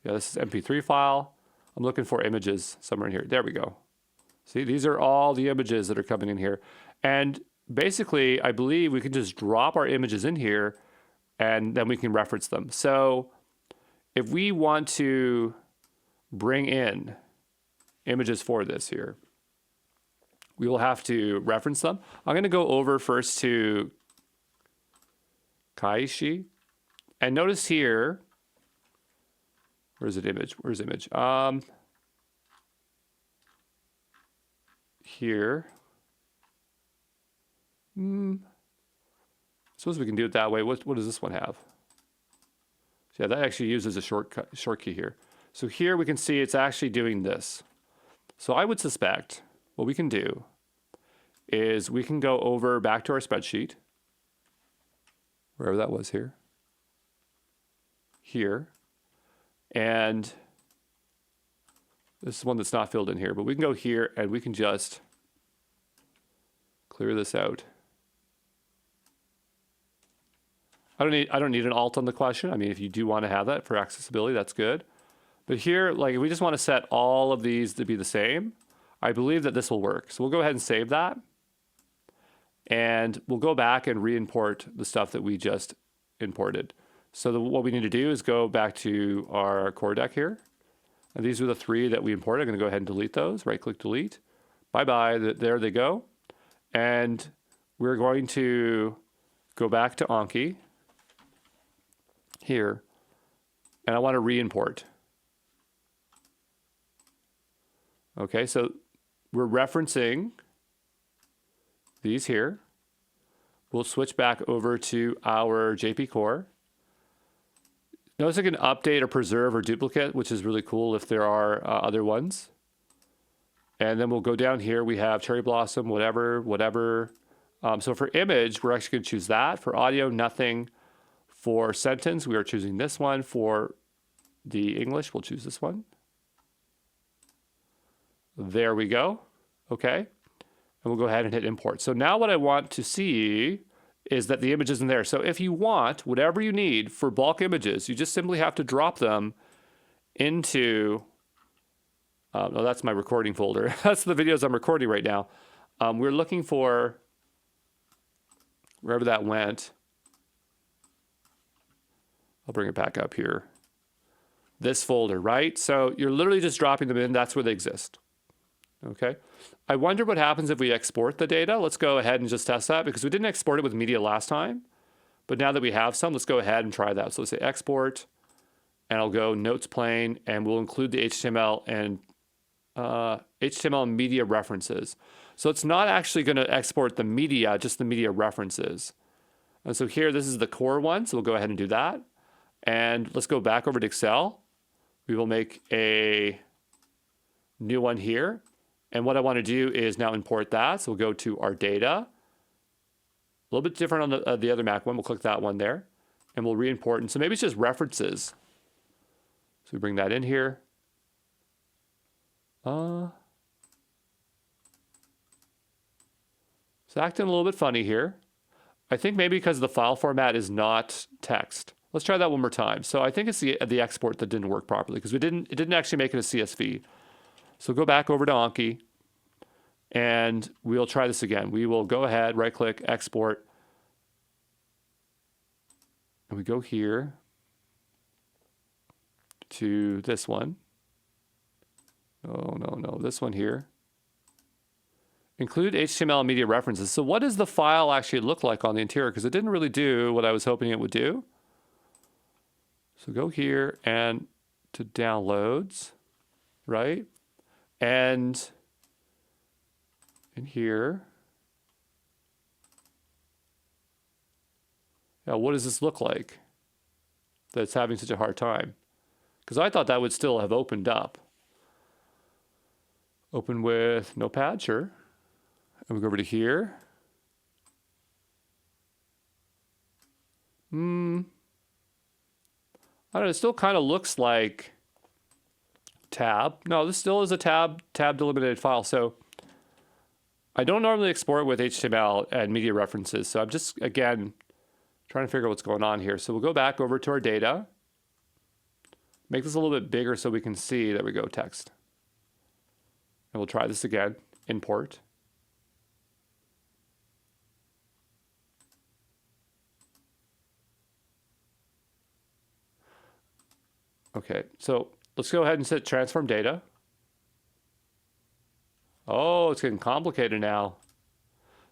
Yeah, this is MP3 file. I'm looking for images somewhere in here. There we go. See, these are all the images that are coming in here. And basically, I believe we can just drop our images in here and then we can reference them. So if we want to bring in images for this here, we will have to reference them. I'm going to go over first to Kaishi. And notice here, Where's it image? Where's image? Here. Suppose we can do it that way. What does this one have? So yeah, that actually uses a short key here. So here we can see it's actually doing this. So I would suspect what we can do is we can go over back to our spreadsheet, wherever that was here, and this is one that's not filled in here, but we can go here and we can just clear this out. I don't need an alt on the question. I mean, if you do want to have that for accessibility, that's good. But here, like, if we just want to set all of these to be the same, I believe that this will work. So we'll go ahead and save that. And we'll go back and re-import the stuff that we just imported. So what we need to do is go back to our core deck here. And these are the 3 that we imported. I'm going to go ahead and delete those. Right-click, delete. Bye-bye. There they go. And we're going to go back to Anki here. And I want to re-import. Okay, so we're referencing these here. We'll switch back over to our JP core. Notice I can update or preserve or duplicate, which is really cool if there are other ones. And then we'll go down here. We have cherry blossom, whatever. So for image, we're actually going to choose that. For audio, nothing. For sentence, we are choosing this one. For the English, we'll choose this one. There we go. Okay. And we'll go ahead and hit import. So now what I want to see is that the image is in there. So if you want whatever you need for bulk images, you just simply have to drop them into, no, that's my recording folder. That's the videos I'm recording right now. We're looking for wherever that went. I'll bring it back up here. This folder, right? So you're literally just dropping them in. That's where they exist. Okay. I wonder what happens if we export the data. Let's go ahead and just test that because we didn't export it with media last time. But now that we have some, let's go ahead and try that. So let's say export, and I'll go notes plain, and we'll include the HTML and HTML media references. So it's not actually going to export the media, just the media references. And so here, this is the core one. So we'll go ahead and do that. And let's go back over to Excel. We will make a new one here. And what I want to do is now import that. So we'll go to our data. A little bit different on the other Mac one. We'll click that one there. And we'll re-import. And so maybe it's just references. So we bring that in here. It's acting a little bit funny here. I think maybe because the file format is not text. Let's try that one more time. So I think it's the export that didn't work properly because it didn't actually make it a CSV. So go back over to Anki and we'll try this again. We will go ahead, right click, export. And we go here to this one. No, this one here. Include HTML and media references. So what does the file actually look like on the interior? Because it didn't really do what I was hoping it would do. So go here and to downloads, right? And in here, now what does this look like that's having such a hard time? Because I thought that would still have opened up. Open with Notepad, sure. And we go over to here. I don't know, it still kind of looks like tab. No, this still is a tab delimited file. So I don't normally export with HTML and media references. So I'm just, again, trying to figure out what's going on here. So we'll go back over to our data. Make this a little bit bigger so we can see. There we go, text. And we'll try this again, import. Okay, so let's go ahead and set transform data. Oh, it's getting complicated now.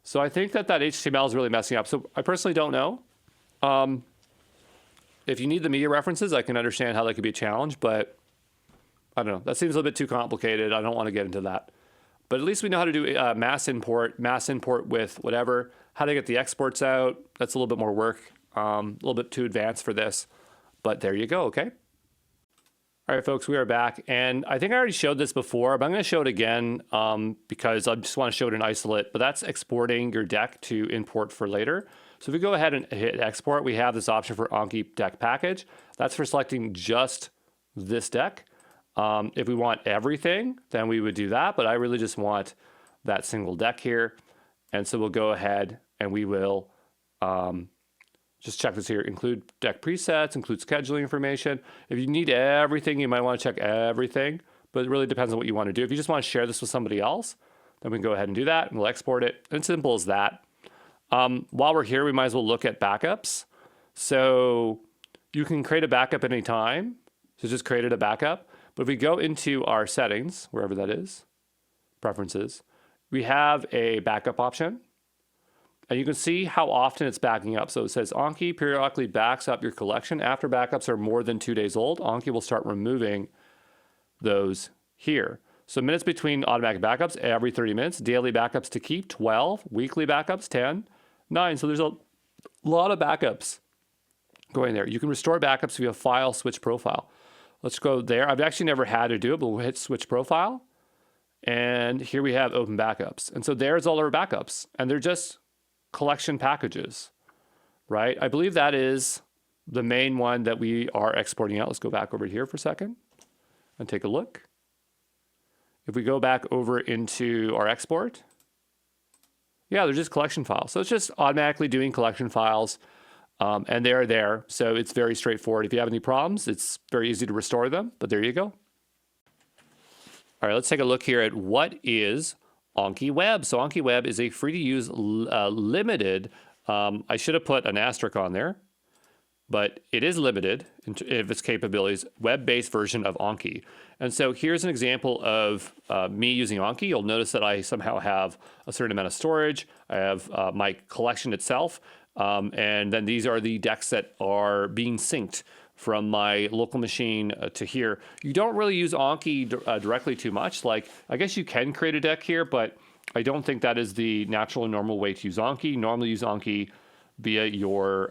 So I think that HTML is really messing up. So I personally don't know. If you need the media references, I can understand how that could be a challenge, but I don't know. That seems a little bit too complicated. I don't want to get into that. But at least we know how to do mass import with whatever, how to get the exports out. That's a little bit more work, a little bit too advanced for this. But there you go, okay? All right, folks, we are back. And I think I already showed this before, but I'm going to show it again because I just want to show it in isolate. But that's exporting your deck to import for later. So if we go ahead and hit export, we have this option for Anki deck package. That's for selecting just this deck. If we want everything, then we would do that. But I really just want that single deck here. And so we'll go ahead and we will just check this here. Include deck presets, include scheduling information. If you need everything, you might want to check everything. But it really depends on what you want to do. If you just want to share this with somebody else, then we can go ahead and do that. And we'll export it. And simple as that. While we're here, we might as well look at backups. So you can create a backup anytime. So just created a backup. But if we go into our settings, wherever that is, preferences, we have a backup option. And you can see how often it's backing up. So it says Anki periodically backs up your collection. After backups are more than 2 days old, Anki will start removing those here. So minutes between automatic backups, every 30 minutes. Daily backups to keep, 12. Weekly backups, 10. 9. So there's a lot of backups going there. You can restore backups via file switch profile. Let's go there. I've actually never had to do it, but we'll hit switch profile. And here we have open backups. And so there's all our backups. And they're just collection packages, right? I believe that is the main one that we are exporting out. Let's go back over here for a second and take a look. If we go back over into our export, yeah, they're just collection files. So it's just automatically doing collection files. And they're there, so it's very straightforward. If you have any problems, it's very easy to restore them, but there you go. All right, let's take a look here at what is AnkiWeb. So AnkiWeb is a free-to-use limited, I should have put an asterisk on there, but it is limited in its capabilities, web-based version of Anki. And so here's an example of me using Anki. You'll notice that I somehow have a certain amount of storage. I have my collection itself. And then these are the decks that are being synced from my local machine to here. You don't really use Anki directly too much. Like, I guess you can create a deck here, but I don't think that is the natural and normal way to use Anki. Normally use Anki via your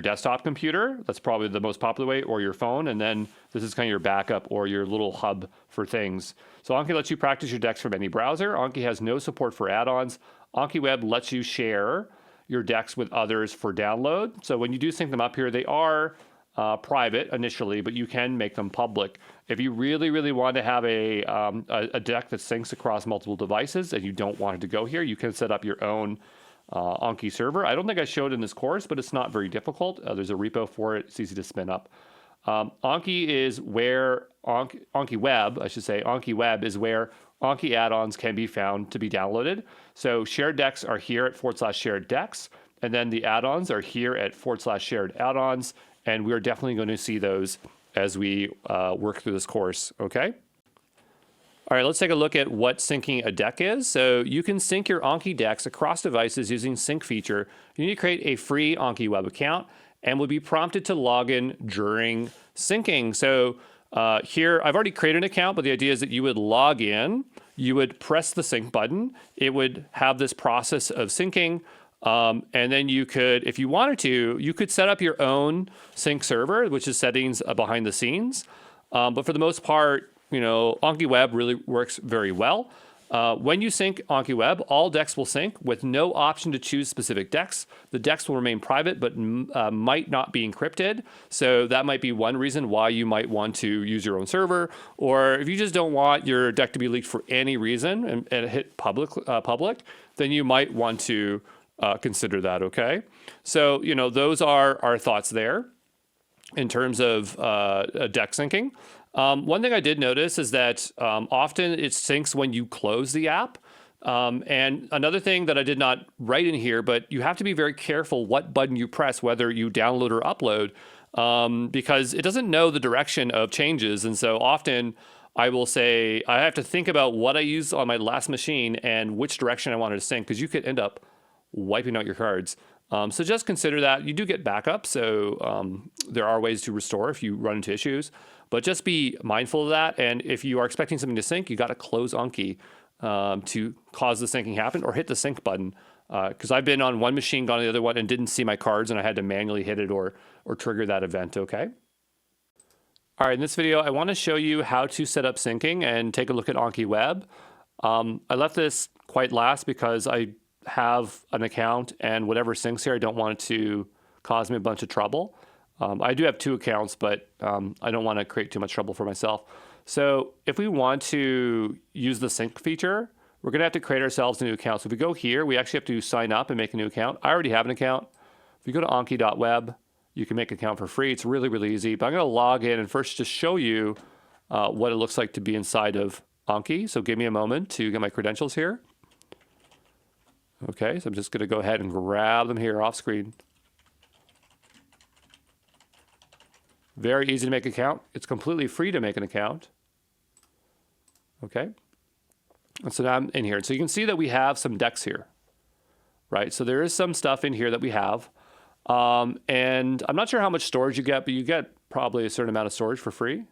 desktop computer. That's probably the most popular way, or your phone. And then this is kind of your backup or your little hub for things. So Anki lets you practice your decks from any browser. Anki has no support for add-ons. AnkiWeb lets you share your decks with others for download. So when you do sync them up here, they are private initially, but you can make them public. If you really, really want to have a deck that syncs across multiple devices and you don't want it to go here, you can set up your own Anki server. I don't think I showed in this course, but it's not very difficult. There's a repo for it. It's easy to spin up. Anki is where AnkiWeb, I should say, AnkiWeb is where Anki add-ons can be found to be downloaded. So shared decks are here at /shared decks, and then the add-ons are here at /shared add-ons, and we're definitely going to see those as we work through this course, okay? All right, let's take a look at what syncing a deck is. So you can sync your Anki decks across devices using sync feature. You need to create a free AnkiWeb account and will be prompted to log in during syncing. So here, I've already created an account, but the idea is that you would log in, you would press the sync button, it would have this process of syncing, and then you could, if you wanted to, you could set up your own sync server, which is settings behind the scenes. But for the most part, you know, AnkiWeb really works very well. When you sync AnkiWeb, all decks will sync with no option to choose specific decks. The decks will remain private, but might not be encrypted. So that might be one reason why you might want to use your own server. Or if you just don't want your deck to be leaked for any reason and hit public, then you might want to consider that, okay? So, you know, those are our thoughts there in terms of deck syncing. One thing I did notice is that often it syncs when you close the app. And another thing that I did not write in here, but you have to be very careful what button you press, whether you download or upload, because it doesn't know the direction of changes. And so often I will say, I have to think about what I used on my last machine and which direction I wanted to sync, because you could end up wiping out your cards So just consider that. You do get backup, so there are ways to restore if you run into issues. But just be mindful of that. And if you are expecting something to sync, you got to close Anki to cause the syncing happen, or hit the sync button. Because I've been on one machine, gone to the other one, and didn't see my cards, and I had to manually hit it or trigger that event, okay? All right, in this video, I want to show you how to set up syncing and take a look at AnkiWeb. I left this quite last because I have an account, and whatever syncs here, I don't want it to cause me a bunch of trouble. I do have 2 accounts, but I don't want to create too much trouble for myself. So if we want to use the sync feature, we're going to have to create ourselves a new account. So if we go here, we actually have to sign up and make a new account. I already have an account. If you go to anki.web, you can make an account for free. It's really, really easy. But I'm going to log in and first just show you what it looks like to be inside of Anki. So give me a moment to get my credentials here. Okay, so I'm just going to go ahead and grab them here off screen. Very easy to make an account. It's completely free to make an account. Okay. And so now I'm in here. So you can see that we have some decks here, right? So there is some stuff in here that we have. And I'm not sure how much storage you get, but you get probably a certain amount of storage for free.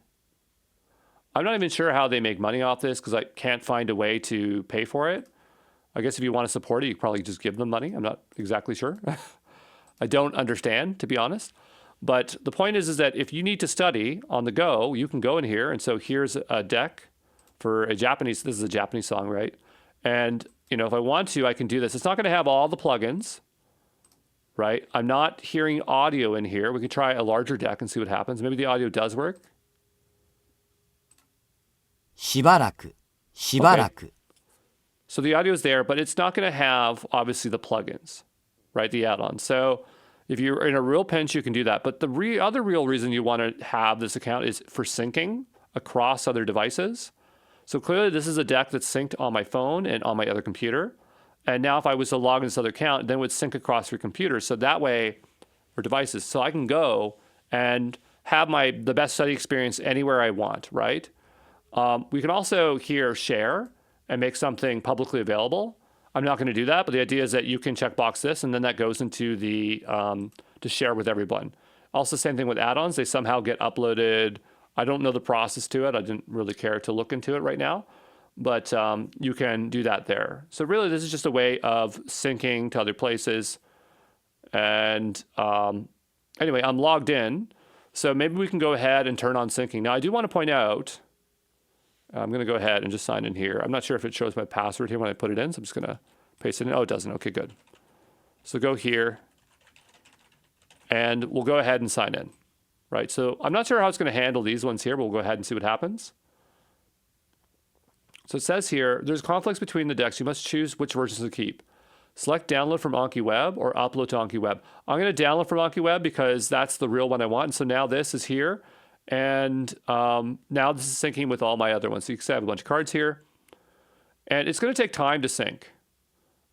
I'm not even sure how they make money off this because I can't find a way to pay for it. I guess if you want to support it, you probably just give them money. I'm not exactly sure. I don't understand, to be honest. But the point is that if you need to study on the go, you can go in here. And so here's a deck for a Japanese, this is a Japanese song, right? And, you know, if I want to, I can do this. It's not going to have all the plugins, right? I'm not hearing audio in here. We could try a larger deck and see what happens. Maybe the audio does work. しばらく Okay. So the audio is there, but it's not going to have, obviously, the plugins, right? The add-ons. So if you're in a real pinch, you can do that. But the other real reason you want to have this account is for syncing across other devices. So clearly, this is a deck that's synced on my phone and on my other computer. And now if I was to log into this other account, then it would sync across your computer. So that way, or devices, so I can go and have the best study experience anywhere I want, right? We can also here share and make something publicly available. I'm not going to do that, but the idea is that you can checkbox this, and then that goes into the to share with everyone. Also, same thing with add-ons. They somehow get uploaded. I don't know the process to it. I didn't really care to look into it right now, but you can do that there. So really, this is just a way of syncing to other places. And anyway, I'm logged in. So maybe we can go ahead and turn on syncing. Now, I do want to point out, I'm going to go ahead and just sign in here. I'm not sure if it shows my password here when I put it in, so I'm just going to paste it in. Oh, it doesn't. Okay, good. So go here, and we'll go ahead and sign in, right? So I'm not sure how it's going to handle these ones here, but we'll go ahead and see what happens. So it says here, there's conflicts between the decks. You must choose which versions to keep. Select download from AnkiWeb or upload to AnkiWeb. I'm going to download from AnkiWeb because that's the real one I want. And so now this is here. And now this is syncing with all my other ones. So you can see I have a bunch of cards here. And it's going to take time to sync,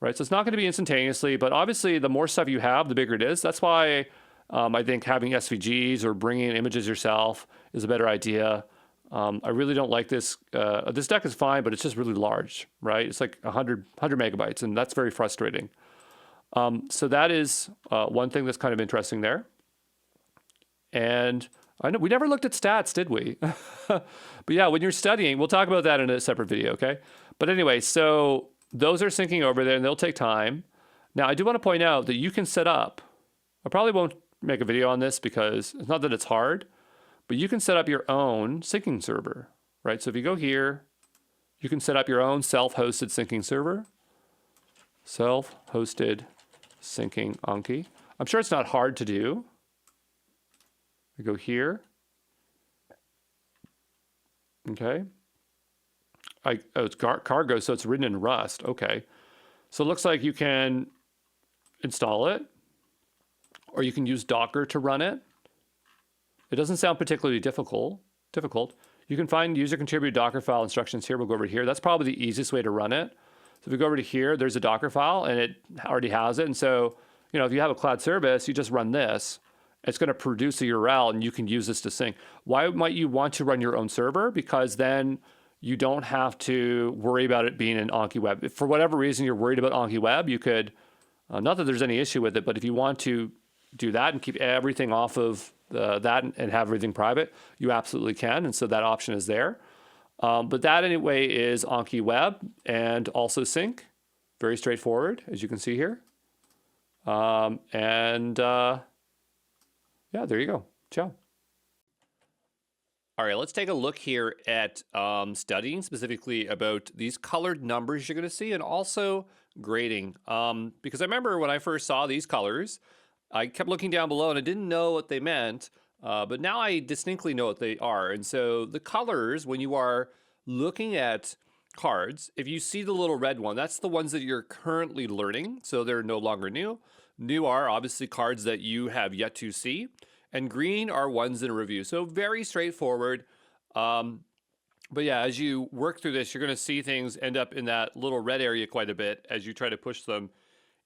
right? So it's not going to be instantaneously, but obviously the more stuff you have, the bigger it is. That's why I think having SVGs or bringing in images yourself is a better idea. I really don't like this. This deck is fine, but it's just really large, right? It's like 100 megabytes, and that's very frustrating. So that is one thing that's kind of interesting there. And I know we never looked at stats, did we? But yeah, when you're studying, we'll talk about that in a separate video, okay? But anyway, so those are syncing over there, and they'll take time. Now, I do want to point out that you can set up, I probably won't make a video on this because it's not that it's hard, but you can set up your own syncing server, right? So if you go here, you can set up your own self-hosted syncing server. Self-hosted syncing Anki. I'm sure it's not hard to do. I go here. Okay. Oh, it's cargo, so it's written in Rust. Okay. So it looks like you can install it, or you can use Docker to run it. It doesn't sound particularly difficult. You can find user contributed Docker file instructions here. We'll go over to here. That's probably the easiest way to run it. So if we go over to here, there's a Docker file, and it already has it. And so, you know, if you have a cloud service, you just run this. It's going to produce a URL, and you can use this to sync. Why might you want to run your own server? Because then you don't have to worry about it being in AnkiWeb. If for whatever reason you're worried about AnkiWeb, you could Not that there's any issue with it, but if you want to do that and keep everything off of that and have everything private, you absolutely can. And so that option is there. But that anyway is AnkiWeb and also sync. Very straightforward, as you can see here. Yeah, there you go. Ciao. All right, let's take a look here at studying specifically about these colored numbers you're going to see and also grading. Because I remember when I first saw these colors, I kept looking down below and I didn't know what they meant, but now I distinctly know what they are. And so the colors, when you are looking at cards, if you see the little red one, that's the ones that you're currently learning, so they're no longer new. New are obviously cards that you have yet to see, and green are ones in review. So very straightforward. But yeah, as you work through this, you're going to see things end up in that little red area quite a bit as you try to push them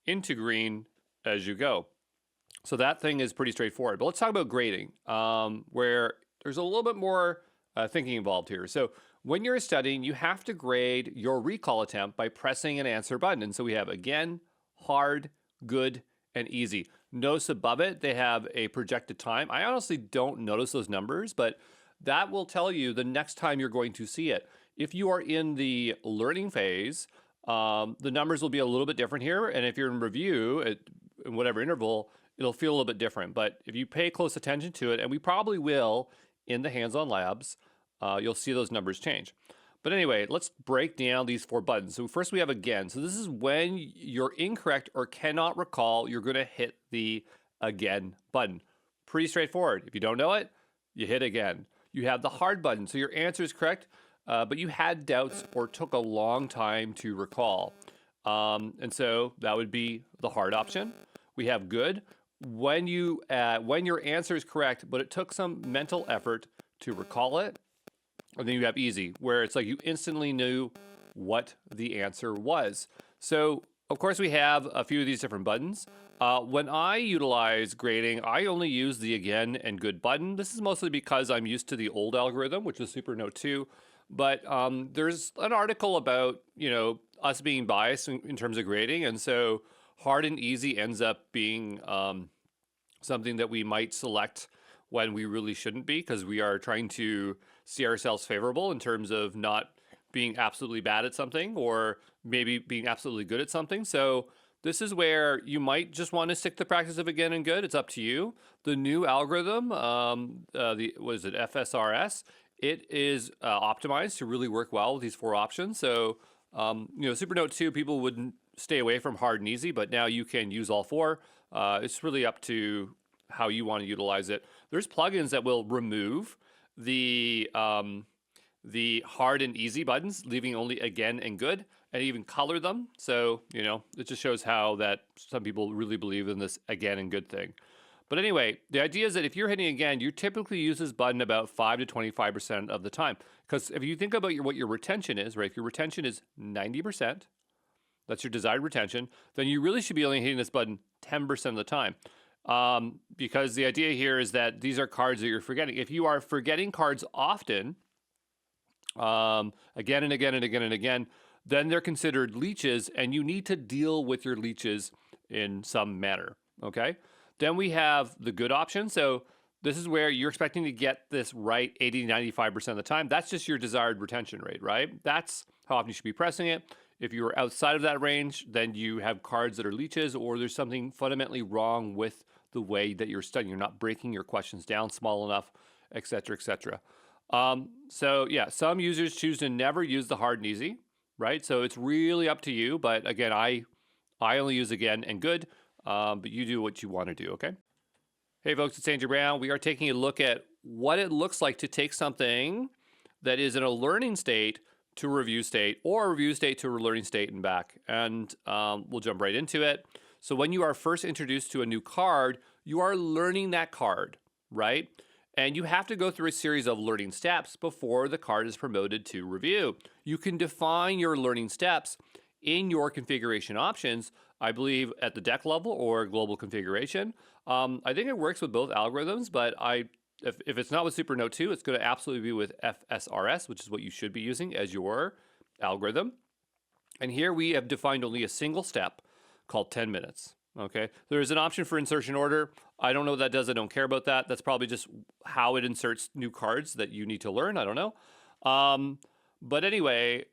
into green as you go. So that thing is pretty straightforward. But let's talk about grading, where there's a little bit more thinking involved here. So when you're studying, you have to grade your recall attempt by pressing an answer button. And so we have again, hard, good, and easy. Notice above it, they have a projected time. I honestly don't notice those numbers, but that will tell you the next time you're going to see it. If you are in the learning phase, the numbers will be a little bit different here. And if you're in review at in whatever interval, it'll feel a little bit different. But if you pay close attention to it, and we probably will in the hands-on labs, you'll see those numbers change. But anyway, let's break down these 4 buttons. So first we have again. So this is when you're incorrect or cannot recall, you're going to hit the again button. Pretty straightforward. If you don't know it, you hit again. You have the hard button. So your answer is correct, but you had doubts or took a long time to recall. And so that would be the hard option. We have good. When your answer is correct, but it took some mental effort to recall it. And then you have easy, where it's like you instantly knew what the answer was. So, of course, we have a few of these different buttons. When I utilize grading, I only use the again and good button. This is mostly because I'm used to the old algorithm, which is Super Note 2. But there's an article about, us being biased in terms of grading. And so hard and easy ends up being something that we might select when we really shouldn't be, because we are trying to see ourselves favorable in terms of not being absolutely bad at something or maybe being absolutely good at something. So this is where you might just want to stick to the practice of again and good. It's up to you. The new algorithm, FSRS, it is optimized to really work well with these 4 options. So, Super Note 2, people wouldn't stay away from hard and easy, but now you can use all 4. It's really up to how you want to utilize it. There's plugins that will remove the hard and easy buttons, leaving only again and good, and even color them. So, it just shows how that some people really believe in this again and good thing. But anyway, the idea is that if you're hitting again, you typically use this button about 5 to 25% of the time. Because if you think about what your retention is, right? If your retention is 90%, that's your desired retention, then you really should be only hitting this button 10% of the time. Because the idea here is that these are cards that you're forgetting. If you are forgetting cards often, again and again and again and again, then they're considered leeches, and you need to deal with your leeches in some manner, okay? Then we have the good option. So this is where you're expecting to get this right 80 to 95% of the time. That's just your desired retention rate, right? That's how often you should be pressing it. If you are outside of that range, then you have cards that are leeches, or there's something fundamentally wrong with the way that you're studying. You're not breaking your questions down small enough, et cetera, et cetera. So yeah, some users choose to never use the hard and easy, right? So it's really up to you. But again, I only use again and good, but you do what you want to do, okay? Hey folks, it's Andrew Brown. We are taking a look at what it looks like to take something that is in a learning state to review state, or review state to a learning state and back. And we'll jump right into it. So when you are first introduced to a new card, you are learning that card, right? And you have to go through a series of learning steps before the card is promoted to review. You can define your learning steps in your configuration options, I believe at the deck level or global configuration. I think it works with both algorithms, but if it's not with Super Note 2, it's going to absolutely be with FSRS, which is what you should be using as your algorithm. And here we have defined only a single step called 10 minutes. Okay, there's an option for insertion order. I don't know what that does. I don't care about that. That's probably just how it inserts new cards that you need to learn. I don't know. But anyway,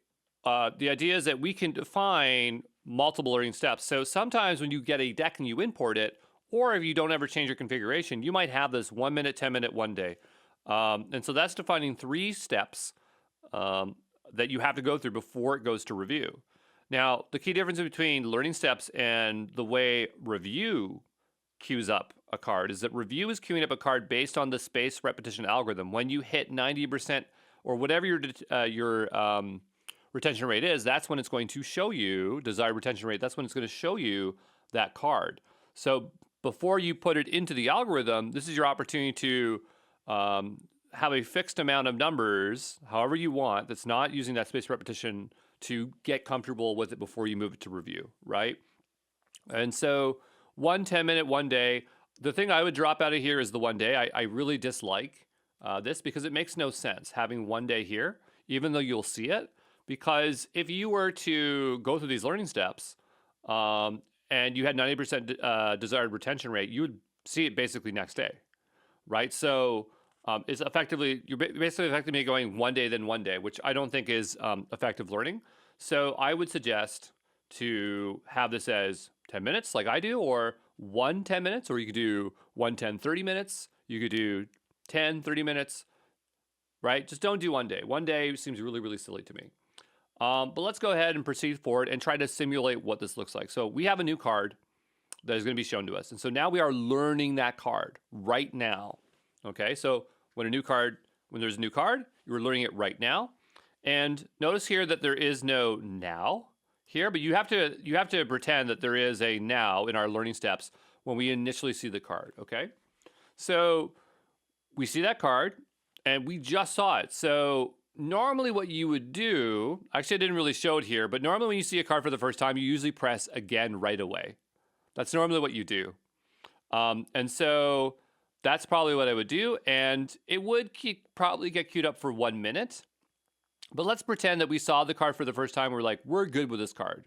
the idea is that we can define multiple learning steps. So sometimes when you get a deck and you import it, or if you don't ever change your configuration, you might have this 1 minute, 10 minute, 1 day. And so that's defining 3 steps that you have to go through before it goes to review. Now, the key difference between learning steps and the way review queues up a card is that review is queuing up a card based on the space repetition algorithm. When you hit 90% or whatever your retention rate is, that's when it's going to show you, desired retention rate, that's when it's going to show you that card. So before you put it into the algorithm, this is your opportunity to have a fixed amount of numbers, however you want, that's not using that space repetition to get comfortable with it before you move it to review, right? And so 1 10-minute, 1 day. The thing I would drop out of here is the 1 day. I really dislike this because it makes no sense having 1 day here, even though you'll see it. Because if you were to go through these learning steps and you had 90% desired retention rate, you would see it basically next day, right? So it's effectively, you're basically effectively going 1 day, then 1 day, which I don't think is effective learning. So I would suggest to have this as 10 minutes like I do, or 1 10 minutes, or you could do 1 10 30 minutes. You could do 10 30 minutes, right? Just don't do 1 day. 1 day seems really, really silly to me. But let's go ahead and proceed forward and try to simulate what this looks like. So we have a new card that is going to be shown to us. And so now we are learning that card right now. Okay, so when there's a new card, you're learning it right now. And notice here that there is no now here, but you have to pretend that there is a now in our learning steps when we initially see the card, okay? So we see that card and we just saw it. So normally what you would do, actually I didn't really show it here, but normally when you see a card for the first time, you usually press again right away. That's normally what you do. And so that's probably what I would do. And it would probably get queued up for 1 minute. But let's pretend that we saw the card for the first time. We're like, we're good with this card,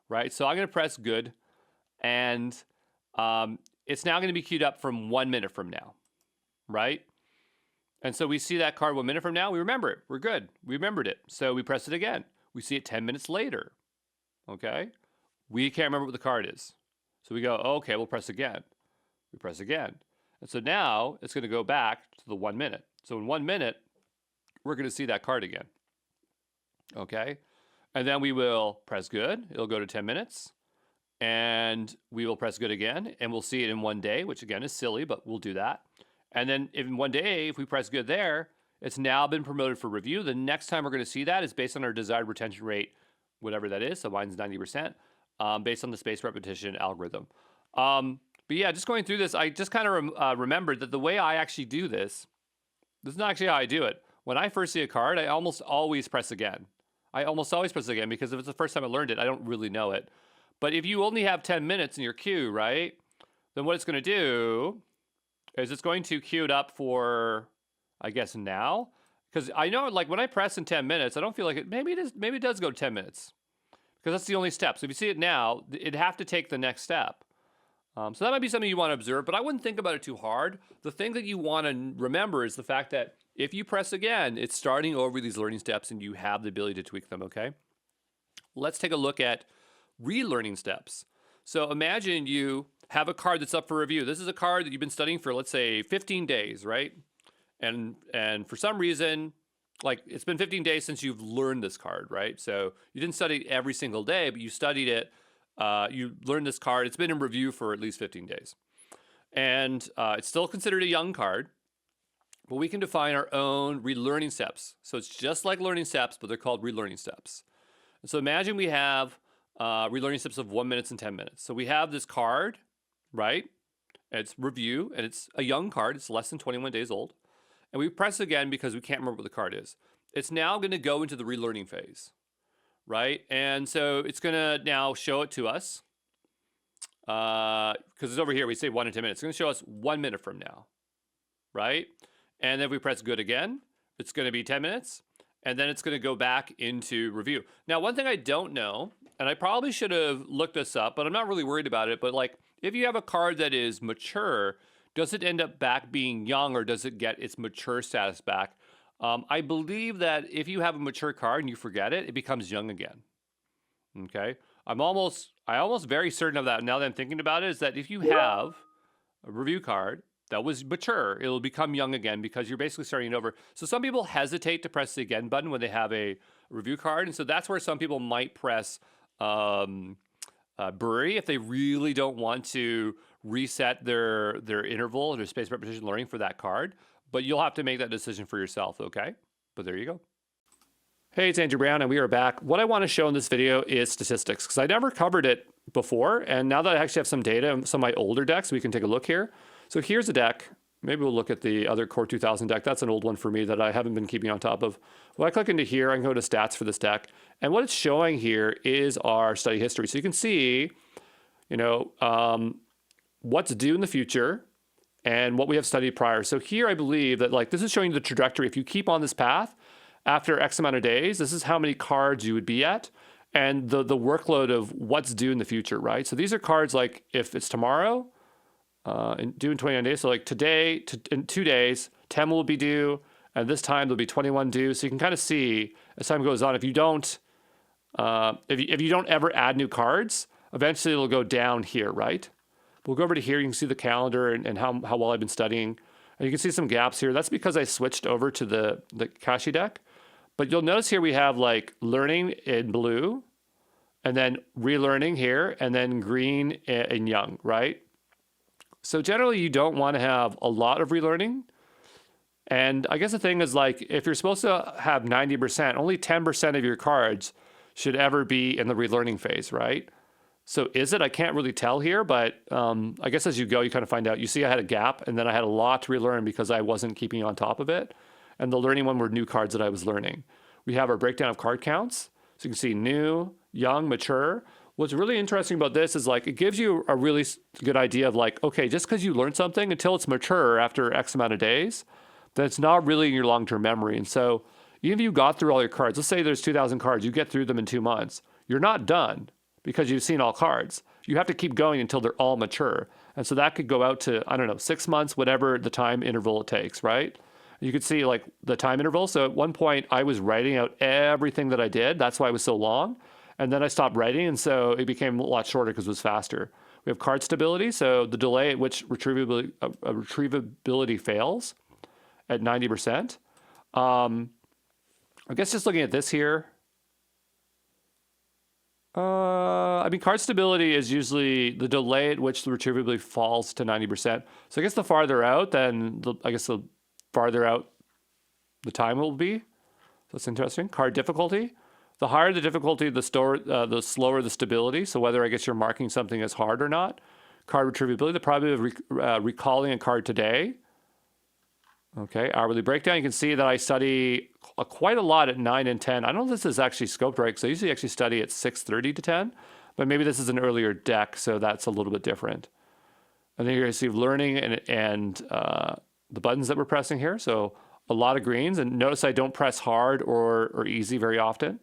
right? So I'm going to press good. And it's now going to be queued up from 1 minute from now, right? And so we see that card 1 minute from now. We remember it. We're good. We remembered it. So we press it again. We see it 10 minutes later, okay? We can't remember what the card is. So we go, okay, we'll press again. We press again. And so now it's going to go back to the 1 minute. So in 1 minute, we're going to see that card again. Okay? And then we will press good. It'll go to 10 minutes. And we will press good again. And we'll see it in 1 day, which again is silly, but we'll do that. And then in 1 day, if we press good there, it's now been promoted for review. The next time we're going to see that is based on our desired retention rate, whatever that is. So mine's 90%, based on the space repetition algorithm. But yeah, just going through this, I just kind of remembered that the way I actually do this is not actually how I do it. When I first see a card, I almost always press again. I almost always press again because if it's the first time I learned it, I don't really know it. But if you only have 10 minutes in your queue, right, then what it's going to do is it's going to queue it up for, I guess, now. Because I know, like, when I press in 10 minutes, I don't feel like it. Maybe it does go to 10 minutes. Because that's the only step. So if you see it now, it'd have to take the next step. So that might be something you want to observe, but I wouldn't think about it too hard. The thing that you want to remember is the fact that if you press again, it's starting over these learning steps and you have the ability to tweak them, okay? Let's take a look at relearning steps. So imagine you have a card that's up for review. This is a card that you've been studying for, let's say, 15 days, right? And for some reason, like, it's been 15 days since you've learned this card, right? So you didn't study it every single day, but you studied it. You learned this card. It's been in review for at least 15 days. And it's still considered a young card, but we can define our own relearning steps. So it's just like learning steps, but they're called relearning steps. And so imagine we have relearning steps of 1 minute and 10 minutes. So we have this card, right? It's review, and it's a young card. It's less than 21 days old. And we press again because we can't remember what the card is. It's now going to go into the relearning phase, right? And so it's going to now show it to us. Because it's over here, we say 1 in 10 minutes. It's going to show us 1 minute from now, right? And then if we press good again, it's going to be 10 minutes. and then it's going to go back into review. Now, one thing I don't know, and I probably should have looked this up, but I'm not really worried about it, but like if you have a card that is mature, does it end up back being young, or does it get its mature status back? I believe that if you have a mature card and you forget it, it becomes young again. Okay, I'm almost very certain of that now that I'm thinking about it, is that if you have a review card that was mature, it'll become young again because you're basically starting it over. So some people hesitate to press the again button when they have a review card, and so that's where some people might press bury if they really don't want to reset their interval, their space repetition learning for that card. But you'll have to make that decision for yourself, okay? But there you go. Hey, it's Andrew Brown, and we are back. What I want to show in this video is statistics, because I never covered it before, and now that I actually have some data, some of my older decks, we can take a look here. So here's a deck. Maybe we'll look at the other Core 2000 deck. That's an old one for me that I haven't been keeping on top of. Well, I click into here, I can go to stats for this deck, and what it's showing here is our study history. So you can see, you know, what's due in the future, and what we have studied prior. So here I believe that like this is showing the trajectory. If you keep on this path, after X amount of days, this is how many cards you would be at, and the workload of what's due in the future, right? So these are cards like if it's tomorrow, and due in 29 days. So like today, in 2 days, 10 will be due, and this time there'll be 21 due. So you can kind of see as time goes on, if you don't, if you don't ever add new cards, eventually it'll go down here, right? We'll go over to here. You can see the calendar and how well I've been studying. And you can see some gaps here. That's because I switched over to the Kashi deck. But you'll notice here we have like learning in blue, and then relearning here, and then green in young, right? So generally you don't want to have a lot of relearning. And I guess the thing is like, if you're supposed to have 90%, only 10% of your cards should ever be in the relearning phase, right? So is it? I can't really tell here, but I guess as you go, you kind of find out. You see I had a gap, and then I had a lot to relearn because I wasn't keeping on top of it. And the learning one were new cards that I was learning. We have our breakdown of card counts. So you can see new, young, mature. What's really interesting about this is like, it gives you a really good idea of like, okay, just because you learned something until it's mature after X amount of days, then it's not really in your long-term memory. And so even if you got through all your cards, let's say there's 2,000 cards, you get through them in 2 months, you're not done because you've seen all cards. You have to keep going until they're all mature. And so that could go out to, I don't know, 6 months, whatever the time interval it takes, right? You could see like the time interval. So at one point I was writing out everything that I did. That's why it was so long. And then I stopped writing. And so it became a lot shorter because it was faster. We have card stability. So the delay at which retrievability fails at 90%. I guess just looking at this here, I mean, card stability is usually the delay at which the retrievability falls to 90%. So I guess the farther out, then the farther out the time will be. So that's interesting. Card difficulty. The higher the difficulty, the slower the stability. So whether I guess you're marking something as hard or not. Card retrievability, the probability of recalling a card today. Okay, hourly breakdown. You can see that I study quite a lot at 9 and 10. I don't know if this is actually scoped right, because I usually actually study at 6:30 to 10, but maybe this is an earlier deck, so that's a little bit different. And then you're going to see learning and the buttons that we're pressing here. So a lot of greens, and notice I don't press hard or easy very often.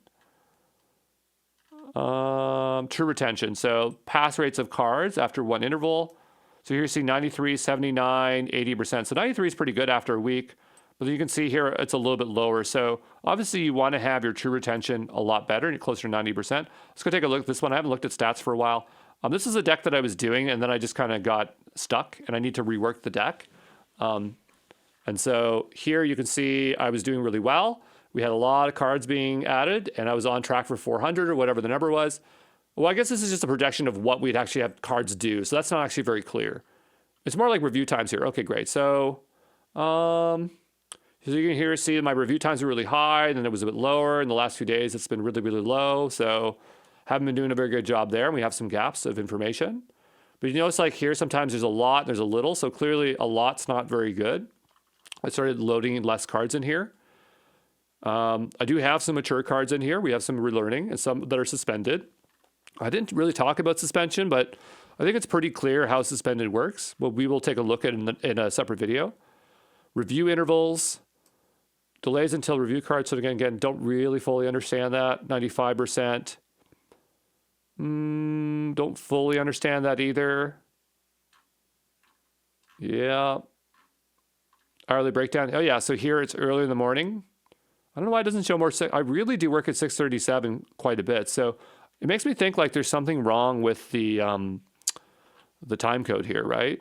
True retention. So pass rates of cards after one interval. So here you see 93, 79, 80%. So 93 is pretty good after a week, but you can see here it's a little bit lower. So obviously you want to have your true retention a lot better, and closer to 90%. Let's go take a look at this one. I haven't looked at stats for a while. This is a deck that I was doing, and then I just kind of got stuck, and I need to rework the deck. And so here you can see I was doing really well. We had a lot of cards being added, and I was on track for 400 or whatever the number was. Well, I guess this is just a projection of what we'd actually have cards do. So that's not actually very clear. It's more like review times here. Okay, great. So, so you can here see my review times are really high, and then it was a bit lower. In the last few days, it's been really, really low. So haven't been doing a very good job there. And we have some gaps of information. But you notice like here, sometimes there's a lot, there's a little. So clearly a lot's not very good. I started loading less cards in here. I do have some mature cards in here. We have some relearning and some that are suspended. I didn't really talk about suspension, but I think it's pretty clear how suspended works. Well, we will take a look at it in a separate video. Review intervals, Delays until review cards. So again, don't really fully understand that. 95%. Don't fully understand that either. Yeah. Hourly breakdown. Oh yeah, so here it's early in the morning. I don't know why it doesn't show more. I really do work at 6:37 quite a bit. So it makes me think like there's something wrong with the time code here, right?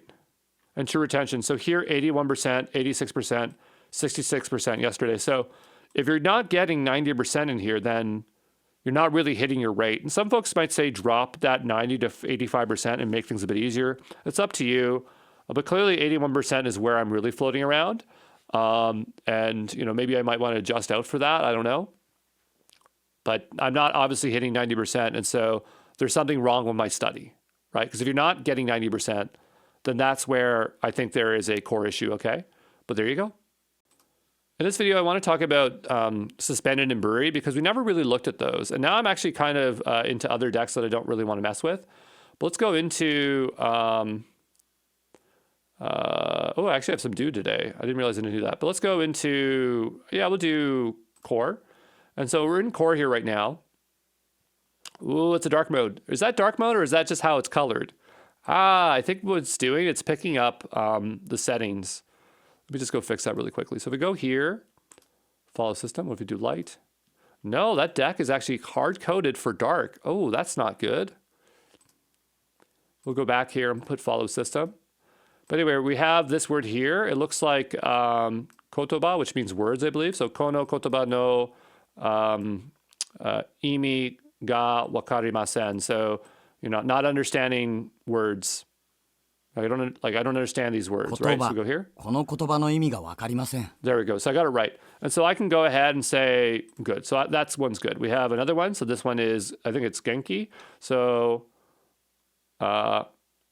And true retention. So here 81%, 86%, 66% yesterday. So if you're not getting 90% in here, then you're not really hitting your rate. And some folks might say drop that 90 to 85% and make things a bit easier. It's up to you. But clearly 81% is where I'm really floating around. And, you know, maybe I might want to adjust out for that. I don't know. But I'm not obviously hitting 90%. And so there's something wrong with my study, right? Because if you're not getting 90%, then that's where I think there is a core issue, okay? But there you go. In this video, I want to talk about Suspended and Bury because we never really looked at those. And now I'm actually kind of into other decks that I don't really want to mess with. But let's go into... oh, I actually have some do today. I didn't realize I didn't do that. But let's go into... Yeah, we'll do core. And so we're in core here right now. Ooh, it's a dark mode. Is that dark mode or is that just how it's colored? I think what it's doing, it's picking up the settings. Let me just go fix that really quickly. So if we go here, follow system, what if we do light? No, that deck is actually hard-coded for dark. Oh, that's not good. We'll go back here and put follow system. But anyway, we have this word here. It looks like kotoba, which means words, I believe. So kono kotoba no imi ga wakarimasen. So you're not understanding words. I don't understand these words, right? So we go here. この言葉の意味がわかりません。 There we go. So I got it right. And so I can go ahead and say, good. So that's one's good. We have another one. So this one is, I think it's Genki. So, Okake-sama.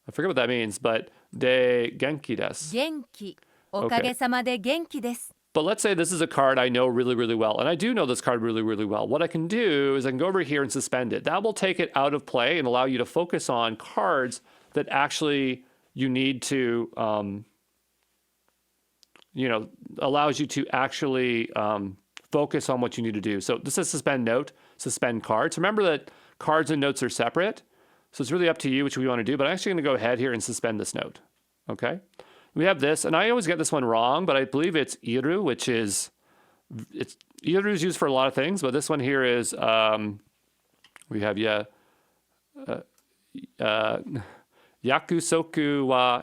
I forget what that means, but de Genki desu. 元気。おかげさまで元気です。 But let's say this is a card I know really, really well. And I do know this card really, really well. What I can do is I can go over here and suspend it. That will take it out of play and allow you to focus on cards that actually you need to, allows you to actually focus on what you need to do. So this is suspend note, suspend cards. Remember that cards and notes are separate. So it's really up to you which we want to do. But I'm actually going to go ahead here and suspend this note. Okay. We have this, and I always get this one wrong, but I believe it's iru, which is, iru is used for a lot of things, but this one here is, we have yakusoku wa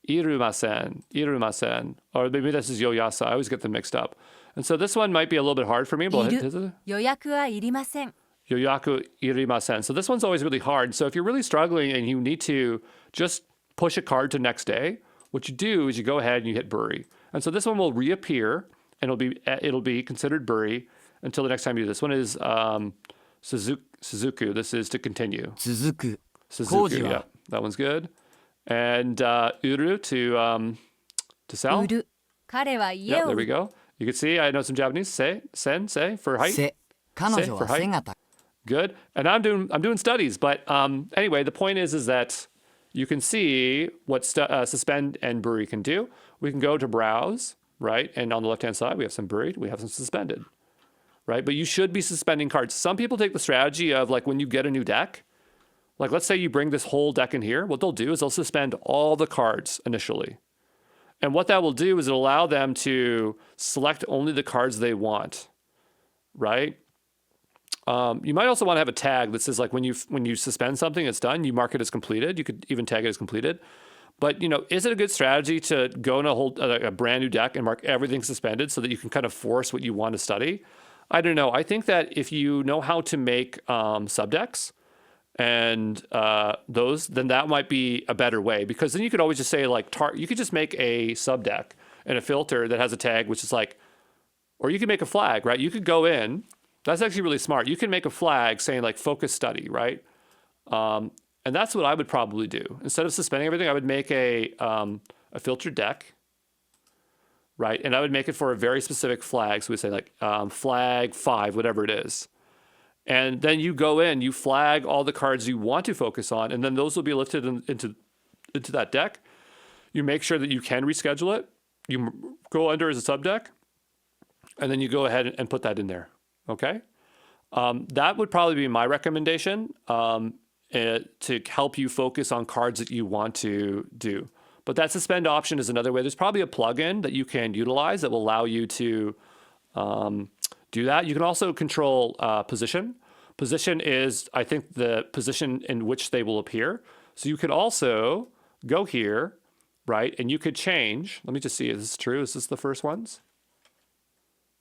irumasen, or maybe this is yoyasa. I always get them mixed up. And so this one might be a little bit hard for me, but 予約はいりません。 yoyaku irimasen. So this one's always really hard. So if you're really struggling and you need to just push a card to next day, what you do is you go ahead and you hit bury. And so this one will reappear and it'll be considered bury until the next time you do this. One is Suzuku. This is to continue. 続く。 Suzuku, yeah. That one's good. And Uru to sell. 売る。彼は家 Yeah, を there we go. You can see I know some Japanese. Say for height. 背。彼女は背が高い。 Good. And I'm doing studies, but anyway, the point is that you can see what suspend and bury can do. We can go to browse, right? And on the left-hand side, we have some buried, we have some suspended, right? But you should be suspending cards. Some people take the strategy of like when you get a new deck, like let's say you bring this whole deck in here, what they'll do is they'll suspend all the cards initially. And what that will do is it'll allow them to select only the cards they want, right? You might also want to have a tag that says like when you suspend something, it's done, you mark it as completed. You could even tag it as completed. But, is it a good strategy to go in a brand new deck and mark everything suspended so that you can kind of force what you want to study? I don't know. I think that if you know how to make subdecks and those, then that might be a better way, because then you could always just say like, you could just make a subdeck and a filter that has a tag, which is like, or you could make a flag, right? You could go in. That's actually really smart. You can make a flag saying like focus study, right? And that's what I would probably do. Instead of suspending everything, I would make a filtered deck, right? And I would make it for a very specific flag. So we say like flag 5, whatever it is. And then you go in, you flag all the cards you want to focus on, and then those will be lifted into into that deck. You make sure that you can reschedule it. You go under as a subdeck, and then you go ahead and put that in there. Okay, that would probably be my recommendation to help you focus on cards that you want to do. But that suspend option is another way. There's probably a plugin that you can utilize that will allow you to do that. You can also control position. Position is, I think, the position in which they will appear. So you could also go here, right? And you could change. Let me just see, is this true? Is this the first ones?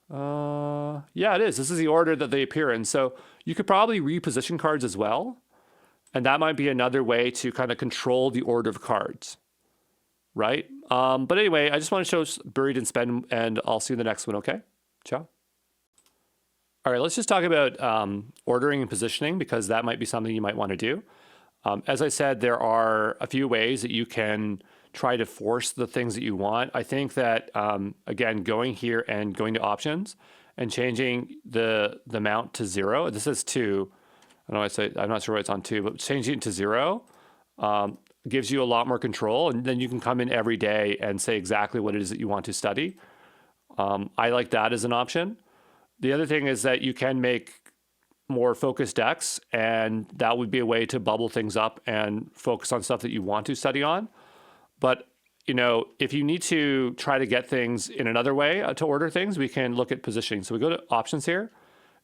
Yeah, it is. This is the order that they appear in. So you could probably reposition cards as well. And that might be another way to kind of control the order of cards, right? But anyway, I just want to show buried and spend, and I'll see you in the next one, okay? Ciao. All right, let's just talk about ordering and positioning, because that might be something you might want to do. As I said, there are a few ways that you can try to force the things that you want. I think that, again, going here and going to options and changing the mount to 0, this is 2. I know I say, I'm not sure why it's on 2, but changing it to 0 gives you a lot more control. And then you can come in every day and say exactly what it is that you want to study. I like that as an option. The other thing is that you can make more focused decks, and that would be a way to bubble things up and focus on stuff that you want to study on. But, you know, if you need to try to get things in another way to order things, we can look at positioning. So we go to options here,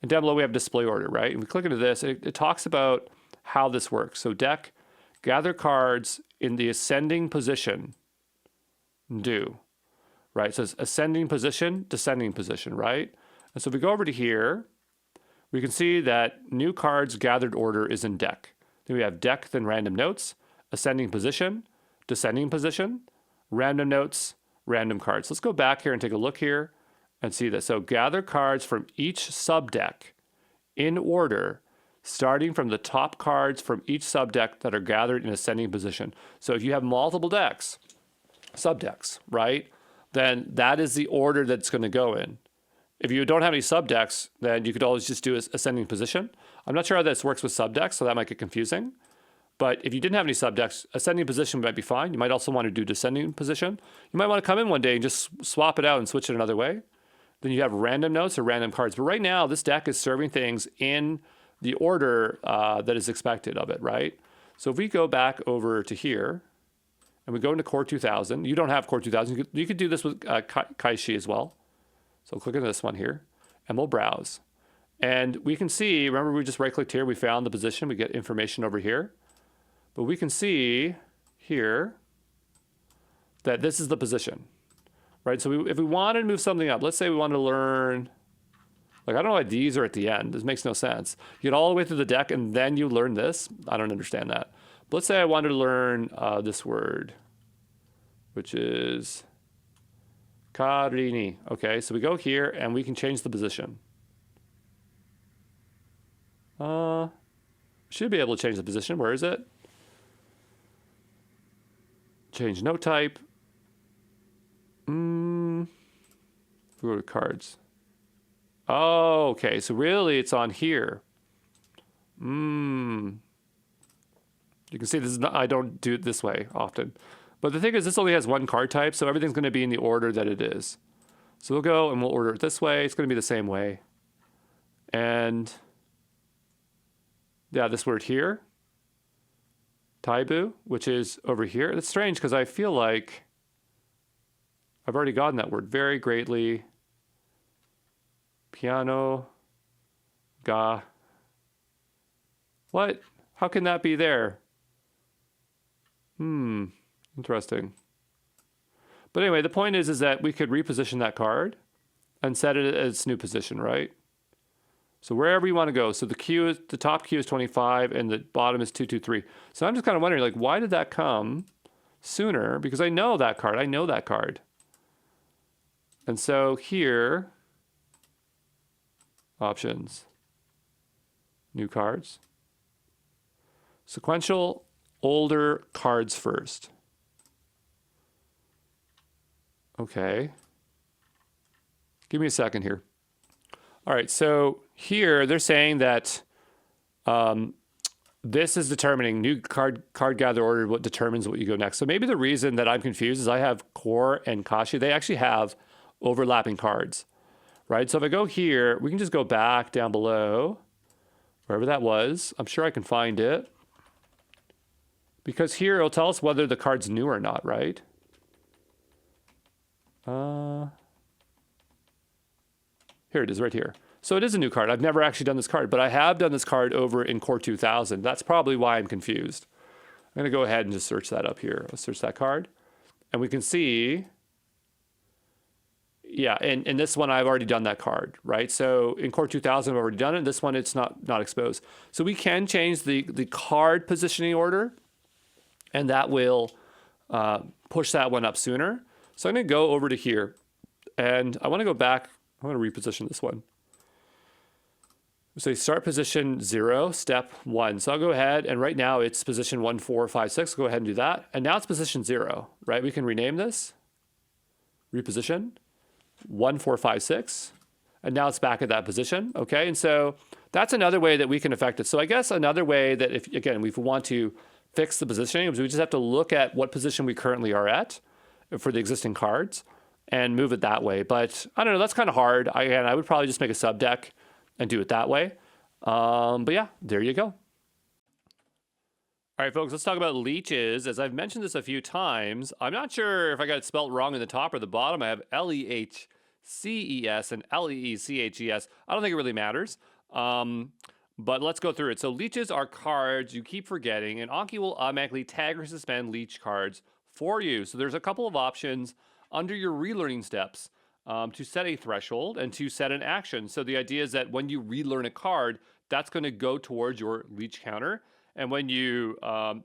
and down below we have display order, right? And we click into this, it talks about how this works. So deck, gather cards in the ascending position, do, right? So it's ascending position, descending position, right? And so if we go over to here, we can see that new cards gathered order is in deck. Then we have deck, then random notes, ascending position, descending position, random notes, random cards. Let's go back here and take a look here and see this. So gather cards from each subdeck in order, starting from the top cards from each subdeck that are gathered in ascending position. So if you have multiple decks, subdecks, right, then that is the order that's going to go in. If you don't have any subdecks, then you could always just do ascending position. I'm not sure how this works with subdecks, so that might get confusing. But if you didn't have any subdecks, ascending position might be fine. You might also want to do descending position. You might want to come in one day and just swap it out and switch it another way. Then you have random notes or random cards. But right now, this deck is serving things in the order that is expected of it, right? So if we go back over to here, and we go into Core 2000, you don't have Core 2000. You could do this with Kaishi as well. So click on this one here, and we'll browse. And we can see, remember we just right-clicked here, we found the position, we get information over here. But we can see here that this is the position, right? So if we wanted to move something up, let's say we wanted to learn, like I don't know why these are at the end. This makes no sense. You get all the way through the deck and then you learn this. I don't understand that. But let's say I wanted to learn this word, which is Karini. Okay, so we go here and we can change the position. Should be able to change the position. Where is it? Change note type. We go to cards. Oh, okay. So really it's on here. You can see this is not, I don't do it this way often. But the thing is, this only has one card type, so everything's going to be in the order that it is. So we'll go and we'll order it this way. It's going to be the same way. And yeah, this word here, Taibu, which is over here. It's strange because I feel like I've already gotten that word. Very greatly. Piano. Ga. What? How can that be there? Interesting. But anyway, the point is that we could reposition that card and set it at its new position, right? So wherever you want to go. So the top queue is 25 and the bottom is 223. So I'm just kind of wondering, like, why did that come sooner? Because I know that card. I know that card. And so here, options, new cards, sequential, older cards first. Okay. Give me a second here. All right, so here they're saying that this is determining new card gather order, what determines what you go next. So maybe the reason that I'm confused is I have core and kashi. They actually have overlapping cards, right? So if I go here, we can just go back down below, wherever that was. I'm sure I can find it. Because here it'll tell us whether the card's new or not, right? Here it is right here. So it is a new card. I've never actually done this card, but I have done this card over in Core 2000. That's probably why I'm confused. I'm going to go ahead and just search that up here. Let's search that card. And we can see, yeah, in this one, I've already done that card, right? So in Core 2000, I've already done it. This one, it's not exposed. So we can change the card positioning order, and that will push that one up sooner. So I'm going to go over to here, and I want to go back. I want to reposition this one. So start position 0, step 1. So I'll go ahead, and right now it's position 1, 4, 5, 6. Go ahead and do that. And now it's position 0, right? We can rename this, reposition, 1, 4, 5, 6. And now it's back at that position, okay? And so that's another way that we can affect it. So I guess another way that if we want to fix the positioning is we just have to look at what position we currently are at for the existing cards and move it that way. But I don't know, that's kind of hard. I would probably just make a subdeck and do it that way. But yeah, there you go. All right, folks, let's talk about leeches. As I've mentioned this a few times, I'm not sure if I got it spelled wrong in the top or the bottom. I have L-E-H-C-E-S and L-E-E-C-H-E-S. I don't think it really matters. But let's go through it. So leeches are cards you keep forgetting, and Anki will automatically tag or suspend leech cards for you. So there's a couple of options under your relearning steps. To set a threshold and to set an action. So the idea is that when you relearn a card, that's going to go towards your leech counter. And when you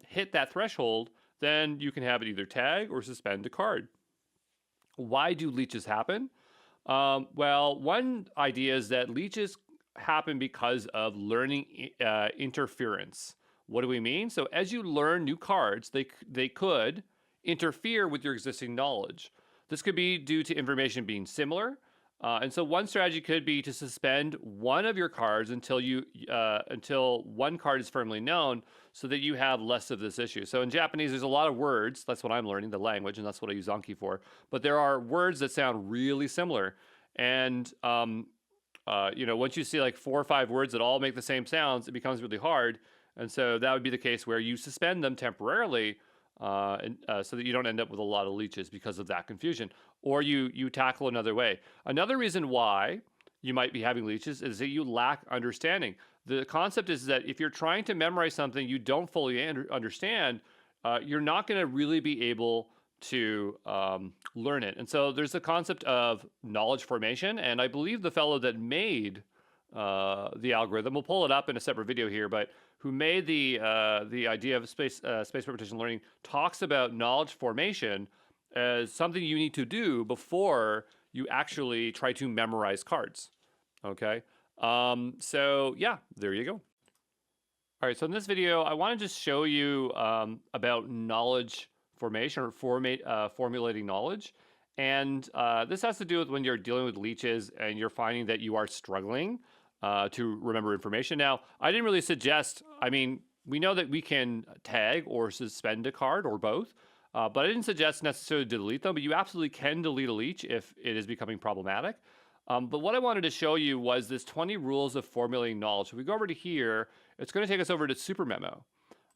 hit that threshold, then you can have it either tag or suspend a card. Why do leeches happen? Well, one idea is that leeches happen because of learning interference. What do we mean? So as you learn new cards, they could interfere with your existing knowledge. This could be due to information being similar. And so one strategy could be to suspend one of your cards until one card is firmly known so that you have less of this issue. So in Japanese, there's a lot of words. That's what I'm learning, the language, and that's what I use Anki for. But there are words that sound really similar. And, once you see like 4 or 5 words that all make the same sounds, it becomes really hard. And so that would be the case where you suspend them temporarily so that you don't end up with a lot of leeches because of that confusion. Or you tackle another way. Another reason why you might be having leeches is that you lack understanding. The concept is that if you're trying to memorize something you don't fully understand, you're not going to really be able to learn it. And so there's the concept of knowledge formation, and I believe the fellow that made the algorithm, we'll pull it up in a separate video here, but who made the idea of space repetition learning talks about knowledge formation as something you need to do before you actually try to memorize cards. Okay, so yeah, there you go. All right, so in this video, I want to just show you about knowledge formation or formulating knowledge. And this has to do with when you're dealing with leeches and you're finding that you are struggling to remember information. Now, I didn't really suggest, we know that we can tag or suspend a card or both, but I didn't suggest necessarily to delete them, but you absolutely can delete a leech if it is becoming problematic. But what I wanted to show you was this 20 rules of formulating knowledge. If we go over to here, it's going to take us over to super memo,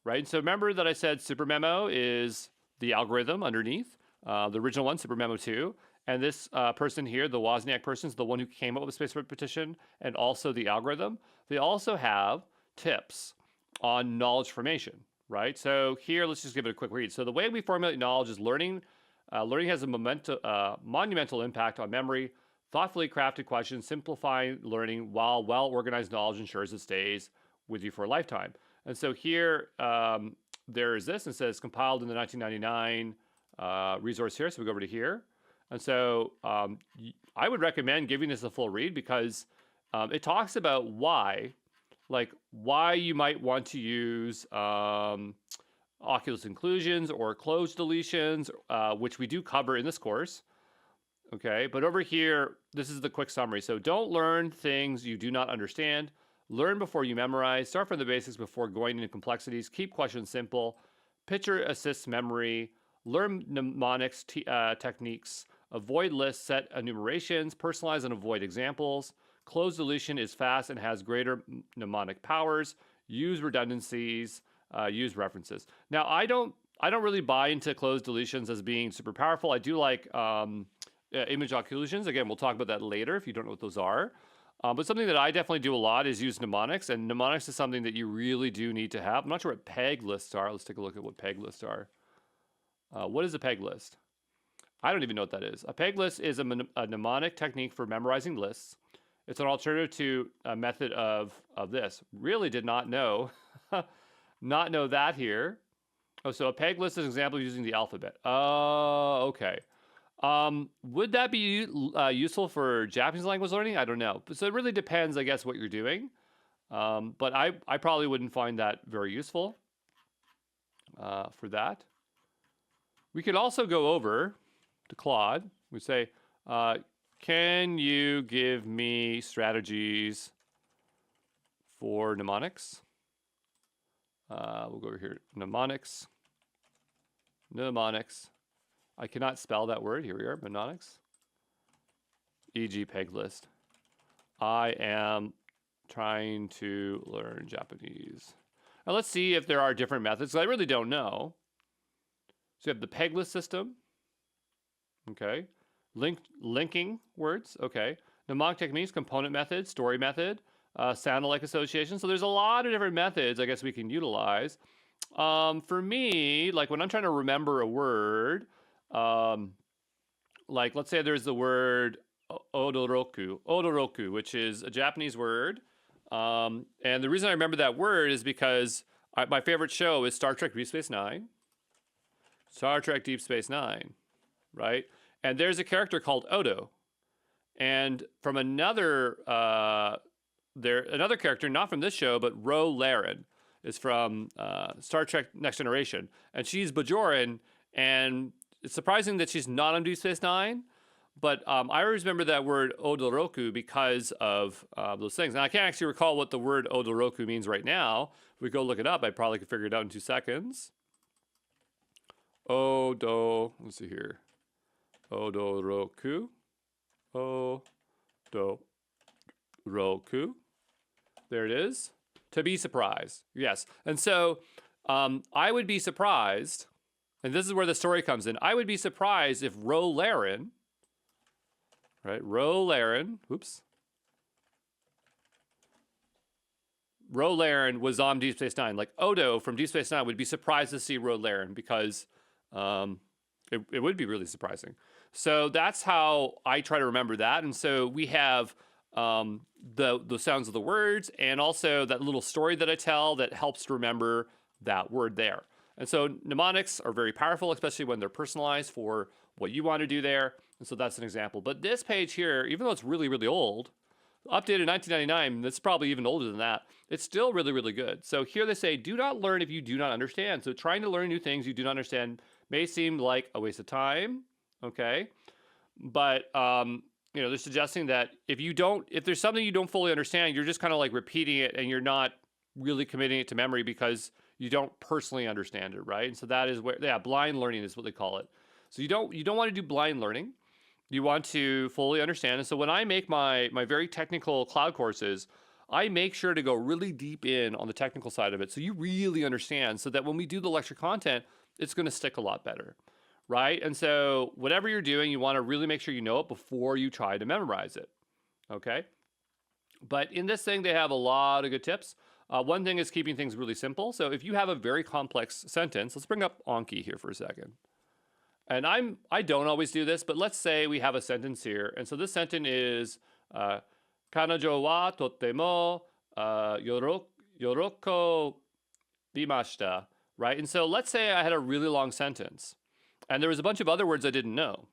right? So remember that I said super memo is the algorithm underneath, the original one, super memo 2. And this person here, the Wozniak person, is the one who came up with space repetition and also the algorithm. They also have tips on knowledge formation, right? So here, let's just give it a quick read. So the way we formulate knowledge is learning. Learning has a monumental impact on memory. Thoughtfully crafted questions, simplifying learning, while well-organized knowledge ensures it stays with you for a lifetime. And so here, there is this, and it says compiled in the 1999 resource here. So we go over to here. And so I would recommend giving this a full read because it talks about why you might want to use Oculus inclusions or Cloze deletions, which we do cover in this course. Okay, but over here, this is the quick summary. So don't learn things you do not understand. Learn before you memorize. Start from the basics before going into complexities. Keep questions simple. Picture assists memory. Learn mnemonics techniques. Avoid lists, set enumerations. Personalize and avoid examples. Cloze deletion is fast and has greater mnemonic powers. Use redundancies. Use references. Now, I don't really buy into cloze deletions as being super powerful. I do like image occlusions. Again, we'll talk about that later if you don't know what those are. But something that I definitely do a lot is use mnemonics, and mnemonics is something that you really do need to have. I'm not sure what peg lists are. Let's take a look at what peg lists are. What is a peg list? I don't even know what that is. A peg list is a mnemonic technique for memorizing lists. It's an alternative to a method of this. Really did not know, not know that here. Oh, so a peg list is an example of using the alphabet. Oh, okay. Would that be useful for Japanese language learning? I don't know. So it really depends, I guess, what you're doing. But I probably wouldn't find that very useful for that. We could also go over to Claude. We say, can you give me strategies for mnemonics? We'll go over here, mnemonics. Mnemonics. I cannot spell that word. Here we are, mnemonics. E.g. peg list. I am trying to learn Japanese. Now let's see if there are different methods. I really don't know. So you have the peg list system. Okay. Linking words. Okay. Mnemonic techniques, component method, story method, sound-alike association. So there's a lot of different methods I guess we can utilize. For me, like when I'm trying to remember a word, like let's say there's the word odoroku, which is a Japanese word. And the reason I remember that word is because my favorite show is Star Trek Deep Space Nine. Star Trek Deep Space Nine, right? And there's a character called Odo. And from another character, not from this show, but Relearning, is from Star Trek Next Generation. And she's Bajoran, and it's surprising that she's not on Deep Space Nine, but I always remember that word odoroku because of those things. And I can't actually recall what the word odoroku means right now. If we go look it up, I probably could figure it out in 2 seconds. Let's see here. Odoroku. Odoroku. There it is. To be surprised. Yes. And so I would be surprised, and this is where the story comes in. I would be surprised if Relearning, right? Relearning was on Deep Space Nine. Like Odo from Deep Space Nine would be surprised to see Relearning because it would be really surprising. So that's how I try to remember that. And so we have the sounds of the words and also that little story that I tell that helps to remember that word there. And so mnemonics are very powerful, especially when they're personalized for what you want to do there. And so that's an example. But this page here, even though it's really, really old, updated in 1999, that's probably even older than that, it's still really, really good. So here they say, do not learn if you do not understand. So trying to learn new things you do not understand may seem like a waste of time, okay? But, they're suggesting that if there's something you don't fully understand, you're just kind of like repeating it and you're not really committing it to memory because you don't personally understand it, right? And so that is where, blind learning is what they call it. So you don't want to do blind learning. You want to fully understand. And so when I make my very technical cloud courses, I make sure to go really deep in on the technical side of it so you really understand so that when we do the lecture content, it's going to stick a lot better, right? And so whatever you're doing, you want to really make sure you know it before you try to memorize it, okay? But in this thing, they have a lot of good tips. One thing is keeping things really simple. So if you have a very complex sentence, let's bring up Anki here for a second. And I don't always do this, but let's say we have a sentence here. And so this sentence is, Kanojo wa totemo yorokobimashita, right? And so let's say I had a really long sentence and there was a bunch of other words I didn't know.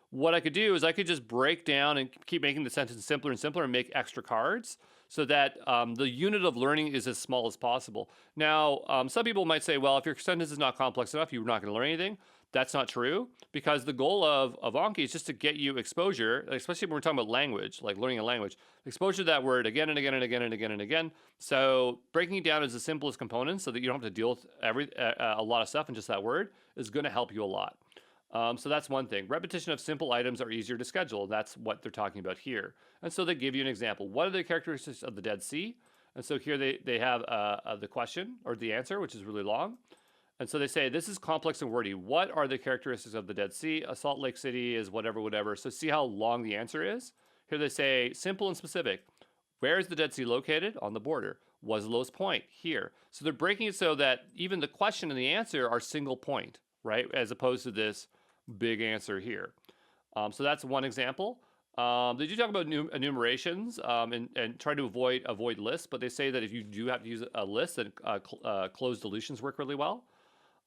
What I could do is I could just break down and keep making the sentence simpler and simpler and make extra cards so that the unit of learning is as small as possible. Now, some people might say, well, if your sentence is not complex enough, you're not going to learn anything. that's not true, because the goal of Anki is just to get you exposure, especially when we're talking about language, like learning a language, exposure to that word again and again and again and again and again. So breaking it down as the simplest components so that you don't have to deal with a lot of stuff in just that word is going to help you a lot. So that's one thing. Repetition of simple items are easier to schedule. That's what they're talking about here. And so they give you an example. What are the characteristics of the Dead Sea? And so here they have the question or the answer, which is really long. And so they say, this is complex and wordy. What are the characteristics of the Dead Sea? A Salt Lake City is whatever, whatever. So see how long the answer is? Here they say, simple and specific. Where is the Dead Sea located? On the border. Was the lowest point? Here. So they're breaking it so that even the question and the answer are single point, right? As opposed to this big answer here. So that's one example. They do talk about enumerations and try to avoid lists, but they say that if you do have to use a list, then closed deletions work really well.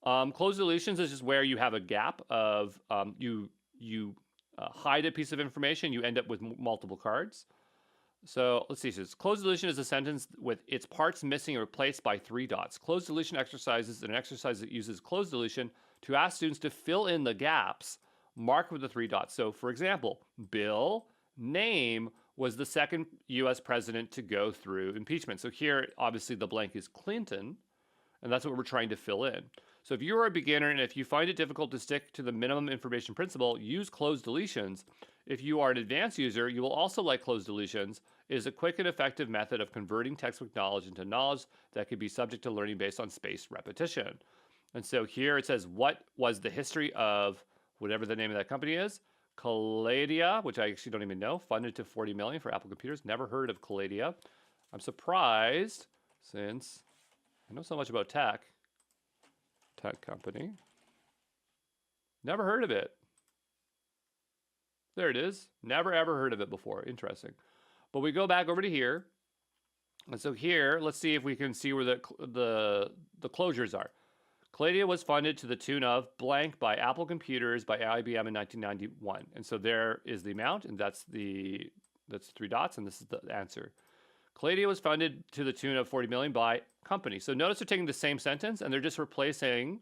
Closed deletions is just where you have a gap of you hide a piece of information, you end up with multiple cards. So let's see. So closed deletion is a sentence with its parts missing or replaced by 3 dots. Closed deletion exercise is an exercise that uses closed deletion to ask students to fill in the gaps marked with the 3 dots. So for example, Bill Name was the second US president to go through impeachment. So here, obviously the blank is Clinton, and that's what we're trying to fill in. So if you're a beginner and if you find it difficult to stick to the minimum information principle, use closed deletions. If you are an advanced user, you will also like closed deletions. It is a quick and effective method of converting textbook knowledge into knowledge that could be subject to learning based on spaced repetition. And so here it says, what was the history of whatever the name of that company is? Cloze, which I actually don't even know, funded to $40 million for Apple computers. Never heard of Cloze. I'm surprised since I know so much about tech company. Never heard of it. There it is. Never ever heard of it before. Interesting. But we go back over to here. And so here, let's see if we can see where the closures are. Cloze was funded to the tune of blank by Apple computers by IBM in 1991. And so there is the amount, and that's 3 dots, and this is the answer. Cloze was funded to the tune of $40 million by company. So notice they're taking the same sentence and they're just replacing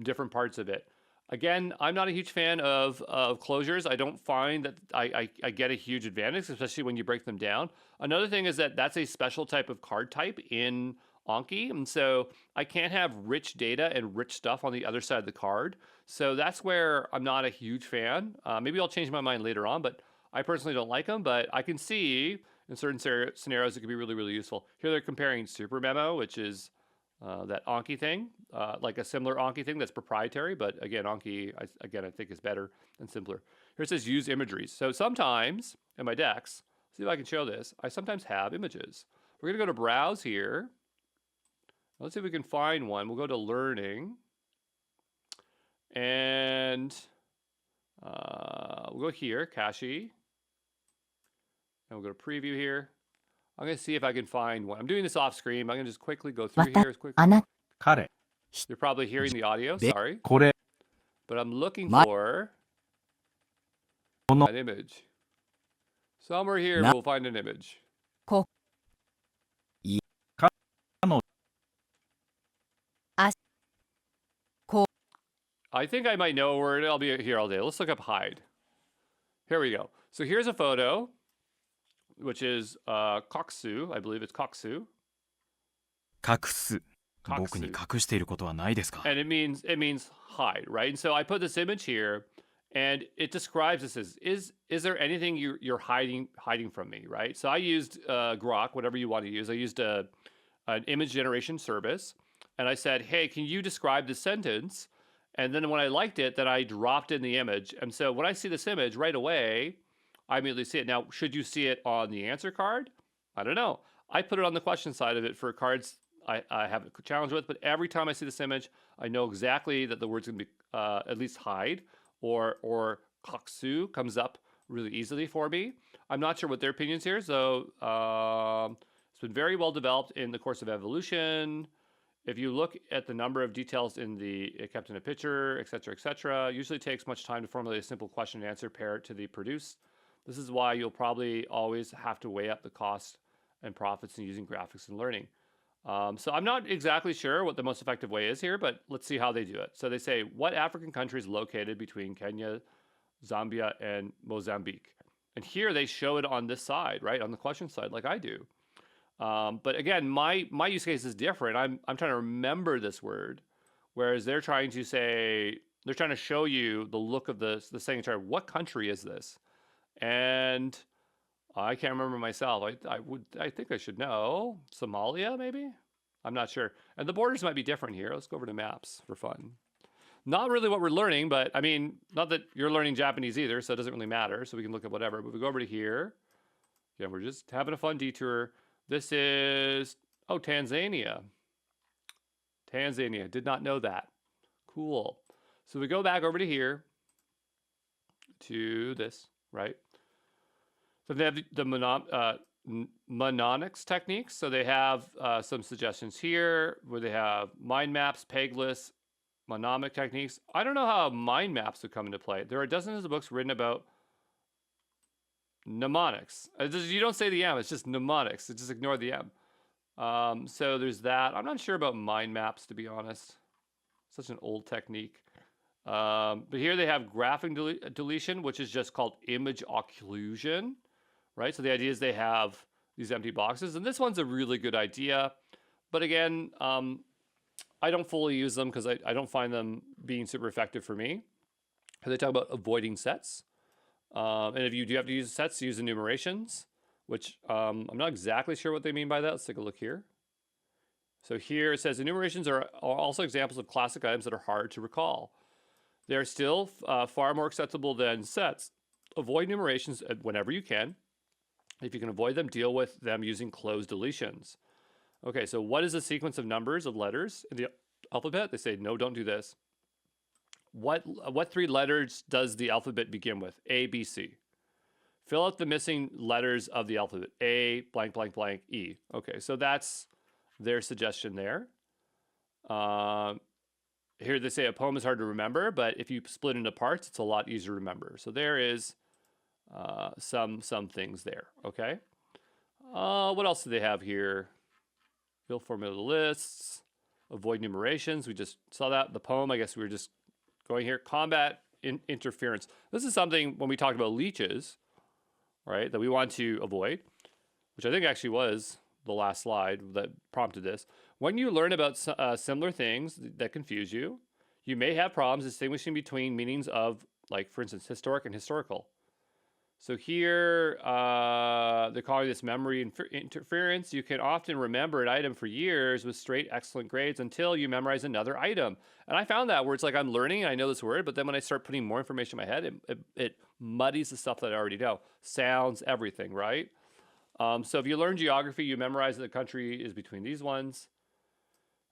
different parts of it. Again, I'm not a huge fan of closures. I don't find that I get a huge advantage, especially when you break them down. Another thing is that that's a special type of card type in Anki, and so I can't have rich data and rich stuff on the other side of the card. So that's where I'm not a huge fan. Maybe I'll change my mind later on, but I personally don't like them. But I can see in certain scenarios it could be really, really useful. Here they're comparing Super Memo, which is that Anki thing, like a similar Anki thing that's proprietary, but again, Anki, I think is better and simpler. Here it says use imageries. So sometimes in my decks, see if I can show this, I sometimes have images. We're going to go to Browse here. Let's see if we can find one. We'll go to Learning. And we'll go here, Cache. And we'll go to Preview here. I'm going to see if I can find one. I'm doing this off screen. I'm going to just quickly go through here as quickly. You're probably hearing the audio, sorry. But I'm looking for an image. Somewhere here we'll find an image. I think I might know where I'll be here all day. Let's look up hide. Here we go. So here's a photo, which is Koksu. I believe it's Koksu. 隠す。僕に隠していることはないですか? And it means hide, right? And so I put this image here, and it describes this as is there anything you're hiding from me, right? So I used Grok, whatever you want to use. I used an image generation service, and I said, hey, can you describe this sentence? And then when I liked it, then I dropped in the image. And so when I see this image right away, I immediately see it. Now, should you see it on the answer card? I don't know. I put it on the question side of it for cards I have a challenge with, but every time I see this image, I know exactly that the word's going to be at least hide or koksu comes up really easily for me. I'm not sure what their opinions here, so it's been very well developed in the course of evolution. If you look at the number of details in the kept in a picture, etc., usually takes much time to formulate a simple question and answer, pair it to the produce. This is why you'll probably always have to weigh up the cost and profits in using graphics and learning. So I'm not exactly sure what the most effective way is here, but let's see how they do it. So they say, what African country is located between Kenya, Zambia, and Mozambique? And here they show it on this side, right? On the question side, like I do. But again, my use case is different. I'm trying to remember this word, whereas they're trying to show you the look of the signature. What country is this? And I can't remember myself. I think I should know. Somalia, maybe? I'm not sure. And the borders might be different here. Let's go over to maps for fun. Not really what we're learning, but I mean, not that you're learning Japanese either, so it doesn't really matter. So we can look at whatever. But we go over to here. Yeah, we're just having a fun detour. This is, Tanzania. Tanzania. Did not know that. Cool. So we go back over to here to this, right? So they have the mnemonics techniques. So they have some suggestions here where they have mind maps, peg lists, mnemonic techniques. I don't know how mind maps would come into play. There are dozens of books written about mnemonics. You don't say the M, it's just mnemonics. So just ignore the M. So there's that. I'm not sure about mind maps, to be honest. Such an old technique. But here they have graphic deletion, which is just called image occlusion, right? So the idea is they have these empty boxes, and this one's a really good idea. But again, I don't fully use them because I don't find them being super effective for me. They talk about avoiding sets. And if you do have to use sets, use enumerations, which I'm not exactly sure what they mean by that. Let's take a look here. So here it says enumerations are also examples of classic items that are hard to recall. They're still far more acceptable than sets. Avoid enumerations whenever you can. If you can avoid them, deal with them using closed deletions. Okay, so what is the sequence of numbers of letters in the alphabet? They say, no, don't do this. What 3 letters does the alphabet begin with? A, B, C. Fill out the missing letters of the alphabet. A, blank, blank, blank, E. Okay, so that's their suggestion there. Here they say a poem is hard to remember, but if you split it into parts, it's a lot easier to remember. So there is some things there, okay? What else do they have here? Fill formula lists, avoid enumerations. We just saw that. The poem, I guess we were just going here. Combat interference. This is something when we talked about leeches, right, that we want to avoid, which I think actually was the last slide that prompted this. When you learn about similar things that confuse you, you may have problems distinguishing between meanings of, like, for instance, historic and historical. So here, they're calling this memory interference. You can often remember an item for years with straight excellent grades until you memorize another item. And I found that where it's like I'm learning and I know this word, but then when I start putting more information in my head, it muddies the stuff that I already know. Sounds, everything, right? So if you learn geography, you memorize that the country is between these ones.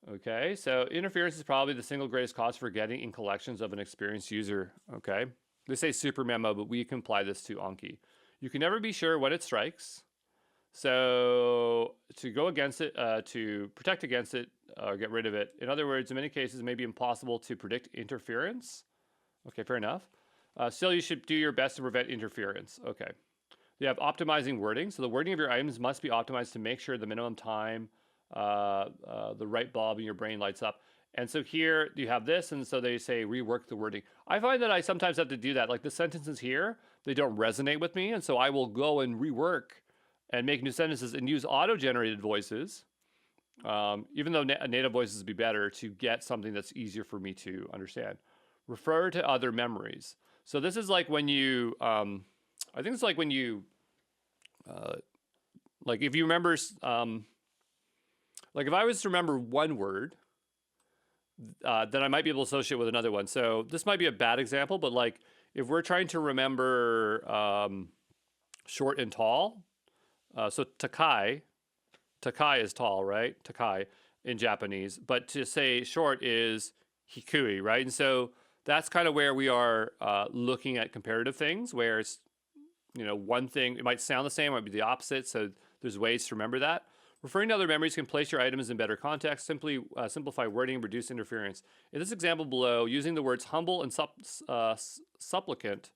Okay, so interference is probably the single greatest cause for getting in collections of an experienced user. Okay. They say super memo, but we can apply this to Anki. You can never be sure when it strikes. So to go against it, to protect against it, get rid of it. In other words, in many cases, it may be impossible to predict interference. Okay, fair enough. Still, you should do your best to prevent interference. Okay. You have optimizing wording. So the wording of your items must be optimized to make sure the minimum time, the right bulb in your brain lights up. And so here you have this, and so they say rework the wording. I find that I sometimes have to do that. Like the sentences here, they don't resonate with me, and so I will go and rework and make new sentences and use auto-generated voices, even though native voices would be better to get something that's easier for me to understand. Refer to other memories. So this is like when you, I think it's like when you, like if you remember, like if I was to remember one word, then I might be able to associate with another one. So this might be a bad example, but like if we're trying to remember short and tall, so takai is tall, right? Takai in Japanese, but to say short is hikui, right? And so that's kind of where we are looking at comparative things, where it's, you know, one thing, it might sound the same, it might be the opposite. So there's ways to remember that. Referring to other memories can place your items in better context. Simply simplify wording and reduce interference. In this example below, using the words humble and supplicant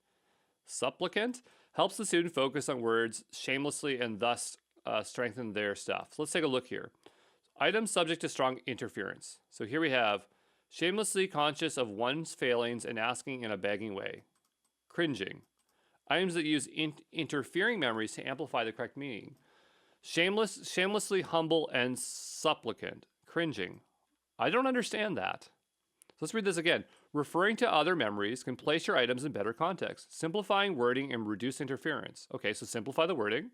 helps the student focus on words shamelessly and thus strengthen their stuff. So let's take a look here. Items subject to strong interference. So here we have shamelessly conscious of one's failings and asking in a begging way. Cringing. Items that use interfering memories to amplify the correct meaning. Shamelessly humble and supplicant. Cringing. I don't understand that. So let's read this again. Referring to other memories can place your items in better context. Simplifying wording and reduce interference. Okay, so simplify the wording.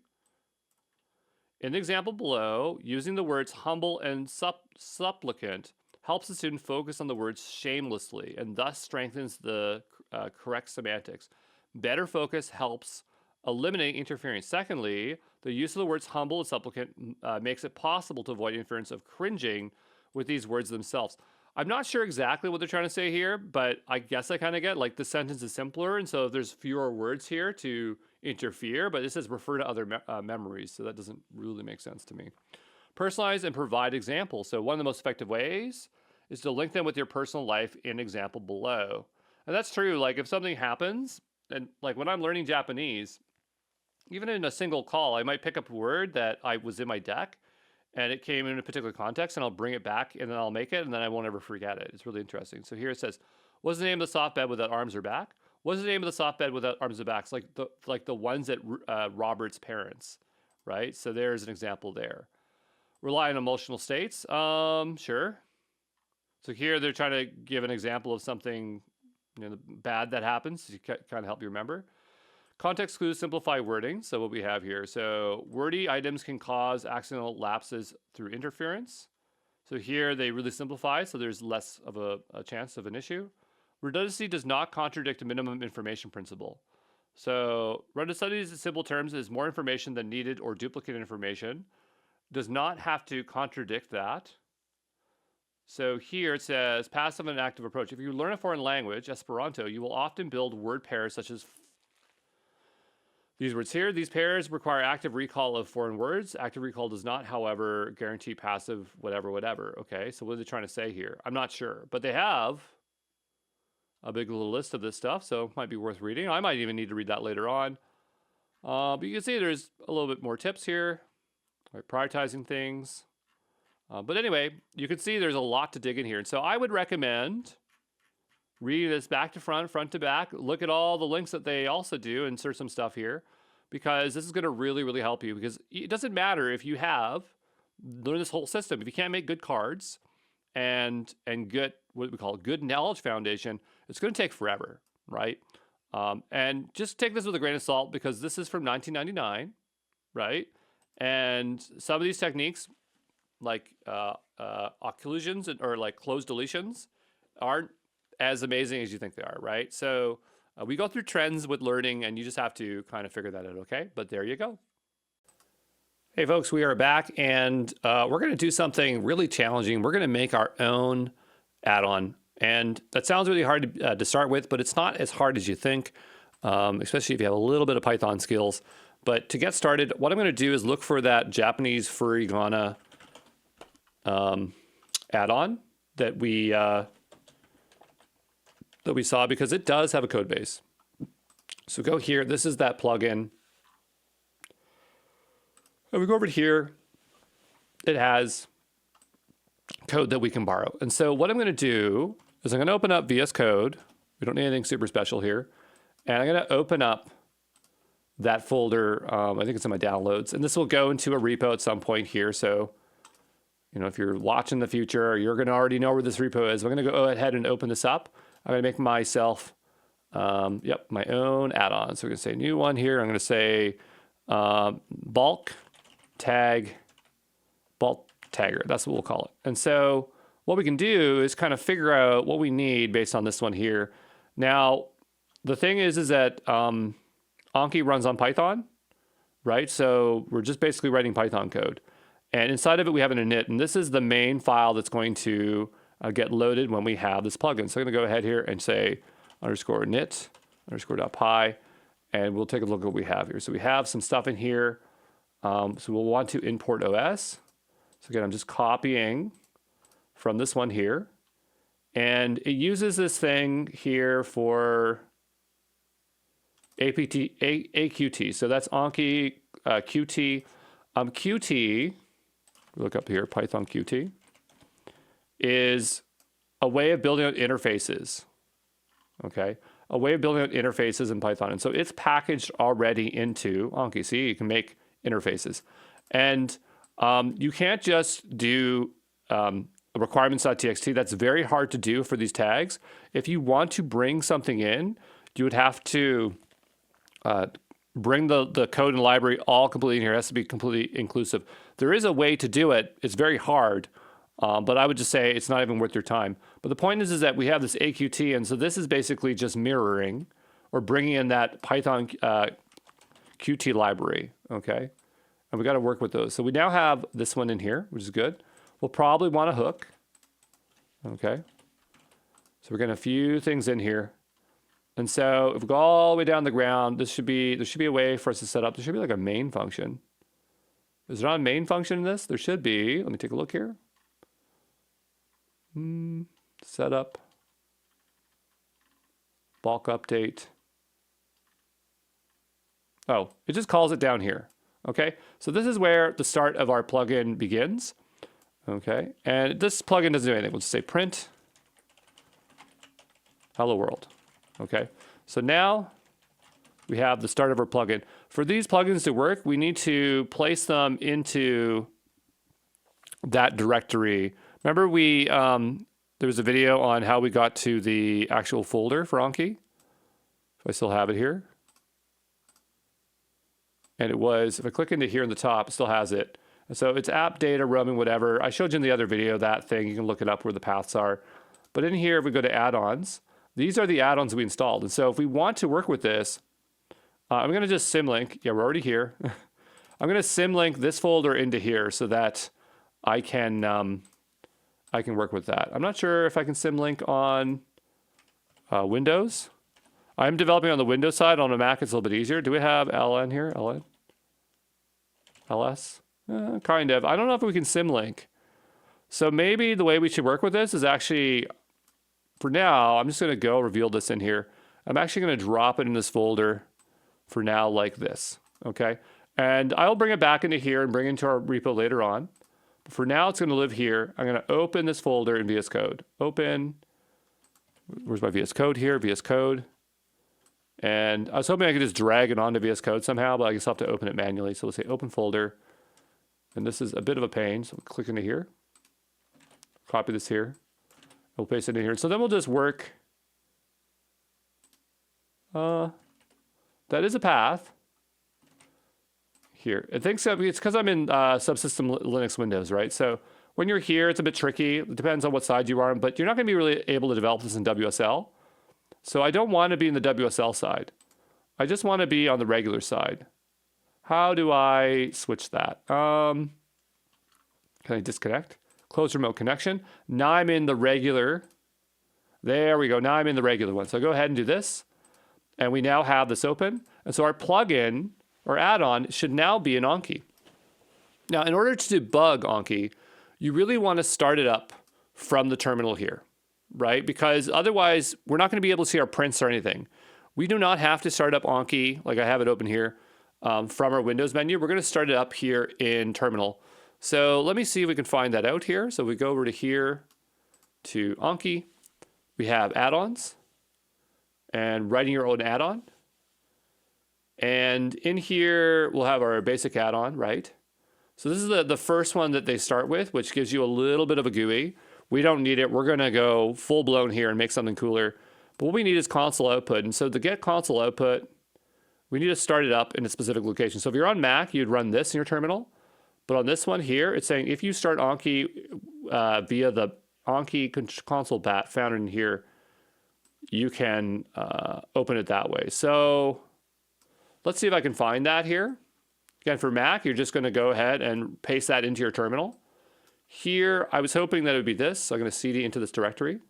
In the example below, using the words humble and supplicant helps the student focus on the words shamelessly and thus strengthens the correct semantics. Better focus helps eliminate interference. Secondly, the use of the words humble and supplicant makes it possible to avoid interference of cringing with these words themselves. I'm not sure exactly what they're trying to say here, but I guess I kind of get like the sentence is simpler, and so there's fewer words here to interfere, but it says refer to other memories, so that doesn't really make sense to me. Personalize and provide examples. So one of the most effective ways is to link them with your personal life in example below. And that's true, like if something happens, and like when I'm learning Japanese, even in a single call, I might pick up a word that I was in my deck, and it came in a particular context, and I'll bring it back, and then I'll make it, and then I won't ever forget it. It's really interesting. So here it says, what's the name of the soft bed without arms or back? What's the name of the soft bed without arms or backs? Like the ones that Robert's parents, right? So there's an example there. Rely on emotional states. Sure. So here they're trying to give an example of something bad that happens to kind of help you remember. Context clues simplify wording. So what we have here. So wordy items can cause accidental lapses through interference. So here they really simplify, so there's less of a chance of an issue. Redundancy does not contradict a minimum information principle. So redundancy in simple terms is more information than needed or duplicate information. Does not have to contradict that. So here it says passive and active approach. If you learn a foreign language, Esperanto, you will often build word pairs such as these words here. These pairs require active recall of foreign words. Active recall does not, however, guarantee passive whatever. Okay, so what are they trying to say here? I'm not sure, but they have a big little list of this stuff, so it might be worth reading. I might even need to read that later on. But you can see there's a little bit more tips here, like prioritizing things. But anyway, you can see there's a lot to dig in here. And so I would recommend reading this back to front, front to back. Look at all the links that they also do, insert some stuff here, because this is going to really, really help you. Because it doesn't matter if you have learned this whole system. If you can't make good cards and get what we call a good knowledge foundation, it's going to take forever, right? And just take this with a grain of salt because this is from 1999, right? And some of these techniques, like occlusions or like closed deletions, aren't as amazing as you think they are, right? So we go through trends with learning, and you just have to kind of figure that out, okay? But there you go. Hey, folks, we are back, and we're going to do something really challenging. We're going to make our own add-on, and that sounds really hard to start with, but it's not as hard as you think, especially if you have a little bit of Python skills. But to get started, what I'm going to do is look for that Japanese furigana add-on that we saw, because it does have a code base. So go here. This is that plugin. And we go over to here. It has code that we can borrow. And so what I'm going to do is I'm going to open up VS Code. We don't need anything super special here. And I'm going to open up that folder. I think it's in my downloads. And this will go into a repo at some point here. So, if you're watching the future, you're going to already know where this repo is. I'm going to go ahead and open this up. I'm going to make myself, my own add-on. So we're going to say new one here. I'm going to say bulk tagger. That's what we'll call it. And so what we can do is kind of figure out what we need based on this one here. Now, the thing is that Anki runs on Python, right? So we're just basically writing Python code. And inside of it, we have an init. And this is the main file that's going to get loaded when we have this plugin. So I'm going to go ahead here and say _init _.py, and we'll take a look at what we have here. So we have some stuff in here. So we'll want to import OS. So again, I'm just copying from this one here. And it uses this thing here for AQT. So that's Anki Qt. Qt look up here, Python Qt, is a way of building out interfaces. Okay, a way of building out interfaces in Python. And so it's packaged already into Anki. See, you can make interfaces. And you can't just do requirements.txt. That's very hard to do for these tags. If you want to bring something in, you would have to bring the code and library all completely in here. It has to be completely inclusive. There is a way to do it. It's very hard, but I would just say it's not even worth your time. But the point is that we have this AQT, and so this is basically just mirroring or bringing in that Python Qt library, okay? And we got to work with those. So we now have this one in here, which is good. We'll probably want a hook, okay? So we're getting a few things in here. And so if we go all the way down the ground, there should be a way for us to set up. There should be like a main function. Is there not a main function in this? There should be. Let me take a look here. Setup. Bulk update. Oh, it just calls it down here. Okay, so this is where the start of our plugin begins. Okay, and this plugin doesn't do anything. We'll just say print hello world. Okay, so now we have the start of our plugin. For these plugins to work, we need to place them into that directory. Remember there was a video on how we got to the actual folder for Anki. If I still have it here. And it was, if I click into here in the top, it still has it. And so it's app data, roaming, whatever. I showed you in the other video that thing. You can look it up where the paths are. But in here, if we go to add-ons, these are the add-ons we installed. And so if we want to work with this, I'm going to just symlink. Yeah, we're already here. I'm going to symlink this folder into here so that I can work with that. I'm not sure if I can symlink on Windows. I'm developing on the Windows side. On a Mac, it's a little bit easier. Do we have LN here? LN? LS? Kind of. I don't know if we can symlink. So maybe the way we should work with this is actually, for now, I'm just going to go reveal this in here. I'm actually going to drop it in this folder for now like this. Okay. And I'll bring it back into here and bring it into our repo later on. But for now, it's going to live here. I'm going to open this folder in VS Code. Open. Where's my VS Code here? VS Code. And I was hoping I could just drag it onto VS Code somehow, but I guess I'll have to open it manually. So let's say open folder. And this is a bit of a pain. So we'll click into here. Copy this here. We'll paste it in here. So then we'll just work. That is a path. Here. It thinks it's because I'm in subsystem Linux Windows, right? So when you're here, it's a bit tricky. It depends on what side you are on, but you're not going to be really able to develop this in WSL. So I don't want to be in the WSL side. I just want to be on the regular side. How do I switch that? Can I disconnect? Close remote connection. Now I'm in the regular. There we go. Now I'm in the regular one. So go ahead and do this. And we now have this open. And so our plugin or add-on should now be in Anki. Now, in order to debug Anki, you really want to start it up from the terminal here, right? Because otherwise, we're not going to be able to see our prints or anything. We do not have to start up Anki, like I have it open here, from our Windows menu. We're going to start it up here in terminal. So let me see if we can find that out here. So we go over to here to Anki. We have add-ons and writing your own add-on. And in here, we'll have our basic add-on, right? So this is the first one that they start with, which gives you a little bit of a GUI. We don't need it. We're going to go full-blown here and make something cooler. But what we need is console output. And so to get console output, we need to start it up in a specific location. So if you're on Mac, you'd run this in your terminal. But on this one here, it's saying if you start Anki via the Anki console bat found in here, you can open it that way. So let's see if I can find that here. Again, for Mac, you're just going to go ahead and paste that into your terminal. Here, I was hoping that it would be this. So I'm going to cd into this directory.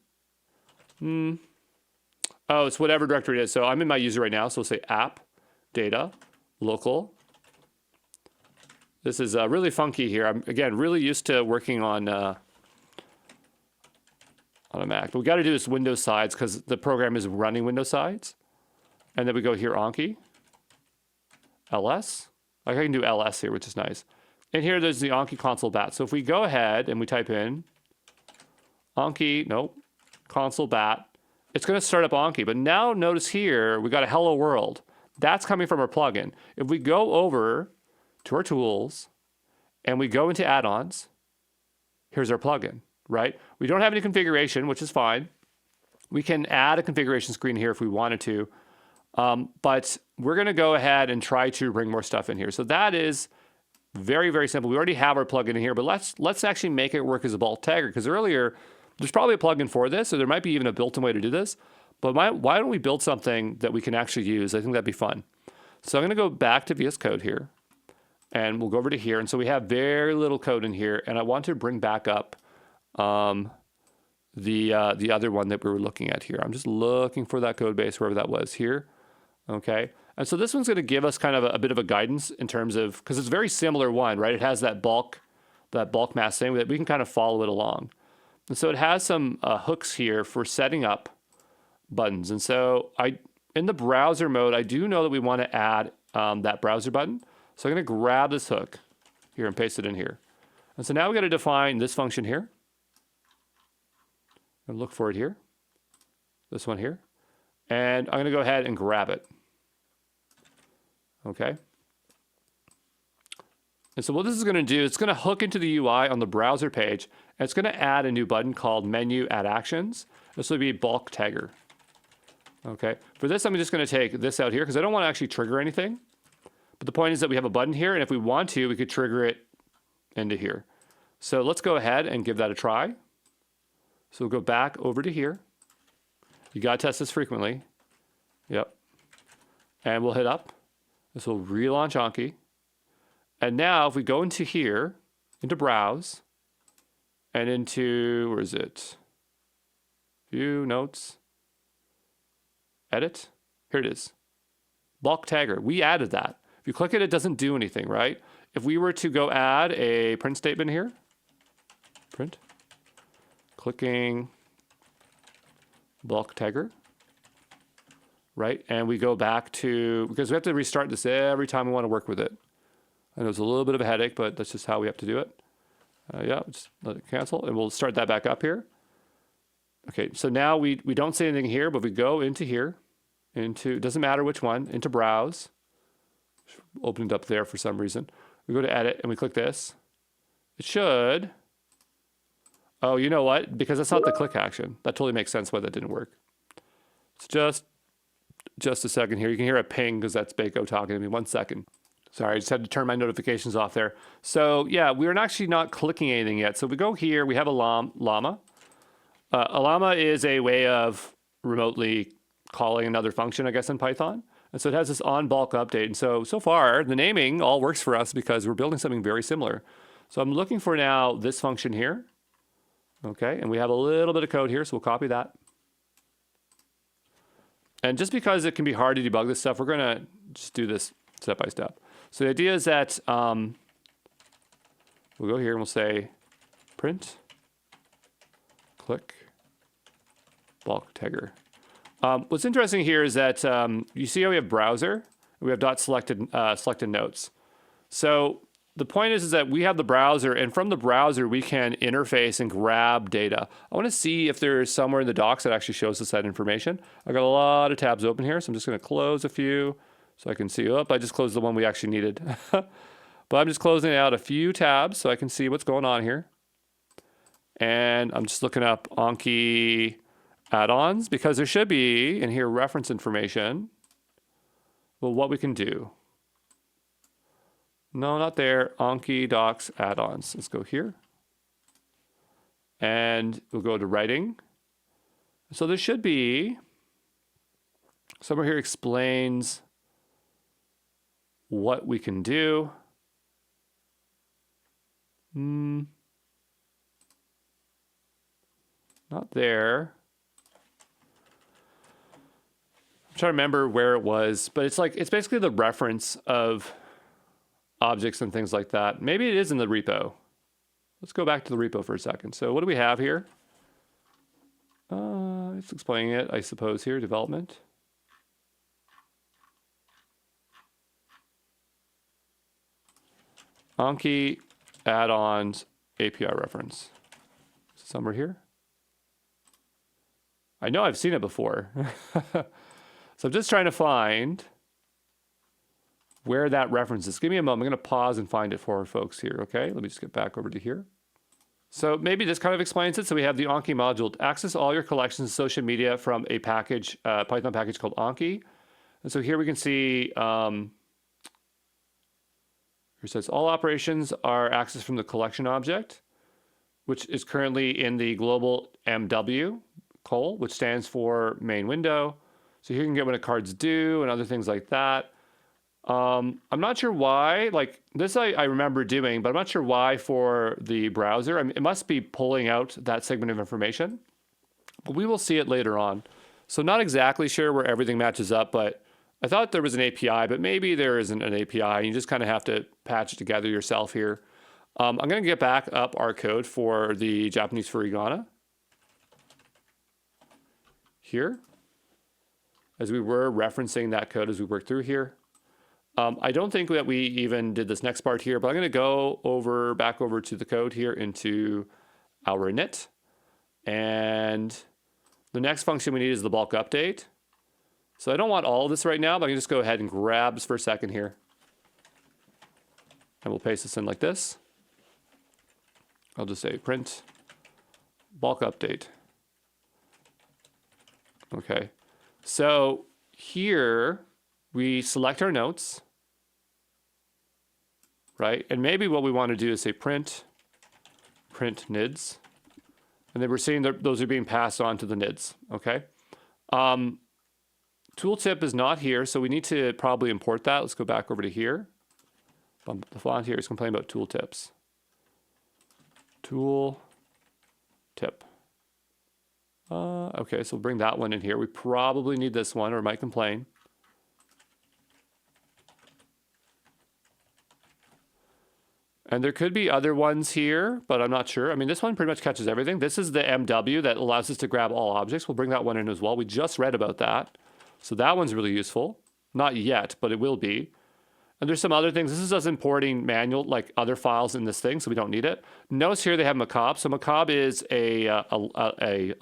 Oh, it's whatever directory it is. So I'm in my user right now. So we'll say app, data, local. This is really funky here. I'm, again, really used to working on a Mac. But we got to do this Windows sides because the program is running Windows sides. And then we go here, Anki, ls. Like I can do ls here, which is nice. and here there's the Anki console bat. So if we go ahead and we type in Anki, nope, console bat, it's going to start up Anki. But now notice here, we got a hello world. That's coming from our plugin. If we go over to our tools and we go into add-ons, here's our plugin, right? We don't have any configuration, which is fine. We can add a configuration screen here if we wanted to. But we're going to go ahead and try to bring more stuff in here. So that is very, very simple. We already have our plugin in here, but let's actually make it work as a bulk tagger, because earlier there's probably a plugin for this, so there might be even a built-in way to do this. But why don't we build something that we can actually use? I think that'd be fun. So I'm going to go back to VS Code here, and we'll go over to here. And so we have very little code in here, and I want to bring back up the other one that we were looking at here. I'm just looking for that code base, wherever that was here. Okay. And so this one's going to give us kind of a bit of a guidance in terms of, because it's a very similar one, right? It has that bulk mass thing that we can kind of follow it along. And so it has some hooks here for setting up buttons. And so in the browser mode, I do know that we want to add that browser button. So I'm going to grab this hook here and paste it in here. And so now we got to define this function here. And look for it here. This one here. And I'm going to go ahead and grab it. Okay. And so what this is going to do, it's going to hook into the UI on the browser page, and it's going to add a new button called Menu Add Actions. This will be bulk tagger. Okay. For this, I'm just going to take this out here because I don't want to actually trigger anything. But the point is that we have a button here, and if we want to, we could trigger it into here. So let's go ahead and give that a try. So we'll go back over to here. You got to test this frequently. Yep. And we'll hit up. This will relaunch Anki. And now if we go into here, into Browse, and into, where is it? View, Notes, Edit. Here it is. Bulk tagger. We added that. If you click it, it doesn't do anything, right? If we were to go add a print statement here, print, clicking bulk tagger, right? And we go back to, because we have to restart this every time we want to work with it. I know it's a little bit of a headache, but that's just how we have to do it. Yeah, just let it cancel, and we'll start that back up here. Okay, so now we don't say anything here, but we go into here, into, doesn't matter which one, into Browse. Opened up there for some reason. We go to Edit, and we click this. It should, oh, you know what? Because that's not the click action. That totally makes sense why that didn't work. It's just a second here. You can hear a ping because that's Bako talking to me. 1 second. Sorry, I just had to turn my notifications off there. So yeah, we're actually not clicking anything yet. So we go here, we have a llama. A llama is a way of remotely calling another function, I guess, in Python. And so it has this on bulk update. And so far, the naming all works for us because we're building something very similar. So I'm looking for now this function here. Okay, and we have a little bit of code here, so we'll copy that. And just because it can be hard to debug this stuff, we're going to just do this step by step. So the idea is that we'll go here and we'll say print, click, bulk tagger. What's interesting here is that you see how we have browser, and we have selected notes. So the point is that we have the browser, and from the browser, we can interface and grab data. I want to see if there's somewhere in the docs that actually shows us that information. I've got a lot of tabs open here, so I'm just going to close a few so I can see. Oh, I just closed the one we actually needed. But I'm just closing out a few tabs so I can see what's going on here. And I'm just looking up Anki Addons because there should be in here reference information. Well, what we can do. No, not there. Anki docs add-ons. Let's go here. And we'll go to writing. So there should be somewhere here explains what we can do. Not there. I'm trying to remember where it was, but it's basically the reference of objects and things like that. Maybe it is in the repo. Let's go back to the repo for a second. So what do we have here? It's explaining it, I suppose, here, development. Anki Addons API reference. Somewhere here. I know I've seen it before. So I'm just trying to find where that reference is. Give me a moment. I'm going to pause and find it for folks here. Okay, let me just get back over to here. So maybe this kind of explains it. So we have the Anki module. Access all your collections of social media from a package, Python package called Anki. And so here we can see, here it says all operations are accessed from the collection object, which is currently in the global MW col, which stands for main window. So here you can get when a card's due and other things like that. I'm not sure why, like this I remember doing, but I'm not sure why for the browser. I mean, it must be pulling out that segment of information, but we will see it later on. So not exactly sure where everything matches up, but I thought there was an API, but maybe there isn't an API. You just kind of have to patch it together yourself here. I'm going to get back up our code for the Japanese furigana here, as we were referencing that code as we worked through here. I don't think that we even did this next part here, but I'm going to go back over to the code here into our init. And the next function we need is the bulk update. So I don't want all of this right now, but I can just go ahead and grab this for a second here. And we'll paste this in like this. I'll just say print bulk update. Okay. So here we select our notes, right? And maybe what we want to do is say print NIDs. And then we're seeing that those are being passed on to the NIDs, okay? Tooltip is not here, so we need to probably import that. Let's go back over to here. The font here is complaining about tooltips. Tooltip. Okay, so we'll bring that one in here. We probably need this one, or it might complain. And there could be other ones here, but I'm not sure. I mean, this one pretty much catches everything. This is the MW that allows us to grab all objects. We'll bring that one in as well. We just read about that. So that one's really useful. Not yet, but it will be. And there's some other things. This is us importing manual, like other files in this thing, so we don't need it. Notice here they have Macabre. So Macabre is a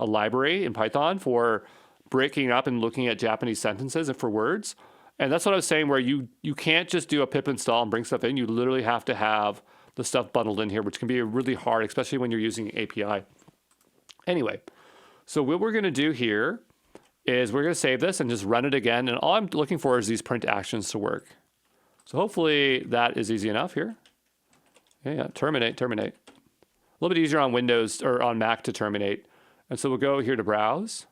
library in Python for breaking up and looking at Japanese sentences and for words. And that's what I was saying, where you can't just do a pip install and bring stuff in. You literally have to have the stuff bundled in here, which can be really hard, especially when you're using API. Anyway, so what we're going to do here is we're going to save this and just run it again. And all I'm looking for is these print actions to work. So hopefully that is easy enough here. Yeah, terminate. A little bit easier on Windows or on Mac to terminate. And so we'll go here to browse.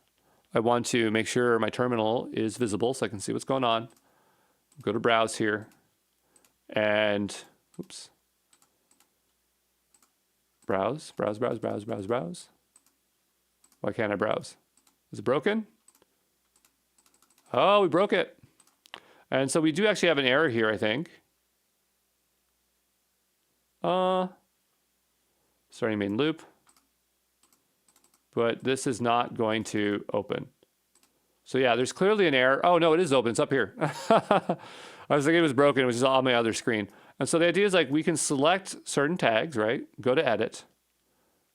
I want to make sure my terminal is visible so I can see what's going on. Go to browse here. And, oops. Browse. Why can't I browse? Is it broken? Oh, we broke it. And so we do actually have an error here, I think. Starting main loop. But this is not going to open. So yeah, there's clearly an error. Oh no, it is open, it's up here. I was thinking it was broken, it was just on my other screen. And so the idea is like we can select certain tags, right? Go to edit,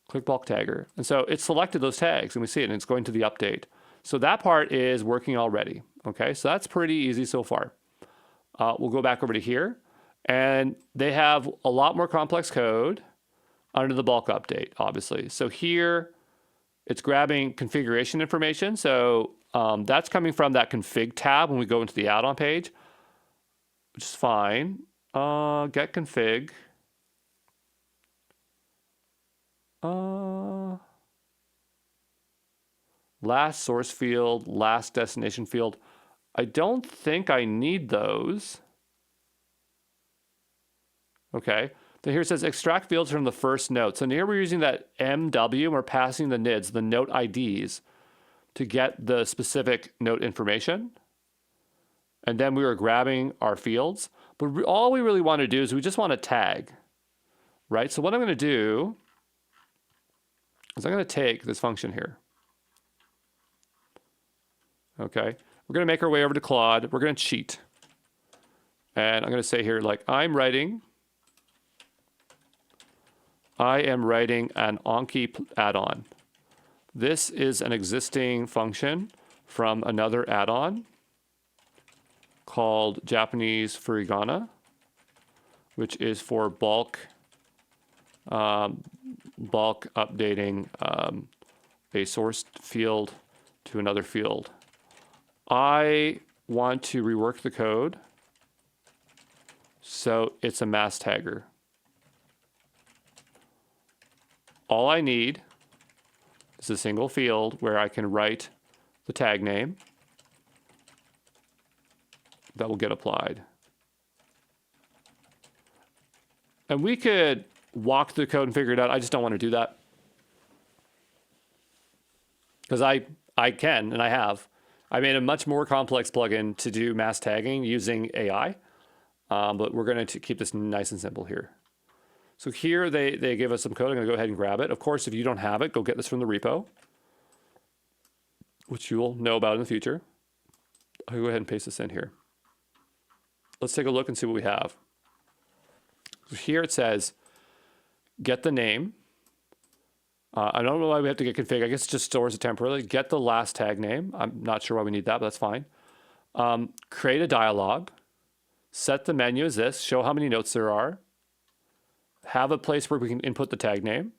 click bulk tagger. And so it selected those tags and we see it and it's going to the update. So that part is working already. Okay, so that's pretty easy so far. We'll go back over to here and they have a lot more complex code under the bulk update, obviously. So here it's grabbing configuration information. So that's coming from that config tab when we go into the add-on page, which is fine. Get config. Last source field, last destination field. I don't think I need those. Okay. Then here it says extract fields from the first note. So here we're using that MW and we're passing the NIDs, the note IDs, to get the specific note information. And then we were grabbing our fields. But all we really want to do is we just want to tag, right? So what I'm going to do is I'm going to take this function here. Okay. We're going to make our way over to Claude. We're going to cheat. And I'm going to say here, like, I'm writing I am writing an Anki add-on. This is an existing function from another add-on called Japanese Furigana, which is for bulk updating a source field to another field. I want to rework the code so it's a mass tagger. All I need is a single field where I can write the tag name that will get applied. And we could walk through the code and figure it out. I just don't want to do that. Because I can, and I have. I made a much more complex plugin to do mass tagging using AI. But we're going to keep this nice and simple here. So here they give us some code. I'm going to go ahead and grab it. Of course, if you don't have it, go get this from the repo, which you will know about in the future. I'll go ahead and paste this in here. Let's take a look and see what we have. So here it says, get the name. I don't know why we have to get config. I guess it just stores it temporarily. Get the last tag name. I'm not sure why we need that, but that's fine. Create a dialog. Set the menu as this. Show how many notes there are. Have a place where we can input the tag name.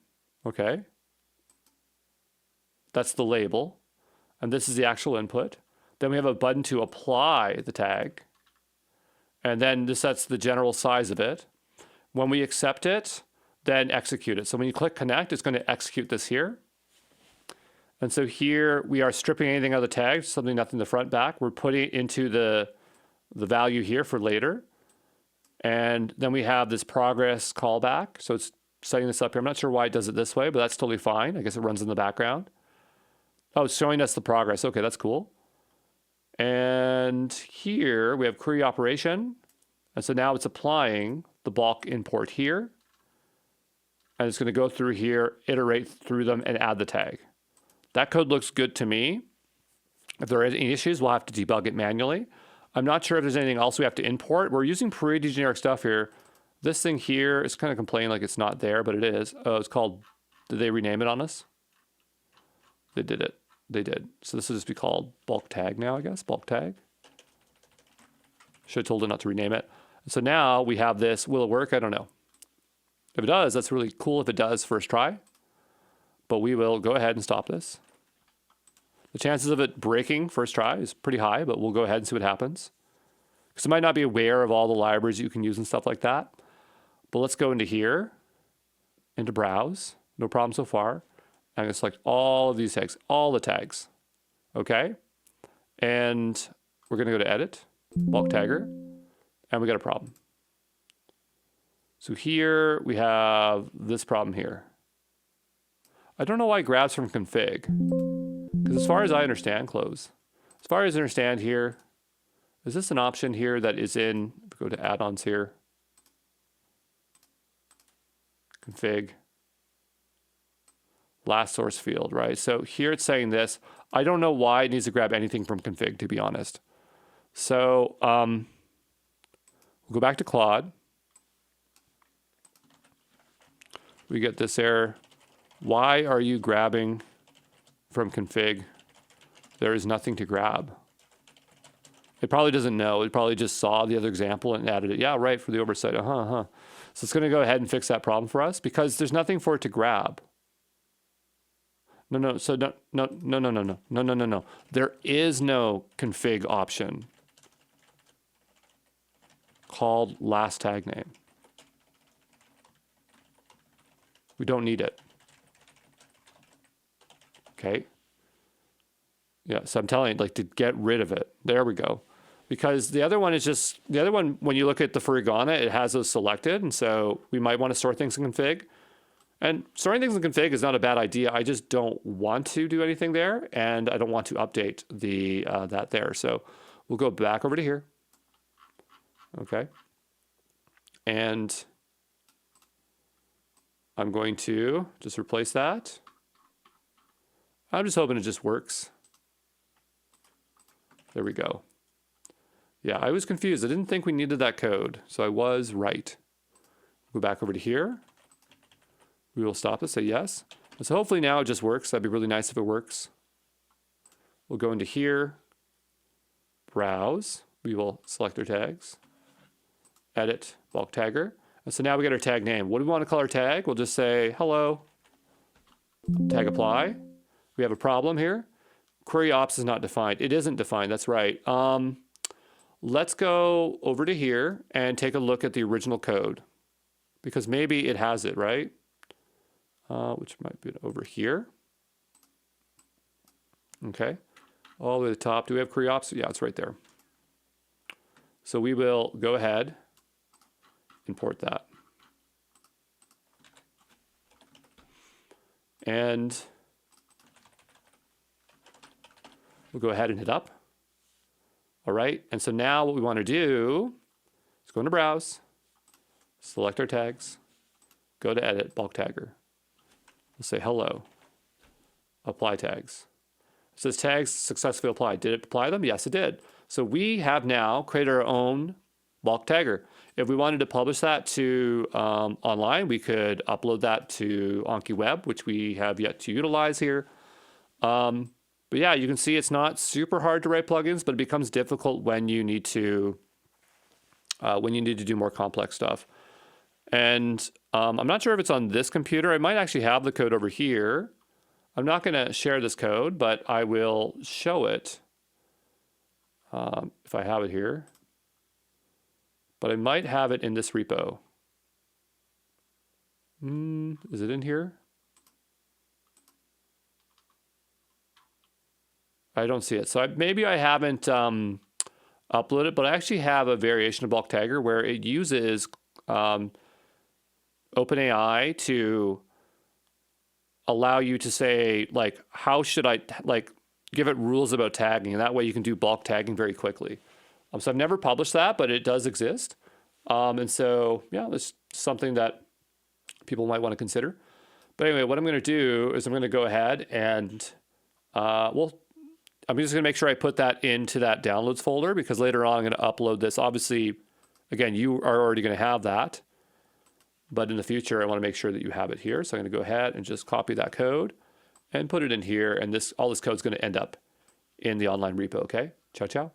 Okay. That's the label. And this is the actual input. Then we have a button to apply the tag. And then this sets the general size of it. When we accept it, then execute it. So when you click connect, it's going to execute this here. And so here we are stripping anything out of the tag, something nothing the front back. We're putting it into the value here for later. And then we have this progress callback. So it's setting this up here. I'm not sure why it does it this way, but that's totally fine. I guess it runs in the background. Oh, it's showing us the progress. Okay, that's cool. And here we have query operation. And so now it's applying the bulk import here. And it's going to go through here, iterate through them, and add the tag. That code looks good to me. If there are any issues, we'll have to debug it manually. I'm not sure if there's anything else we have to import. We're using pretty generic stuff here. This thing here is kind of complaining like it's not there, but it is. Oh, it's called, did they rename it on us? They did it. They did. So this will just be called bulk tag now, I guess. Bulk tag. Should have told it not to rename it. So now we have this. Will it work? I don't know. If it does, that's really cool if it does first try. But we will go ahead and stop this. The chances of it breaking first try is pretty high, but we'll go ahead and see what happens. Because it might not be aware of all the libraries you can use and stuff like that. But let's go into here, into browse. No problem so far. I'm going to select all of these tags, all the tags. Okay. And we're going to go to edit, bulk tagger, and we got a problem. So here we have this problem here. I don't know why it grabs from config. Because as far as I understand, Cloze. As far as I understand here, is this an option here that is in, go to add-ons here. Config. Last source field, right? So here it's saying this. I don't know why it needs to grab anything from config, to be honest. So we'll go back to Claude. We get this error. Why are you grabbing from config? There is nothing to grab. It probably doesn't know. It probably just saw the other example and added it. Yeah, right, for the oversight. So it's going to go ahead and fix that problem for us because there's nothing for it to grab. No. So no. There is no config option called last tag name. We don't need it. Okay. Yeah, so I'm telling you, like, to get rid of it. There we go. Because the other one is just, the other one, when you look at the Furigana, it has those selected. And so we might want to store things in config. And storing things in config is not a bad idea. I just don't want to do anything there. And I don't want to update the that there. So we'll go back over to here. Okay. And I'm going to just replace that. I'm just hoping it just works. There we go. Yeah, I was confused. I didn't think we needed that code. So I was right. Go back over to here. We will stop this, say yes. And so hopefully now it just works. That'd be really nice if it works. We'll go into here, browse. We will select our tags, edit, bulk tagger. And so now we get our tag name. What do we want to call our tag? We'll just say hello, tag apply. We have a problem here. Query ops is not defined. It isn't defined, that's right. Let's go over to here and take a look at the original code because maybe it has it, right? Which might be over here. Okay, all the way to the top. Do we have query ops? Yeah, it's right there. So we will go ahead, import that. And we'll go ahead and hit up. All right, and so now what we want to do is go into browse, select our tags, go to edit, bulk tagger. We'll say hello, apply tags. It says tags successfully applied. Did it apply them? Yes, it did. So we have now created our own bulk tagger. If we wanted to publish that to online, we could upload that to AnkiWeb, which we have yet to utilize here. But yeah, you can see it's not super hard to write plugins, but it becomes difficult when you need to do more complex stuff. And I'm not sure if it's on this computer. I might actually have the code over here. I'm not going to share this code, but I will show it if I have it here. But I might have it in this repo. Is it in here? I don't see it. So maybe I haven't uploaded, but I actually have a variation of bulk tagger where it uses OpenAI to allow you to say, like, how should I, like, give it rules about tagging, and that way you can do bulk tagging very quickly. So I've never published that, but it does exist. And so, yeah, that's something that people might want to consider. But anyway, what I'm going to do is I'm going to go ahead and, I'm just going to make sure I put that into that downloads folder because later on I'm going to upload this. Obviously, again, you are already going to have that. But in the future, I want to make sure that you have it here. So I'm going to go ahead and just copy that code and put it in here. And all this code is going to end up in the online repo, okay? Ciao, ciao.